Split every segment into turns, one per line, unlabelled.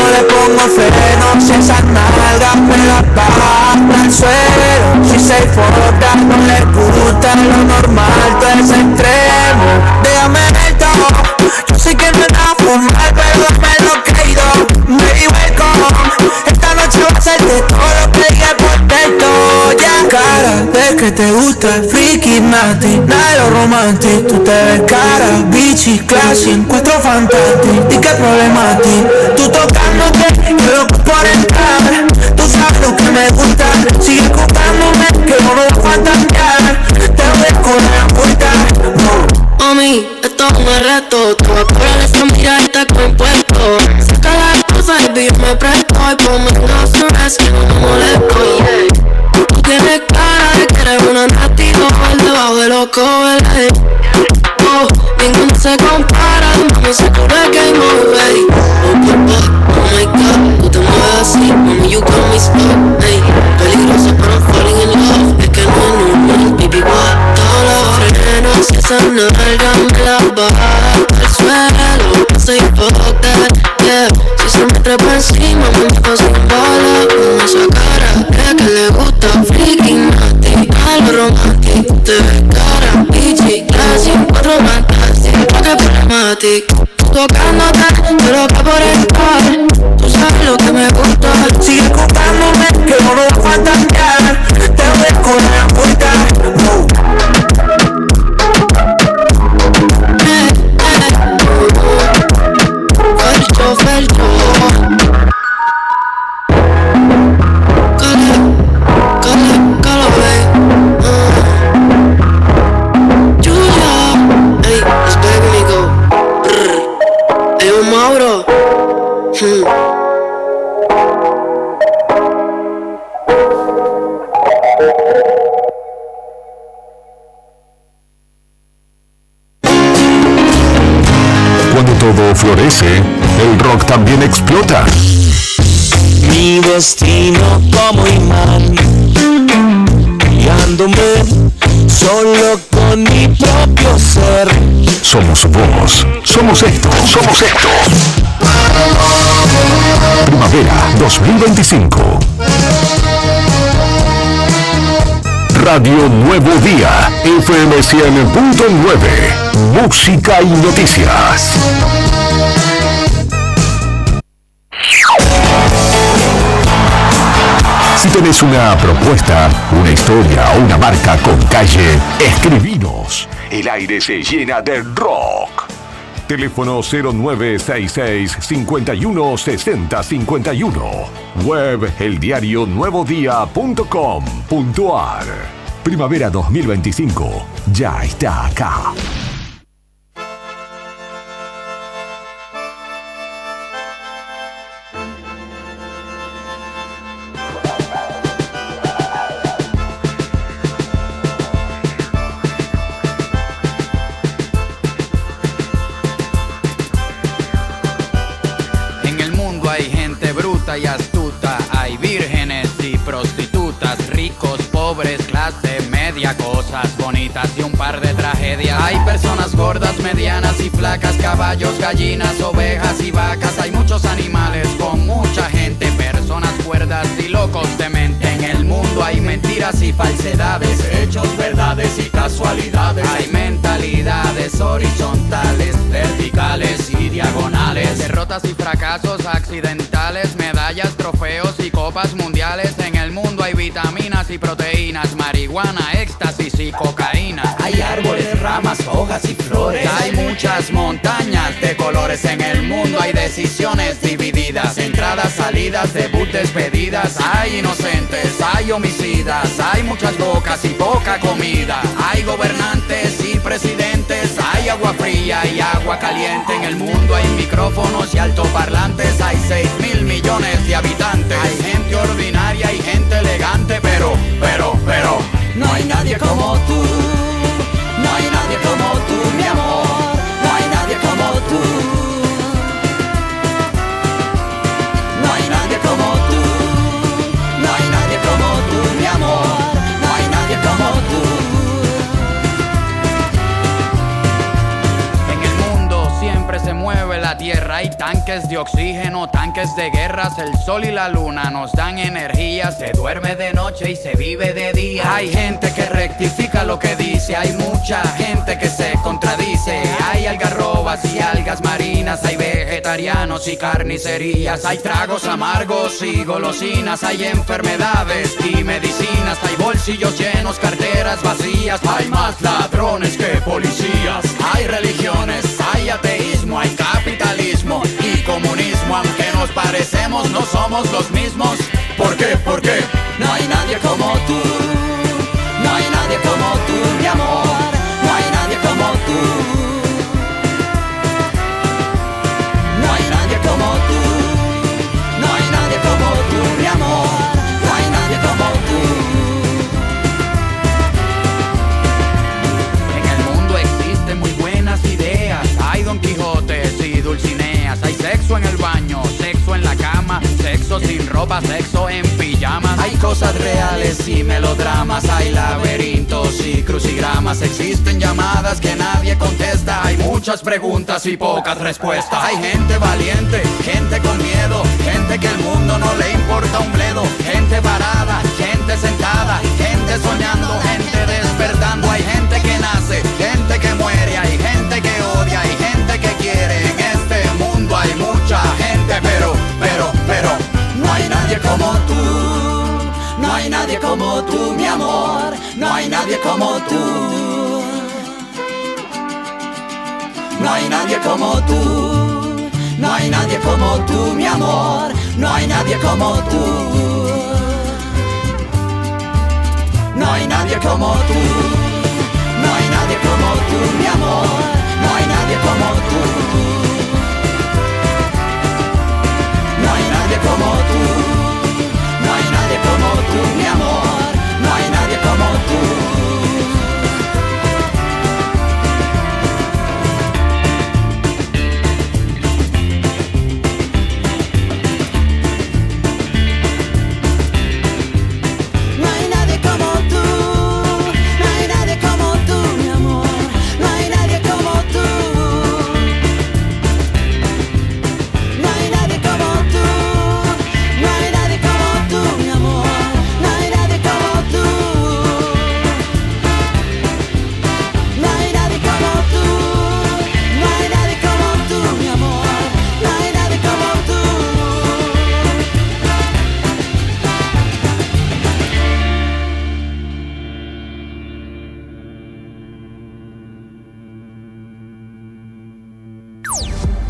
como le pongo freno. Si esas nalgas me las bajan al suelo. Si se foda, no le gusta lo normal, todo es extremo. Déjame ver todo, yo sé que no era fumar, pero dame lo creído. Baby, welcome, esta noche va a ser de todo lo que dije por texto. Ya, cara, de que te gusta el freaky nasty, nada de lo romantic. Tú te ves cara, bichi, classy, encuentro fantástico. ¿Y qué problema a ti? Tú tocándote, yo loco por entrar. Tú sabes lo que me gusta, sigue jugándome, que no lo va a fantasear. Te voy con la puerta.
Mami, esto es un reto. Te voy a cobrar esa miradita con puesto. Saca las cosas y yo me presto. Y ponme una sonrisa que no me molesto, yeah. Tú tienes cara de que eres una nasty doll debajo de los covers. Oh, ninguno se compara. Mami, se corre game over. Oh my God, tú te mueves así. Mami, you got me stuck. Hey, peligroso pero I'm falling in love. Es que no es normal, baby, what? Todos los frenos, si esa nalga me la baja al suelo. Say fuck that, yeah. Si se me trepa encima, me dejo sin bala. Con esa cara, es que le gusta freaking nasty, algo romántico. Te ves cara, bitchy, classy, cuatro fantastic, qué problemático. Tocándote, yo loca por estar. Tú sabes lo que me gusta.
Sigue jugándome, que no lo va a fantasear. Te voy con la puerta.
Felcho. Cala, Julia. Ey, it's baby me go. Ey, un Mauro.
Cuando todo florece, el rock también explota.
Mi destino como imán, guiándome solo con mi propio ser.
Somos vos, somos esto, somos esto. Primavera 2025. Radio Nuevo Día, FM 100.9, música y noticias. Si tenés una propuesta, una historia o una marca con calle, escribinos. El aire se llena de rock. Teléfono 0966 51 60 51. Web eldiarionuevodía.com.ar. Primavera 2025 ya está acá.
Y astuta, hay vírgenes y prostitutas, ricos, pobres, clase media, cosas bonitas y un par de tragedias. Hay personas gordas, medianas y flacas, caballos, gallinas, ovejas y vacas. Hay muchos animales con mucha gente, personas cuerdas y locos de mente. En el mundo hay mentiras y falsedades, hechos, verdades y casualidades. Hay mentalidades horizontales, verticales y diagonales, derrotas y fracasos accidentales, medallas, trofeos y copas mundiales. En el mundo hay vitaminas y proteínas, marihuana, éxtasis y cocaína. Hay árboles, ramas, hojas y flores. Hay muchas montañas de colores. En el mundo hay decisiones divididas, entradas, salidas, debut, despedidas. Hay inocentes, hay homicidas, hay muchas bocas y poca comida. Hay gobernantes y presidentes, hay agua fría y agua caliente. En el mundo hay micrófonos y altoparlantes. Hay 6.000 millones de habitantes. Hay gente ordinaria y gente elegante, pero no hay nadie como tú. No hay nadie como tú, mi amor. No hay nadie como tú. No hay nadie como tú. No hay nadie como tú, mi amor. No hay nadie como tú. En el mundo siempre se mueve la tierra. Hay tanques de oxígeno, tanques de guerras. El sol y la luna nos dan energía. Se duerme de noche y se vive de día. Hay gente que rectifica lo que dice. Hay mucha gente que se contradice. Hay algarrobas y algas marinas. Hay vegetarianos y carnicerías. Hay tragos amargos y golosinas. Hay enfermedades y medicinas. Hay bolsillos llenos, carteras vacías. Hay más ladrones que policías. Hay religiones, hay ateísmo, hay capitalismo y comunismo. Aunque nos parecemos, no somos los mismos. ¿Por qué? Porque no hay nadie como tú. No hay nadie como tú, mi amor. No hay nadie como tú. No hay nadie como tú. No hay nadie como tú, mi amor. No hay nadie como tú. En el mundo existen muy buenas ideas. Hay Don Quijotes y Dulcineas. Hay sexo en el baño, sexo en la cama, sexo sin ropa, sexo en pijamas. Hay cosas reales y melodramas. Hay laberintos y crucigramas. Existen llamadas que nadie contesta. Hay muchas preguntas y pocas respuestas. Hay gente valiente, gente con miedo, gente que el mundo no le importa un bledo. Gente parada, gente sentada, gente soñando, gente despertando. Hay gente que nace, gente que muere. Hay gente que odia, hay gente que quiere. En este mundo hay mucha gente, pero no hay nadie como tú. No hay nadie como tú, mi amor. No hay nadie como tú. No hay nadie como tú. No hay nadie como tú, mi amor. No hay nadie como tú. No hay nadie como tú. No hay nadie como tú, mi amor. No hay nadie como tú. No hay nadie como tú. No hay nadie como tú, mi amor. No hay nadie como tú.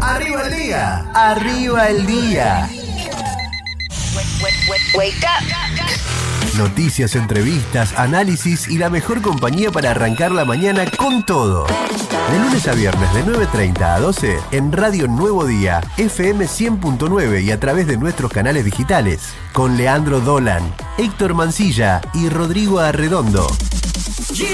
Arriba el día, arriba el día.
Wake up.
Noticias, entrevistas, análisis y la mejor compañía para arrancar la mañana con todo. De lunes a viernes de 9:30 a 12 en Radio Nuevo Día, FM 100.9 y a través de nuestros canales digitales. Con Leandro Dolan, Héctor Mancilla y Rodrigo Arredondo.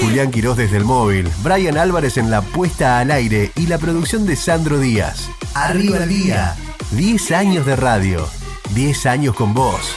Julián Quirós desde el móvil, Brian Álvarez en la puesta al aire y la producción de Sandro Díaz. Arriba el día. 10 años de radio. 10 años con vos.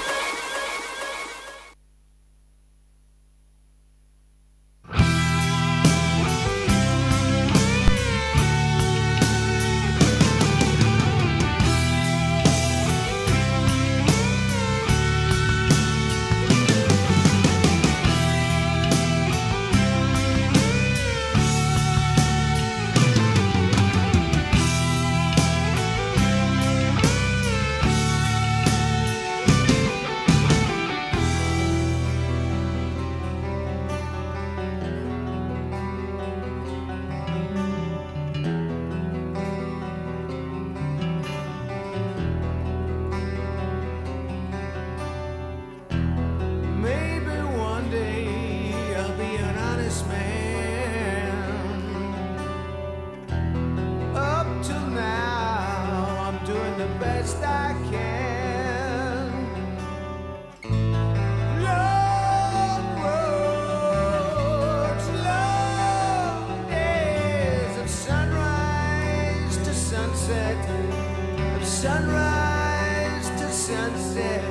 Sunrise to sunset.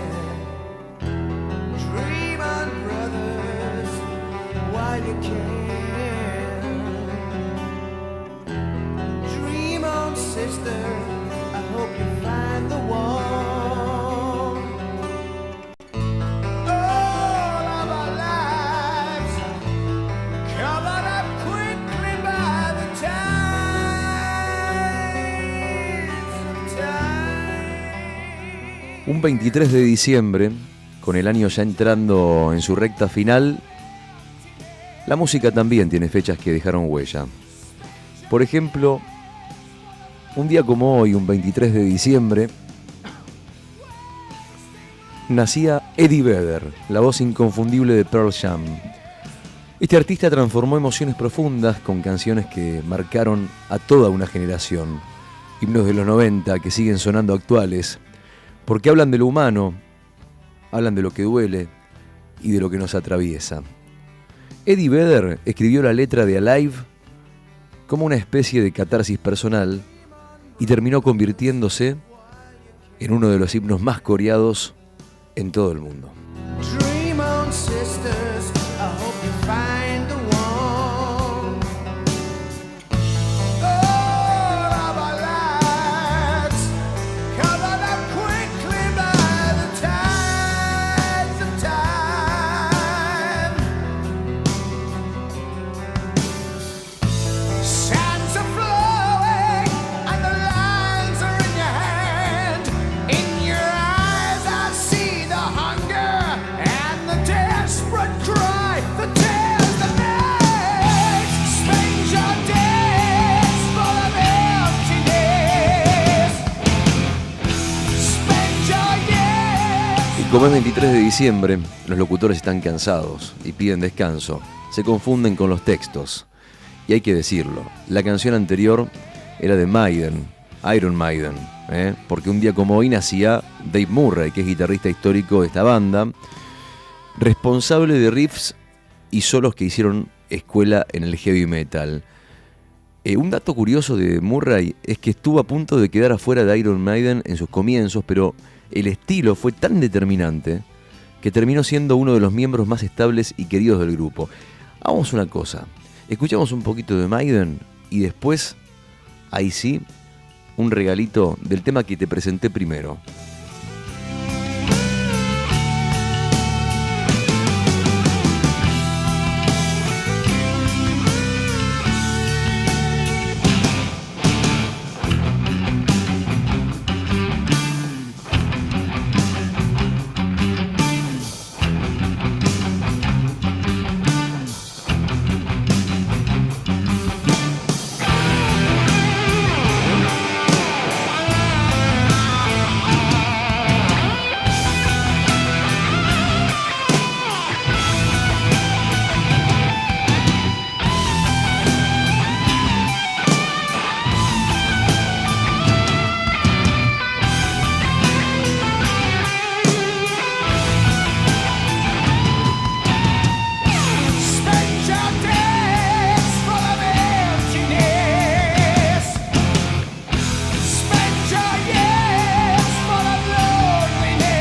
Dream on, brothers, while you can. Dream on, sister,
Un 23 de diciembre, con el año ya entrando en su recta final, la música también tiene fechas que dejaron huella. Por ejemplo, un día como hoy, un 23 de diciembre, nacía Eddie Vedder, la voz inconfundible de Pearl Jam. Este artista transformó emociones profundas con canciones que marcaron a toda una generación. Himnos de los 90 que siguen sonando actuales, porque hablan de lo humano, hablan de lo que duele y de lo que nos atraviesa. Eddie Vedder escribió la letra de Alive como una especie de catarsis personal y terminó convirtiéndose en uno de los himnos más coreados en todo el mundo.
Dream on, sisters, I hope you find the one. All of our lives covered up quickly by the tides of time. Sands are flowing and the lines are in your hand. In your eyes I see the hunger and the desperate cry, the tears that make. Spend your days full of emptiness. Spend your years.
Y como es 23 de diciembre, los locutores están cansados y piden descanso. Se confunden con los textos. Y hay que decirlo, la canción anterior era de Maiden, Iron Maiden, porque un día como hoy nacía Dave Murray, que es guitarrista histórico de esta banda, responsable de riffs y solos que hicieron escuela en el heavy metal. Un dato curioso de Murray es que estuvo a punto de quedar afuera de Iron Maiden en sus comienzos, pero el estilo fue tan determinante que terminó siendo uno de los miembros más estables y queridos del grupo. Hagamos una cosa, escuchamos un poquito de Maiden y después, ahí sí, un regalito del tema que te presenté primero.
Spend your days full of emptiness. Spend your years full of loneliness.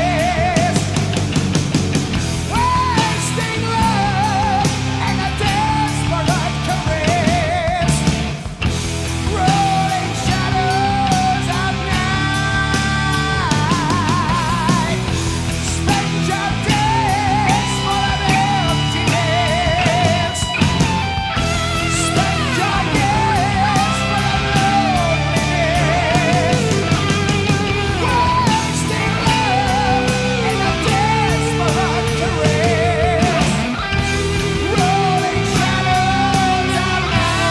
Wasting love and a desperate caress. Rolling shadows of night. Spend your days full of emptiness. Spend your years full of loneliness. Wasting love in a desperate caress. Rolling shadows of night.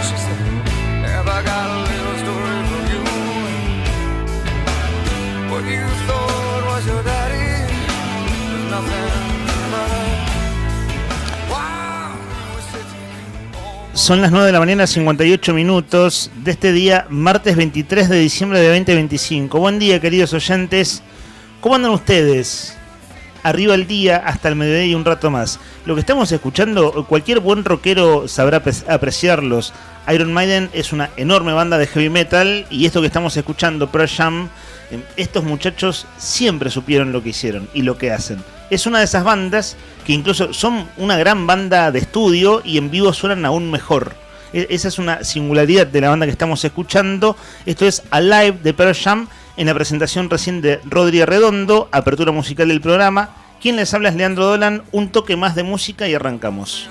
She said, have I got a little story for you? What you thought was your daddy was nothing but a wow.
Son las 9 de la mañana, 58 minutos de este día, martes 23 de diciembre de 2025. Buen día, queridos oyentes. ¿Cómo andan ustedes? arriba el día hasta el mediodía y un rato más. Lo que estamos escuchando, cualquier buen rockero sabrá apreciarlos. Iron Maiden es una enorme banda de heavy metal y esto que estamos escuchando, Pearl Jam, estos muchachos siempre supieron lo que hicieron y lo que hacen. Es una de esas bandas que incluso son una gran banda de estudio y en vivo suenan aún mejor. Esa es una singularidad de la banda que estamos escuchando. Esto es Alive de Pearl Jam en la presentación recién de Rodri Redondo, apertura musical del programa. Quien les habla es Leandro Dolan, un toque más de música y arrancamos.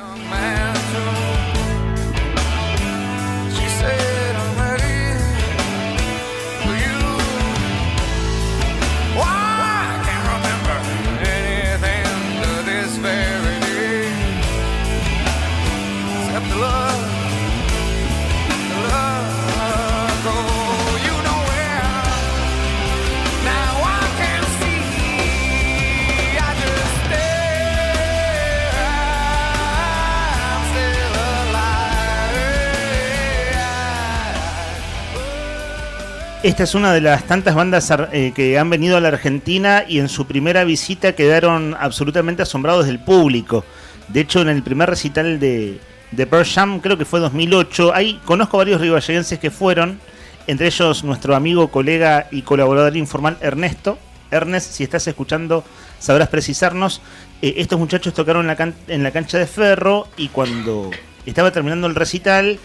Esta es una de las tantas bandas que han venido a la Argentina y en su primera visita quedaron absolutamente asombrados del público. De hecho, en el primer recital de Pearl Jam, creo que fue 2008, ahí conozco varios riballeyenses que fueron, entre ellos nuestro amigo, colega y colaborador informal Ernesto. Ernest, si estás escuchando, sabrás precisarnos. Estos muchachos tocaron en la cancha de Ferro y cuando estaba terminando el recital,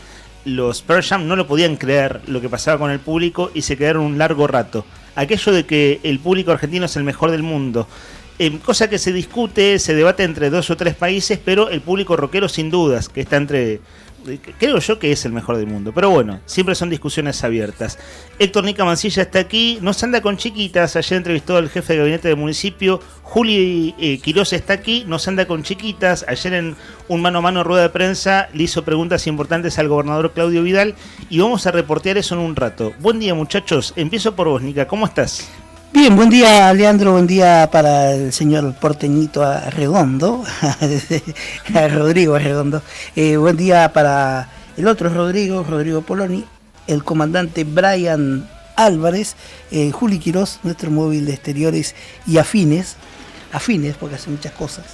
los Pearl Jam no lo podían creer lo que pasaba con el público y se quedaron un largo rato. Aquello de que el público argentino es el mejor del mundo, cosa que se discute, se debate entre 2 o 3 países, pero el público rockero sin dudas, que está entre... Creo yo que es el mejor del mundo, pero bueno, siempre son discusiones abiertas. Héctor Nica Mancilla está aquí, nos anda con chiquitas, ayer entrevistó al jefe de gabinete del municipio. Juli Quiroz está aquí, nos anda con chiquitas, ayer en un mano a mano rueda de prensa le hizo preguntas importantes al gobernador Claudio Vidal y vamos a reportear eso en un rato. Buen día muchachos, empiezo por vos Nica, ¿cómo estás?
Bien, buen día Leandro, buen día para el señor porteñito Arredondo, a Rodrigo Arredondo, buen día para el otro Rodrigo Poloni, el comandante Brian Álvarez, Juli Quiroz, nuestro móvil de exteriores y afines porque hace muchas cosas,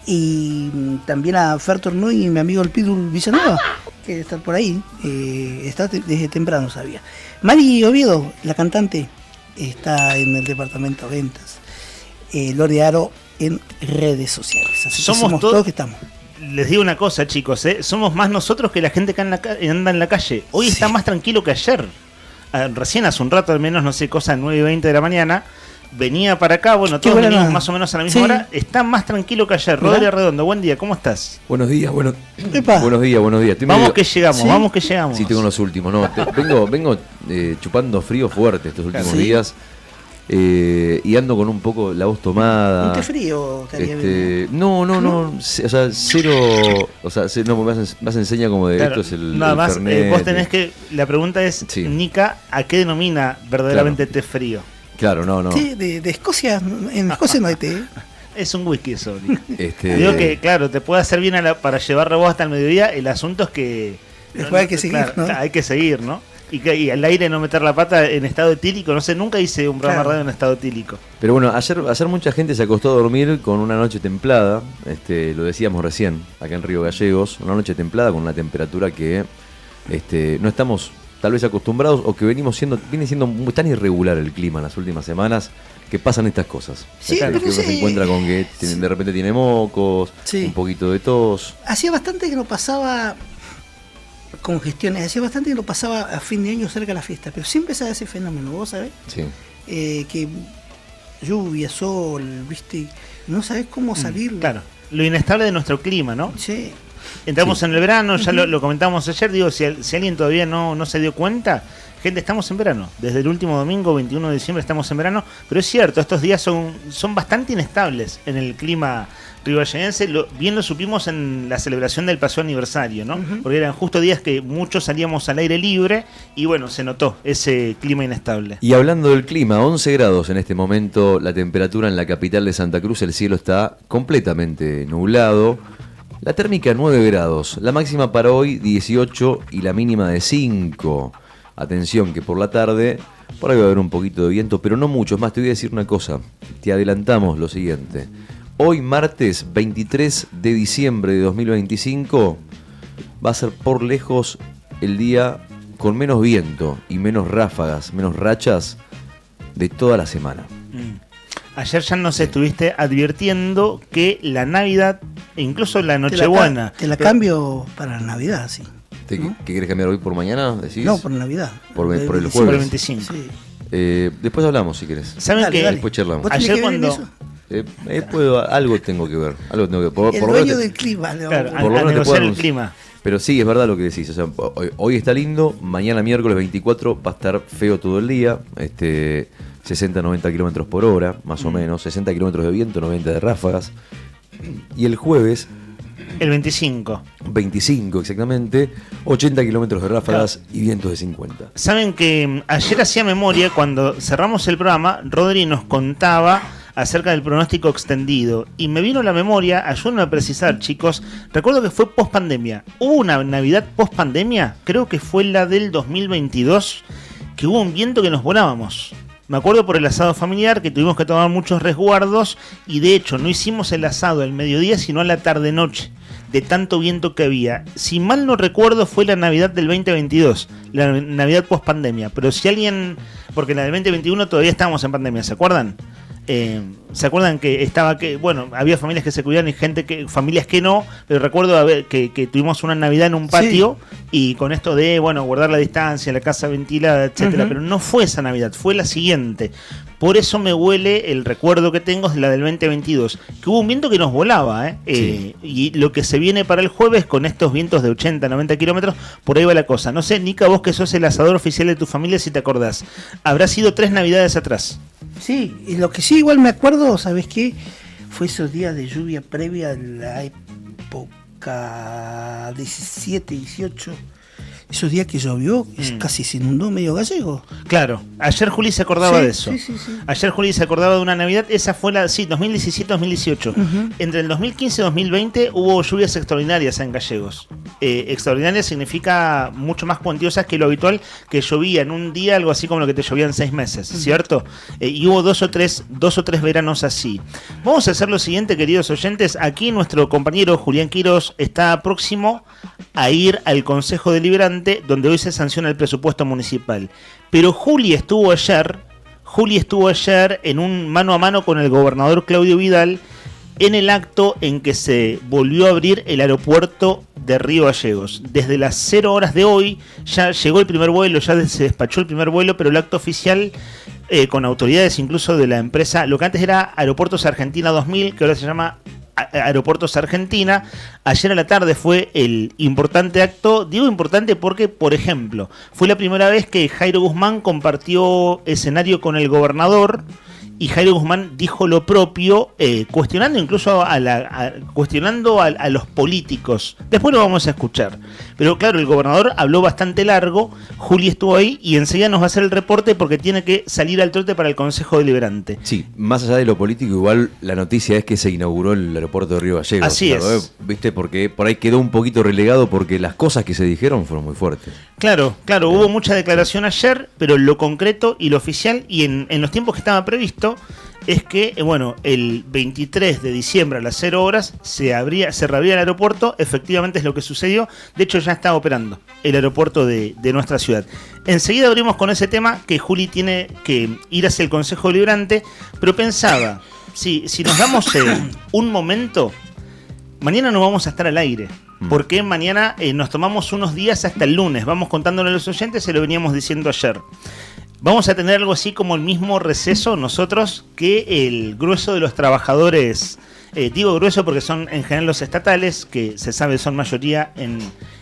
y también a Fer Tornó y mi amigo el Pidul Villanueva, que está por ahí, está desde temprano sabía. Mari Oviedo, la cantante, está en el departamento de ventas. Lore Aro en redes sociales. Así somos todos que estamos.
Les digo una cosa, chicos, somos más nosotros que la gente que anda en la calle. Hoy está más tranquilo que ayer. Recién hace un rato, al menos, no sé, cosa 9:20 de la mañana, venía para acá, bueno, todos venimos más o menos a la misma hora. Está más tranquilo que ayer. Rodri Redondo, buen día, ¿cómo estás?
Buenos días, buenos días.
Vamos que llegamos.
Sí, tengo los últimos. No, vengo chupando frío fuerte estos últimos días. Y ando con un poco la voz tomada.
¿Un té frío estaría bien?
No, o sea, cero. O sea, no, más enseña como de
claro,
esto es el.
Nada más,
Fernet,
vos tenés que. La pregunta es, sí. Nica, ¿a qué denomina verdaderamente té frío?
Claro, no.
Sí, de Escocia, en Escocia no hay té.
Es un whisky eso, Nica. Digo que, claro, te puede hacer bien para llevarlo vos hasta el mediodía. El asunto es que.
Después hay que seguir,
claro, ¿no? Hay que seguir, ¿no? Y al aire no meter la pata en estado etílico, no sé, nunca hice un programa radio en estado etílico.
Pero bueno, ayer mucha gente se acostó a dormir con una noche templada, lo decíamos recién, acá en Río Gallegos, una noche templada con una temperatura que no estamos tal vez acostumbrados o que viene siendo tan irregular el clima en las últimas semanas que pasan estas cosas.
Sí,
que uno se encuentra con que de repente tiene mocos, un poquito de tos.
Hacía bastante que no pasaba congestiones, hacía bastante que no pasaba a fin de año cerca de la fiesta, pero siempre se da ese fenómeno, ¿vos sabés?
Sí.
Que lluvia, sol, ¿viste? No sabés cómo salir.
Claro, lo inestable de nuestro clima, ¿no?
Sí.
Entramos en el verano, ya lo comentamos ayer, digo, si alguien todavía no se dio cuenta, gente, estamos en verano. Desde el último domingo, 21 de diciembre, estamos en verano, pero es cierto, estos días son bastante inestables en el clima riballeyense. Bien lo supimos en la celebración del paseo aniversario, ¿no? Porque eran justo días que muchos salíamos al aire libre y bueno, se notó ese clima inestable.
Y hablando del clima, 11 grados en este momento la temperatura en la capital de Santa Cruz, el cielo está completamente nublado. La térmica 9 grados, la máxima para hoy 18 y la mínima de 5. Atención que por la tarde Por ahí va a haber un poquito de viento, pero no mucho. Es más, te voy a decir una cosa. Te adelantamos lo siguiente. Hoy, martes 23 de diciembre de 2025, va a ser por lejos el día con menos viento y menos ráfagas, menos rachas de toda la semana.
Ayer ya nos estuviste advirtiendo que la Navidad, e incluso la Nochebuena...
Te la cambio para Navidad, sí.
¿Qué querés cambiar hoy por mañana? ¿Decís?
No, por Navidad.
Por el jueves.
Por el 25.
Sí.
Después hablamos, si querés.
¿Saben qué?
Después charlamos.
¿Vos tenés
Ayer
que ver en
cuando...
eso?
Algo tengo que ver. Algo tengo que,
El dueño del clima.
Claro,
por lo
a
menos te
negociar
puedo
el
anunciar.
clima.
Pero sí, es verdad lo que decís. O sea, hoy está lindo, mañana miércoles 24 va a estar feo todo el día. 60-90 kilómetros por hora, más o menos. 60 kilómetros de viento, 90 de ráfagas. Y el jueves...
El 25.
25 exactamente, 80 kilómetros de ráfagas y vientos de 50.
Saben que ayer hacía memoria, cuando cerramos el programa, Rodri nos contaba acerca del pronóstico extendido. Y me vino a la memoria, ayúdenme a precisar, chicos. Recuerdo que fue post pandemia. Hubo una Navidad post pandemia, creo que fue la del 2022, que hubo un viento que nos volábamos. Me acuerdo por el asado familiar que tuvimos que tomar muchos resguardos y de hecho no hicimos el asado al mediodía sino a la tarde-noche, de tanto viento que había. Si mal no recuerdo fue la Navidad del 2022, la Navidad post pandemia, pero si alguien, porque en la del 2021 todavía estábamos en pandemia, ¿se acuerdan? ¿Se acuerdan que había familias que se cuidaban y familias que no? Pero recuerdo que tuvimos una Navidad en un patio, sí, y con esto de, guardar la distancia, la casa ventilada, etcétera. Uh-huh. Pero no fue esa Navidad, fue la siguiente. Por eso me huele el recuerdo que tengo de la del 2022, que hubo un viento que nos volaba, sí. Y lo que se viene para el jueves con estos vientos de 80, 90 kilómetros, por ahí va la cosa. No sé, Nica, vos que sos el asador oficial de tu familia, si te acordás. Habrá sido 3 Navidades atrás.
Sí, y lo que sí igual me acuerdo, ¿sabes qué? Fue esos días de lluvia previa a la época 17, 18... Esos días que llovió, casi se inundó medio Gallego.
Claro, ayer Juli se acordaba de eso.
Sí.
Ayer Juli se acordaba de una Navidad, esa fue la, 2017-2018. Uh-huh. Entre el 2015 y 2020 hubo lluvias extraordinarias en Gallegos. Extraordinarias significa mucho más cuantiosas que lo habitual, que llovía en un día algo así como lo que te llovía en 6 meses, uh-huh, ¿cierto? Y hubo dos o tres veranos así. Vamos a hacer lo siguiente, queridos oyentes. Aquí nuestro compañero Julián Quirós está próximo a ir al Consejo Deliberante, donde hoy se sanciona el presupuesto municipal. Pero Juli estuvo ayer en un mano a mano con el gobernador Claudio Vidal en el acto en que se volvió a abrir el aeropuerto de Río Gallegos. Desde las 0 horas de hoy ya llegó el primer vuelo, ya se despachó el primer vuelo, pero el acto oficial con autoridades incluso de la empresa, lo que antes era Aeropuertos Argentina 2000, que ahora se llama Aeropuertos Argentina. Ayer a la tarde fue el importante acto. Digo importante porque, por ejemplo, fue la primera vez que Jairo Guzmán compartió escenario con el gobernador y Jairo Guzmán dijo lo propio, cuestionando incluso a los políticos. Después lo vamos a escuchar. Pero claro, el gobernador habló bastante largo, Juli estuvo ahí y enseguida nos va a hacer el reporte porque tiene que salir al trote para el Consejo Deliberante.
Sí, más allá de lo político, igual la noticia es que se inauguró el aeropuerto de Río Gallegos.
Así es.
¿Viste? Porque por ahí quedó un poquito relegado porque las cosas que se dijeron fueron muy fuertes.
Claro, hubo mucha declaración ayer, pero lo concreto y lo oficial y en los tiempos que estaba previsto es que, el 23 de diciembre a las 0 horas se reabría el aeropuerto. Efectivamente es lo que sucedió. De hecho ya está operando el aeropuerto de nuestra ciudad. Enseguida abrimos con ese tema que Juli tiene que ir hacia el Consejo Deliberante, pero pensaba, si nos damos un momento, mañana no vamos a estar al aire. Porque mañana nos tomamos unos días hasta el lunes. Vamos contándole a los oyentes, se lo veníamos diciendo ayer. Vamos a tener algo así como el mismo receso nosotros que el grueso de los trabajadores. Digo grueso porque son en general los estatales, que se sabe son mayoría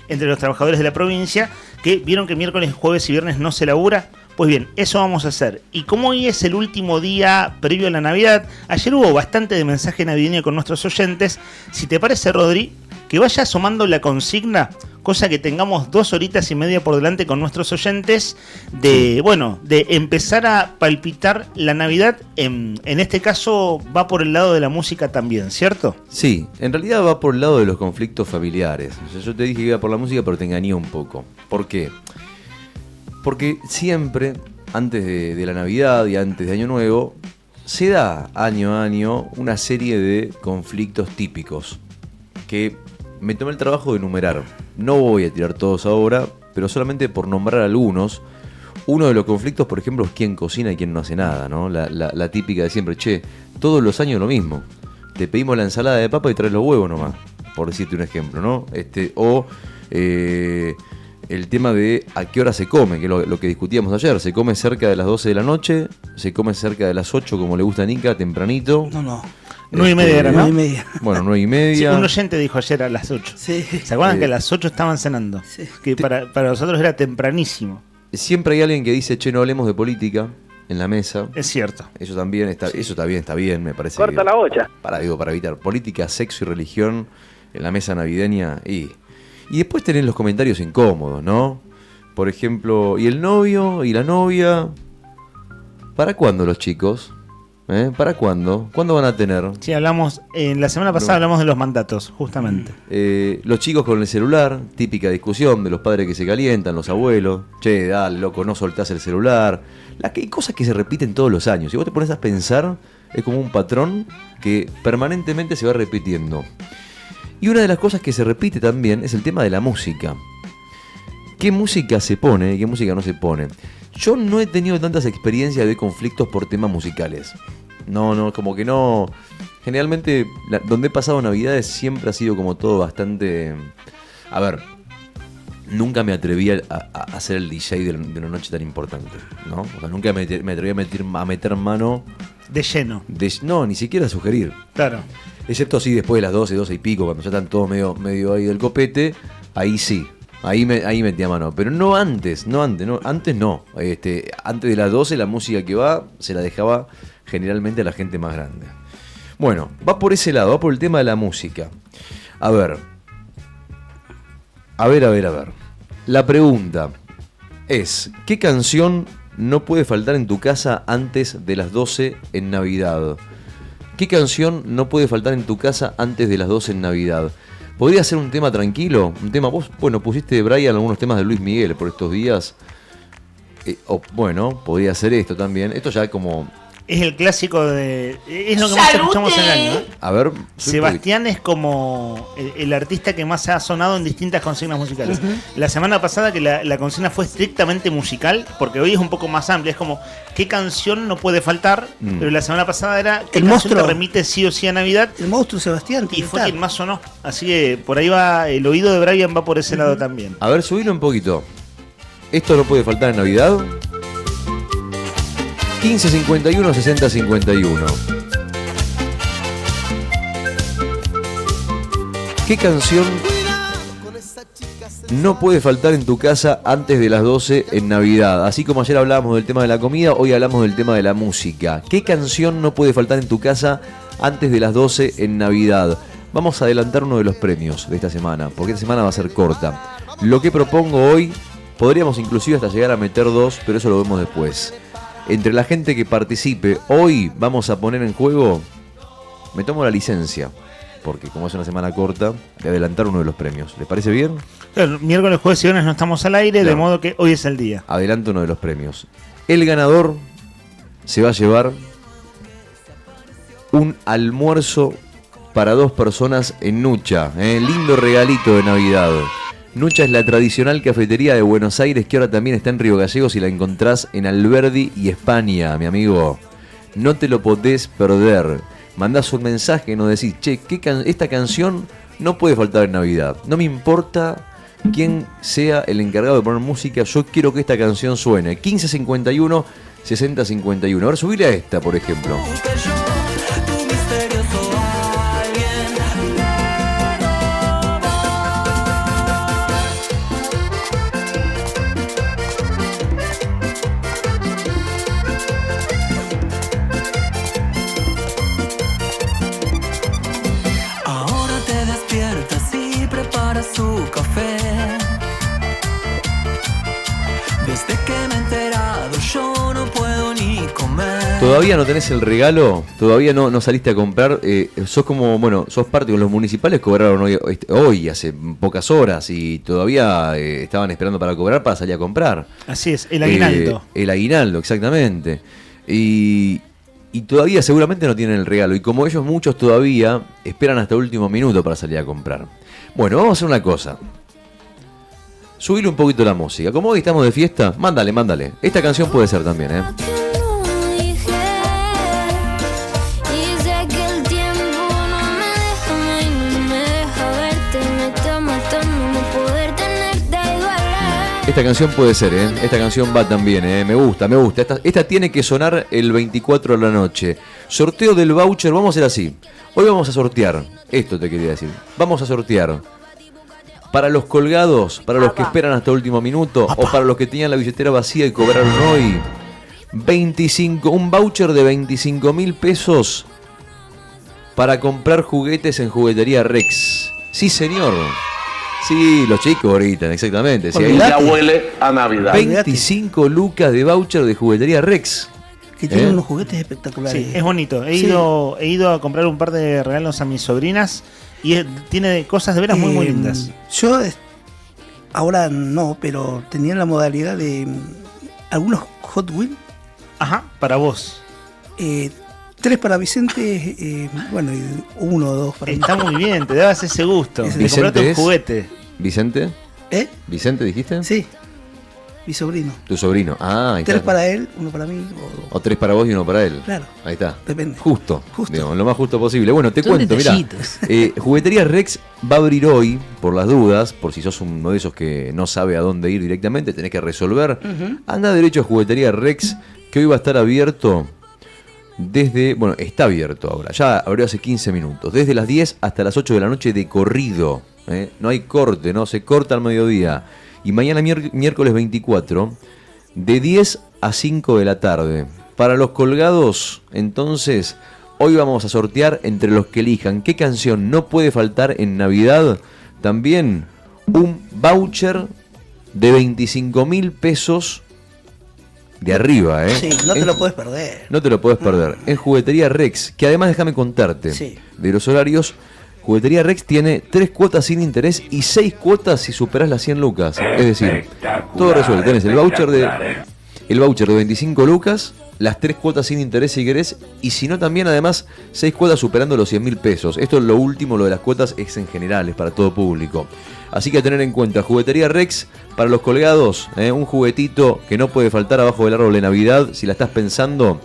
entre los trabajadores de la provincia, que vieron que miércoles, jueves y viernes no se labura. Pues bien, eso vamos a hacer. Y como hoy es el último día previo a la Navidad, ayer hubo bastante de mensaje navideño con nuestros oyentes. Si te parece, Rodri, que vaya asomando la consigna, cosa que tengamos 2 horitas y media por delante con nuestros oyentes, de empezar a palpitar la Navidad. En este caso va por el lado de la música también, ¿cierto?
Sí, en realidad va por el lado de los conflictos familiares. O sea, yo te dije que iba por la música, pero te engañé un poco. ¿Por qué? Porque siempre antes de la Navidad y antes de Año Nuevo, se da año a año una serie de conflictos típicos que me tomé el trabajo de enumerar. No voy a tirar todos ahora, pero solamente por nombrar algunos. Uno de los conflictos, por ejemplo, es quién cocina y quién no hace nada, ¿no? La típica de siempre, che, todos los años lo mismo. Te pedimos la ensalada de papa y traes los huevos nomás, por decirte un ejemplo, ¿no? El tema de a qué hora se come, que es lo que discutíamos ayer. Se come cerca de las 12 de la noche, se come cerca de las 8, como le gusta a Nica, tempranito.
No.
9:30 era, ¿no?
9:30.
Bueno, 9:30.
Sí, un oyente dijo ayer a las 8.
Sí.
¿Se acuerdan que a las 8 estaban cenando?
Sí.
Que para nosotros era tempranísimo.
Siempre hay alguien que dice, che, no hablemos de política en la mesa.
Es cierto.
Eso también está bien, me parece.
Corta la bocha.
Para evitar política, sexo y religión en la mesa navideña. Y después tenés los comentarios incómodos, ¿no? Por ejemplo, ¿y el novio y la novia? ¿Para cuándo los chicos? ¿Para cuándo? ¿Cuándo van a tener?
Sí, hablamos, en la semana pasada hablamos de los mandatos, justamente.
Los chicos con el celular, típica discusión de los padres que se calientan, los abuelos. Che, dale, loco, no soltás el celular. Hay cosas que se repiten todos los años. Si vos te pones a pensar, es como un patrón que permanentemente se va repitiendo. Y una de las cosas que se repite también es el tema de la música. ¿Qué música se pone y qué música no se pone? Yo no he tenido tantas experiencias de conflictos por temas musicales. No, como que no. Generalmente, donde he pasado Navidades siempre ha sido como todo bastante. A ver, nunca me atreví a ser el DJ de una noche tan importante, ¿no? O sea, nunca me atreví a meter mano.
De lleno.
No, ni siquiera a sugerir.
Claro.
Excepto así después de las 12 y pico, cuando ya están todos medio ahí del copete, ahí sí. Ahí metía mano, pero no antes. Antes de las 12 la música que va se la dejaba generalmente a la gente más grande. Bueno, va por ese lado, va por el tema de la música. A ver. La pregunta es, ¿qué canción no puede faltar en tu casa antes de las 12 en Navidad? ¿Qué canción no puede faltar en tu casa antes de las 12 en Navidad? ¿Podría ser un tema tranquilo? Un tema, vos, pusiste, Brian, algunos temas de Luis Miguel por estos días. Podría ser esto también. Esto ya como...
Es el clásico de... Es lo que más escuchamos en el año, ¿eh?
A ver...
Sebastián es como el artista que más ha sonado en distintas consignas musicales. Uh-huh. La semana pasada que la consigna fue estrictamente musical, porque hoy es un poco más amplia. Es como, ¿qué canción no puede faltar? Pero la semana pasada era, ¿qué canción te remite sí o sí a Navidad?
El monstruo Sebastián.
Y fue quien más sonó. Así que por ahí va, el oído de Brian va por ese lado también.
A ver, subilo un poquito. ¿Esto no puede faltar en Navidad? 1551 6051. ¿Qué canción no puede faltar en tu casa antes de las 12 en Navidad? Así como ayer hablábamos del tema de la comida, hoy hablamos del tema de la música. ¿Qué canción no puede faltar en tu casa antes de las 12 en Navidad? Vamos a adelantar uno de los premios de esta semana, porque esta semana va a ser corta. Lo que propongo hoy, podríamos inclusive hasta llegar a meter 2, pero eso lo vemos después. Entre la gente que participe, hoy vamos a poner en juego, me tomo la licencia, porque como es una semana corta, de adelantar uno de los premios. ¿Les parece bien?
Claro, miércoles, jueves y viernes no estamos al aire, claro. De modo que hoy es el día.
Adelanto uno de los premios. El ganador se va a llevar un almuerzo para 2 personas en Nucha. Lindo regalito de Navidad. Nucha es la tradicional cafetería de Buenos Aires que ahora también está en Río Gallegos y la encontrás en Alberdi y España, mi amigo. No te lo podés perder. Mandás un mensaje y nos decís, che, esta canción no puede faltar en Navidad. No me importa quién sea el encargado de poner música, yo quiero que esta canción suene. 1551 6051. A ver, subile a esta, por ejemplo.
Su café. Desde que me he enterado yo no puedo ni comer.
¿Todavía no tenés el regalo? ¿Todavía no saliste a comprar? Sos como, bueno, sos parte de los municipales, cobraron hoy, hace pocas horas, y todavía estaban esperando para cobrar para salir a comprar.
Así es, el aguinaldo.
El aguinaldo, exactamente. Y todavía seguramente no tienen el regalo. Y como ellos muchos todavía esperan hasta el último minuto para salir a comprar. Bueno, vamos a hacer una cosa. Subile un poquito la música. Como hoy estamos de fiesta, mándale. Esta canción puede ser también, ¿eh? Esta canción puede ser, ¿eh? Esta canción va también, ¿eh? Me gusta. Esta tiene que sonar el 24 de la noche. Sorteo del voucher, vamos a hacer así. Hoy vamos a sortear, esto te quería decir. Vamos a sortear para los colgados, para los que esperan hasta el último minuto, o para los que tenían la billetera vacía y cobraron hoy, un voucher de 25.000 pesos para comprar juguetes en Juguetería Rex. Sí, señor. Sí, los chicos ahorita, exactamente. Sí,
ya huele a Navidad.
25 lucas de voucher de Juguetería Rex.
Que tiene unos juguetes espectaculares.
Sí, es bonito. He ido a comprar un par de regalos a mis sobrinas y tiene cosas de veras muy lindas.
Yo ahora no, pero tenía la modalidad de algunos Hot Wheels.
Ajá, para vos.
3 para Vicente, bueno, y 1 o 2 para mí.
Está muy bien, te dabas ese gusto. De comprarte un juguete.
¿Vicente?
¿Eh?
¿Vicente dijiste?
Sí, mi sobrino.
Tu sobrino. Ah, ahí
3
está.
para él, 1 para mí.
O 3 para vos y 1 para él.
Claro.
Ahí está.
Depende.
Justo. Digamos, lo más justo posible. Bueno, te
Son
cuento, mirá.
detallitos.
Juguetería Rex va a abrir hoy, por las dudas, por si sos uno de esos que no sabe a dónde ir directamente, tenés que resolver. Anda derecho a Juguetería Rex, que hoy va a estar abierto está abierto ahora, ya abrió hace 15 minutos, desde las 10 hasta las 8 de la noche de corrido, no hay corte, no se corta al mediodía, y mañana miércoles 24, de 10 a 5 de la tarde. Para los colgados, entonces, hoy vamos a sortear entre los que elijan qué canción no puede faltar en Navidad, también un voucher de 25.000 pesos de arriba, ¿eh?
Sí, no te lo puedes perder.
No te lo puedes perder. En Juguetería Rex, que además déjame contarte de los horarios, Juguetería Rex tiene 3 cuotas sin interés y 6 cuotas si superás las 100 lucas. Es decir, todo resuelto. Tenés el voucher de 25 lucas, las 3 cuotas sin interés si querés, y si no también además 6 cuotas superando los 100.000 pesos. Esto es lo último, lo de las cuotas es en general, es para todo público. Así que a tener en cuenta, Juguetería Rex, para los colgados, un juguetito que no puede faltar abajo del árbol de Navidad, si la estás pensando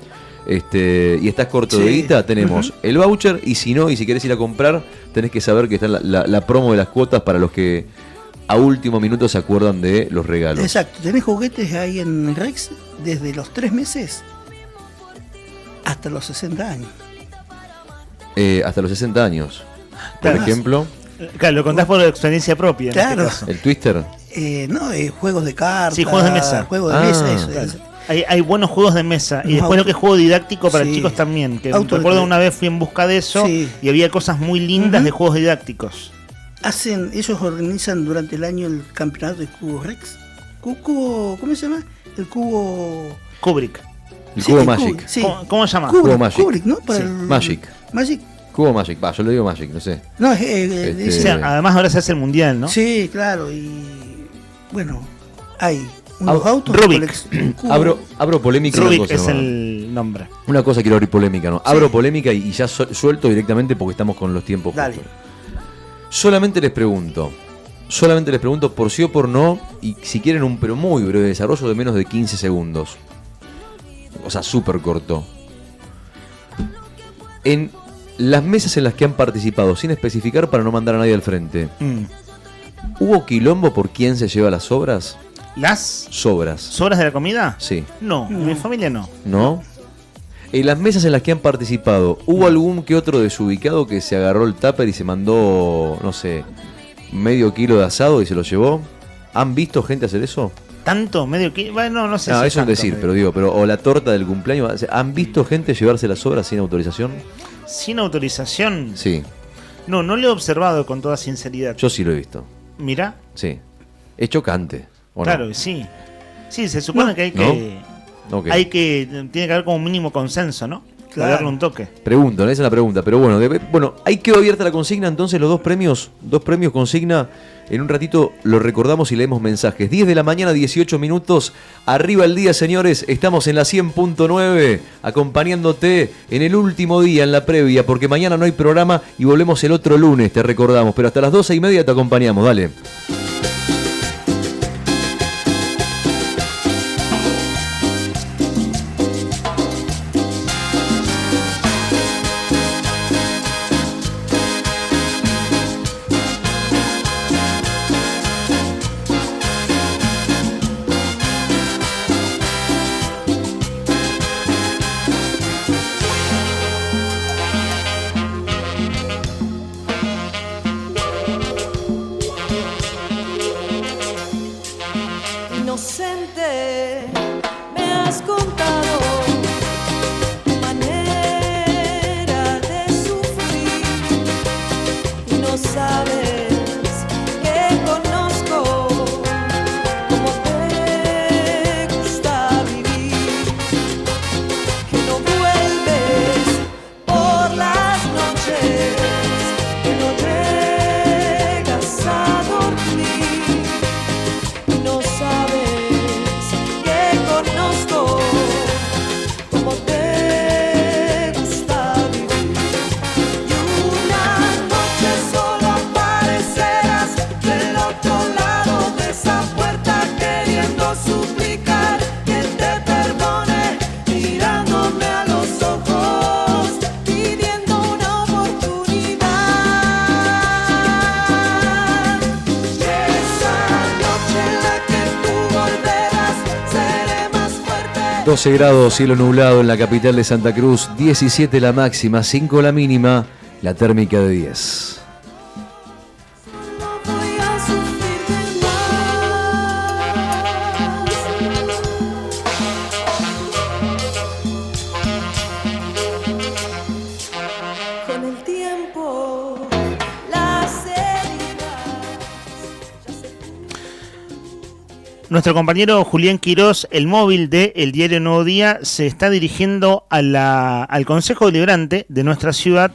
y estás corto de guita, tenemos el voucher, y si no, y si querés ir a comprar, tenés que saber que está la promo de las cuotas para los que a último minuto se acuerdan de los regalos.
Exacto, tenés juguetes ahí en Rex desde los 3 meses hasta los 60 años.
Hasta los 60 años. Por
Claro.
ejemplo,
Claro, lo contás por experiencia propia.
Claro.
En este caso.
el Twister.
No, juegos de cartas.
Sí, juegos de mesa.
Juegos de mesa, eso.
Claro. Hay buenos juegos de mesa. Y después lo que es juego didáctico para chicos también. Que recuerdo una vez fui en busca de eso y había cosas muy lindas de juegos didácticos.
Ellos organizan durante el año el campeonato de Cubo Rex. ¿Cómo se llama? El cubo...
Kubrick.
El cubo Magic.
Sí.
¿Cómo se llama?
Cubo Magic.
Kubrick, ¿no? Para el...
Magic.
Magic.
Cubo Magic. Yo lo digo Magic, no sé.
No,
O sea, además ahora se hace el mundial, ¿no?
Sí, claro. Y bueno, hay unos autos.
Rubik.
Abro polémica.
Rubik
una cosa,
es
¿no?
el nombre.
Una cosa quiero abrir polémica, ¿no? Abro polémica y ya suelto directamente porque estamos con los tiempos
Dale.
justos. Solamente les pregunto por sí o por no, y si quieren un pero muy breve desarrollo de menos de 15 segundos. O sea, súper corto. En las mesas en las que han participado, sin especificar para no mandar a nadie al frente, ¿hubo quilombo por quién se lleva las sobras?
¿Las
sobras?
¿Sobras de la comida?
Sí.
No, en mi familia no.
¿No? En las mesas en las que han participado, ¿hubo algún que otro desubicado que se agarró el tupper y se mandó, no sé, medio kilo de asado y se lo llevó? ¿Han visto gente hacer eso?
¿Tanto? ¿Medio kilo? Bueno, no sé
No,
si
eso es
tanto,
decir,
medio.
o la torta del cumpleaños. ¿Han visto gente llevarse las sobras sin autorización?
¿Sin autorización?
Sí.
No lo he observado con toda sinceridad.
Yo sí lo he visto.
Mira.
Sí. Es chocante. ¿o no?
Claro, sí. Sí, se supone que hay que... tiene que haber como un mínimo consenso, ¿no? Para darle un toque.
Pregunto, esa es la pregunta, pero bueno, ahí quedó abierta la consigna, entonces los dos premios consigna. En un ratito lo recordamos y leemos mensajes. 10 de la mañana, 18 minutos. Arriba el día, señores. Estamos en la 100.9, acompañándote en el último día, en la previa, porque mañana no hay programa y volvemos el otro lunes, te recordamos. Pero hasta las 12:30 te acompañamos, dale. ...12 grados, cielo nublado en la capital de Santa Cruz, 17 la máxima, 5 la mínima, la térmica de 10.
Nuestro compañero Julián Quirós, el móvil de El Diario Nuevo Día, se está dirigiendo al Consejo Deliberante de nuestra ciudad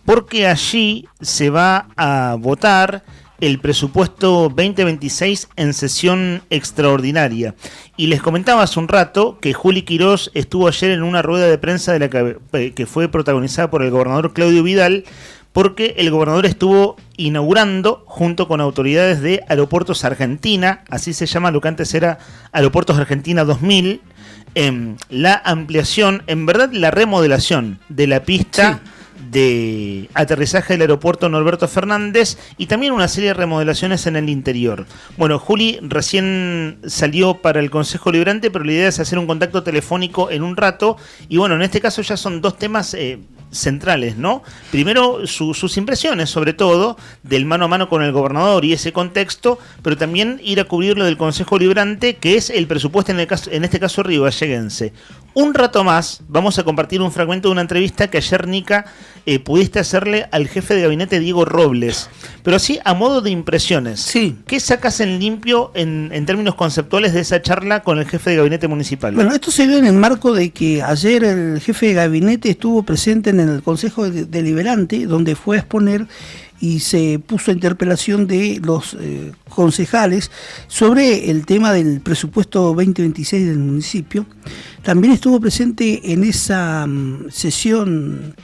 porque allí se va a votar el presupuesto 2026 en sesión extraordinaria. Y les comentaba hace un rato que Juli Quirós estuvo ayer en una rueda de prensa que fue protagonizada por el gobernador Claudio Vidal, porque el gobernador estuvo inaugurando, junto con autoridades de Aeropuertos Argentina, así se llama lo que antes era Aeropuertos Argentina 2000, la ampliación, en verdad la remodelación de la pista de aterrizaje del aeropuerto Norberto Fernández y también una serie de remodelaciones en el interior. Bueno, Juli recién salió para el Consejo Deliberante, pero la idea es hacer un contacto telefónico en un rato y bueno, en este caso ya son dos temas centrales, ¿no? Primero, sus impresiones, sobre todo, del mano a mano con el gobernador y ese contexto, pero también ir a cubrir lo del Consejo Deliberante, que es el presupuesto, en este caso riballeguense. Un rato más vamos a compartir un fragmento de una entrevista que ayer, Nica, pudiste hacerle al jefe de gabinete Diego Robles, pero así a modo de impresiones.
Sí.
¿Qué sacas en limpio en términos conceptuales de esa charla con el jefe de gabinete municipal?
Bueno, esto se dio en el marco de que ayer el jefe de gabinete estuvo presente en el Consejo Deliberante, donde fue a exponer y se puso a interpelación de los concejales sobre el tema del presupuesto 2026 del municipio. También estuvo presente en esa sesión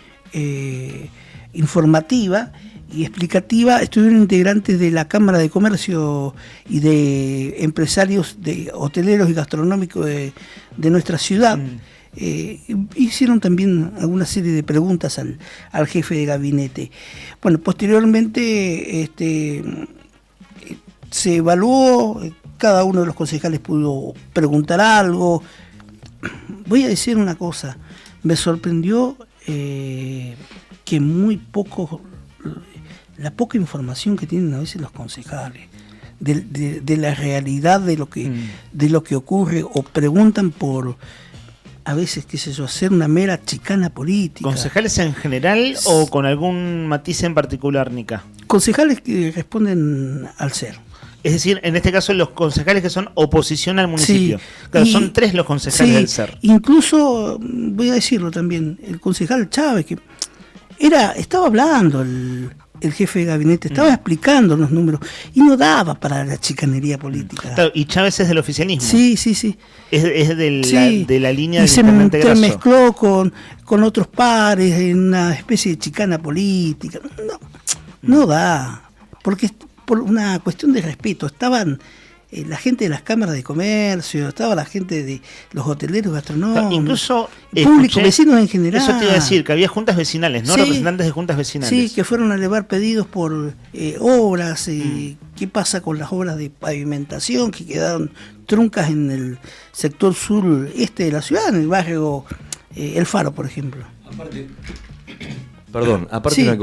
informativa y explicativa, estuvieron integrantes de la Cámara de Comercio y de empresarios de hoteleros y gastronómicos de nuestra ciudad. Hicieron también alguna serie de preguntas al jefe de gabinete. Bueno, posteriormente se evaluó, cada uno de los concejales pudo preguntar algo. Voy a decir una cosa, me sorprendió que la poca información que tienen a veces los concejales de la realidad de lo que ocurre, o preguntan por, a veces, qué sé yo, hacer una mera chicana política.
¿Concejales en general o con algún matiz en particular, Nica?
Concejales que responden al ser.
Es decir, en este caso los concejales que son oposición al municipio.
Sí,
claro, son 3 los concejales del SER.
Incluso, voy a decirlo también, el concejal Chávez, que estaba hablando el jefe de gabinete, estaba explicando los números y no daba para la chicanería política.
Claro, y Chávez es del oficialismo.
Sí.
Es de la línea
y
del
se
intendente Grasso.
mezcló con otros pares en una especie de chicana política. No da, porque es por una cuestión de respeto. Estaban la gente de las cámaras de comercio, estaba la gente de los hoteleros gastronómicos,
incluso
público, vecinos en general.
Eso te iba a decir, que había juntas vecinales, ¿no?
Sí.
Representantes de juntas vecinales.
Sí, que fueron a elevar pedidos por obras, qué pasa con las obras de pavimentación que quedaron truncas en el sector sureste de la ciudad, en el barrio El Faro, por ejemplo.
Aparte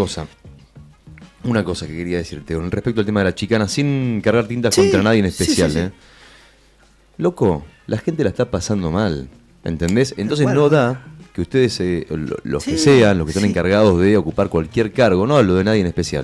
una cosa que quería decirte con respecto al tema de la chicana, sin cargar tintas contra nadie en especial. Sí. Loco, la gente la está pasando mal, ¿entendés? Entonces no da que ustedes, los que sean, los que están encargados de ocupar cualquier cargo, no hablo de nadie en especial,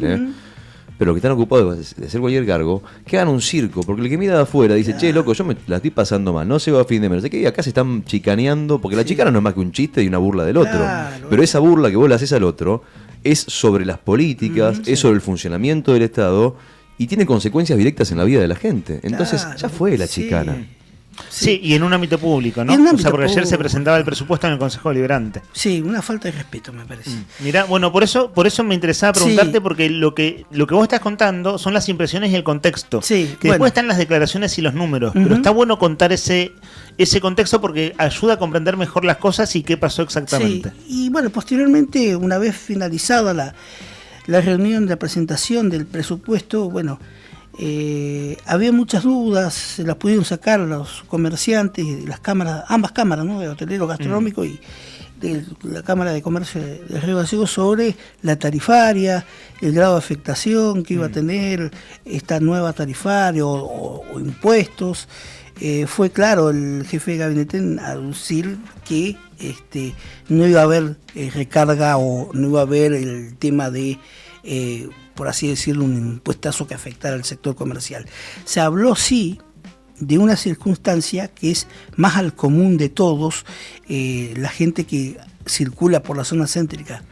pero los que están ocupados de hacer cualquier cargo, que hagan un circo, porque el que mira de afuera dice, che, loco, yo me la estoy pasando mal, no se va a fin de mes, que acá se están chicaneando, porque la chicana no es más que un chiste y una burla del otro, pero esa burla que vos le haces al otro es sobre las políticas, es sobre el funcionamiento del Estado y tiene consecuencias directas en la vida de la gente. Entonces ya fue la chicana.
Sí, y en un ámbito público, ¿no? O sea, porque ayer se presentaba el presupuesto en el Consejo Deliberante.
Sí, una falta de respeto, me parece.
Mirá, bueno, por eso me interesaba preguntarte, porque lo que vos estás contando son las impresiones y el contexto.
Sí,
que después están las declaraciones y los números, pero está bueno contar ese contexto porque ayuda a comprender mejor las cosas y qué pasó exactamente.
Sí, y bueno, posteriormente, una vez finalizada la reunión de la presentación del presupuesto, bueno, había muchas dudas, se las pudieron sacar los comerciantes de las cámaras, ambas cámaras, ¿no? De hotelero gastronómico y de la Cámara de Comercio de Río Gallegos, sobre la tarifaria, el grado de afectación que iba a tener esta nueva tarifaria o impuestos. Fue claro el jefe de gabinete en aducir que no iba a haber recarga o no iba a haber el tema de por así decirlo, un impuestazo que afectara al sector comercial. Se habló, sí, de una circunstancia que es más al común de todos, la gente que circula por la zona céntrica,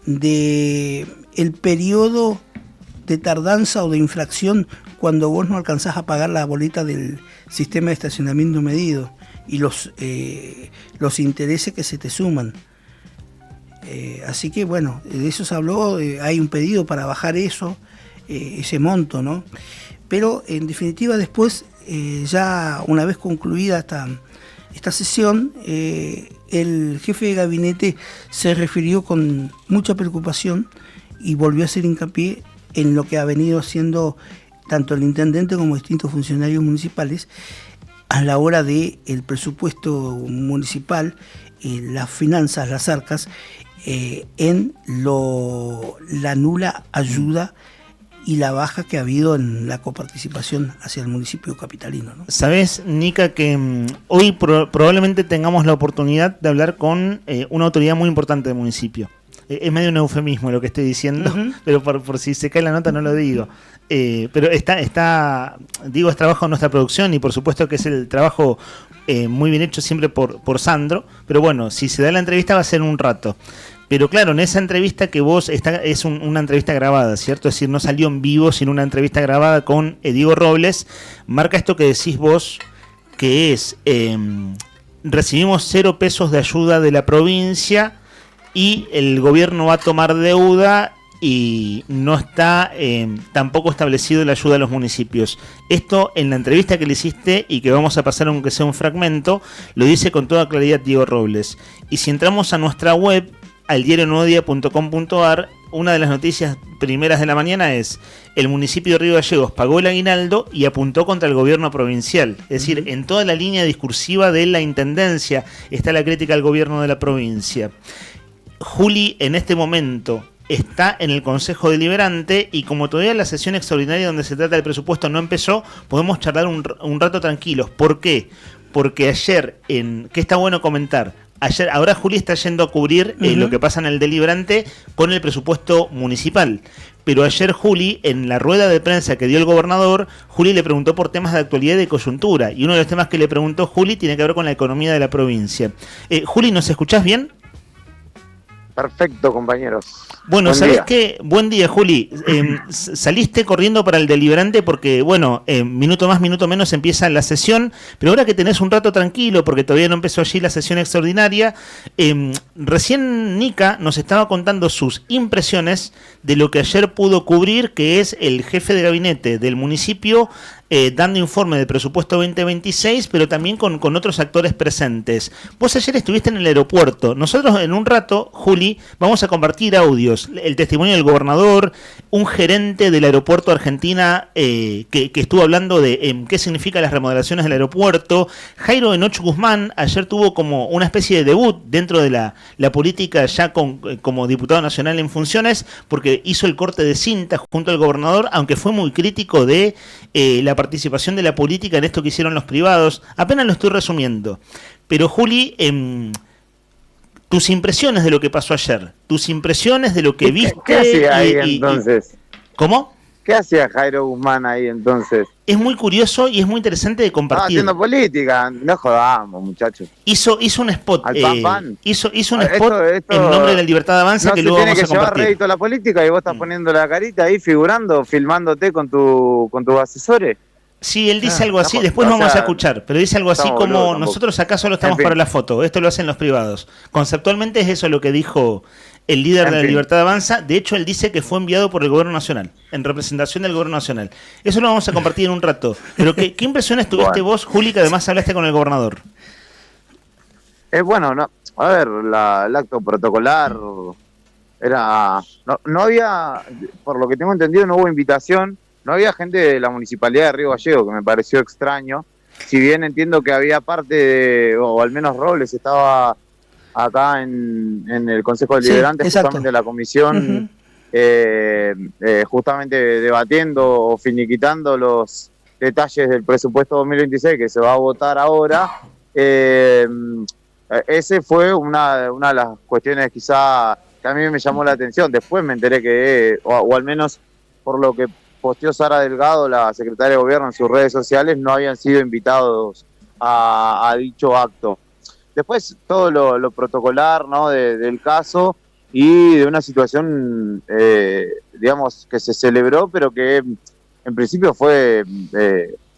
de el periodo de tardanza o de infracción cuando vos no alcanzás a pagar la boleta del sistema de estacionamiento medido y los intereses que se te suman. Así que bueno, de eso se habló, hay un pedido para bajar ese monto, ¿no? Pero en definitiva después, ya una vez concluida esta sesión, el jefe de gabinete se refirió con mucha preocupación y volvió a hacer hincapié en lo que ha venido haciendo tanto el intendente como distintos funcionarios municipales a la hora del presupuesto municipal, las finanzas, las arcas, en la nula ayuda y la baja que ha habido en la coparticipación hacia el municipio capitalino, ¿no?
Sabés, Nica, que hoy probablemente tengamos la oportunidad de hablar con una autoridad muy importante del municipio. Es medio un eufemismo lo que estoy diciendo, pero por si se cae la nota no lo digo. Pero es trabajo de nuestra producción y por supuesto que es el trabajo muy bien hecho siempre por Sandro, pero bueno, si se da la entrevista va a ser un rato. Pero claro, en esa entrevista que vos es una entrevista grabada, ¿cierto? Es decir, no salió en vivo, sino una entrevista grabada con Diego Robles. Marca esto que decís vos, que es recibimos 0 pesos de ayuda de la provincia y el gobierno va a tomar deuda y no está tampoco establecido la ayuda a los municipios. Esto en la entrevista que le hiciste y que vamos a pasar aunque sea un fragmento, lo dice con toda claridad Diego Robles. Y si entramos a nuestra web, al diarionuevodia.com.ar, una de las noticias primeras de la mañana es: el municipio de Río Gallegos pagó el aguinaldo y apuntó contra el gobierno provincial. Es decir, en toda la línea discursiva de la intendencia está la crítica al gobierno de la provincia. Juli, en este momento, está en el Consejo Deliberante y como todavía la sesión extraordinaria donde se trata del presupuesto no empezó, podemos charlar un rato tranquilos. ¿Por qué? Porque ayer, que está bueno comentar, ahora Juli está yendo a cubrir lo que pasa en el deliberante con el presupuesto municipal. Pero ayer Juli, en la rueda de prensa que dio el gobernador, Juli le preguntó por temas de actualidad y de coyuntura. Y uno de los temas que le preguntó Juli tiene que ver con la economía de la provincia. Juli, ¿nos escuchás bien?
Perfecto, compañeros.
Bueno,
Buen
¿sabés
día.
qué? Buen día, Juli. Saliste corriendo para el deliberante porque, bueno, minuto más, minuto menos empieza la sesión, pero ahora que tenés un rato tranquilo, porque todavía no empezó allí la sesión extraordinaria, recién Nica nos estaba contando sus impresiones de lo que ayer pudo cubrir, que es el jefe de gabinete del municipio, dando informe del presupuesto 2026, pero también con otros actores presentes. Vos ayer estuviste en el aeropuerto. Nosotros en un rato, Juli, vamos a compartir audios. El testimonio del gobernador, un gerente del aeropuerto Argentina que estuvo hablando de qué significan las remodelaciones del aeropuerto. Jairo Enoch Guzmán ayer tuvo como una especie de debut dentro de la política ya como diputado nacional en funciones, porque hizo el corte de cinta junto al gobernador, aunque fue muy crítico de la participación de la política en esto que hicieron los privados. Apenas lo estoy resumiendo. Pero Juli, tus impresiones de lo que pasó ayer, tus impresiones de lo que viste.
¿Qué hacía ahí entonces?
¿Cómo?
¿Qué hacía Jairo Guzmán ahí entonces?
Es muy curioso y es muy interesante de compartir.
Haciendo política, no jodamos, muchachos.
Hizo un spot.
Al pan.
Hizo un spot en nombre de la Libertad de Avanza
no
que luego vamos a compartir.
No tiene que llevar rédito a la política y vos estás poniendo la carita ahí figurando, filmándote con tus asesores.
Sí, él dice algo así, después no vamos a escuchar, pero dice algo así como nosotros acá solo estamos para la foto, esto lo hacen los privados. Conceptualmente es eso lo que dijo el líder de la Libertad de Avanza. De hecho, él dice que fue enviado por el Gobierno Nacional, en representación del Gobierno Nacional. Eso lo vamos a compartir en un rato. Pero ¿qué impresiones tuviste vos, Juli, que además hablaste con el gobernador?
Bueno, no, a ver, el acto protocolar era... No había, por lo que tengo entendido, no hubo invitación. No había gente de la Municipalidad de Río Gallegos, que me pareció extraño. Si bien entiendo que había parte de, o al menos Robles estaba acá en el Consejo Deliberante, justamente en la comisión, justamente debatiendo o finiquitando los detalles del presupuesto 2026 que se va a votar ahora. Ese fue una de las cuestiones quizá que a mí me llamó la atención. Después me enteré que, o al menos por lo que posteó Sara Delgado, la secretaria de Gobierno, en sus redes sociales, no habían sido invitados a dicho acto. Después todo lo protocolar, ¿no? del caso y de una situación, digamos, que se celebró, pero que en principio fue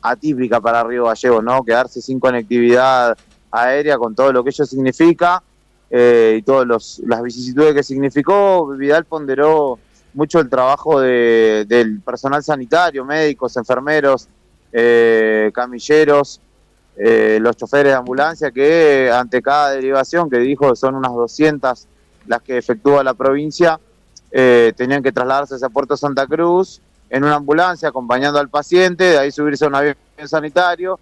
atípica para Río Gallegos, ¿no? Quedarse sin conectividad aérea con todo lo que ello significa y todas las vicisitudes que significó. Vidal ponderó mucho el trabajo del personal sanitario, médicos, enfermeros, camilleros, los choferes de ambulancia, que ante cada derivación, que dijo son unas 200 las que efectúa la provincia, tenían que trasladarse hacia Puerto Santa Cruz en una ambulancia acompañando al paciente, de ahí subirse a un avión sanitario,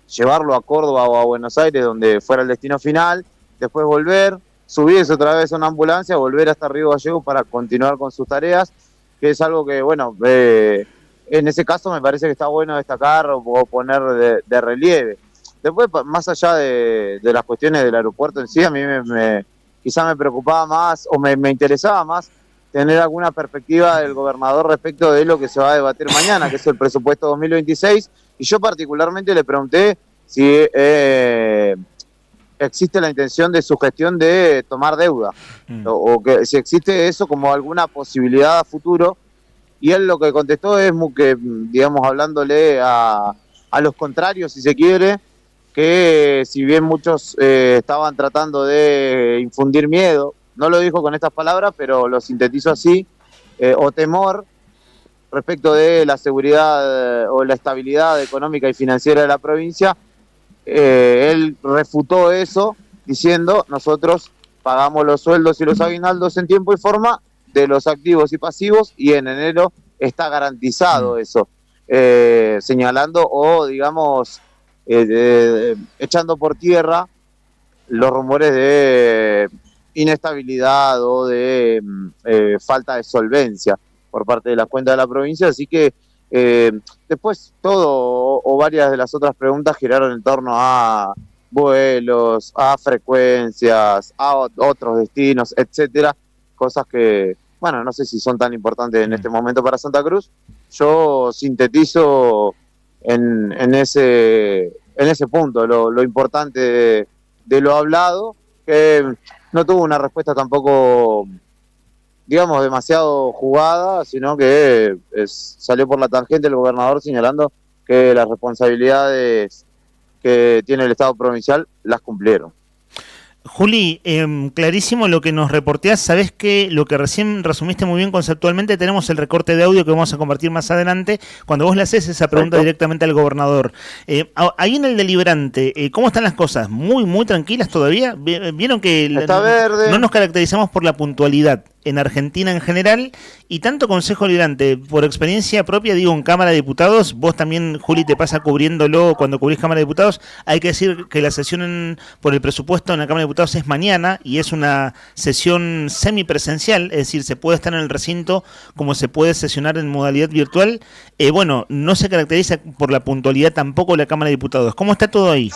llevarlo a Córdoba o a Buenos Aires, donde fuera el destino final, después volver, subirse otra vez a una ambulancia, volver hasta Río Gallegos para continuar con sus tareas, que es algo que, bueno, en ese caso me parece que está bueno destacar o poner de relieve. Después, más allá de las cuestiones del aeropuerto en sí, a mí quizá me preocupaba más o me interesaba más tener alguna perspectiva del gobernador respecto de lo que se va a debatir mañana, que es el presupuesto 2026, y yo particularmente le pregunté si existe la intención de su gestión de tomar deuda, o que si existe eso como alguna posibilidad a futuro, y él lo que contestó es que, digamos, hablándole a los contrarios, si se quiere, que si bien muchos estaban tratando de infundir miedo, no lo dijo con estas palabras, pero lo sintetizó así, o temor respecto de la seguridad o la estabilidad económica y financiera de la provincia, él refutó eso diciendo: nosotros pagamos los sueldos y los aguinaldos en tiempo y forma de los activos y pasivos, y en enero está garantizado eso, señalando o, digamos, echando por tierra los rumores de inestabilidad o de falta de solvencia por parte de las cuentas de la provincia. Así que después todo o varias de las otras preguntas giraron en torno a vuelos, a frecuencias, a otros destinos, etcétera, cosas que, bueno, no sé si son tan importantes en este momento para Santa Cruz. Yo sintetizo en ese punto lo importante de lo hablado, que no tuvo una respuesta tampoco, digamos, demasiado jugada, sino que salió por la tangente el gobernador señalando que las responsabilidades que tiene el Estado provincial las cumplieron.
Juli, clarísimo lo que nos reporteás. Sabés que lo que recién resumiste muy bien conceptualmente, tenemos el recorte de audio que vamos a compartir más adelante, cuando vos le haces esa pregunta directamente al gobernador. Ahí en el deliberante, ¿cómo están las cosas? ¿Muy tranquilas todavía? Vieron que
está verde.
No nos caracterizamos por la puntualidad en Argentina en general, y tanto Consejo Deliberante, por experiencia propia, digo, en Cámara de Diputados, vos también, Juli, te pasa cubriéndolo cuando cubrís Cámara de Diputados. Hay que decir que la sesión por el presupuesto en la Cámara de Diputados es mañana, y es una sesión semipresencial, es decir, se puede estar en el recinto como se puede sesionar en modalidad virtual. Bueno, no se caracteriza por la puntualidad tampoco la Cámara de Diputados. ¿Cómo está todo ahí?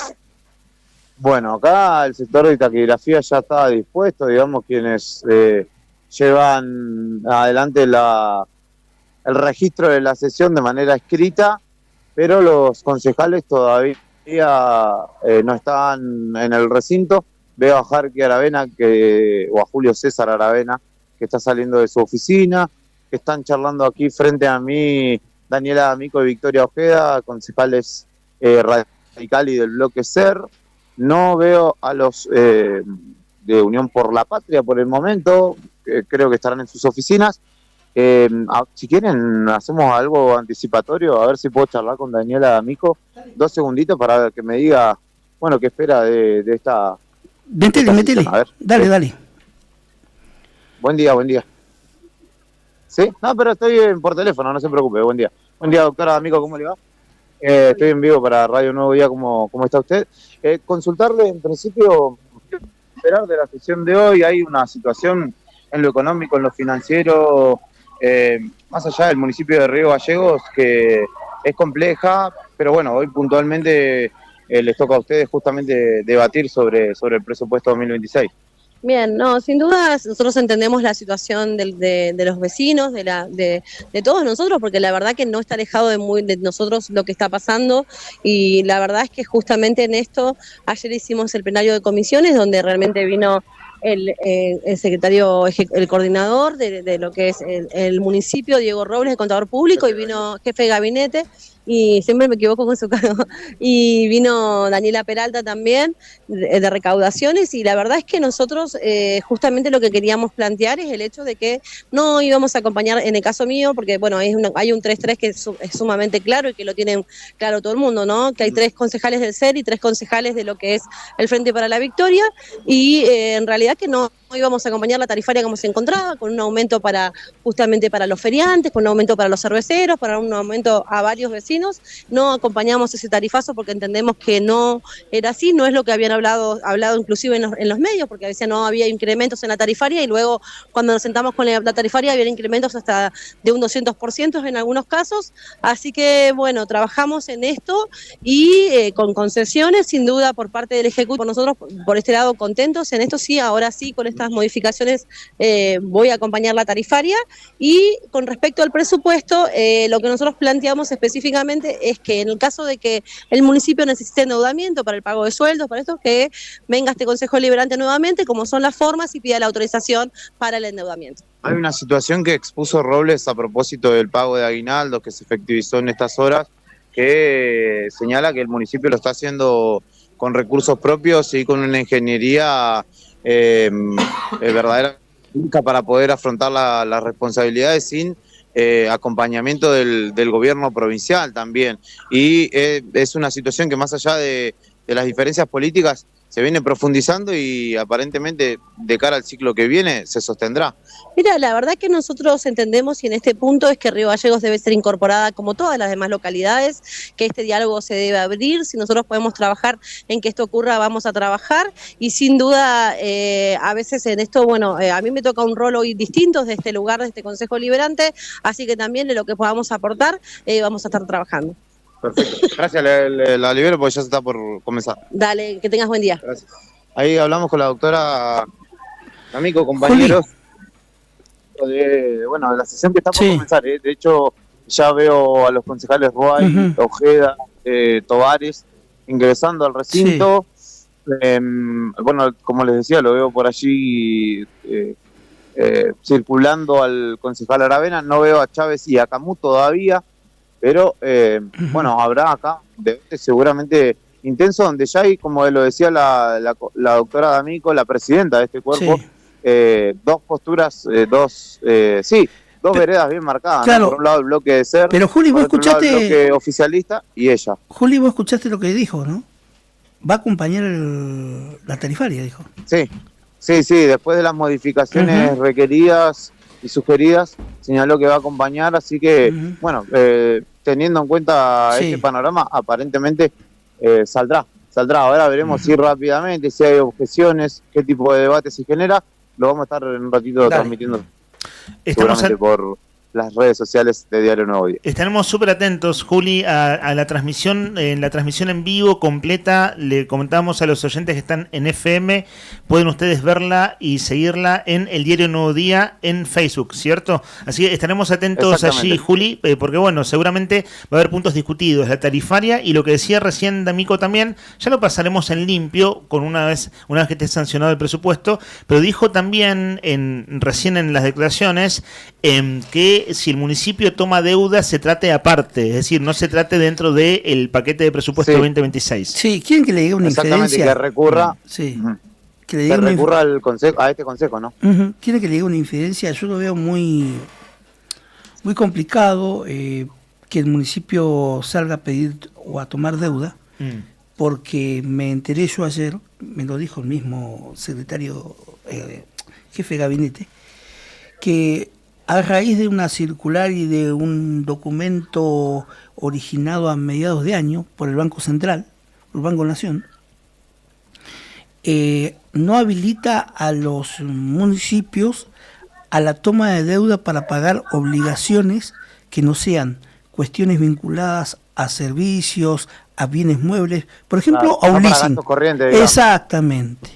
Bueno, acá el sector de taquigrafía ya está dispuesto, digamos, quienes llevan adelante el registro de la sesión de manera escrita, pero los concejales todavía no están en el recinto. Veo a Jarqui Aravena o a Julio César Aravena, que está saliendo de su oficina, que están charlando aquí frente a mí Daniela D'Amico y Victoria Ojeda, concejales Radical y del bloque SER. No veo a los de Unión por la Patria por el momento, creo que estarán en sus oficinas. Si quieren, hacemos algo anticipatorio, a ver si puedo charlar con Daniela D'Amico 2 segunditos para que me diga, bueno, qué espera de esta...
Métele.
A ver.
Dale.
Buen día. ¿Sí? No, pero estoy por teléfono, no se preocupe, buen día. Buen día, doctora D'Amico, ¿cómo le va? Estoy en vivo para Radio Nuevo Día, ¿cómo está usted? Consultarle, en principio, esperar de la sesión de hoy. Hay una situación en lo económico, en lo financiero, más allá del municipio de Río Gallegos, que es compleja, pero bueno, hoy puntualmente les toca a ustedes justamente debatir sobre el presupuesto 2026.
Bien, no, sin duda nosotros entendemos la situación de los vecinos, de todos nosotros, porque la verdad que no está alejado de nosotros lo que está pasando, y la verdad es que justamente en esto, ayer hicimos el plenario de comisiones, donde realmente vino el secretario, el coordinador de lo que es el municipio, Diego Robles, el contador público, y vino jefe de gabinete, y siempre me equivoco con su cargo, y vino Daniela Peralta también, de recaudaciones, y la verdad es que nosotros justamente lo que queríamos plantear es el hecho de que no íbamos a acompañar, en el caso mío, porque bueno, hay un 3-3 que es sumamente claro y que lo tienen claro todo el mundo, ¿no? Que hay 3 concejales del SER y 3 concejales de lo que es el Frente para la Victoria, y en realidad que no íbamos a acompañar la tarifaria como se encontraba, con un aumento justamente para los feriantes, con un aumento para los cerveceros, para un aumento a varios vecinos. No acompañamos ese tarifazo porque entendemos que no era así, no es lo que habían hablado inclusive en los medios, porque decían no había incrementos en la tarifaria, y luego cuando nos sentamos con la tarifaria había incrementos hasta de un 200% en algunos casos. Así que bueno, trabajamos en esto y con concesiones sin duda por parte del Ejecutivo. Por nosotros, por este lado, contentos en esto. Sí, ahora sí, con estas modificaciones voy a acompañar la tarifaria. Y con respecto al presupuesto, lo que nosotros planteamos específicamente es que en el caso de que el municipio necesite endeudamiento para el pago de sueldos, para esto, que venga este Consejo Deliberante nuevamente, como son las formas, y pida la autorización para el endeudamiento.
Hay una situación que expuso Robles a propósito del pago de aguinaldos que se efectivizó en estas horas, que señala que el municipio lo está haciendo con recursos propios y con una ingeniería verdadera para poder afrontar las responsabilidades sin acompañamiento del gobierno provincial también. Y es una situación que más allá de las diferencias políticas se viene profundizando y aparentemente de cara al ciclo que viene se sostendrá.
Mira, la verdad que nosotros entendemos, y en este punto es que Río Gallegos debe ser incorporada como todas las demás localidades, que este diálogo se debe abrir. Si nosotros podemos trabajar en que esto ocurra, vamos a trabajar, y sin duda a veces en esto, bueno, a mí me toca un rol hoy distinto desde este lugar, de este Consejo Deliberante, así que también de lo que podamos aportar vamos a estar trabajando.
Perfecto. Gracias, la libero porque ya se está por comenzar.
Dale, que tengas buen día.
Gracias. Ahí hablamos con la doctora D'Amico, compañeros, de la sesión que está por comenzar. De hecho, ya veo a los concejales Roay, Ojeda, Tovares ingresando al recinto. Como les decía, lo veo por allí circulando al concejal Aravena. No veo a Chávez y a Camus todavía, pero habrá acá un debate seguramente intenso, donde ya hay, como lo decía la doctora D'Amico, la presidenta de este cuerpo, dos posturas, dos veredas bien marcadas.
Claro.
¿no? Por un lado el bloque de SER,
pero Juli, vos
por otro lado el
escuchaste
bloque oficialista y ella.
Juli, vos escuchaste lo que dijo, ¿no? Va a acompañar la tarifaria, dijo.
Sí, después de las modificaciones requeridas y sugeridas, señaló que va a acompañar, así que, teniendo en cuenta este panorama, aparentemente saldrá. Ahora veremos si rápidamente, si hay objeciones, qué tipo de debate se genera, lo vamos a estar en un ratito transmitiendo seguramente por las redes sociales de Diario Nuevo Día.
Estaremos súper atentos, Juli, a la transmisión, en la transmisión en vivo completa. Le comentamos a los oyentes que están en FM, pueden ustedes verla y seguirla en el Diario Nuevo Día en Facebook, ¿cierto? Así que estaremos atentos allí, Juli, porque seguramente va a haber puntos discutidos, la tarifaria y lo que decía recién D'Amico también, ya lo pasaremos en limpio con una vez que esté sancionado el presupuesto, pero dijo también recién en las declaraciones que si el municipio toma deuda se trate aparte, es decir, no se trate dentro del paquete de presupuesto 2026.
Sí, ¿quieren que le diga una inferencia?
Que recurra,
que le diga
recurra al consejo, a este consejo, ¿no?
¿Quieren que le diga una inferencia? Yo lo veo muy complicado que el municipio salga a pedir o a tomar deuda, porque me enteré yo ayer, me lo dijo el mismo secretario, jefe de gabinete, que a raíz de una circular y de un documento originado a mediados de año por el Banco Central, el Banco Nación, no habilita a los municipios a la toma de deuda para pagar obligaciones que no sean cuestiones vinculadas a servicios, a bienes muebles, por ejemplo, a un leasing. Exactamente.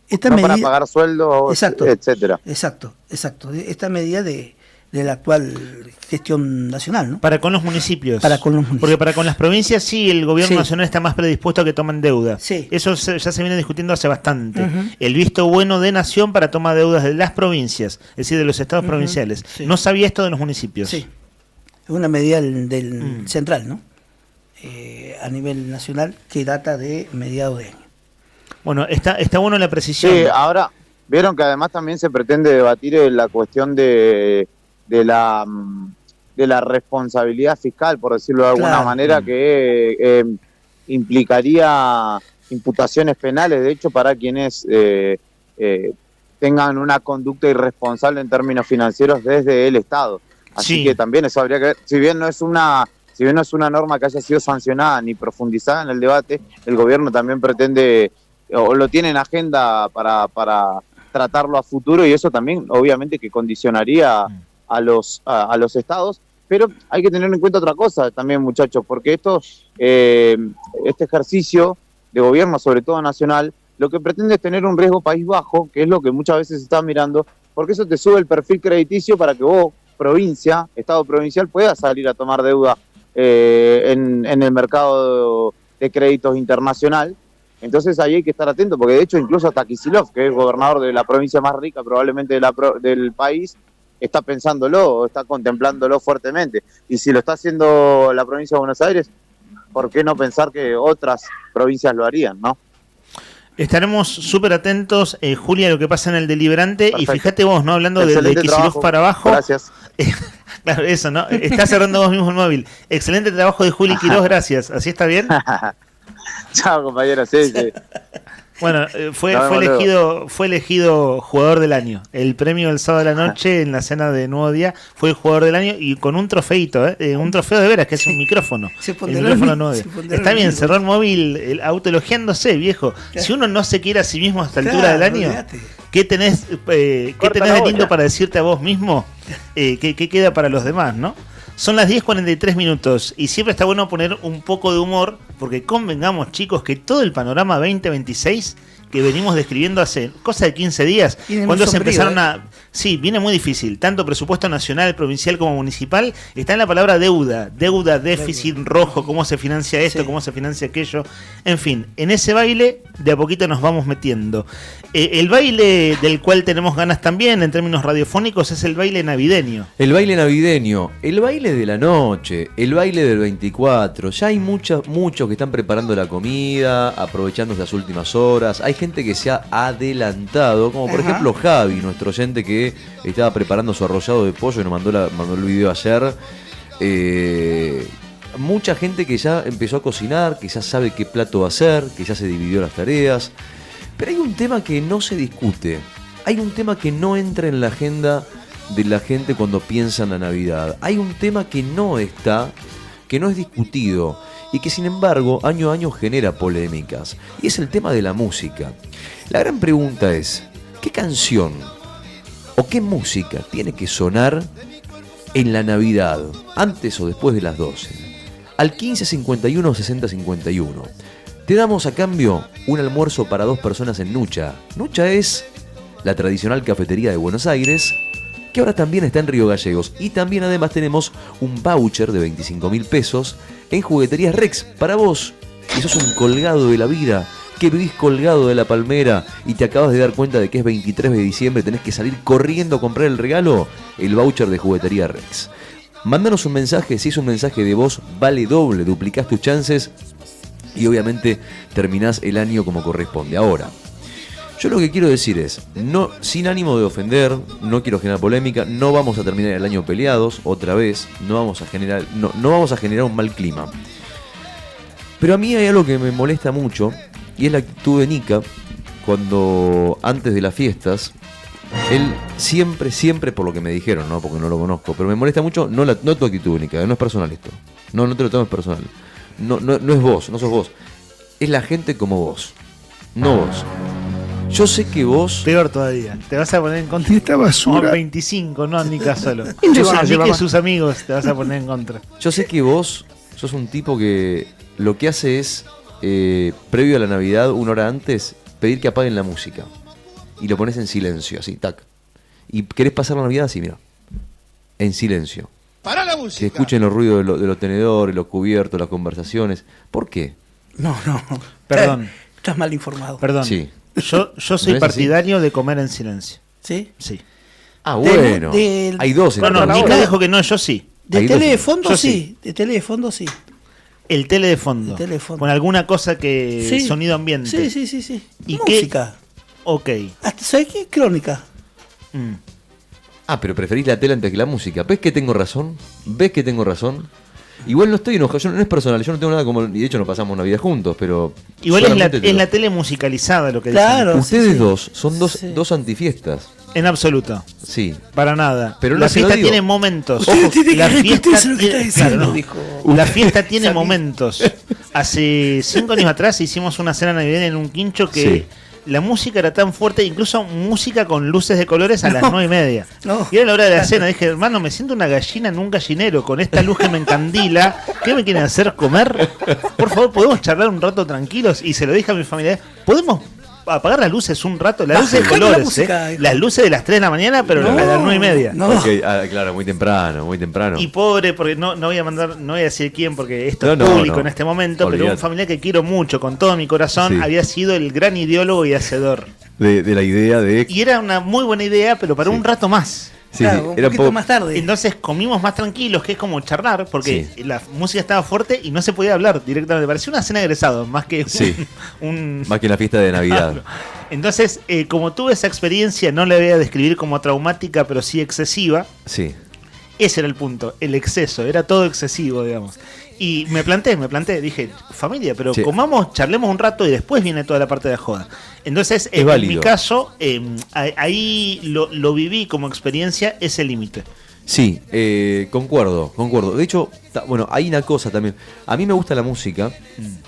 Esta medida,
para pagar sueldos, etcétera.
Exacto. Esta medida de la actual gestión nacional, ¿no?
Para con los municipios.
Porque
para con las provincias sí, el gobierno nacional está más predispuesto a que tomen deuda.
Sí.
Eso ya se viene discutiendo hace bastante. El visto bueno de Nación para toma de deudas de las provincias, es decir, de los estados provinciales. Sí. No sabía esto de los municipios.
Sí. Es una medida del central, ¿no? A nivel nacional, que data de mediados de año.
Bueno, está bueno la precisión.
Sí, ahora vieron que además también se pretende debatir la cuestión de la responsabilidad fiscal, por decirlo de alguna manera, que implicaría imputaciones penales, de hecho, para quienes tengan una conducta irresponsable en términos financieros desde el Estado. Así que también eso habría que ver, si bien no es una norma que haya sido sancionada ni profundizada en el debate, el gobierno también pretende o lo tiene en agenda para tratarlo a futuro, y eso también obviamente que condicionaría a los estados, pero hay que tener en cuenta otra cosa también, muchachos, porque este ejercicio de gobierno, sobre todo nacional, lo que pretende es tener un riesgo país bajo, que es lo que muchas veces se está mirando, porque eso te sube el perfil crediticio para que vos, provincia, estado provincial, puedas salir a tomar deuda en el mercado de créditos internacional. Entonces ahí hay que estar atento, porque de hecho incluso hasta Kicillof, que es el gobernador de la provincia más rica probablemente del país, está pensándolo, está contemplándolo fuertemente. Y si lo está haciendo la provincia de Buenos Aires, ¿por qué no pensar que otras provincias lo harían, no?
Estaremos súper atentos, Julia, a lo que pasa en el deliberante. Perfecto. Y fíjate vos, ¿no? Hablando de Kicillof para abajo.
Gracias.
Claro, eso, ¿no? Estás cerrando vos mismo el móvil. Excelente trabajo de Juli Quiroz, gracias. ¿Así está bien?
Chao, compañero, sí.
Bueno, fue elegido jugador del año. El premio del sábado de la noche en la cena de Nuevo Día fue el jugador del año, y con un trofeito, un trofeo de veras, que es un micrófono. El micrófono nuevo. Está bien, cerró el móvil autoelogiándose, viejo. Si uno no se quiere a sí mismo a esta altura del año, ¿qué tenés de lindo para decirte a vos mismo? ¿Qué queda para los demás, no? Son las 10:43 y siempre está bueno poner un poco de humor, porque convengamos, chicos, que todo el panorama 2026 que venimos describiendo hace cosa de 15 días, cuando se empezaron a... Sí, viene muy difícil. Tanto presupuesto nacional, provincial como municipal. Está en la palabra deuda. Deuda, déficit, rojo, cómo se financia esto, cómo se financia aquello. En fin, en ese baile de a poquito nos vamos metiendo. El baile del cual tenemos ganas también en términos radiofónicos es el baile navideño.
El baile navideño, el baile de la noche, el baile del 24. Ya hay muchos que están preparando la comida, aprovechando las últimas horas. Hay gente que se ha adelantado, como por ejemplo Javi, nuestro oyente que estaba preparando su arrollado de pollo y nos mandó el video ayer. Mucha gente que ya empezó a cocinar, que ya sabe qué plato va a hacer, que ya se dividió las tareas. Pero hay un tema que no se discute, hay un tema que no entra en la agenda de la gente cuando piensa en la Navidad. Hay un tema que no está, que no es discutido y que sin embargo año a año genera polémicas. Y es el tema de la música. La gran pregunta es, ¿qué canción o qué música tiene que sonar en la Navidad, antes o después de las 12? Al 1551 60 51. Te damos a cambio un almuerzo para 2 personas en Nucha. Nucha es la tradicional cafetería de Buenos Aires, que ahora también está en Río Gallegos. Y también además tenemos un voucher de 25.000 pesos en Jugueterías Rex para vos, que sos un colgado de la vida, que vivís colgado de la palmera y te acabas de dar cuenta de que es 23 de diciembre, tenés que salir corriendo a comprar el regalo, el voucher de Juguetería Rex. Mándanos un mensaje, si es un mensaje de voz, vale doble, duplicás tus chances y obviamente terminás el año como corresponde. Ahora, yo lo que quiero decir es, no, sin ánimo de ofender, no quiero generar polémica, no vamos a terminar el año peleados otra vez, no vamos a generar un mal clima. Pero a mí hay algo que me molesta mucho y es la actitud de Nika cuando antes de las fiestas, él siempre por lo que me dijeron, no porque no lo conozco, pero me molesta mucho, no tu actitud, Nika, no es personal esto, no te lo tomes personal. No es vos, no sos vos. Es la gente como vos. No vos. Yo sé que vos...
Peor todavía. Te vas a poner en contra.
Esta basura.
25, no Nika solo. Yo sé que sus amigos te vas a poner en contra.
Yo sé que vos sos un tipo que lo que hace es, previo a la Navidad, 1 hora antes, pedir que apaguen la música. Y lo pones en silencio, así, tac. Y querés pasar la Navidad así, mira. En silencio.
Para la música.
Que escuchen los ruidos de los tenedores, los cubiertos, las conversaciones. ¿Por qué?
No.
Perdón.
Estás mal informado.
Perdón. Sí.
Yo soy
¿No es
partidario de comer en silencio.
¿Sí?
Sí.
Ah, bueno. Hay dos.
No, Nika dijo que no, yo sí.
¿De tele de fondo?
Yo
sí. De tele de fondo, sí.
El tele de fondo. Con alguna cosa que...
Sí.
Sonido ambiente.
Sí.
¿Y
música?
Ok.
¿Sabes qué? Crónica.
Ah, pero preferís la tele antes que la música. ¿Ves que tengo razón? Igual no estoy enojado, no es personal, yo no tengo nada como... Y de hecho no pasamos Navidad juntos, pero...
Igual es la tele musicalizada lo que
claro,
dicen.
Ustedes dos son dos antifiestas.
En absoluto.
Sí.
Para nada.
Pero
la fiesta tiene momentos.
Usted tiene que repetirse lo que está diciendo,
claro,
dijo.
La fiesta tiene momentos. Hace 5 años atrás hicimos una cena navideña en un quincho que...
Sí.
La música era tan fuerte, incluso música con luces de colores a las 9:30.
No.
Y era la hora de la cena. Dije, hermano, me siento una gallina en un gallinero con esta luz que me encandila. ¿Qué me quieren hacer comer? Por favor, ¿podemos charlar un rato tranquilos? Y se lo dije a mi familia. ¿Podemos apagar las luces un rato? Las luces de colores, las luces de las 3 de la mañana, pero a las 9:30.
No.
Okay, claro, muy temprano.
Y pobre, porque no voy a decir quién, porque esto es público en este momento,
Olvidate.
pero un familiar que quiero mucho, con todo mi corazón, había sido el gran ideólogo y hacedor.
De la idea de...
Y era una muy buena idea, pero para un rato más.
Sí, claro,
un poquito más tarde.
Entonces comimos más tranquilos, que es como charlar, porque la música estaba fuerte y no se podía hablar directamente. Parecía una cena de egresados, más que
más que una fiesta de Navidad.
Entonces, como tuve esa experiencia, no la voy a describir como traumática, pero sí excesiva.
Sí.
Ese era el punto, el exceso, era todo excesivo, digamos. Y me planté, dije, familia, pero comamos, charlemos un rato y después viene toda la parte de la joda. Entonces, en mi caso, ahí lo viví como experiencia, ese límite.
Sí, concuerdo. De hecho, bueno, hay una cosa también. A mí me gusta la música.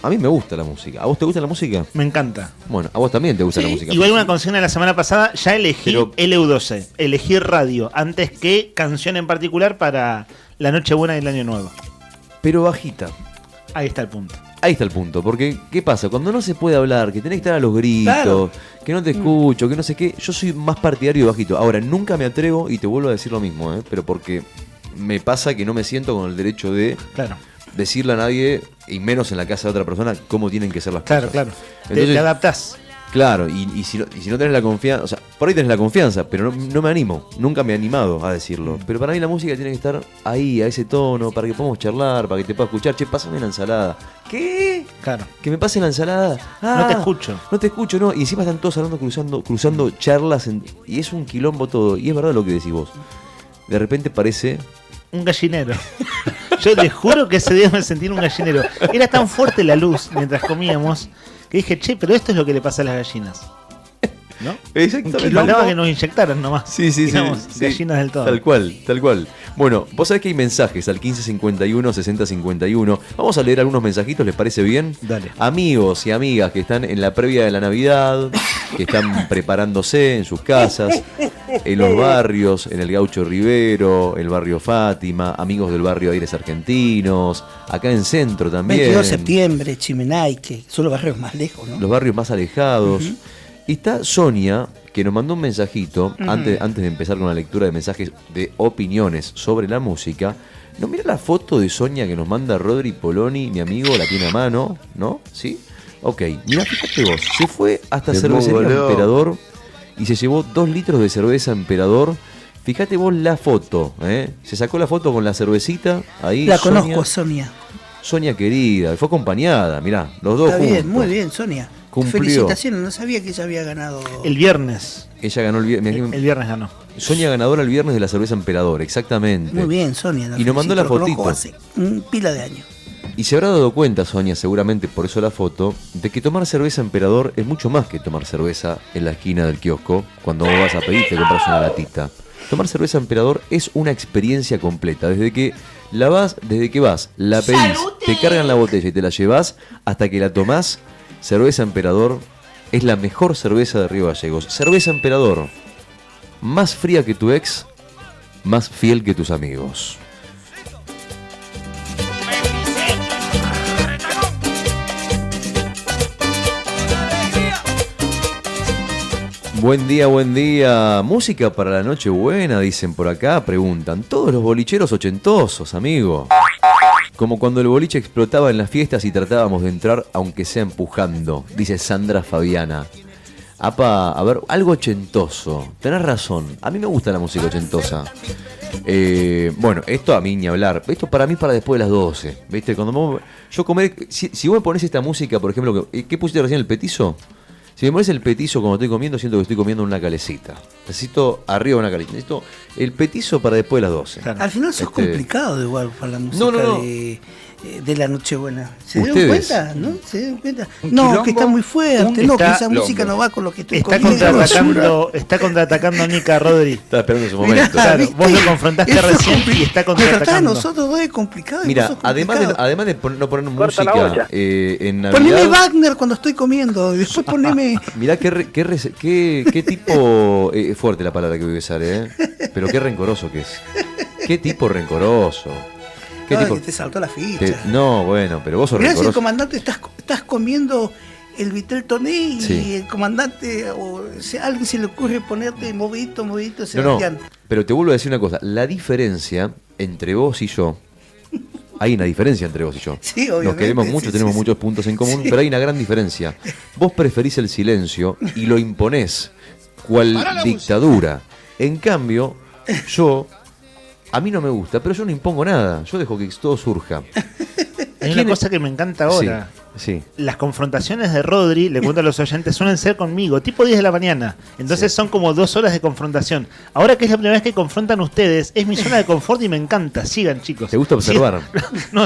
¿A vos te gusta la música?
Me encanta.
Bueno, a vos también te gusta la música.
Igual una consigna la semana pasada, ya elegí LU12. Elegí radio antes que canción en particular para la Nochebuena del Año Nuevo.
Pero bajita.
Ahí está el punto.
Porque ¿qué pasa? Cuando no se puede hablar, que tenés que estar a los gritos, claro, que no te escucho, que no sé qué, yo soy más partidario de bajito. Ahora, nunca me atrevo, y te vuelvo a decir lo mismo, pero porque me pasa que no me siento con el derecho de decirle a nadie, y menos en la casa de otra persona, cómo tienen que ser las cosas.
Claro.
Entonces,
te adaptás.
Claro, y si no tenés la confianza, o sea, por ahí tenés la confianza, pero no me animo, nunca me he animado a decirlo. Pero para mí la música tiene que estar ahí, a ese tono, para que podamos charlar, para que te pueda escuchar. Che, pásame la ensalada. ¿Qué?
Claro.
¿Que me pase la ensalada?
No te escucho.
No te escucho, no. Y encima están todos hablando, cruzando charlas, y es un quilombo todo. Y es verdad lo que decís vos. De repente parece...
un gallinero. Yo te juro que ese día me sentí en un gallinero. Era tan fuerte la luz mientras comíamos que dije, che, pero esto es lo que le pasa a las gallinas, ¿no?
Exactamente.
Faltaba que nos inyectaran nomás.
Sí.
Gallinas del todo.
Tal cual. Bueno, vos sabés que hay mensajes al 1551 6051. Vamos a leer algunos mensajitos, ¿les parece bien?
Dale.
Amigos y amigas que están en la previa de la Navidad, que están preparándose en sus casas, en los barrios, en el Gaucho Rivero, el barrio Fátima, amigos del barrio Aires Argentinos, acá en Centro también.
22 de septiembre, Chimenay, que son los barrios más lejos, ¿no?
Los barrios más alejados. Y está Sonia, que nos mandó un mensajito, antes de empezar con la lectura de mensajes de opiniones sobre la música. ¿No mira la foto de Sonia que nos manda Rodri Poloni, mi amigo, la tiene a mano, ¿no? ¿Sí? Ok, mira, fíjate vos, se fue hasta Cervecería Emperador y se llevó 2 litros de cerveza Emperador. Fíjate vos la foto, se sacó la foto con la cervecita, ahí
la Sonia, conozco, Sonia.
Sonia querida, fue acompañada, mirá, los dos
está
juntos.
Bien, muy bien, Sonia.
Cumplió.
Felicitaciones, no sabía que ella había ganado.
El viernes.
Ella ganó el viernes.
El viernes ganó.
Sonia ganadora el viernes de la cerveza Emperador, exactamente.
Muy bien, Sonia.
Y nos mandó la fotito.
Hace pila de años.
Y se habrá dado cuenta, Sonia, seguramente por eso la foto, de que tomar cerveza Emperador es mucho más que tomar cerveza en la esquina del kiosco. Cuando vos vas a pedir, te compras una latita. Tomar cerveza Emperador es una experiencia completa. Desde que vas, la pedís, te cargan la botella y te la llevas, hasta que la tomás. Cerveza Emperador es la mejor cerveza de Río Gallegos. Cerveza Emperador, más fría que tu ex, más fiel que tus amigos. Buen día. Música para la Nochebuena, dicen por acá, preguntan. Todos los bolicheros ochentosos, amigo. Como cuando el boliche explotaba en las fiestas y tratábamos de entrar aunque sea empujando, dice Sandra Fabiana. Apa, a ver, algo ochentoso. Tenés razón, a mí me gusta la música ochentosa. Bueno, esto a mí ni hablar. Esto para mí para después de las 12. ¿Viste? Cuando yo comer, si vos me pones esta música, por ejemplo, ¿qué pusiste recién, el petizo? Si me pones el petizo cuando estoy comiendo, siento que estoy comiendo una calecita. Necesito arriba una calecita. Necesito el petizo para después de las 12.
Claro. Al final sos complicado igual para la música de la Nochebuena. ¿Se dieron cuenta? ¿No? ¿Se dieron cuenta? No, que está muy fuerte. No, que esa música no va con lo que estoy
comiendo. Está contraatacando a Nica, Rodri.
Estaba esperando su momento.
Claro, vos lo confrontaste recién y está contraatacando.
Pero nosotros dos es complicado.
Mira, además de no poner música en Navidad.
Poneme Wagner cuando estoy comiendo y después poneme...
Mirá qué tipo... fuerte la palabra que voy a usar, pero qué rencoroso que es. Qué tipo rencoroso.
¿Qué tipo? Que te saltó la ficha.
No, bueno, pero vos sos
mirá,
rencoroso.
Si el comandante estás comiendo el Vitel Toné y el comandante, o si a alguien se le ocurre ponerte movidito, Sebastián.
No, pero te vuelvo a decir una cosa. La diferencia entre vos y yo... Hay una diferencia entre vos y yo.
Sí, obviamente.
Nos queremos mucho, tenemos muchos puntos en común, pero hay una gran diferencia. Vos preferís el silencio y lo imponés, cual dictadura. En cambio, a mí no me gusta, pero yo no impongo nada. Yo dejo que todo surja.
Hay una cosa que me encanta ahora.
Sí.
Las confrontaciones de Rodri, le cuento a los oyentes, suelen ser conmigo, tipo 10 de la mañana. Entonces son como 2 horas de confrontación. Ahora que es la primera vez que confrontan ustedes, es mi zona de confort y me encanta. Sigan, chicos.
¿Te gusta observar?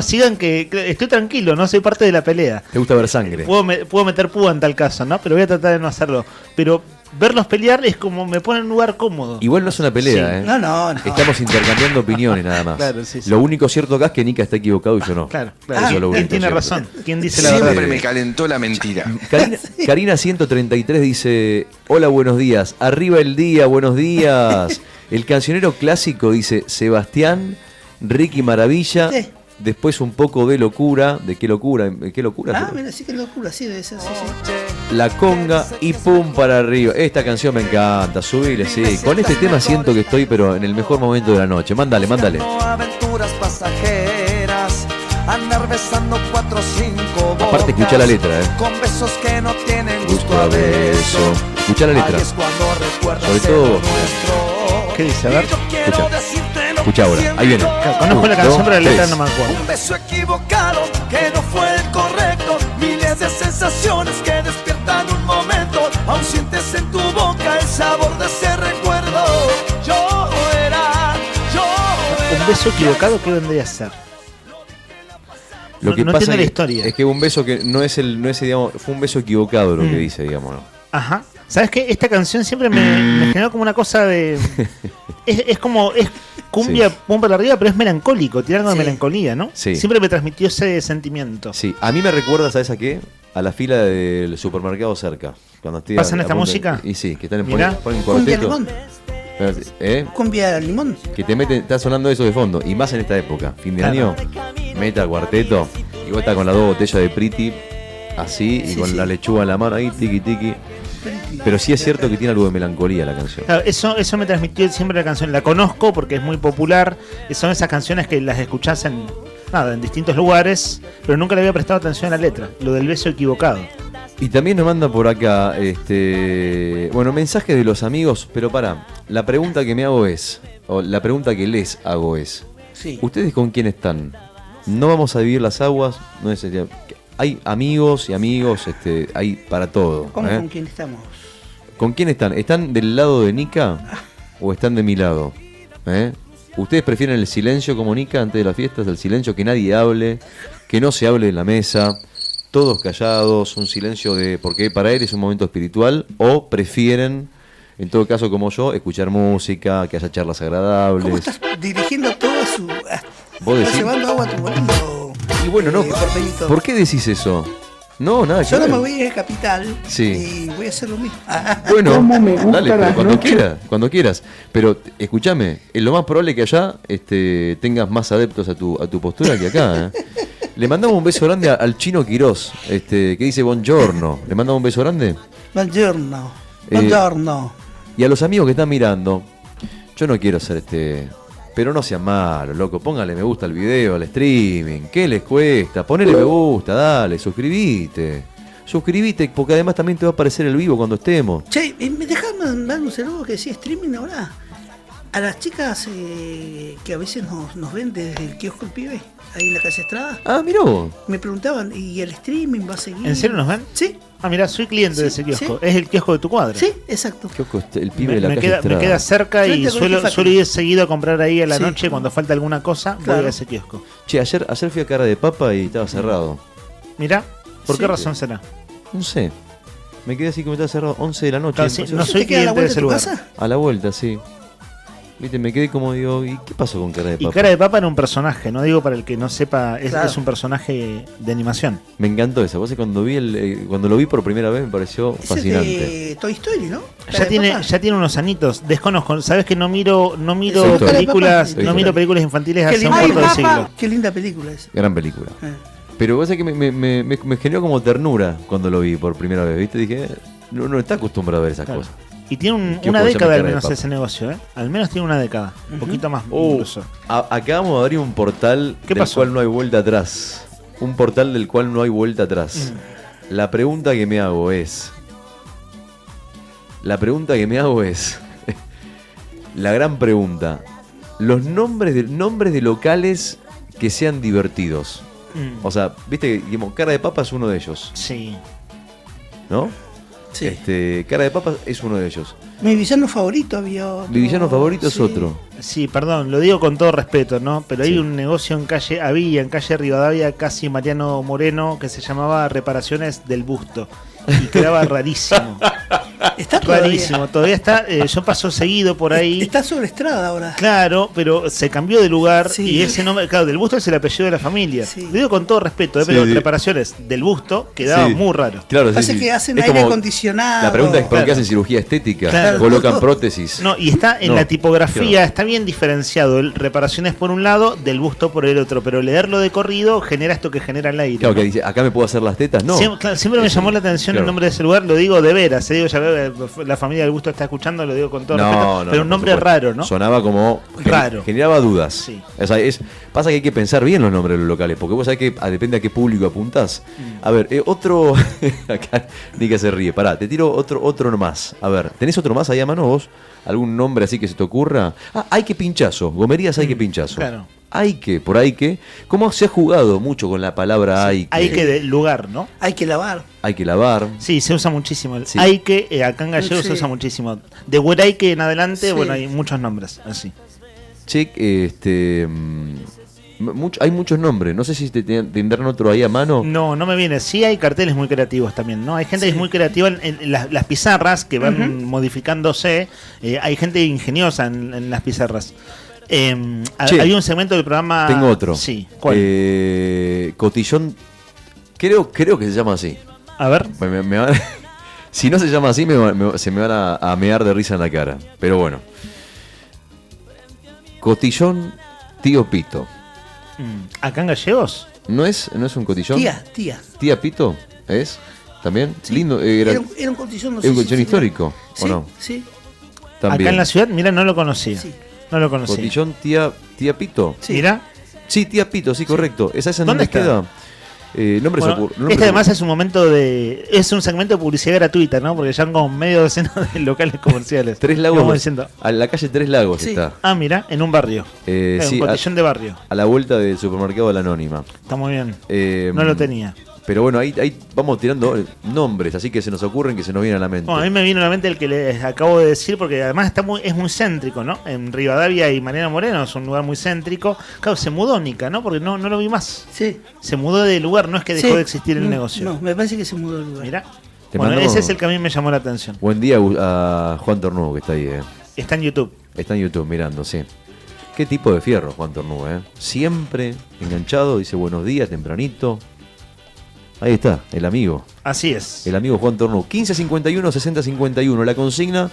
Sigan que estoy tranquilo, no soy parte de la pelea.
¿Te gusta ver sangre?
Puedo meter púa en tal caso, ¿no? Pero voy a tratar de no hacerlo. Pero verlos pelear es como me pone en un lugar cómodo.
Igual no es una pelea,
Sí.
¿eh?
No.
Estamos intercambiando opiniones nada más.
Claro, sí.
Lo único cierto acá es que Nika está equivocado y yo no.
Claro.
Eso es lo único
¿Quién tiene
cierto.
razón? ¿Quién dice la verdad?
Siempre me calentó la mentira.
Karina 133 dice: hola, buenos días. Arriba el día, buenos días. El cancionero clásico dice Sebastián, Ricky Maravilla.
Sí.
Después un poco de locura. ¿De qué locura? ¿De qué locura?
Ah, mira, sí que locura, sí, debe ser, sí.
La conga y pum para arriba. Esta canción me encanta, subile, sí. Con este tema siento que estoy, pero en el mejor momento de la noche. Mándale.
Aventuras pasajeras, andar besando 4 o 5 bocas.
Aparte, escuchá la letra,
Con besos que no tienen
Gusto a beso. Escuchá la letra.
Ahí es cuando recuerdas
Sobre todo.
lo nuestro.
¿Qué dice? A ver.
Escucha ahora. Ahí viene.
Conozco la canción, pero la letra no me
acuerdo.
acuerdo.
Un beso equivocado que no fue el correcto. Miles de sensaciones que despiertan un momento. Aún sientes en tu boca el sabor de ese recuerdo.
Un beso equivocado, ¿qué vendría a ser?
Lo que
no
pasa
entiendo la
es
historia.
es que un beso que no es digamos, fue un beso equivocado lo que dice, digamos, ¿no?
Ajá. ¿Sabes qué? Esta canción siempre me generó como una cosa de... Es como... Es cumbia, pum para arriba, pero es melancólico, tiene algo de melancolía, ¿no?
Sí.
Siempre me transmitió ese sentimiento.
Sí, a mí me recuerda, ¿sabes a qué? A la fila del supermercado cerca. Cuando estoy
¿Pasan
a
esta
punto de-
música?
Y sí, que están
Mirá.
ponen
Cumbia
cuarteto.
limón. Cumbia limón.
Que te meten, está sonando eso de fondo. Y más en esta época, fin de
Claro.
año, meta cuarteto. Y vos estás con las 2 botellas de Pretty, así, y
Sí,
con
sí.
la lechuga en la mano ahí, tiki tiki. Pero sí es cierto que tiene algo de melancolía la canción.
Claro, eso me transmitió siempre la canción. La conozco porque es muy popular. Son esas canciones que las escuchás en distintos lugares, pero nunca le había prestado atención a la letra. Lo del beso equivocado.
Y también nos manda por acá, bueno, mensajes de los amigos, pero la pregunta que me hago es, o la pregunta que les hago es,
Sí.
¿ustedes con quién están? No vamos a vivir las aguas, no es, hay amigos y amigos, hay para todo.
¿Cómo
¿eh?
con quién estamos?
¿Con quién están? ¿Están del lado de Nika o están de mi lado? ¿Eh? ¿Ustedes prefieren el silencio como Nika antes de las fiestas? El silencio, que nadie hable, que no se hable en la mesa, todos callados, un silencio porque para él es un momento espiritual, o prefieren, en todo caso como yo, escuchar música, que haya charlas agradables?
¿Cómo estás dirigiendo todo a su...
¿Vos
estás
decís?
llevando agua a tu molino?
Y bueno, no,
Porteñito.
¿por qué decís eso? No, nada que
Yo no
ver.
me voy a ir a Capital
Sí.
y voy a hacer lo mismo.
Bueno,
¿Cómo me gusta
dale, pero
las
cuando
noches?
cuando quieras. Pero escúchame, es lo más probable que allá tengas más adeptos a tu postura que acá. ¿eh? Le mandamos un beso grande al Chino Quirós, que dice buongiorno. Le mandamos un beso grande.
Buongiorno. Buongiorno.
Y a los amigos que están mirando, yo no quiero ser pero no sean malos, loco. Póngale me gusta al video, al streaming. ¿Qué les cuesta? Ponele me gusta, dale, suscribite. Suscribite, porque además también te va a aparecer el vivo cuando estemos.
Che, ¿me dejás mandar un saludo que decía streaming ahora? A las chicas que a veces nos ven desde el kiosco El Pibe, ahí en la calle Estrada.
Ah, mirá vos.
Me preguntaban, ¿y el streaming va a seguir?
¿En serio nos ven?
Sí.
Ah, mirá, soy cliente de ese kiosco.
sí.
Es el kiosco de tu cuadra.
Sí, exacto.
Kiosco, el pibe de la calle
me
Estrada.
queda cerca y
Frente al Colegio Fátima.
suelo ir seguido a comprar ahí a la
Sí.
noche cuando falta alguna cosa.
Claro.
Voy a ese kiosco.
Che, ayer fui a Cara de Papa y estaba cerrado.
Mirá, ¿por
Sí.
qué razón será?
No sé. Me quedé así como estaba cerrado 11 de la noche.
Claro, sí, no soy
¿Te queda a la
cliente de
vuelta
ese
de tu
lugar.
casa?
A la vuelta, sí. Viste, me quedé como digo, ¿y qué pasó con Cara de
Y
Papa?
Cara de Papa era un personaje, no digo para el que no sepa, es,
Claro.
es un personaje de animación.
Me encantó esa. Vos cuando cuando lo vi por primera vez me pareció
Ese es
fascinante.
de Toy Story, ¿no?
Ya tiene unos anitos, desconozco, sabes que no miro
Toy Story.
películas,
Toy
no
Story.
miro películas infantiles
Qué
hace un
linda,
cuarto de
papá,
siglo.
qué linda película es.
Gran película. Pero vos sabés que me generó como ternura cuando lo vi por primera vez, ¿viste? Dije, no está acostumbrado a ver esas
Claro.
cosas.
Y tiene
Kiosco
una
se llama
década al
Cara de
menos
Papa.
ese negocio, ¿eh? Al menos tiene una década, un poquito más incluso.
Acabamos de abrir un portal
¿Qué
del
pasó?
cual no hay vuelta atrás. Un portal del cual no hay vuelta atrás. La pregunta que me hago es... La gran pregunta. Los nombres de locales que sean divertidos. O sea, viste que digamos, Cara de Papa es uno de ellos.
Sí.
¿No?
Sí.
Cara de Papa es uno de ellos.
Mi villano favorito había otro.
Mi villano favorito es
Sí.
otro.
Sí, perdón, lo digo con todo respeto, ¿no? Pero hay
Sí.
un negocio en calle Rivadavia, casi Mariano Moreno, que se llamaba Reparaciones del Busto. Y quedaba rarísimo.
Está todavía.
Rarísimo, todavía está. Yo paso seguido por ahí.
Está sobre Estrada ahora.
Claro, pero se cambió de lugar y ese nombre, claro, Del Busto es el apellido de la familia. Lo digo con todo respeto, pero reparaciones del Busto quedaban muy raros.
Claro,
Pasa que hacen aire acondicionado.
La pregunta es por qué hacen cirugía estética, colocan prótesis.
No, y está en la tipografía, está bien diferenciado. Reparaciones por un lado, Del Busto por el otro, pero leerlo de corrido genera esto que genera el aire.
Claro, que dice, acá me puedo hacer las tetas, no.
Siempre me llamó la atención el nombre de ese lugar, lo digo de veras, ya veo, la familia Del Busto está escuchando, lo digo con todo respeto, pero un nombre raro, ¿no?
Sonaba como
raro.
Generaba dudas. Sí. O sea, pasa que hay que pensar bien los nombres de los locales, porque vos sabés que depende a qué público apuntás. A ver, otro. Acá Nica se ríe. Pará, te tiro otro nomás. A ver, ¿tenés otro más ahí a mano vos? ¿Algún nombre así que se te ocurra? Hay que pinchazo. Gomerías hay que pinchazo.
Claro.
Por ahí que. ¿Cómo se ha jugado mucho con la palabra hay que?
Hay que de lugar, ¿no?
Hay que lavar.
Hay que lavar.
Sí, se usa muchísimo. Hay que, acá en gallego se usa muchísimo. De Hueraique en adelante, bueno, hay muchos nombres así.
Che, hay muchos nombres. No sé si tendrán otro ahí a mano.
No me viene. Sí hay carteles muy creativos también, ¿no? Hay gente que es muy creativa en las pizarras que van modificándose. Hay gente ingeniosa en las pizarras. Hay un segmento del programa.
Tengo otro.
Sí. ¿Cuál?
Cotillón. Creo que se llama así.
A ver.
Si no se llama así, se me van a mear de risa en la cara. Pero bueno. Cotillón Tío Pito.
¿Acá en gallegos?
¿No es un cotillón?
Tía.
¿Tía Pito? ¿Es? ¿También?
Sí.
Lindo.
Era un cotillón, no sé.
¿Es un cotillón histórico?
Sí,
¿O no?
Sí.
También.
Acá en la ciudad, mira, no lo conocía.
Sí.
No lo conocía.
Cotillón Tía Pito.
Sí. Mira.
Sí, Tía Pito, sí, correcto. ¿Esa en
¿Dónde
queda?
Este además es un momento es un segmento de publicidad gratuita, ¿no? Porque ya han como medio docena de locales comerciales.
Tres Lagos. A la calle Tres Lagos está.
Mira, en un barrio.
Sí,
un cotillón de barrio.
A la vuelta del supermercado de la Anónima.
Está muy bien. No lo tenía.
Pero bueno, ahí vamos tirando nombres, así que se nos ocurren, que se nos vienen a la mente.
Bueno, a mí me vino a la mente el que les acabo de decir, porque además es muy céntrico, ¿no? En Rivadavia y Mariano Moreno es un lugar muy céntrico. Claro, se mudó Nica, ¿no? Porque no lo vi más.
Sí.
Se mudó de lugar, no es que dejó de existir el negocio.
No, me parece que se mudó de lugar.
Mira. Bueno, ese es el que a mí me llamó la atención.
Buen día a Juan Tornú, que está ahí.
Está en YouTube.
Está en YouTube mirando, sí. Qué tipo de fierro, Juan Tornú, Siempre enganchado, dice buenos días, tempranito. Ahí está, el amigo.
Así es.
El amigo Juan Tornú. 1551-6051. La consigna,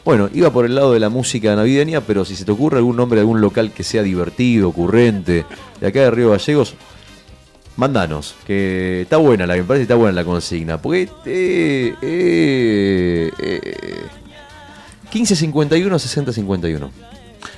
bueno, iba por el lado de la música navideña, pero si se te ocurre algún nombre de algún local que sea divertido, ocurrente, de acá de Río Gallegos, mándanos, que está buena, me parece que está buena la consigna. Porque 1551-6051.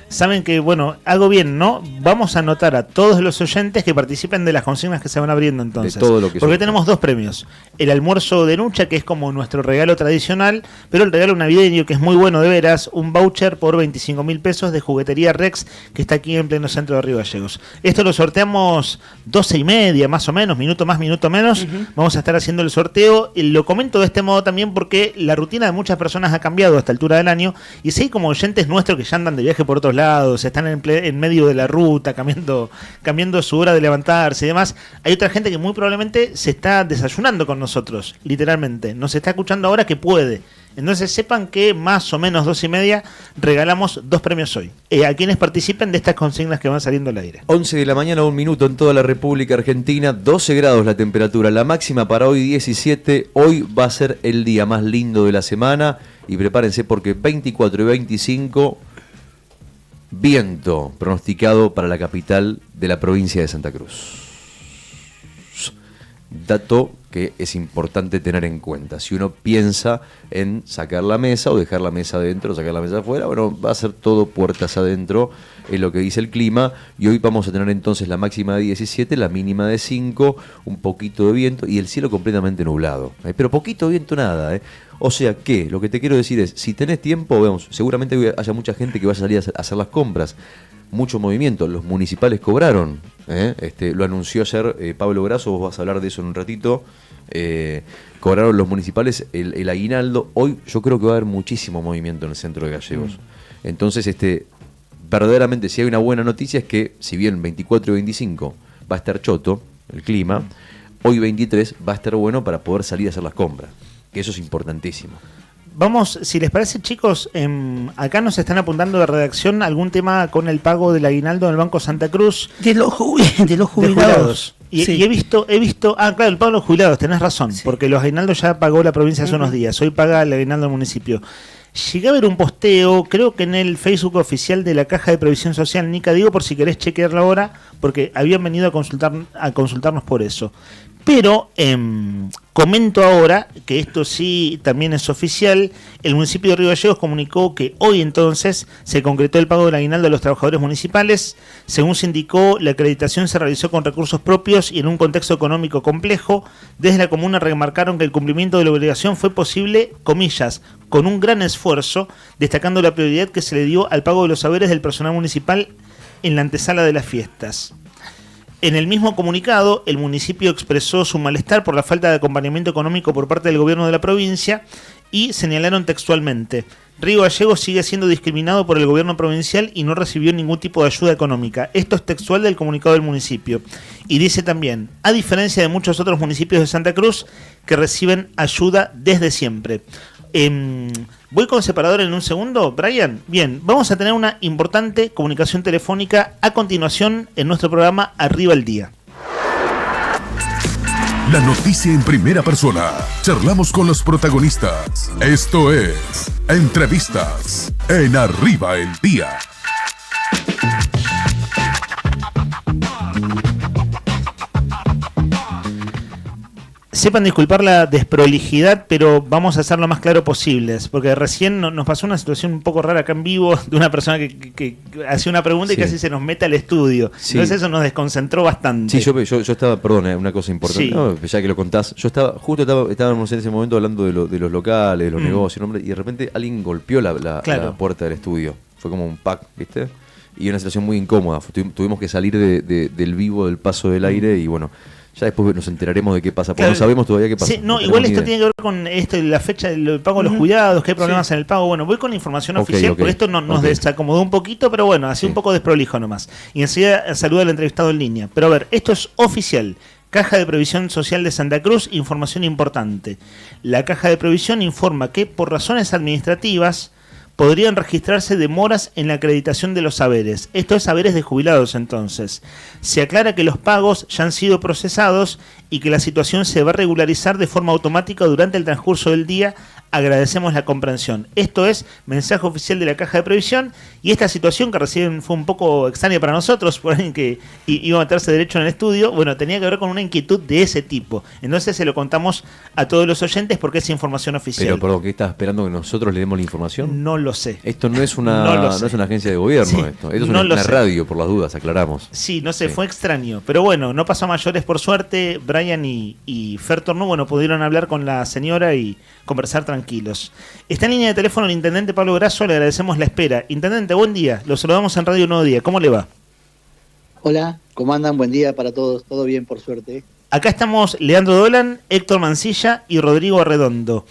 Saben que, bueno, hago bien, ¿no? Vamos a anotar a todos los oyentes que participen de las consignas que se van abriendo entonces.
De todo lo que
porque tenemos dos premios. El almuerzo de Nucha, que es como nuestro regalo tradicional, pero el regalo navideño, que es muy bueno de veras, un voucher por 25.000 pesos de Juguetería Rex, que está aquí en pleno centro de Río Gallegos. Esto lo sorteamos 12:30, más o menos, minuto más, minuto menos. Vamos a estar haciendo el sorteo. Lo comento de este modo también porque la rutina de muchas personas ha cambiado a esta altura del año, y si hay como oyentes nuestros que ya andan de viaje por otros lados, están en medio de la ruta, cambiando su hora de levantarse y demás, hay otra gente que muy probablemente se está desayunando con nosotros, literalmente. Nos está escuchando ahora que puede. Entonces sepan que más o menos 12:30 regalamos 2 premios hoy. A quienes participen de estas consignas que van saliendo al aire.
11 de la mañana, 1 minuto en toda la República Argentina, 12 grados la temperatura, la máxima para hoy 17. Hoy va a ser el día más lindo de la semana y prepárense porque 24 y 25... viento pronosticado para la capital de la provincia de Santa Cruz. Dato que es importante tener en cuenta. Si uno piensa en sacar la mesa o dejar la mesa adentro o sacar la mesa afuera, bueno, va a ser todo puertas adentro, es lo que dice el clima. Y hoy vamos a tener entonces la máxima de 17, la mínima de 5, un poquito de viento y el cielo completamente nublado. Pero poquito viento, nada. O sea que, lo que te quiero decir es, si tenés tiempo, vemos, seguramente haya mucha gente que va a salir a hacer las compras. Mucho movimiento, los municipales cobraron, lo anunció ayer Pablo Grasso, vos vas a hablar de eso en un ratito. Cobraron los municipales el aguinaldo. Hoy yo creo que va a haber muchísimo movimiento en el centro de Gallegos. Entonces, verdaderamente, si hay una buena noticia es que, si bien 24 y 25 va a estar choto el clima, hoy 23 va a estar bueno para poder salir a hacer las compras, que eso es importantísimo.
Vamos, si les parece, chicos, acá nos están apuntando de redacción algún tema con el pago del aguinaldo del Banco Santa Cruz.
De los jubilados.
Y he visto, claro, el pago de los jubilados, tenés razón, porque los aguinaldos ya pagó la provincia hace unos días, hoy paga el aguinaldo del municipio. Llegué a ver un posteo, creo que en el Facebook oficial de la Caja de Previsión Social, Nica, digo por si querés chequearlo ahora, porque habían venido a consultarnos por eso. Pero comento ahora que esto sí también es oficial. El municipio de Río Gallegos comunicó que hoy entonces se concretó el pago del aguinaldo a los trabajadores municipales. Según se indicó, la acreditación se realizó con recursos propios y en un contexto económico complejo. Desde la comuna remarcaron que el cumplimiento de la obligación fue posible, comillas, con un gran esfuerzo, destacando la prioridad que se le dio al pago de los haberes del personal municipal en la antesala de las fiestas. En el mismo comunicado, el municipio expresó su malestar por la falta de acompañamiento económico por parte del gobierno de la provincia y señalaron textualmente: Río Gallegos sigue siendo discriminado por el gobierno provincial y no recibió ningún tipo de ayuda económica. Esto es textual del comunicado del municipio. Y dice también, a diferencia de muchos otros municipios de Santa Cruz que reciben ayuda desde siempre. Voy con separador en un segundo, Brian. Bien, vamos a tener una importante comunicación telefónica a continuación en nuestro programa Arriba el Día.
La noticia en primera persona. Charlamos con los protagonistas. Esto es Entrevistas en Arriba el Día.
Sepan disculpar la desprolijidad, pero vamos a hacer lo más claro posibles, porque recién nos pasó una situación un poco rara acá en vivo de una persona que hacía una pregunta y casi se nos mete al estudio. Sí. Entonces eso nos desconcentró bastante.
Sí, yo estaba, perdón, una cosa importante, sí. No, ya que lo contás, yo estábamos en ese momento hablando de los locales, de los negocios, y de repente alguien golpeó la puerta del estudio. Fue como un pack, ¿viste? Y una situación muy incómoda. Tuvimos que salir del vivo, del paso del aire, y bueno, ya después nos enteraremos de qué pasa, porque no sabemos todavía qué pasa.
Sí, no, igual esto tiene que ver con la fecha del pago de los cuidados, que hay problemas en el pago. Bueno, voy con la información oficial, porque esto nos desacomodó un poquito, pero bueno, así un poco desprolijo nomás. Y enseguida saluda al entrevistado en línea. Pero a ver, esto es oficial. Caja de Previsión Social de Santa Cruz, información importante. La Caja de Previsión informa que por razones administrativas podrían registrarse demoras en la acreditación de los haberes. Esto es haberes de jubilados entonces. Se aclara que los pagos ya han sido procesados y que la situación se va a regularizar de forma automática durante el transcurso del día. Agradecemos la comprensión. Esto es mensaje oficial de la Caja de Previsión, y esta situación que recién fue un poco extraña para nosotros, por alguien que iba a meterse derecho en el estudio, bueno, tenía que ver con una inquietud de ese tipo. Entonces se lo contamos a todos los oyentes porque es información oficial.
Pero, perdón, ¿qué estás esperando que nosotros le demos la información?
No lo sé.
Esto no es una agencia de gobierno, sí, esto es una radio, por las dudas, aclaramos.
Sí, no sé, fue extraño. Pero bueno, no pasó a mayores por suerte. Brian y Fer Tornú, bueno, pudieron hablar con la señora y conversar tranquilos. Está en línea de teléfono el intendente Pablo Grasso, le agradecemos la espera. Intendente, buen día, lo saludamos en Radio Nuevo Día, ¿cómo le va?
Hola, ¿cómo andan? Buen día para todos, todo bien por suerte.
Acá estamos Leandro Dolan, Héctor Mancilla y Rodrigo Arredondo.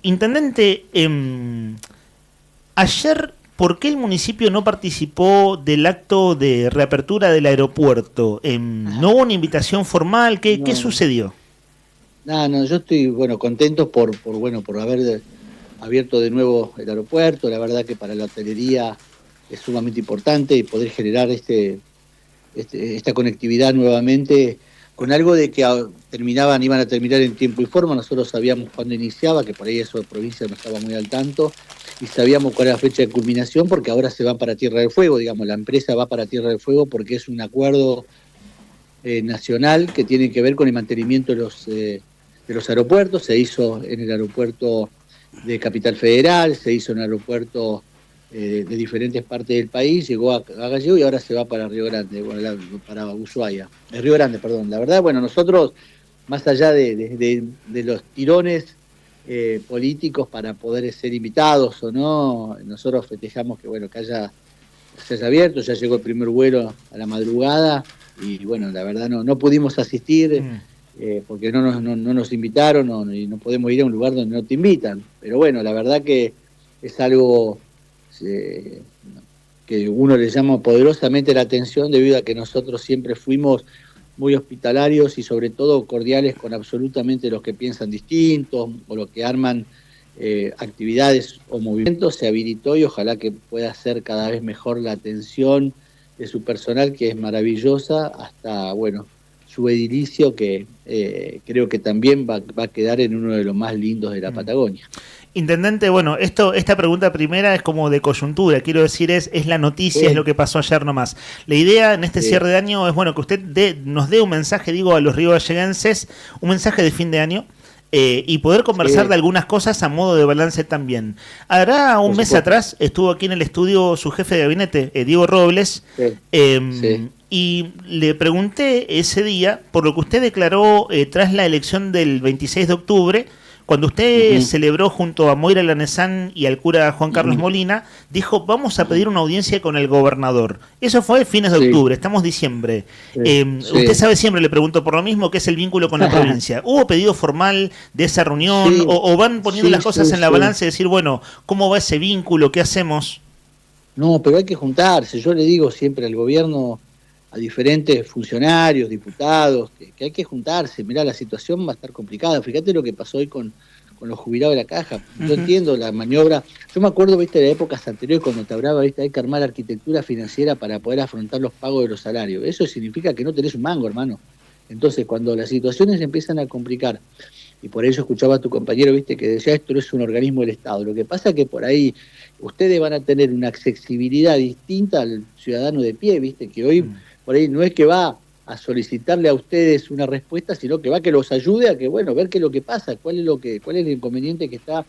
Intendente, ayer, ¿por qué el municipio no participó del acto de reapertura del aeropuerto? ¿No hubo una invitación formal? ¿Qué sucedió?
No, yo estoy contento por haber abierto de nuevo el aeropuerto. La verdad que para la hotelería es sumamente importante y poder generar esta conectividad nuevamente con algo de que iban a terminar en tiempo y forma. Nosotros sabíamos cuándo iniciaba, que por ahí eso de provincia no estaba muy al tanto, y sabíamos cuál era la fecha de culminación, porque ahora se van para Tierra del Fuego, digamos, la empresa va para Tierra del Fuego porque es un acuerdo nacional que tiene que ver con el mantenimiento de los aeropuertos. Se hizo en el aeropuerto de Capital Federal, se hizo en el aeropuerto de diferentes partes del país, llegó a Gallego y ahora se va para Río Grande, para Ushuaia. Río Grande, perdón. La verdad, nosotros, más allá de los tirones políticos para poder ser invitados o no, nosotros festejamos que se haya abierto, ya llegó el primer vuelo a la madrugada y la verdad no pudimos asistir. Porque no nos invitaron y no podemos ir a un lugar donde no te invitan. Pero la verdad que es algo que uno le llama poderosamente la atención, debido a que nosotros siempre fuimos muy hospitalarios y sobre todo cordiales con absolutamente los que piensan distintos o los que arman actividades o movimientos, se habilitó y ojalá que pueda ser cada vez mejor la atención de su personal, que es maravillosa, hasta, bueno, su edilicio, que creo que también va a quedar en uno de los más lindos de la Patagonia.
Intendente, bueno, esta pregunta primera es como de coyuntura, quiero decir, es la noticia, es lo que pasó ayer nomás. La idea en este cierre de año es, bueno, que usted nos dé un mensaje, digo, a los riobvalleguenses, un mensaje de fin de año, y poder conversar de algunas cosas a modo de balance también. Hará un mes atrás estuvo aquí en el estudio su jefe de gabinete, Diego Robles, y le pregunté ese día por lo que usted declaró tras la elección del 26 de octubre, cuando usted celebró junto a Moira Lanezán y al cura Juan Carlos Molina, dijo, vamos a pedir una audiencia con el gobernador. Eso fue fines de octubre, estamos diciembre. Usted sabe, siempre le pregunto por lo mismo, ¿qué es el vínculo con la provincia? ¿Hubo pedido formal de esa reunión? ¿O van poniendo las cosas en la balanza y decir, bueno, ¿cómo va ese vínculo? ¿Qué hacemos?
No, pero hay que juntarse. Yo le digo siempre al gobierno, a diferentes funcionarios, diputados, que hay que juntarse. Mirá, la situación va a estar complicada. Fíjate lo que pasó hoy con los jubilados de la Caja. Yo entiendo la maniobra. Yo me acuerdo, viste, de épocas anteriores cuando te hablaba, viste, hay que armar arquitectura financiera para poder afrontar los pagos de los salarios. Eso significa que no tenés un mango, hermano. Entonces, cuando las situaciones empiezan a complicar, y por eso escuchaba a tu compañero, viste, que decía, esto no es un organismo del Estado. Lo que pasa es que por ahí ustedes van a tener una accesibilidad distinta al ciudadano de pie, viste, que hoy por ahí no es que va a solicitarle a ustedes una respuesta, sino que va a que los ayude a que, bueno, ver qué es lo que pasa, cuál es el inconveniente que está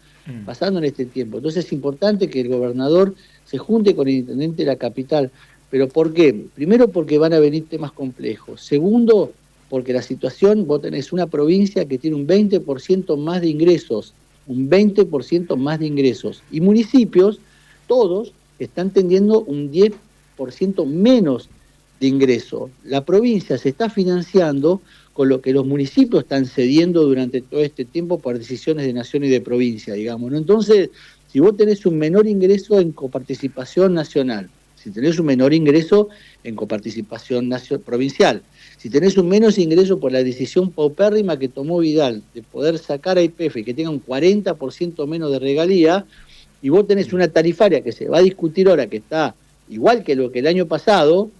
pasando en este tiempo. Entonces es importante que el gobernador se junte con el intendente de la capital. ¿Pero por qué? Primero, porque van a venir temas complejos. Segundo, porque la situación, vos tenés una provincia que tiene un 20% más de ingresos, y municipios, todos, están teniendo un 10% menos de ingreso. La provincia se está financiando con lo que los municipios están cediendo durante todo este tiempo por decisiones de nación y de provincia, digamos, ¿no? Entonces, si vos tenés un menor ingreso en coparticipación nacional, si tenés un menor ingreso en coparticipación provincial, si tenés un menos ingreso por la decisión paupérrima que tomó Vidal de poder sacar a YPF y que tenga un 40% menos de regalía, y vos tenés una tarifaria que se va a discutir ahora que está igual que lo que el año pasado,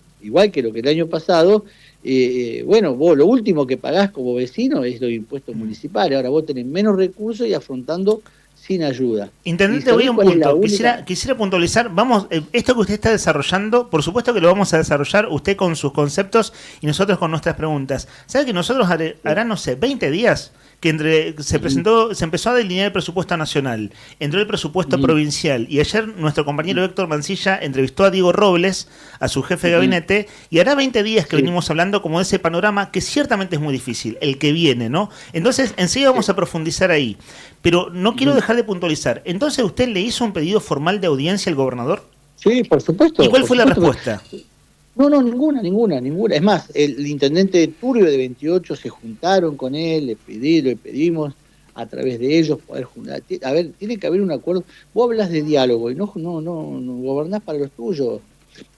bueno, vos lo último que pagás como vecino es los impuestos municipales. Ahora vos tenés menos recursos y afrontando sin ayuda.
Intendente, voy a un punto. Quisiera puntualizar, vamos, esto que usted está desarrollando, por supuesto que lo vamos a desarrollar usted con sus conceptos y nosotros con nuestras preguntas. ¿Sabe que nosotros hará, no sé, 20 días que se empezó a delinear el presupuesto nacional, entró el presupuesto provincial, y ayer nuestro compañero Héctor Mancilla entrevistó a Diego Robles, a su jefe de gabinete, y hará 20 días que venimos hablando como de ese panorama que ciertamente es muy difícil, el que viene, ¿no? Entonces, enseguida vamos a profundizar ahí, pero no quiero dejar de puntualizar. Entonces, ¿usted le hizo un pedido formal de audiencia al gobernador?
Sí, por supuesto.
¿Y cuál fue la respuesta?
No, ninguna. Es más, el intendente Turbio de 28 se juntaron con él, le pedimos a través de ellos poder juntar. A ver, tiene que haber un acuerdo. Vos hablas de diálogo y no gobernás para los tuyos.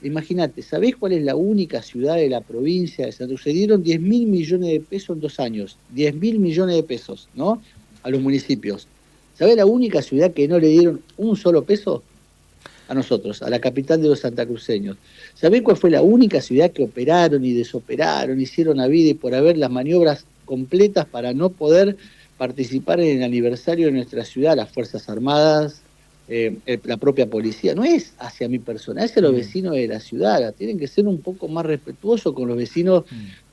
Imagínate, ¿sabés cuál es la única ciudad de la provincia de Santa Cruz? Se dieron 10.000 millones de pesos en 2 años. 10.000 millones de pesos, ¿no? A los municipios. ¿Sabés la única ciudad que no le dieron un solo peso? A nosotros, a la capital de los santacruceños. ¿Sabés cuál fue la única ciudad que operaron y desoperaron, hicieron a vida y por haber las maniobras completas para no poder participar en el aniversario de nuestra ciudad? Las Fuerzas Armadas, la propia policía. No es hacia mi persona, es a los vecinos de la ciudad. Tienen que ser un poco más respetuosos con los vecinos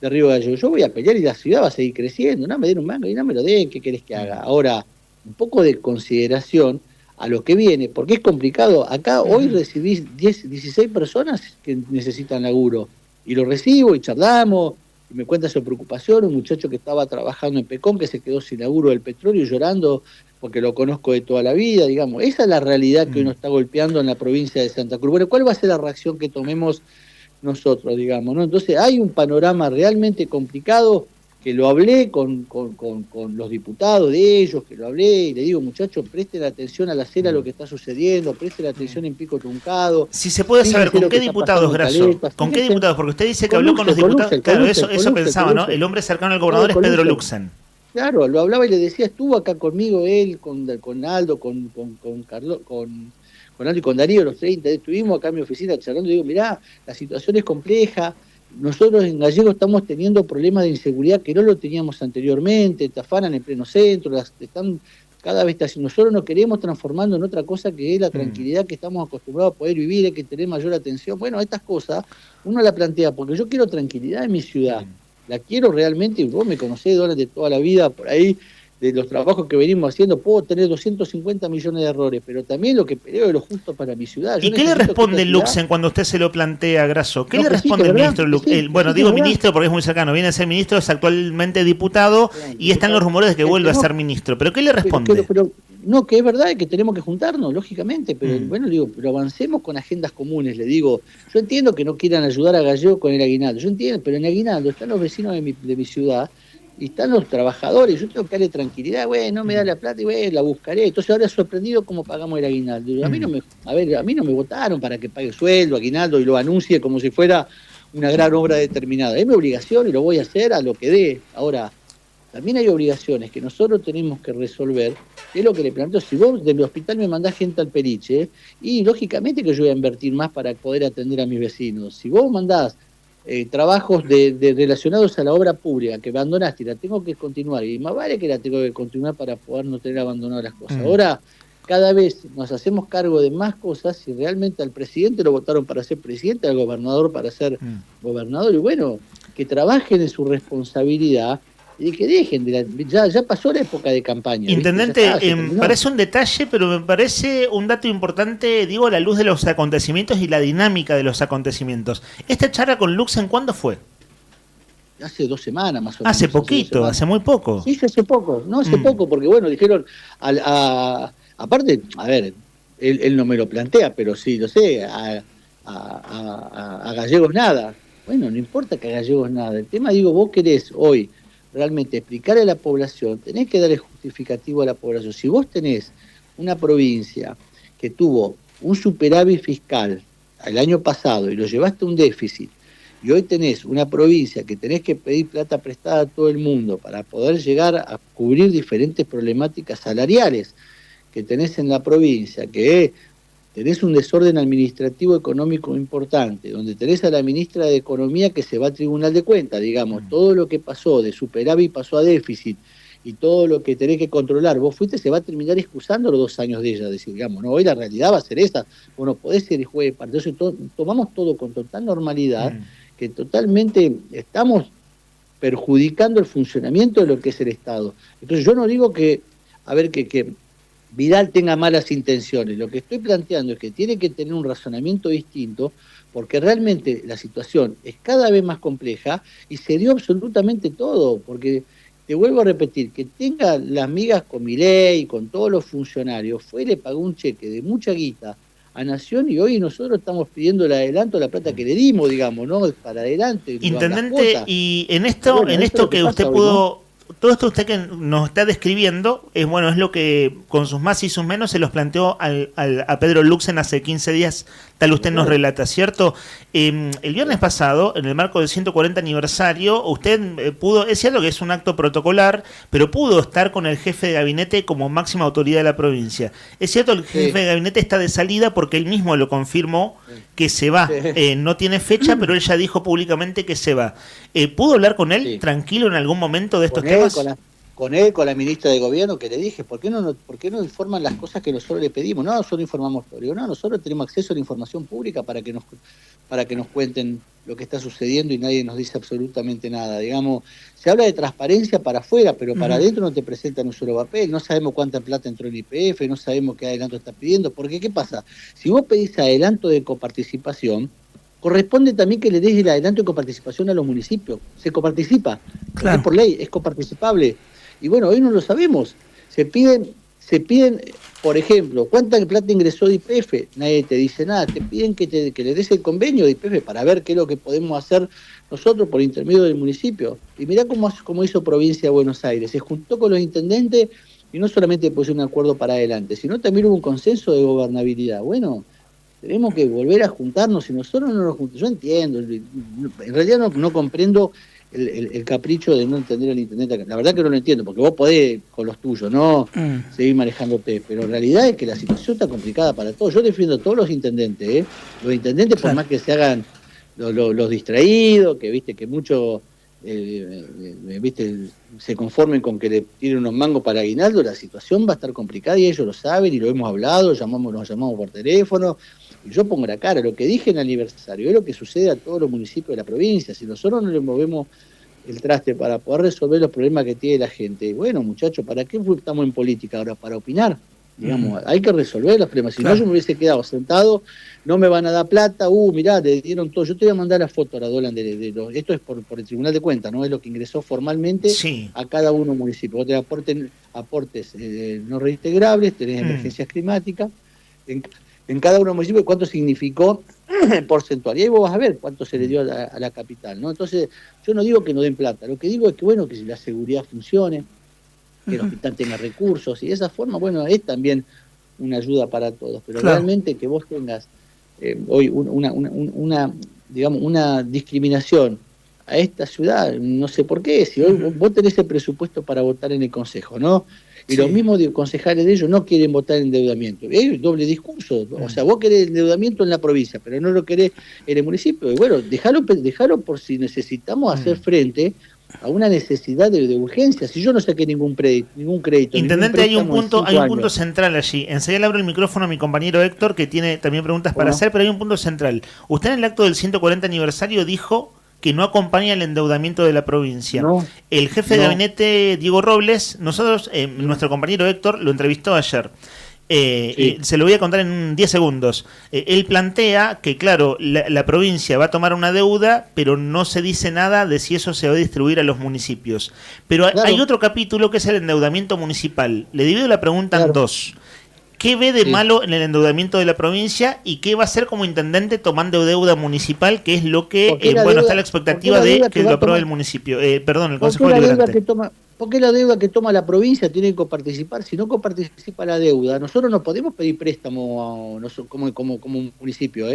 de Río Gallo. Yo voy a pelear y la ciudad va a seguir creciendo. No me den un mango y no me lo den. ¿Qué querés que haga? Ahora, un poco de consideración a lo que viene, porque es complicado. Acá hoy recibís 16 personas que necesitan laburo, y lo recibo y charlamos, y me cuenta su preocupación, un muchacho que estaba trabajando en Pecón, que se quedó sin laburo del petróleo, llorando porque lo conozco de toda la vida, digamos. Esa es la realidad que hoy nos está golpeando en la provincia de Santa Cruz. Bueno, ¿cuál va a ser la reacción que tomemos nosotros, digamos, ¿no? Entonces hay un panorama realmente complicado, que lo hablé con los diputados de ellos, que lo hablé y le digo, muchachos, presten atención a la acera lo que está sucediendo, presten atención en Pico Truncado.
Si se puede saber con qué diputados, Grasso, con qué diputados, porque usted dice que habló con los diputados, claro, eso pensaba, ¿no? El hombre cercano al gobernador es Pedro Luxen.
Claro, lo hablaba y le decía, estuvo acá conmigo él, con Aldo, con Carlos, con Aldo y con Darío, los 30, estuvimos acá en mi oficina charlando y digo, mirá, la situación es compleja, nosotros en Gallego estamos teniendo problemas de inseguridad que no lo teníamos anteriormente, te afanan en pleno centro, están cada vez nosotros nos queremos transformando en otra cosa que es la tranquilidad que estamos acostumbrados a poder vivir, hay que tener mayor atención. Bueno, estas cosas uno la plantea porque yo quiero tranquilidad en mi ciudad, la quiero realmente, y vos me conocés durante toda la vida por ahí, de los trabajos que venimos haciendo, puedo tener 250 millones de errores, pero también lo que peleo es lo justo para mi ciudad.
¿Y qué le responde Luxen cuando usted se lo plantea, Grasso? ¿Qué le responde el ministro Luxen? Bueno, digo ministro porque es muy cercano, viene a ser ministro, es actualmente diputado y están los rumores de que vuelve a ser ministro. ¿Pero qué le responde?
No, que es verdad que tenemos que juntarnos, lógicamente, pero bueno, digo, pero avancemos con agendas comunes, le digo. Yo entiendo que no quieran ayudar a Gallego con el aguinaldo, yo entiendo, pero en el aguinaldo están los vecinos de mi ciudad y están los trabajadores, yo tengo que darle tranquilidad, güey, no me da la plata y güey, la buscaré. Entonces ahora sorprendido cómo pagamos el aguinaldo. A mí no me votaron para que pague sueldo, aguinaldo y lo anuncie como si fuera una gran obra determinada. Es mi obligación y lo voy a hacer a lo que dé. Ahora, también hay obligaciones que nosotros tenemos que resolver, es lo que le planteo. Si vos del hospital me mandás gente al Periche, y lógicamente que yo voy a invertir más para poder atender a mis vecinos. Si vos mandás trabajos relacionados a la obra pública que abandonaste y la tengo que continuar, y más vale que la tengo que continuar para poder no tener abandonado las cosas. Ahora, cada vez nos hacemos cargo de más cosas y realmente al presidente lo votaron para ser presidente, al gobernador para ser gobernador, y bueno, que trabajen en su responsabilidad y que dejen ya pasó la época de campaña.
Intendente, parece un detalle, pero me parece un dato importante, digo, a la luz de los acontecimientos y la dinámica de los acontecimientos. ¿Esta charla con Luxen cuándo fue?
Hace 2 semanas más o menos.
Hace poquito, hace muy poco.
Sí, hace poco, no hace poco, porque bueno, dijeron, aparte, a ver, él no me lo plantea, pero sí, lo sé, a Gallegos nada. Bueno, no importa que a Gallegos nada. El tema, digo, vos querés hoy realmente explicarle a la población, tenés que dar el justificativo a la población. Si vos tenés una provincia que tuvo un superávit fiscal el año pasado y lo llevaste a un déficit, y hoy tenés una provincia que tenés que pedir plata prestada a todo el mundo para poder llegar a cubrir diferentes problemáticas salariales que tenés en la provincia, que tenés un desorden administrativo económico importante, donde tenés a la ministra de Economía que se va a Tribunal de Cuentas, digamos, todo lo que pasó de superávit pasó a déficit, y todo lo que tenés que controlar, vos fuiste, se va a terminar excusando los 2 años de ella, decir, digamos, no, hoy la realidad va a ser esa, vos no podés ser el juez de parte. Entonces tomamos todo con total normalidad, que totalmente estamos perjudicando el funcionamiento de lo que es el Estado. Entonces yo no digo que Vidal tenga malas intenciones, lo que estoy planteando es que tiene que tener un razonamiento distinto, porque realmente la situación es cada vez más compleja y se dio absolutamente todo, porque te vuelvo a repetir, que tenga las migas con Milei y con todos los funcionarios, fue y le pagó un cheque de mucha guita a Nación, y hoy nosotros estamos pidiendo el adelanto de la plata que le dimos, digamos, ¿no? Para adelante.
Intendente, y en esto que usted pudo... ¿no? Todo esto usted que nos está describiendo es lo que con sus más y sus menos se los planteó a Pedro Luxen hace 15 días, tal usted nos relata, ¿cierto? El viernes pasado, en el marco del 140 aniversario, usted pudo, es cierto que es un acto protocolar, pero pudo estar con el jefe de gabinete como máxima autoridad de la provincia. Es cierto, el jefe de gabinete está de salida porque él mismo lo confirmó que se va. No tiene fecha, pero él ya dijo públicamente que se va. ¿Pudo hablar con él tranquilo en algún momento de estos temas?
Con la ministra de Gobierno, que le dije, ¿por qué no informan las cosas que nosotros le pedimos? No, nosotros informamos todo. Digo, no, nosotros tenemos acceso a la información pública para que nos cuenten lo que está sucediendo y nadie nos dice absolutamente nada. Digamos, se habla de transparencia para afuera, pero para adentro no te presentan un solo papel, no sabemos cuánta plata entró en IPF, no sabemos qué adelanto está pidiendo, porque ¿qué pasa? Si vos pedís adelanto de coparticipación, corresponde también que le des el adelanto de coparticipación a los municipios. Se coparticipa, es por ley, es coparticipable. Y bueno, hoy no lo sabemos. Se piden, por ejemplo, ¿cuánta plata ingresó de IPF? Nadie te dice nada. Te piden que le des el convenio de IPF para ver qué es lo que podemos hacer nosotros por intermedio del municipio. Y mirá cómo hizo Provincia de Buenos Aires. Se juntó con los intendentes y no solamente puso un acuerdo para adelante, sino también hubo un consenso de gobernabilidad. Bueno, tenemos que volver a juntarnos, y nosotros no nos juntamos. Yo entiendo, en realidad no comprendo el capricho de no entender al intendente. La verdad que no lo entiendo, porque vos podés con los tuyos, ¿no? Seguir manejándote, pero en realidad es que la situación está complicada para todos. Yo defiendo a todos los intendentes, ¿eh? Los intendentes, por más que se hagan los distraídos, que viste que muchos se conformen con que le tiren unos mangos para aguinaldo, la situación va a estar complicada y ellos lo saben y lo hemos hablado, nos llamamos por teléfono. Y yo pongo la cara, lo que dije en el aniversario es lo que sucede a todos los municipios de la provincia. Si nosotros no le movemos el traste para poder resolver los problemas que tiene la gente, bueno, muchachos, ¿para qué estamos en política ahora? Para opinar. Digamos, hay que resolver los problemas. Si no, yo me hubiese quedado sentado, no me van a dar plata, mirá, le dieron todo. Yo te voy a mandar la foto ahora, Dolan, esto es por el Tribunal de Cuentas, ¿no? Es lo que ingresó formalmente a cada uno municipio. Vos tenés aportes no reintegrables, tenés emergencias climáticas. En cada uno municipio, cuánto significó porcentual. Y ahí vos vas a ver cuánto se le dio a la capital, ¿no? Entonces, yo no digo que no den plata, lo que digo es que, bueno, que si la seguridad funcione, que el hospital tenga recursos, y de esa forma, bueno, es también una ayuda para todos, pero realmente que vos tengas hoy una discriminación a esta ciudad, no sé por qué, si hoy vos tenés el presupuesto para votar en el Consejo, ¿no? Y los mismos concejales de ellos no quieren votar en endeudamiento. Es doble discurso. O sea, vos querés endeudamiento en la provincia, pero no lo querés en el municipio. Y bueno, dejalo por si necesitamos hacer frente a una necesidad de urgencia. Si yo no saqué ningún crédito.
Intendente, hay un punto central allí. Enseguida le abro el micrófono a mi compañero Héctor, que tiene también preguntas para hacer, pero hay un punto central. Usted en el acto del 140 aniversario dijo que no acompaña el endeudamiento de la provincia. El jefe de gabinete, Diego Robles, nuestro compañero Héctor lo entrevistó ayer. Se lo voy a contar en 10 segundos. Él plantea que, claro, la provincia va a tomar una deuda, pero no se dice nada de si eso se va a distribuir a los municipios. Pero hay otro capítulo que es el endeudamiento municipal. Le divido la pregunta en dos. ¿Qué ve de malo en el endeudamiento de la provincia y qué va a hacer como intendente tomando deuda municipal, que es lo que, está la expectativa de que lo apruebe el municipio, el Consejo Deliberante?
¿Por qué la deuda que toma la provincia tiene que coparticipar? Si no coparticipa la deuda, nosotros no podemos pedir préstamo como un municipio,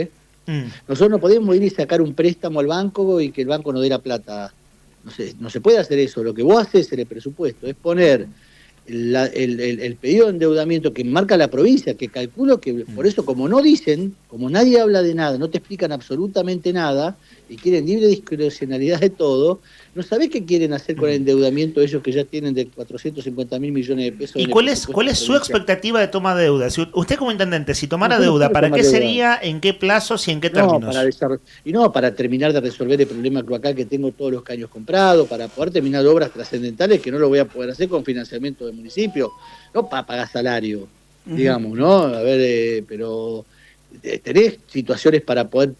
Nosotros no podemos ir y sacar un préstamo al banco y que el banco nos dé la plata. No se puede hacer eso. Lo que vos haces en el presupuesto es poner el pedido de endeudamiento que marca la provincia, que calculo que por eso, como no dicen, como nadie habla de nada, no te explican absolutamente nada y quieren libre discrecionalidad de todo, no sabés qué quieren hacer con el endeudamiento ellos que ya tienen de 450.000 millones de pesos.
¿Y cuál es su expectativa de toma de deuda? Si usted como intendente, si tomara deuda, ¿para qué sería, en qué plazos y en qué términos?
Para terminar de resolver el problema cloacal que tengo todos los caños comprados, para poder terminar obras trascendentales que no lo voy a poder hacer con financiamiento del municipio, no para pagar salario, digamos, ¿no? A ver, pero tenés situaciones para poder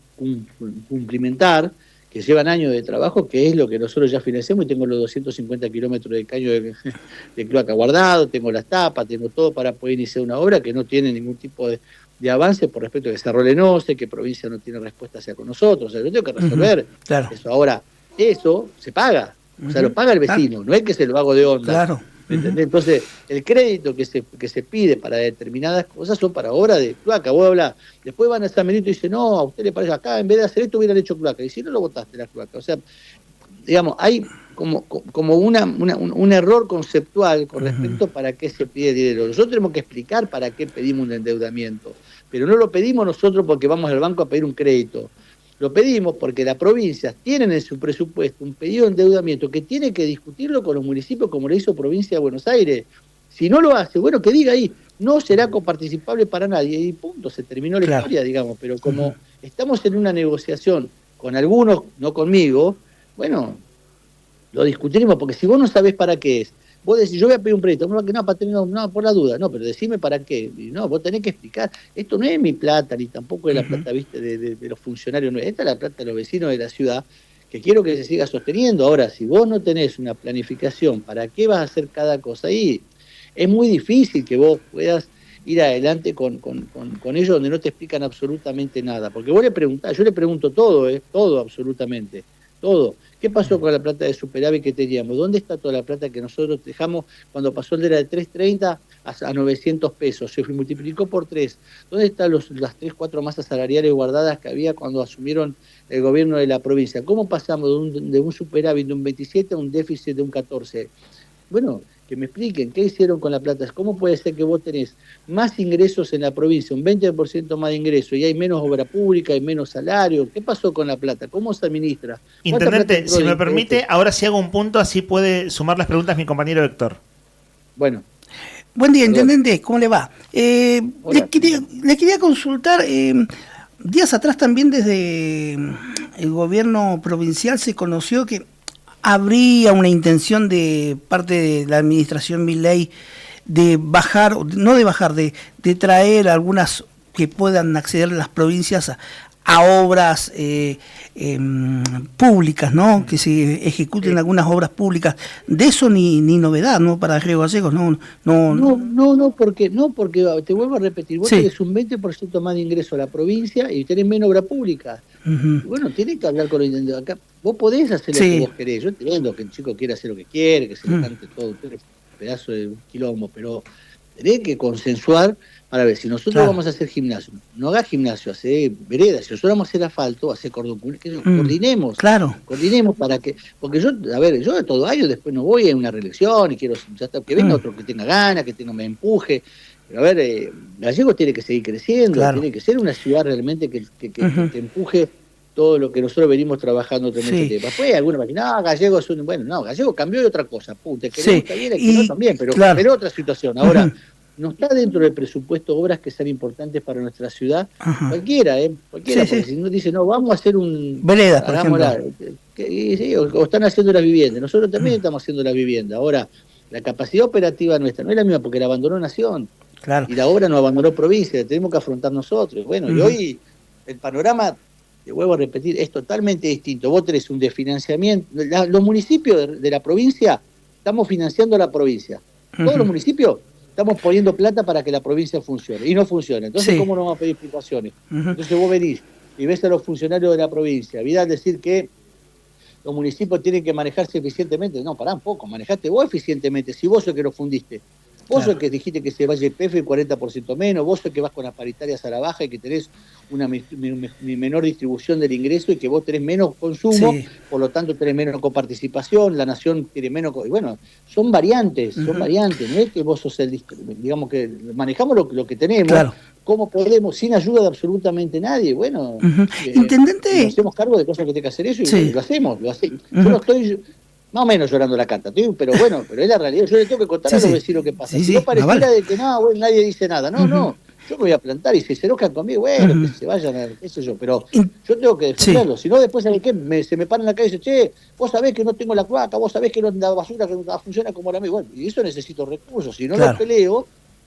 cumplimentar que llevan años de trabajo, que es lo que nosotros ya financiamos, y tengo los 250 kilómetros de caño de cloaca guardado, tengo las tapas, tengo todo para poder iniciar una obra que no tiene ningún tipo de avance por respecto a que Cerro Lenose, que provincia no tiene respuesta hacia con nosotros. O sea, yo tengo que resolver eso. Ahora, eso se paga, o sea, lo paga el vecino, no es que se lo hago de onda.
Claro.
Entonces, el crédito que se pide para determinadas cosas son para obras de cloaca. Vos hablás, después van a San Benito y dicen, no, a usted le parece acá, en vez de hacer esto hubieran hecho cloaca. Y si no lo votaste la cloaca. O sea, digamos, hay como un error conceptual con respecto para qué se pide dinero. Nosotros tenemos que explicar para qué pedimos un endeudamiento. Pero no lo pedimos nosotros porque vamos al banco a pedir un crédito. Lo pedimos porque las provincias tienen en su presupuesto un pedido de endeudamiento que tiene que discutirlo con los municipios como le hizo Provincia de Buenos Aires. Si no lo hace, bueno, que diga ahí, no será coparticipable para nadie y punto, se terminó la historia, digamos. Pero como estamos en una negociación con algunos, no conmigo, bueno, lo discutiremos porque si vos no sabés para qué es, vos decís, yo voy a pedir un crédito, no, por la duda, no, pero decime para qué. Y no, vos tenés que explicar, esto no es mi plata, ni tampoco es la plata, viste, de los funcionarios, no, esta es la plata de los vecinos de la ciudad, que quiero que se siga sosteniendo. Ahora, si vos no tenés una planificación, ¿para qué vas a hacer cada cosa? Ahí es muy difícil que vos puedas ir adelante con ellos donde no te explican absolutamente nada. Porque vos le preguntás, yo le pregunto todo, todo absolutamente. todo. ¿Qué pasó con la plata de superávit que teníamos? ¿Dónde está toda la plata que nosotros dejamos cuando pasó el de 330 a 900 pesos? Se multiplicó por 3. ¿Dónde están las 3, 4 masas salariales guardadas que había cuando asumieron el gobierno de la provincia? ¿Cómo pasamos de un superávit de un 27 a un déficit de un 14? Bueno, que me expliquen, ¿qué hicieron con la plata? ¿Cómo puede ser que vos tenés más ingresos en la provincia, un 20% más de ingresos, y hay menos obra pública, hay menos salario? ¿Qué pasó con la plata? ¿Cómo se administra?
Intendente, si me permite, ahora sí hago un punto, así puede sumar las preguntas mi compañero Héctor.
Bueno.
Buen día, Intendente, ¿cómo le va? Le quería consultar, días atrás también desde el gobierno provincial se conoció que habría una intención de parte de la administración Milei de bajar, no de bajar, de traer algunas que puedan acceder las provincias a obras públicas, ¿no? Que se ejecuten algunas obras públicas. De eso ni novedad, ¿no? Para Río Gallegos,
no, porque te vuelvo a repetir, vos tenés un 20% más de ingreso a la provincia y tenés menos obra pública. Y bueno, tenés que hablar con los intendentes acá. Vos podés hacer lo que vos querés. Yo entiendo que el chico quiere hacer lo que quiere, que se le cante todo, un pedazo de un quilombo, pero tenés que consensuar para ver si nosotros vamos a hacer gimnasio. No hagas gimnasio, hace veredas. Si nosotros vamos a hacer asfalto, hacer cordón, coordinemos. Coordinemos para que. Porque yo de todo año después no voy a una reelección y quiero que venga otro que tenga ganas, que me empuje. Pero a ver, Gallegos tiene que seguir creciendo, tiene que ser una ciudad realmente que empuje todo lo que nosotros venimos trabajando mucho tiempo. Después algunos me dicen, Gallegos es un... Bueno, no, Gallegos cambió de otra cosa, punto. Que está bien, que no también, pero otra situación. Ahora, no está dentro del presupuesto obras que sean importantes para nuestra ciudad. Cualquiera, porque si no dice, no, vamos a hacer un...
Veredas, por ejemplo.
O están haciendo las viviendas. Nosotros también estamos haciendo las viviendas. Ahora, la capacidad operativa nuestra no es la misma porque la abandonó Nación. Y la obra no abandonó provincia, la tenemos que afrontar nosotros. Bueno, y hoy el panorama, te vuelvo a repetir, es totalmente distinto. Vos tenés un desfinanciamiento. Los municipios de la provincia, estamos financiando la provincia. Todos los municipios estamos poniendo plata para que la provincia funcione. Y no funciona. Entonces, ¿cómo nos vamos a pedir explicaciones? Entonces vos venís y ves a los funcionarios de la provincia. Evitar decir que los municipios tienen que manejarse eficientemente. No, pará un poco, manejate vos eficientemente, si vos sos el que lo fundiste. Vos sos el que dijiste que se vaya el PF el 40% menos, vos sos el que vas con las paritarias a la baja y que tenés una menor distribución del ingreso y que vos tenés menos consumo, por lo tanto tenés menos coparticipación, la Nación tiene menos... Bueno, son variantes, no es que vos sos el... Digamos que manejamos lo que tenemos, ¿cómo podemos, sin ayuda de absolutamente nadie? Bueno,
Intendente...
nos hacemos cargo de cosas que tiene que hacer eso y lo hacemos. Yo no estoy... Más o menos llorando la carta, pero es la realidad. Yo le tengo que contar a los vecinos qué pasa. Si no pareciera de que nadie dice nada. No, yo me voy a plantar y si se enojan conmigo, bueno, que se vayan, qué sé yo. Pero yo tengo que defenderlo. Si no, después, ¿sabes qué? Se me paran en la calle y dicen, che, vos sabés que no tengo la cloaca, vos sabés que la basura que no funciona como la mía. Bueno, y eso necesito recursos. Si no lo peleo,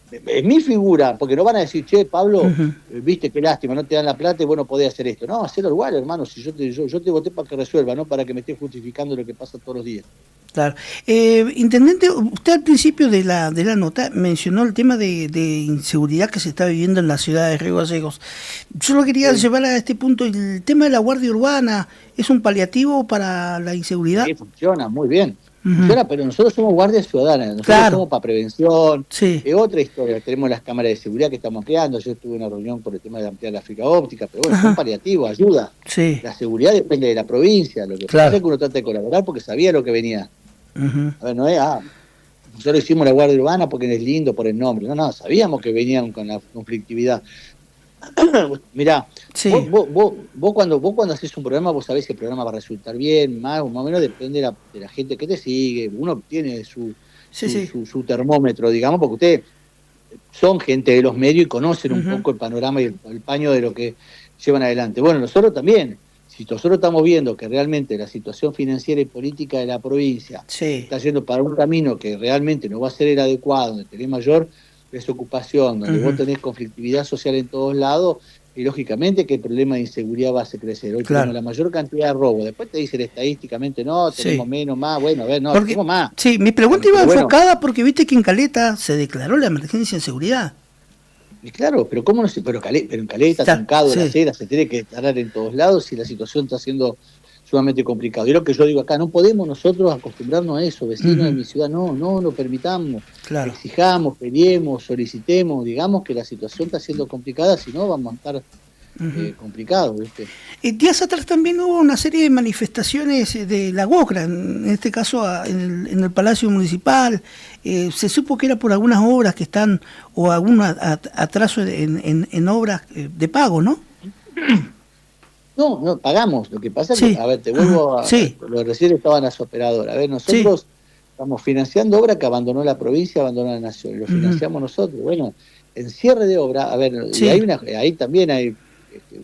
es mi figura, porque no van a decir, che, Pablo, viste, qué lástima, no te dan la plata y vos no podés hacer esto. No, hacerlo igual, hermano, si yo te voté para que resuelva, no para que me estés justificando lo que pasa todos los días.
Claro. Intendente, usted al principio de la nota mencionó el tema de inseguridad que se está viviendo en la ciudad de Río Gallegos. Yo lo quería llevar a este punto. El tema de la Guardia Urbana, ¿es un paliativo para la inseguridad?
Sí, funciona muy bien. Pero nosotros somos guardias ciudadanas, nosotros somos para prevención, es otra historia. Tenemos las cámaras de seguridad que estamos creando. Yo estuve en una reunión por el tema de ampliar la fibra óptica, pero bueno, son paliativos, ayuda. La seguridad depende de la provincia, lo que pasa es que uno trata de colaborar porque sabía lo que venía. A ver, no es, nosotros hicimos la Guardia Urbana porque es lindo por el nombre, no, sabíamos que venían con la conflictividad. Mirá, vos cuando haces un programa, vos sabés si el programa va a resultar bien, más o menos depende de la gente que te sigue. Uno tiene su termómetro, digamos, porque ustedes son gente de los medios y conocen un poco el panorama y el paño de lo que llevan adelante. Bueno, nosotros también, si nosotros estamos viendo que realmente la situación financiera y política de la provincia está yendo para un camino que realmente no va a ser el adecuado, donde tenés mayor desocupación, donde vos tenés conflictividad social en todos lados, y lógicamente que el problema de inseguridad va a crecer. Hoy tenemos la mayor cantidad de robos, después te dicen estadísticamente, no, tenemos menos, más, bueno, a ver, no, tenemos más.
Sí, mi pregunta iba enfocada porque viste que en Caleta se declaró la emergencia en seguridad.
Y claro, pero cómo no sé, pero en Caleta, Tuncado, La Cera, se tiene que estar en todos lados si la situación está siendo sumamente complicado. Y lo que yo digo acá, no podemos nosotros acostumbrarnos a eso, vecinos de mi ciudad, no lo permitamos, exijamos, peleemos, solicitemos, digamos que la situación está siendo complicada, si no vamos a estar complicados, ¿viste?
Días atrás también hubo una serie de manifestaciones de la UOCRA, en este caso en el Palacio Municipal. Se supo que era por algunas obras que están, o algún atraso en obras de pago, ¿no?
No, pagamos. Lo que pasa es que, a ver, te vuelvo a... Lo recién estaban las operadoras. A ver, nosotros estamos financiando obra que abandonó la provincia, abandonó la nación. Y lo financiamos nosotros. Bueno, en cierre de obra, a ver, y ahí también hay,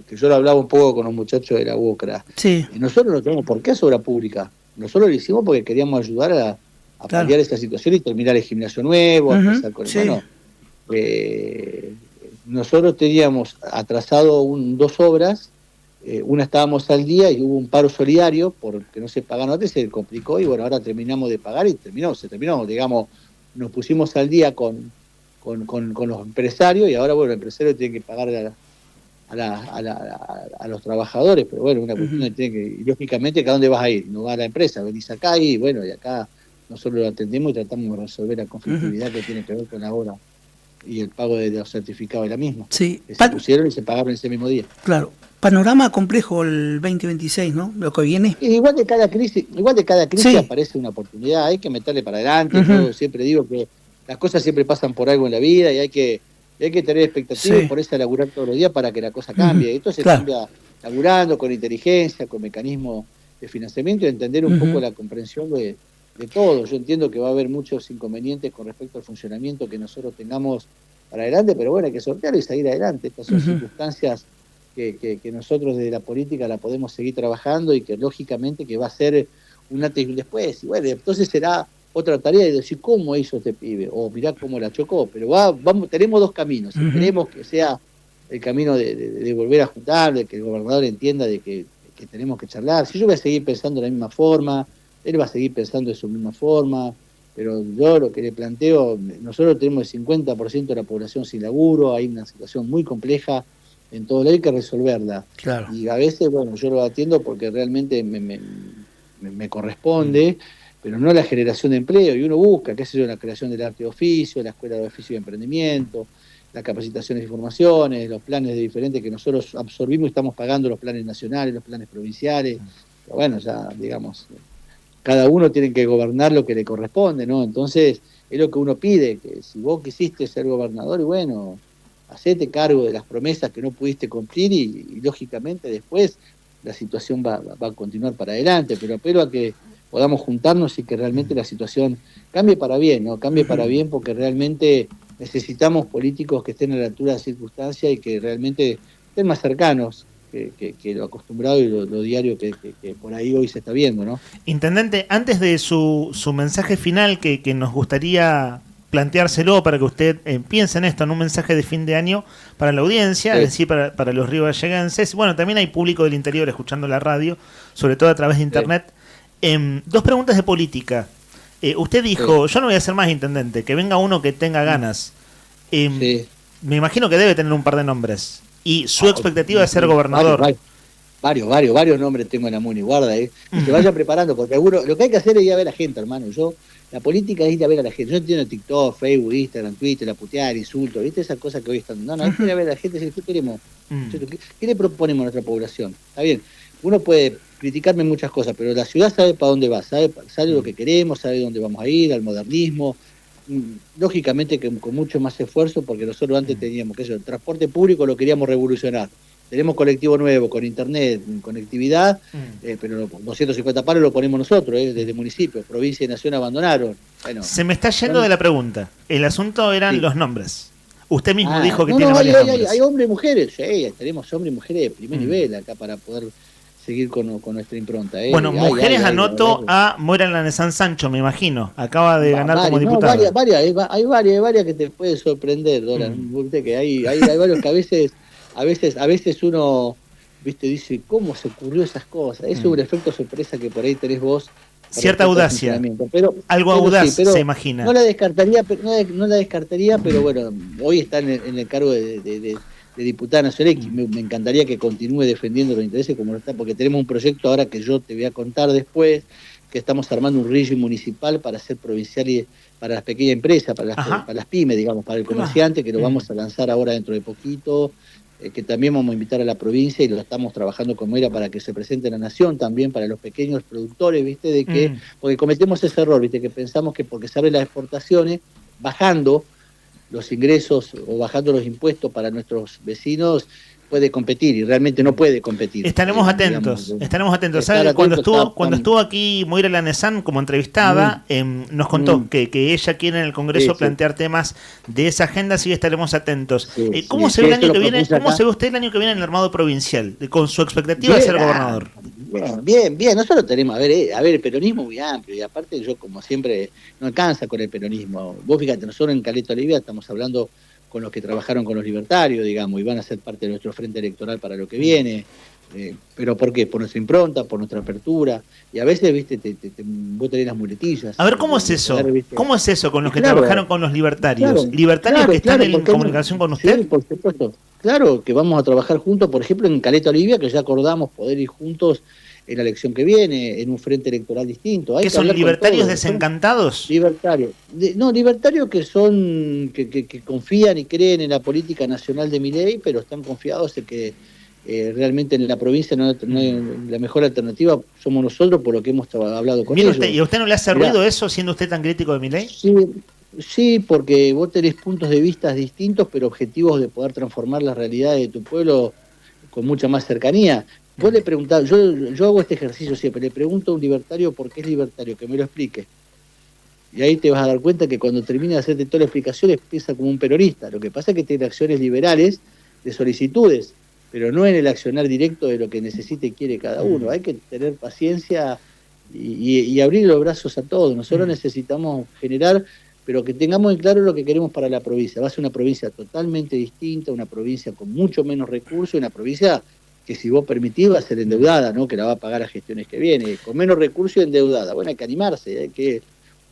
que yo lo hablaba un poco con los muchachos de la UOCRA. Y nosotros no tenemos por qué es obra pública. Nosotros lo hicimos porque queríamos ayudar a paliar esta situación y terminar el gimnasio nuevo, empezar con nosotros teníamos atrasado 2 obras. Una estábamos al día y hubo un paro solidario porque no se pagaron antes, se complicó y bueno, ahora terminamos de pagar y se terminó, digamos, nos pusimos al día con los empresarios y ahora bueno, los empresarios tienen que pagar a los trabajadores, pero bueno, una cuestión y lógicamente, ¿a dónde vas a ir? No vas a la empresa, venís acá y bueno, y acá nosotros lo atendemos y tratamos de resolver la conflictividad que tiene que ver con la obra y el pago de los certificados de la misma. Se pusieron y se pagaron ese mismo día.
Claro. Panorama complejo el 2026, ¿no? Lo que viene.
Igual de cada crisis aparece una oportunidad, hay que meterle para adelante. Yo siempre digo que las cosas siempre pasan por algo en la vida y hay que tener expectativas y ponerse a laburar todos los días para que la cosa cambie. Esto se cambia laburando con inteligencia, con mecanismos de financiamiento y entender un poco la comprensión de todo. Yo entiendo que va a haber muchos inconvenientes con respecto al funcionamiento que nosotros tengamos para adelante, pero bueno, hay que sortearlo y seguir adelante. Estas son circunstancias que nosotros desde la política la podemos seguir trabajando y que lógicamente que va a ser un antes y un después. Y bueno, entonces será otra tarea de decir cómo hizo este pibe, o mirá cómo la chocó. Pero tenemos 2 caminos. Esperemos que sea el camino de volver a juntar, de que el gobernador entienda de que tenemos que charlar. Si yo voy a seguir pensando de la misma forma, él va a seguir pensando de su misma forma, pero yo lo que le planteo, nosotros tenemos el 50% de la población sin laburo, hay una situación muy compleja en todo lado, hay que resolverla. Y a veces, bueno, yo lo atiendo porque realmente me corresponde, pero no la generación de empleo, y uno busca, qué sé yo, la creación del arte de oficio, la escuela de oficio y emprendimiento, las capacitaciones y formaciones, los planes de diferentes que nosotros absorbimos y estamos pagando, los planes nacionales, los planes provinciales, pero bueno, ya, digamos, cada uno tiene que gobernar lo que le corresponde, ¿no? Entonces, es lo que uno pide, que si vos quisiste ser gobernador, y bueno, hacete cargo de las promesas que no pudiste cumplir y lógicamente después la situación va a continuar para adelante, pero apelo a que podamos juntarnos y que realmente la situación cambie para bien, ¿no? Cambie para bien porque realmente necesitamos políticos que estén a la altura de las circunstancias y que realmente estén más cercanos que lo acostumbrado y lo diario que por ahí hoy se está viendo, ¿no?
Intendente, antes de su mensaje final que nos gustaría planteárselo para que usted piense en esto, en un mensaje de fin de año para la audiencia, es decir, para los rivallegenses. Bueno, también hay público del interior escuchando la radio, sobre todo a través de internet. 2 preguntas de política. Usted dijo, yo no voy a ser más intendente, que venga uno que tenga ganas. Me imagino que debe tener un par de nombres. Y su expectativa es ser gobernador.
Varios nombres tengo en la muni, guarda, que se vaya preparando, porque alguno, lo que hay que hacer es ir a ver a la gente, hermano. La política es ir a ver a la gente. Yo entiendo TikTok, Facebook, Instagram, Twitter, la putear, insultos, ¿viste? Esas cosas que hoy están. No, hay que ir a ver a la gente y decir, ¿qué queremos? ¿Qué le proponemos a nuestra población? Está bien, uno puede criticarme muchas cosas, pero la ciudad sabe para dónde va, sabe lo que queremos, sabe dónde vamos a ir, al modernismo. Lógicamente que con mucho más esfuerzo, porque nosotros antes teníamos, el transporte público lo queríamos revolucionar. Tenemos colectivo nuevo, con internet, conectividad, pero los 250 palos lo ponemos nosotros, desde municipios, provincia y nación abandonaron. Bueno,
se me está yendo de la pregunta. El asunto eran los nombres. Usted mismo dijo que tiene varios nombres.
Hay hombres y mujeres, tenemos hombres y mujeres de primer nivel acá para poder seguir con nuestra impronta.
Bueno, mujeres anoto a Moira Lanesán Sancho, me imagino. Acaba de ganar como diputada.
Hay varias que te pueden sorprender, Dora. Que hay varios que a veces uno, viste, dice, ¿cómo se ocurrió esas cosas? Es un efecto sorpresa que por ahí tenés vos.
Cierta audacia. Algo audaz, se imagina.
No la descartaría, pero bueno, hoy está en el cargo de diputada nacional y me encantaría que continúe defendiendo los intereses como lo está, porque tenemos un proyecto ahora que yo te voy a contar después, que estamos armando un RIGI municipal para hacer provincial y para las pequeñas empresas, para las pymes, digamos, para el comerciante, que lo vamos a lanzar ahora dentro de poquito, que también vamos a invitar a la provincia y lo estamos trabajando como era para que se presente en la nación también para los pequeños productores, ¿viste? De que, porque cometemos ese error, ¿viste? Que pensamos que porque se abren las exportaciones, bajando los ingresos o bajando los impuestos para nuestros vecinos, puede competir y realmente no puede competir.
Estaremos atentos. ¿Sabe? Cuando estuvo aquí Moira Lanesán como entrevistada, nos contó que ella quiere en el Congreso plantear temas de esa agenda, así que estaremos atentos. ¿Cómo se ve el año que viene? ¿Cómo se ve usted el año que viene en el armado provincial, con su expectativa de ser gobernador?
Bien, nosotros tenemos, a ver, el peronismo muy amplio, y aparte yo como siempre no alcanza con el peronismo. Vos fíjate, nosotros en Caleta Olivia estamos hablando con los que trabajaron con los libertarios, digamos, y van a ser parte de nuestro frente electoral para lo que viene. ¿Pero por qué? Por nuestra impronta, por nuestra apertura. Y a veces, viste, vos tenés las muletillas.
A ver, ¿cómo es eso? ¿Cómo es eso con los que trabajaron con los libertarios? ¿Libertarios que están en comunicación con usted?
Sí, por supuesto. Claro, que vamos a trabajar juntos, por ejemplo, en Caleta Olivia, que ya acordamos poder ir juntos en la elección que viene, en un frente electoral distinto.
¿Qué son libertarios desencantados?
Libertarios. Libertarios que son, que confían y creen en la política nacional de Milei, pero están confiados en que realmente en la provincia no la mejor alternativa somos nosotros, por lo que hemos hablado con ellos.
¿Y a usted no le hace ruido eso, siendo usted tan crítico de Milei?
Sí, porque vos tenés puntos de vista distintos, pero objetivos de poder transformar las realidades de tu pueblo con mucha más cercanía. Vos le preguntás, yo hago este ejercicio siempre, le pregunto a un libertario por qué es libertario, que me lo explique. Y ahí te vas a dar cuenta que cuando termina de hacerte toda la explicación empieza como un peronista. Lo que pasa es que tiene acciones liberales de solicitudes, pero no en el accionar directo de lo que necesita y quiere cada uno. Hay que tener paciencia y abrir los brazos a todos. Nosotros necesitamos generar, pero que tengamos en claro lo que queremos para la provincia. Va a ser una provincia totalmente distinta, una provincia con mucho menos recursos, una provincia que si vos permitís va a ser endeudada, ¿no? Que la va a pagar a gestiones que vienen, con menos recursos y endeudada. Bueno, hay que animarse, hay que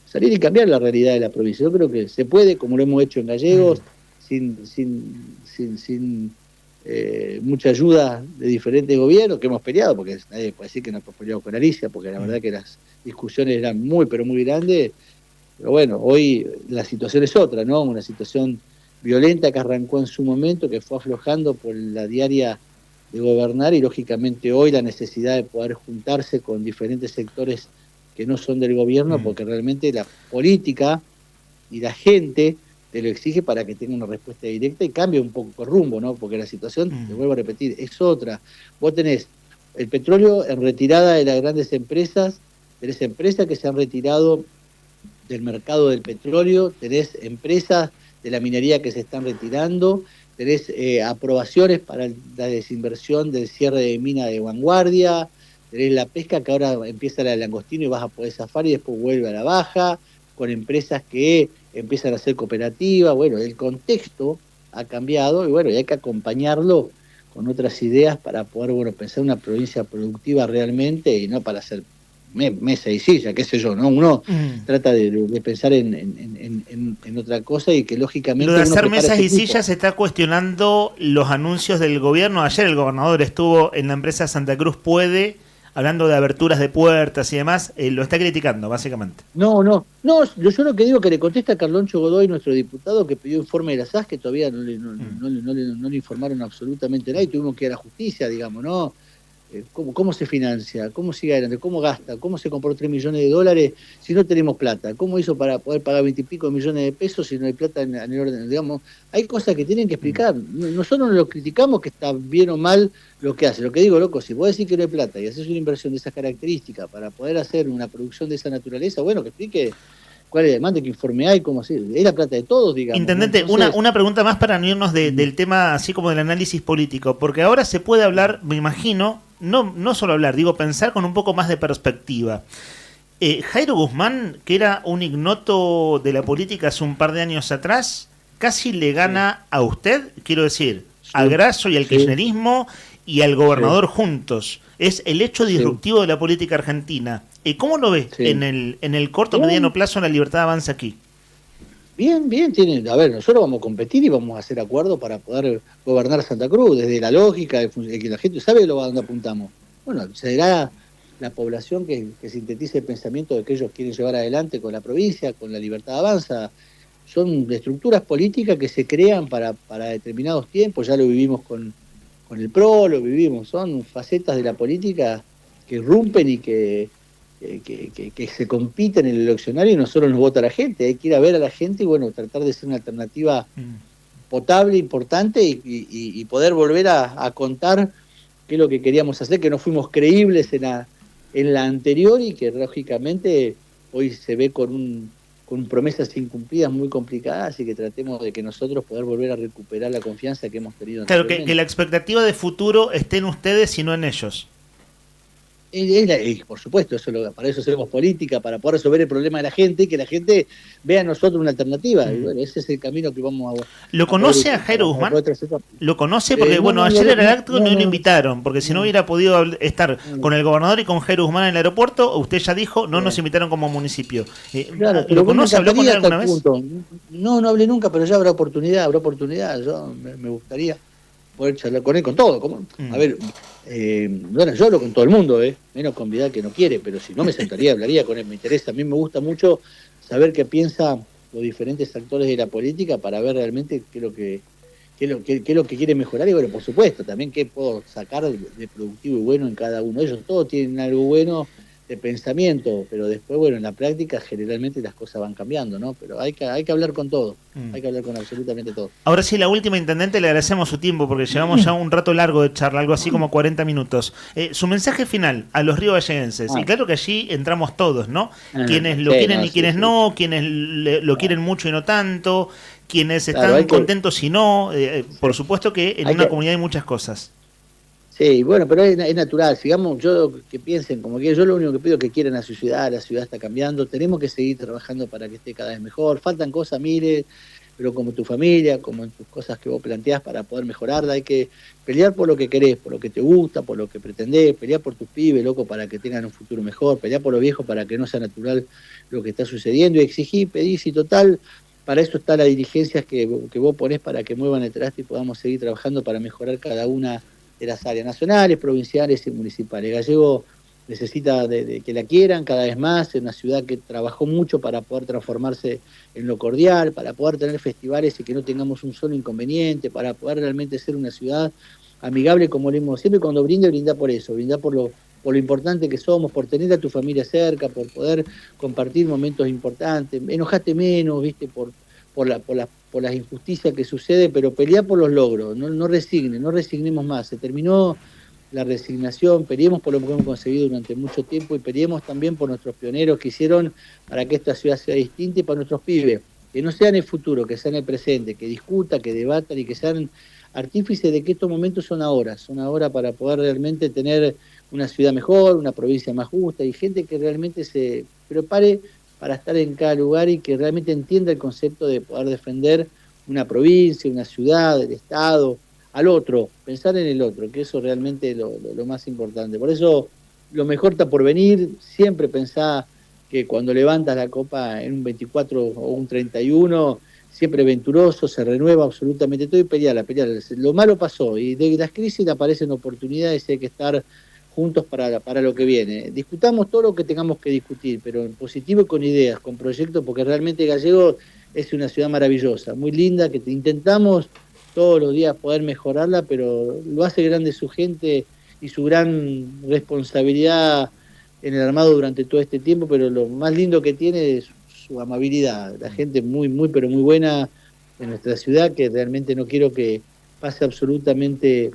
salir y cambiar la realidad de la provincia. Yo creo que se puede, como lo hemos hecho en Gallegos, sin mucha ayuda de diferentes gobiernos, que hemos peleado, porque nadie puede decir que no hemos peleado con Alicia, porque la verdad que las discusiones eran muy, pero muy grandes. Pero bueno, hoy la situación es otra, ¿no? Una situación violenta que arrancó en su momento, que fue aflojando por la diaria de gobernar, y lógicamente hoy la necesidad de poder juntarse con diferentes sectores que no son del gobierno, porque realmente la política y la gente te lo exige para que tenga una respuesta directa y cambie un poco el rumbo, ¿no? Porque la situación, te vuelvo a repetir, es otra. Vos tenés el petróleo en retirada de las grandes empresas, tenés empresas que se han retirado del mercado del petróleo, tenés empresas de la minería que se están retirando, tenés aprobaciones para la desinversión del cierre de mina de Vanguardia, tenés la pesca que ahora empieza la de langostino y vas a poder zafar y después vuelve a la baja, con empresas que empiezan a ser cooperativas. Bueno, el contexto ha cambiado y bueno, y hay que acompañarlo con otras ideas para poder, pensar una provincia productiva realmente y no para hacer mesa y silla, qué sé yo, ¿no? Uno trata de pensar en otra cosa y que lógicamente...
Lo de hacer mesas y sillas se está cuestionando los anuncios del gobierno. Ayer el gobernador estuvo en la empresa Santa Cruz Puede, hablando de aberturas de puertas y demás, lo está criticando, básicamente.
No, yo lo que digo que le contesta a Carloncho Godoy, nuestro diputado, que pidió informe de la SAS, que todavía no le informaron absolutamente nada y tuvimos que ir a la justicia, digamos, ¿no? ¿Cómo se financia? ¿Cómo sigue adelante? ¿Cómo gasta? ¿Cómo se compró 3 millones de dólares si no tenemos plata? ¿Cómo hizo para poder pagar 20 y pico millones de pesos si no hay plata en el orden? Digamos, hay cosas que tienen que explicar. Nosotros no lo criticamos que está bien o mal lo que hace. Lo que digo, loco, si vos decís que no hay plata y haces una inversión de esas características para poder hacer una producción de esa naturaleza, bueno, que explique cuál es la demanda, qué informe hay, cómo se... Es la plata de todos, digamos.
Intendente, ¿no? Entonces, una pregunta más para no irnos del tema así como del análisis político, porque ahora se puede hablar, me imagino, no solo hablar, digo pensar con un poco más de perspectiva. Jairo Guzmán, que era un ignoto de la política hace un par de años atrás, casi le gana a usted, quiero decir, al Grasso y al kirchnerismo y al gobernador juntos. Es el hecho disruptivo de la política argentina. ¿Cómo lo ves en el corto mediano plazo en La Libertad Avanza aquí?
Bien, a ver, nosotros vamos a competir y vamos a hacer acuerdos para poder gobernar Santa Cruz, desde la lógica, de que la gente sabe a dónde apuntamos. Bueno, será la población que sintetice el pensamiento de que ellos quieren llevar adelante con la provincia, con la Libertad Avanza. Son estructuras políticas que se crean para determinados tiempos, ya lo vivimos con el PRO, lo vivimos, son facetas de la política que irrumpen y que se compiten en el eleccionario y no solo nos vota la gente, hay que ir a ver a la gente y bueno, tratar de ser una alternativa potable, importante y poder volver a contar qué es lo que queríamos hacer, que no fuimos creíbles en la anterior y que lógicamente hoy se ve con promesas incumplidas muy complicadas y que tratemos de que nosotros poder volver a recuperar la confianza que hemos tenido.
Claro, que la expectativa de futuro esté en ustedes y no en ellos.
Por supuesto, para eso hacemos política, para poder resolver el problema de la gente y que la gente vea a nosotros una alternativa. Y bueno, ese es el camino que vamos a...
¿Lo conoce a Jairo Guzmán? ¿Lo conoce? Porque ayer era el acto y no lo invitaron, porque si no hubiera podido estar con el gobernador y con Jairo Guzmán en el aeropuerto, usted ya dijo, no nos invitaron como municipio.
Claro,
¿Lo conoce? ¿Habló con él alguna vez?
No hablé nunca, pero ya habrá oportunidad. Yo me gustaría poder charlar con él, con todo. A ver, bueno, yo hablo con todo el mundo, menos con Vidal que no quiere, pero si no me sentaría, hablaría con él, me interesa. A mí me gusta mucho saber qué piensan los diferentes actores de la política para ver realmente qué es lo que quiere mejorar y bueno, por supuesto, también qué puedo sacar de productivo y bueno en cada uno de ellos. Todos tienen algo bueno de pensamiento, pero después, bueno, en la práctica generalmente las cosas van cambiando, ¿no? Pero hay que hablar con todo, hay que hablar con absolutamente todo.
Ahora sí, la última, intendente, le agradecemos su tiempo porque llevamos ya un rato largo de charla, algo así como 40 minutos. Su mensaje final a los riovalleguenses, y claro que allí entramos todos, ¿no? Quienes lo quieren y quienes no, quienes lo quieren mucho y no tanto, quienes están contentos y no, por supuesto que en una comunidad hay muchas cosas.
Sí, bueno, pero es natural, sigamos, yo que piensen como que yo lo único que pido es que quieran a su ciudad, la ciudad está cambiando, tenemos que seguir trabajando para que esté cada vez mejor, faltan cosas, mire, pero como tu familia, como en tus cosas que vos planteás para poder mejorarla, hay que pelear por lo que querés, por lo que te gusta, por lo que pretendés, pelear por tus pibes, loco, para que tengan un futuro mejor, pelear por los viejos para que no sea natural lo que está sucediendo y exigir, pedís y total, para eso está la dirigencia que vos ponés para que muevan el traste y podamos seguir trabajando para mejorar cada una de las áreas nacionales, provinciales y municipales. Gallego necesita de que la quieran cada vez más, es una ciudad que trabajó mucho para poder transformarse en lo cordial, para poder tener festivales y que no tengamos un solo inconveniente, para poder realmente ser una ciudad amigable como lo hemos siempre. Cuando brinda por eso, brinda por lo importante que somos, por tener a tu familia cerca, por poder compartir momentos importantes, enojate menos, viste, por las injusticias que sucede, pero pelear por los logros, no resignemos más, se terminó la resignación, peleemos por lo que hemos conseguido durante mucho tiempo y peleemos también por nuestros pioneros que hicieron para que esta ciudad sea distinta y para nuestros pibes, que no sean el futuro, que sean el presente, que discutan, que debatan y que sean artífices de que estos momentos son ahora para poder realmente tener una ciudad mejor, una provincia más justa y gente que realmente se prepare para estar en cada lugar y que realmente entienda el concepto de poder defender una provincia, una ciudad, el Estado, al otro, pensar en el otro, que eso realmente es lo más importante. Por eso lo mejor está por venir, siempre pensá que cuando levantas la copa en un 24 o un 31, siempre venturoso, se renueva absolutamente todo y pelear. Lo malo pasó y de las crisis aparecen oportunidades y hay que estar juntos para lo que viene. Discutamos todo lo que tengamos que discutir, pero en positivo y con ideas, con proyectos, porque realmente Gallego es una ciudad maravillosa, muy linda, que intentamos todos los días poder mejorarla, pero lo hace grande su gente y su gran responsabilidad en el armado durante todo este tiempo, pero lo más lindo que tiene es su amabilidad, la gente muy, muy, pero muy buena en nuestra ciudad, que realmente no quiero que pase absolutamente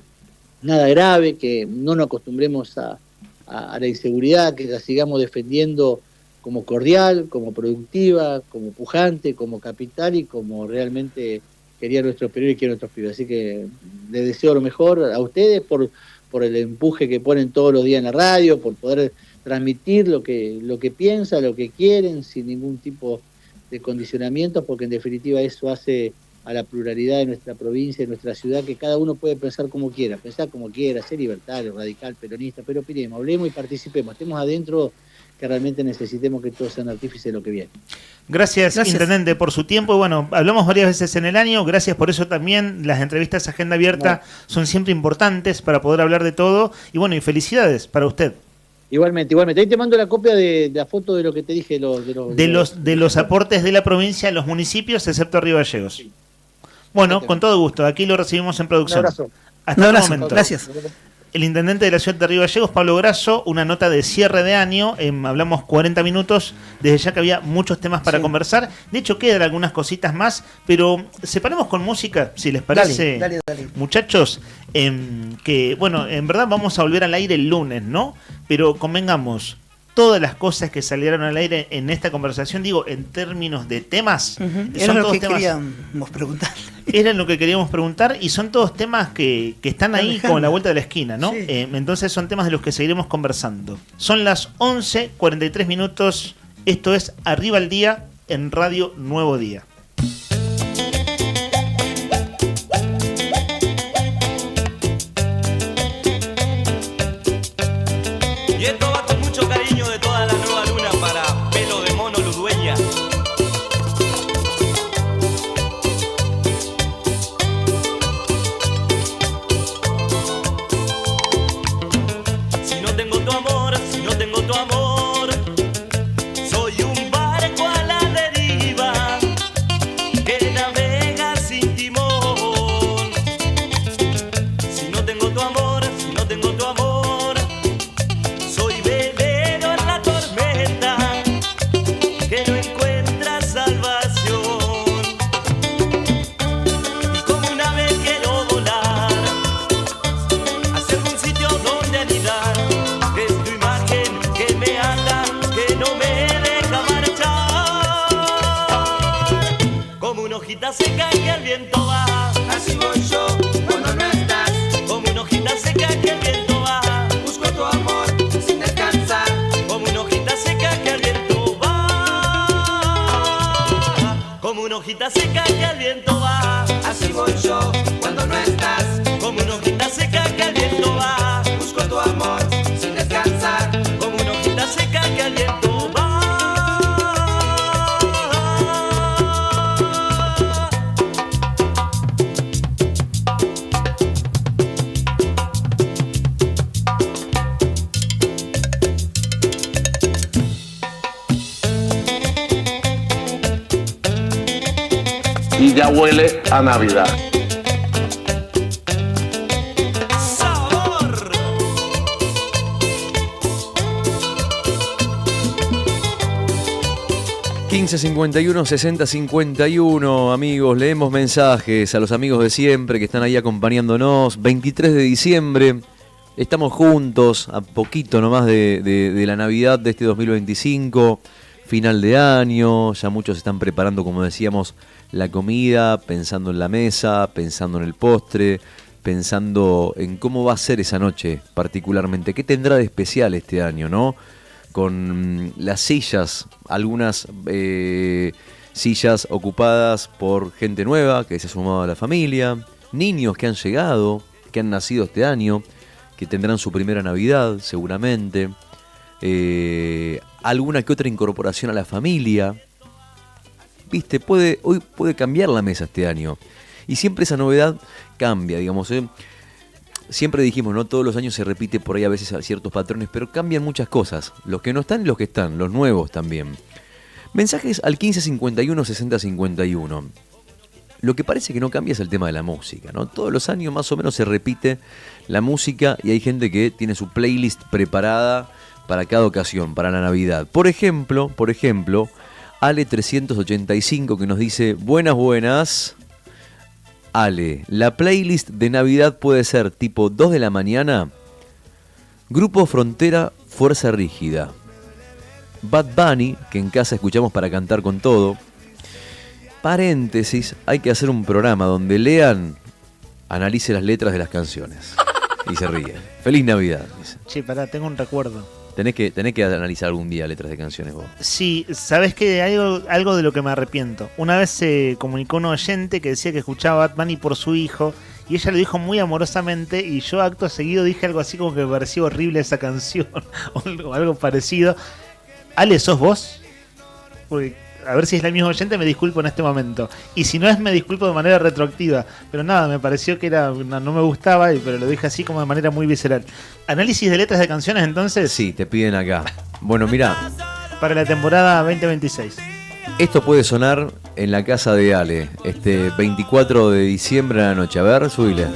nada grave, que no nos acostumbremos a la inseguridad, que la sigamos defendiendo como cordial, como productiva, como pujante, como capital y como realmente quería nuestro periodo y quiero nuestros pibes. Así que les deseo lo mejor a ustedes por el empuje que ponen todos los días en la radio, por poder transmitir lo que piensan, lo que quieren, sin ningún tipo de condicionamientos, porque en definitiva eso hace a la pluralidad de nuestra provincia, de nuestra ciudad, que cada uno puede pensar como quiera, ser libertario, radical, peronista, pero opinemos, hablemos y participemos, estemos adentro que realmente necesitemos que todos sean artífices de lo que viene.
Gracias, Intendente, por su tiempo. Y bueno, hablamos varias veces en el año. Gracias por eso también. Las entrevistas Agenda Abierta son siempre importantes para poder hablar de todo. Y bueno, y felicidades para usted.
Igualmente. Ahí te mando la copia de la foto de lo que te dije.
De los aportes de la provincia a los municipios, excepto Río Gallegos. Bueno, con todo gusto. Aquí lo recibimos en producción.
Un abrazo.
Hasta el momento. Gracias. El intendente de la ciudad de Río Gallegos, Pablo Grasso, una nota de cierre de año. Hablamos 40 minutos, desde ya que había muchos temas para conversar. De hecho, quedan algunas cositas más, pero separemos con música, si les parece,
Dale.
muchachos. Que, bueno, en verdad vamos a volver al aire el lunes, ¿no? Pero convengamos, todas las cosas que salieron al aire en esta conversación, digo, en términos de temas,
Era lo que queríamos preguntar.
Era lo que queríamos preguntar y son todos temas que están ahí como a la vuelta de la esquina, ¿no? Sí. Entonces son temas de los que seguiremos conversando. Son las 11:43 minutos. Esto es Arriba al Día en Radio Nuevo Día.
Y esto va con mucho cariño de toda la nueva luna para Pelo de Mono Ludueña. Si no tengo tu amor, soy un barco a la deriva que navega sin timón. Si no tengo tu amor, soy velero en la tormenta que no encuentra salvación. Y como un ave quiero volar hacia algún sitio donde anidar. Es tu imagen que me ata, que no me deja marchar. Como una hojita seca que el viento va, así voy yo cuando no estás. Como una hojita seca que el viento va, busco tu amor sin descansar. Como una hojita seca que el viento va, como una hojita seca que el viento va, así voy yo cuando no estás. Como una hojita seca que el viento va, busco tu amor sin descansar. Como una hojita seca que el viento va.
Y ya huele a Navidad.
¡Sabor!
1551-6051, amigos, leemos mensajes a los amigos de siempre que están ahí acompañándonos. 23 de diciembre, estamos juntos, a poquito nomás de la Navidad de este 2025, final de año, ya muchos están preparando, como decíamos, la comida, pensando en la mesa, pensando en el postre, pensando en cómo va a ser esa noche particularmente, qué tendrá de especial este año, ¿no? Con las sillas, algunas sillas ocupadas por gente nueva que se ha sumado a la familia, niños que han llegado, que han nacido este año, que tendrán su primera Navidad seguramente, alguna que otra incorporación a la familia. Viste, hoy puede cambiar la mesa este año y siempre esa novedad cambia, digamos, Siempre dijimos, no todos los años se repite por ahí a veces ciertos patrones, pero cambian muchas cosas. Los que no están y los que están, los nuevos también. Mensajes al 1551-6051. Lo que parece que no cambia es el tema de la música, ¿no? Todos los años más o menos se repite la música y hay gente que tiene su playlist preparada para cada ocasión, para la Navidad. Por ejemplo, Ale385 que nos dice, buenas. Ale, la playlist de Navidad puede ser tipo 2 de la mañana, Grupo Frontera, Fuerza Rígida, Bad Bunny, que en casa escuchamos para cantar con todo, paréntesis, hay que hacer un programa donde Lean analice las letras de las canciones. Y se ríe. Feliz Navidad, dice.
Che, pará, tengo un recuerdo.
Tenés que analizar algún día letras de canciones vos.
Sí, sabés que hay algo de lo que me arrepiento. Una vez se comunicó un oyente que decía que escuchaba Bad Bunny por su hijo y ella lo dijo muy amorosamente y yo acto seguido dije algo así como que me parecía horrible esa canción o algo parecido. Ale, ¿sos vos? Porque, a ver si es la misma oyente, me disculpo en este momento. Y si no es, me disculpo de manera retroactiva. Pero nada, me pareció que no me gustaba, pero lo dije así como de manera muy visceral. ¿Análisis de letras de canciones entonces?
Sí, te piden acá. Bueno, mira.
Para la temporada 2026.
Esto puede sonar en la casa de Ale, este 24 de diciembre a la noche. A ver, subile.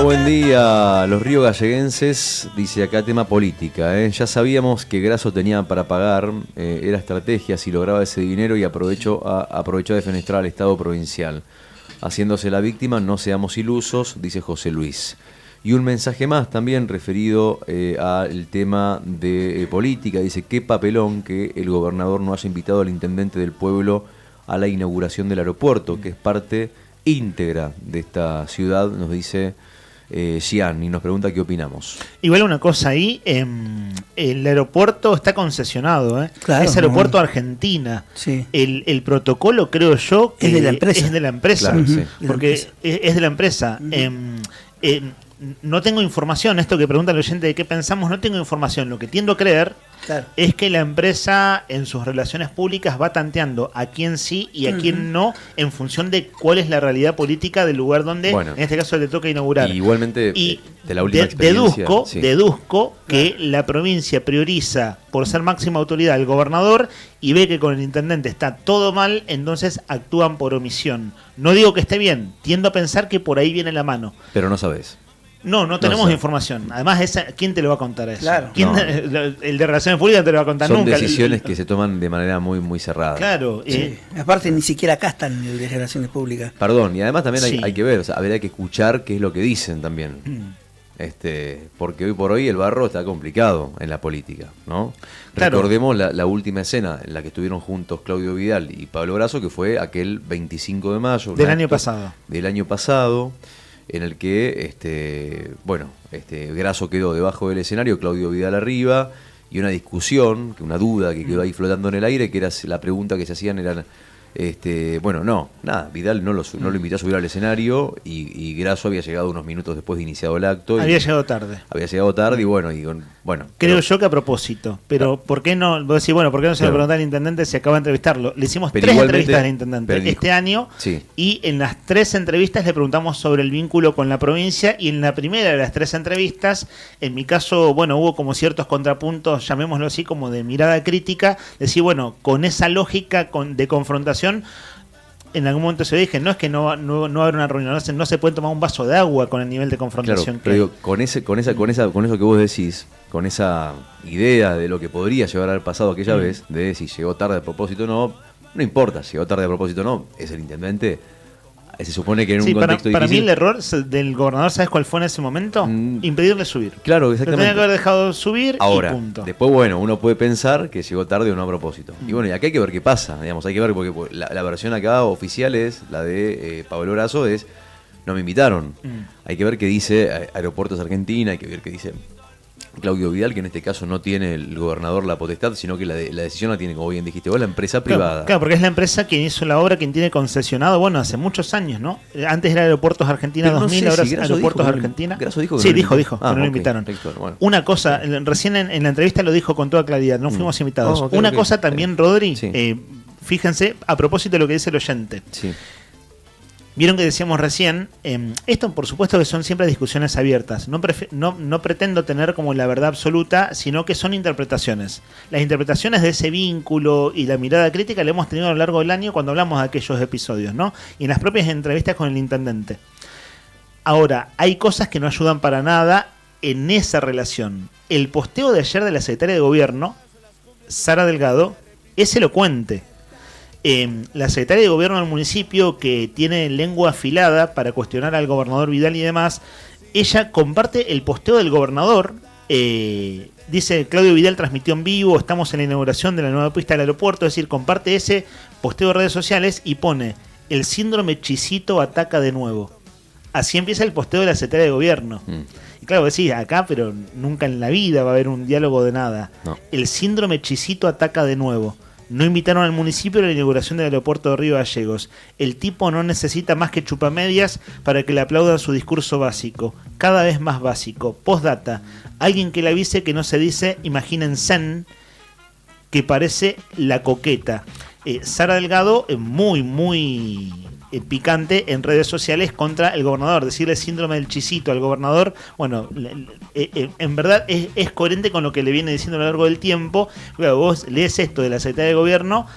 Buen día, los río galleguenses, dice acá tema política, ¿eh? Ya sabíamos que Grasso tenía para pagar, era estrategia si lograba ese dinero y aprovechó de defenestrar al Estado provincial. Haciéndose la víctima, no seamos ilusos, dice José Luis. Y un mensaje más también referido al tema de política, dice, qué papelón que el gobernador no haya invitado al intendente del pueblo a la inauguración del aeropuerto, que es parte íntegra de esta ciudad, nos dice Gian, y nos pregunta qué opinamos.
Igual una cosa ahí, el aeropuerto está concesionado,
Claro,
es aeropuerto Argentina.
Sí.
El protocolo, creo yo, que
Es de la empresa.
Es de la empresa,
Claro, sí.
porque es de la empresa. No tengo información, esto que pregunta el oyente de qué pensamos, no tengo información. Lo que tiendo a creer es que la empresa en sus relaciones públicas va tanteando a quién sí y a quién no en función de cuál es la realidad política del lugar donde, en este caso, le toca inaugurar.
Y igualmente, de la última experiencia...
Deduzco que la provincia prioriza, por ser máxima autoridad, al gobernador y ve que con el intendente está todo mal, entonces actúan por omisión. No digo que esté bien, tiendo a pensar que por ahí viene la mano.
Pero no sabes.
No tenemos
sé.
información. Además, ¿quién te lo va a contar eso?
Claro.
¿Quién,
No.
el de Relaciones Públicas te lo va a contar
Son
nunca.
decisiones que se toman de manera muy, muy cerrada.
Claro.
Sí. Aparte, ni siquiera acá están el de Relaciones Públicas.
Perdón, y además también
Sí.
hay que ver, o sea, habría que escuchar qué es lo que dicen también. Porque hoy por hoy el barro está complicado en la política, ¿no?
Claro.
Recordemos la última escena en la que estuvieron juntos Claudio Vidal y Pablo Grasso, que fue aquel 25 de mayo.
Del año pasado.
Del año pasado, en el que, Grasso quedó debajo del escenario, Claudio Vidal arriba, y una discusión, una duda que quedó ahí flotando en el aire, que era la pregunta que se hacían era... Vidal no lo invitó a subir al escenario y Grasso había llegado unos minutos después de iniciado el acto.
Había llegado tarde.
Y bueno.
Creo yo que a propósito. Pero ¿por qué no? Vos decís, ¿por qué no se le preguntó al intendente si acaba de entrevistarlo? Le hicimos
Pero
3 entrevistas al intendente este año.
Sí.
Y en las 3 entrevistas le preguntamos sobre el vínculo con la provincia. Y en la primera de las 3 entrevistas, en mi caso, hubo como ciertos contrapuntos, llamémoslo así, como de mirada crítica. Decir, con esa lógica de confrontación, en algún momento se dije, no es que no habrá una reunión, no se puede tomar un vaso de agua con el nivel de confrontación.
Claro, pero digo, con eso que vos decís, con esa idea de lo que podría llevar al pasado aquella vez, de si llegó tarde a propósito o no importa, si llegó tarde a propósito o no, es el intendente. Se supone que en un contexto
para mí
difícil...
el error del gobernador, ¿sabes cuál fue en ese momento? Impedirle subir.
Claro,
Lo
exactamente.
tenía que haber dejado subir.
Ahora,
y punto.
después, uno puede pensar que llegó tarde o no a propósito. Y y acá hay que ver qué pasa, hay que ver, porque la versión acá oficial es, la de Pablo Grasso, es, no me invitaron. Hay que ver qué dice Aeropuertos Argentina, hay que ver qué dice Claudio Vidal, que en este caso no tiene el gobernador la potestad, sino que la decisión la tiene, como bien dijiste vos, la empresa privada.
Claro, porque es la empresa quien hizo la obra, quien tiene concesionado, hace muchos años, ¿no? Antes era Aeropuertos Argentina 2000, ahora es Aeropuertos Argentina.
Grasso dijo que
sí,
no
dijo,
invitó.
que no lo invitaron. Una cosa, recién en la entrevista lo dijo con toda claridad, no fuimos invitados. Una cosa también, Rodri, fíjense, a propósito de lo que dice el oyente.
Sí.
Vieron que decíamos recién, esto por supuesto que son siempre discusiones abiertas, no pretendo tener como la verdad absoluta, sino que son interpretaciones. Las interpretaciones de ese vínculo y la mirada crítica la hemos tenido a lo largo del año cuando hablamos de aquellos episodios, ¿no? Y en las propias entrevistas con el intendente. Ahora, hay cosas que no ayudan para nada en esa relación. El posteo de ayer de la secretaria de Gobierno, Sara Delgado, es elocuente. La secretaria de Gobierno del municipio, que tiene lengua afilada para cuestionar al gobernador Vidal y demás, ella comparte el posteo del gobernador. Dice, Claudio Vidal transmitió en vivo, estamos en la inauguración de la nueva pista del aeropuerto, es decir, comparte ese posteo de redes sociales y pone, el síndrome Chisito ataca de nuevo. Así empieza el posteo de la secretaria de Gobierno. Y claro, decís, acá, pero nunca en la vida va a haber un diálogo de nada.
No.
El síndrome Chisito ataca de nuevo. No invitaron al municipio a la inauguración del aeropuerto de Río Gallegos. El tipo no necesita más que chupamedias para que le aplaudan su discurso básico. Cada vez más básico. Postdata. Alguien que le avise que no se dice, imagínense, que parece la coqueta. Sara Delgado, muy picante en redes sociales contra el gobernador, decirle síndrome del chisito al gobernador. Bueno, en verdad es coherente con lo que le viene diciendo a lo largo del tiempo. Luego vos lees esto de la Secretaría de Gobierno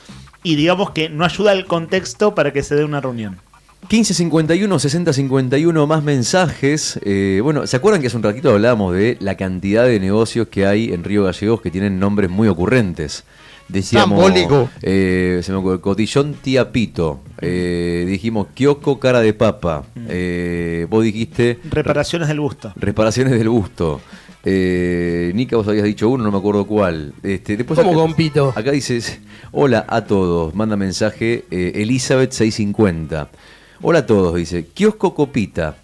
y digamos que no ayuda al contexto para que se dé una reunión.
1551, 6051, más mensajes. Bueno, ¿se acuerdan que hace un ratito hablábamos de la cantidad de negocios que hay en Río Gallegos que tienen nombres muy ocurrentes? Decíamos, se me acuerdo, Cotillón Tía Pito, dijimos kiosco Cara de Papa, vos dijiste...
Reparaciones del Busto.
Reparaciones del Busto. Nica, vos habías dicho uno, no me acuerdo cuál. Después
¿Cómo
acá,
compito?
Acá dices, hola a todos, manda mensaje Elizabeth 650. Hola a todos, dice, kiosco Copita,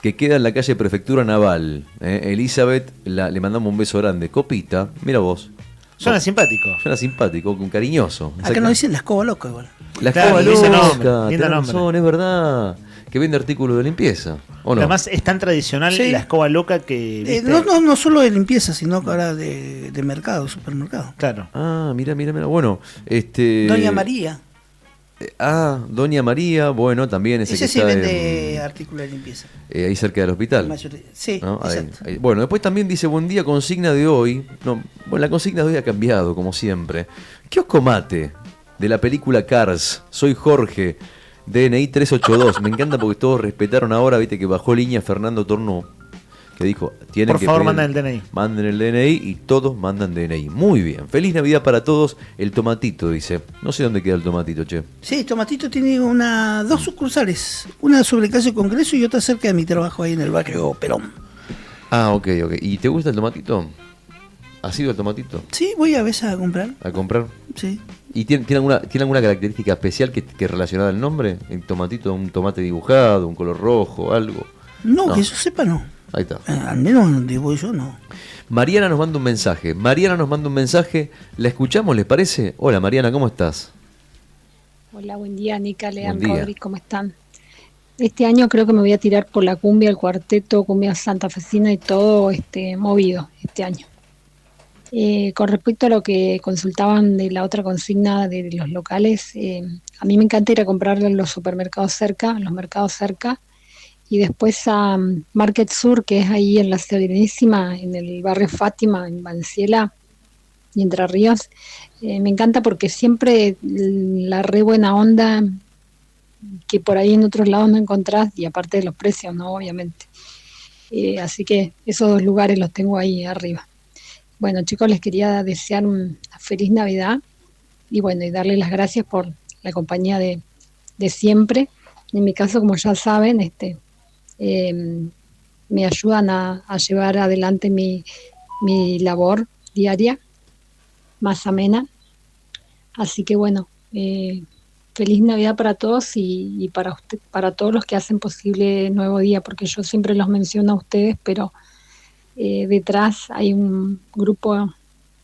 que queda en la calle Prefectura Naval. Elizabeth, le mandamos un beso grande. Copita, mira vos.
Suena simpático.
Suena simpático, cariñoso.
Acá nos dicen la escoba loca igual.
La escoba loca, tenés razón, es verdad. Que vende artículos de limpieza, ¿o no?
Además es tan tradicional la escoba loca que...
No solo de limpieza, sino que ahora de mercado, supermercado.
Claro.
Ah, mira. Bueno,
Doña María.
Doña María, bueno, también ese que
sí
está
vende artículos de limpieza.
ahí cerca del hospital.
Sí,
¿no?
exacto.
Ahí. Bueno, después también dice, buen día, consigna de hoy. No, bueno, la consigna de hoy ha cambiado, como siempre. Kiosco Mate, de la película Cars. Soy Jorge, DNI 382. Me encanta porque todos respetaron ahora, viste que bajó línea Fernando Tornú, que dijo, tienen
por
que
favor,
pedir,
manden el DNI.
Manden el DNI y todos mandan DNI. Muy bien. Feliz Navidad para todos. El Tomatito, dice. No sé dónde queda el Tomatito, che.
Sí, Tomatito tiene dos sucursales. Una sobre calle Congreso y otra cerca de mi trabajo ahí en el barrio Perón.
Ah, ok. ¿Y te gusta el Tomatito? ¿Has ido al Tomatito?
Sí, voy a veces a comprar.
¿A comprar?
Sí.
¿Y tiene alguna característica especial que relacionada al nombre? ¿El Tomatito, un tomate dibujado, un color rojo, algo?
No, que yo sepa, no.
Ahí está.
Al menos donde voy yo, no.
Mariana nos manda un mensaje. ¿La escuchamos, les parece? Hola, Mariana, ¿cómo estás?
Hola, buen día, Nica, Lean,
Buen día.
Rodri, ¿cómo están? Este año creo que me voy a tirar por la cumbia, el cuarteto, cumbia santafesina y todo movido este año. Con respecto a lo que consultaban de la otra consigna de los locales, a mí me encanta ir a comprar en los supermercados cerca, los mercados cerca, y después a Market Sur, que es ahí en la Serenísima, en el barrio Fátima, en Banciela y Entre Ríos. Me encanta porque siempre la re buena onda que por ahí en otros lados no encontrás, y aparte de los precios, ¿no? Obviamente. Así que esos dos lugares los tengo ahí arriba. Bueno, chicos, les quería desear una feliz Navidad y bueno, y darles las gracias por la compañía de siempre. En mi caso, como ya saben, me ayudan a llevar adelante mi labor diaria más amena. Así que bueno, feliz Navidad para todos y para todos los que hacen posible Nuevo Día, porque yo siempre los menciono a ustedes, pero detrás hay un grupo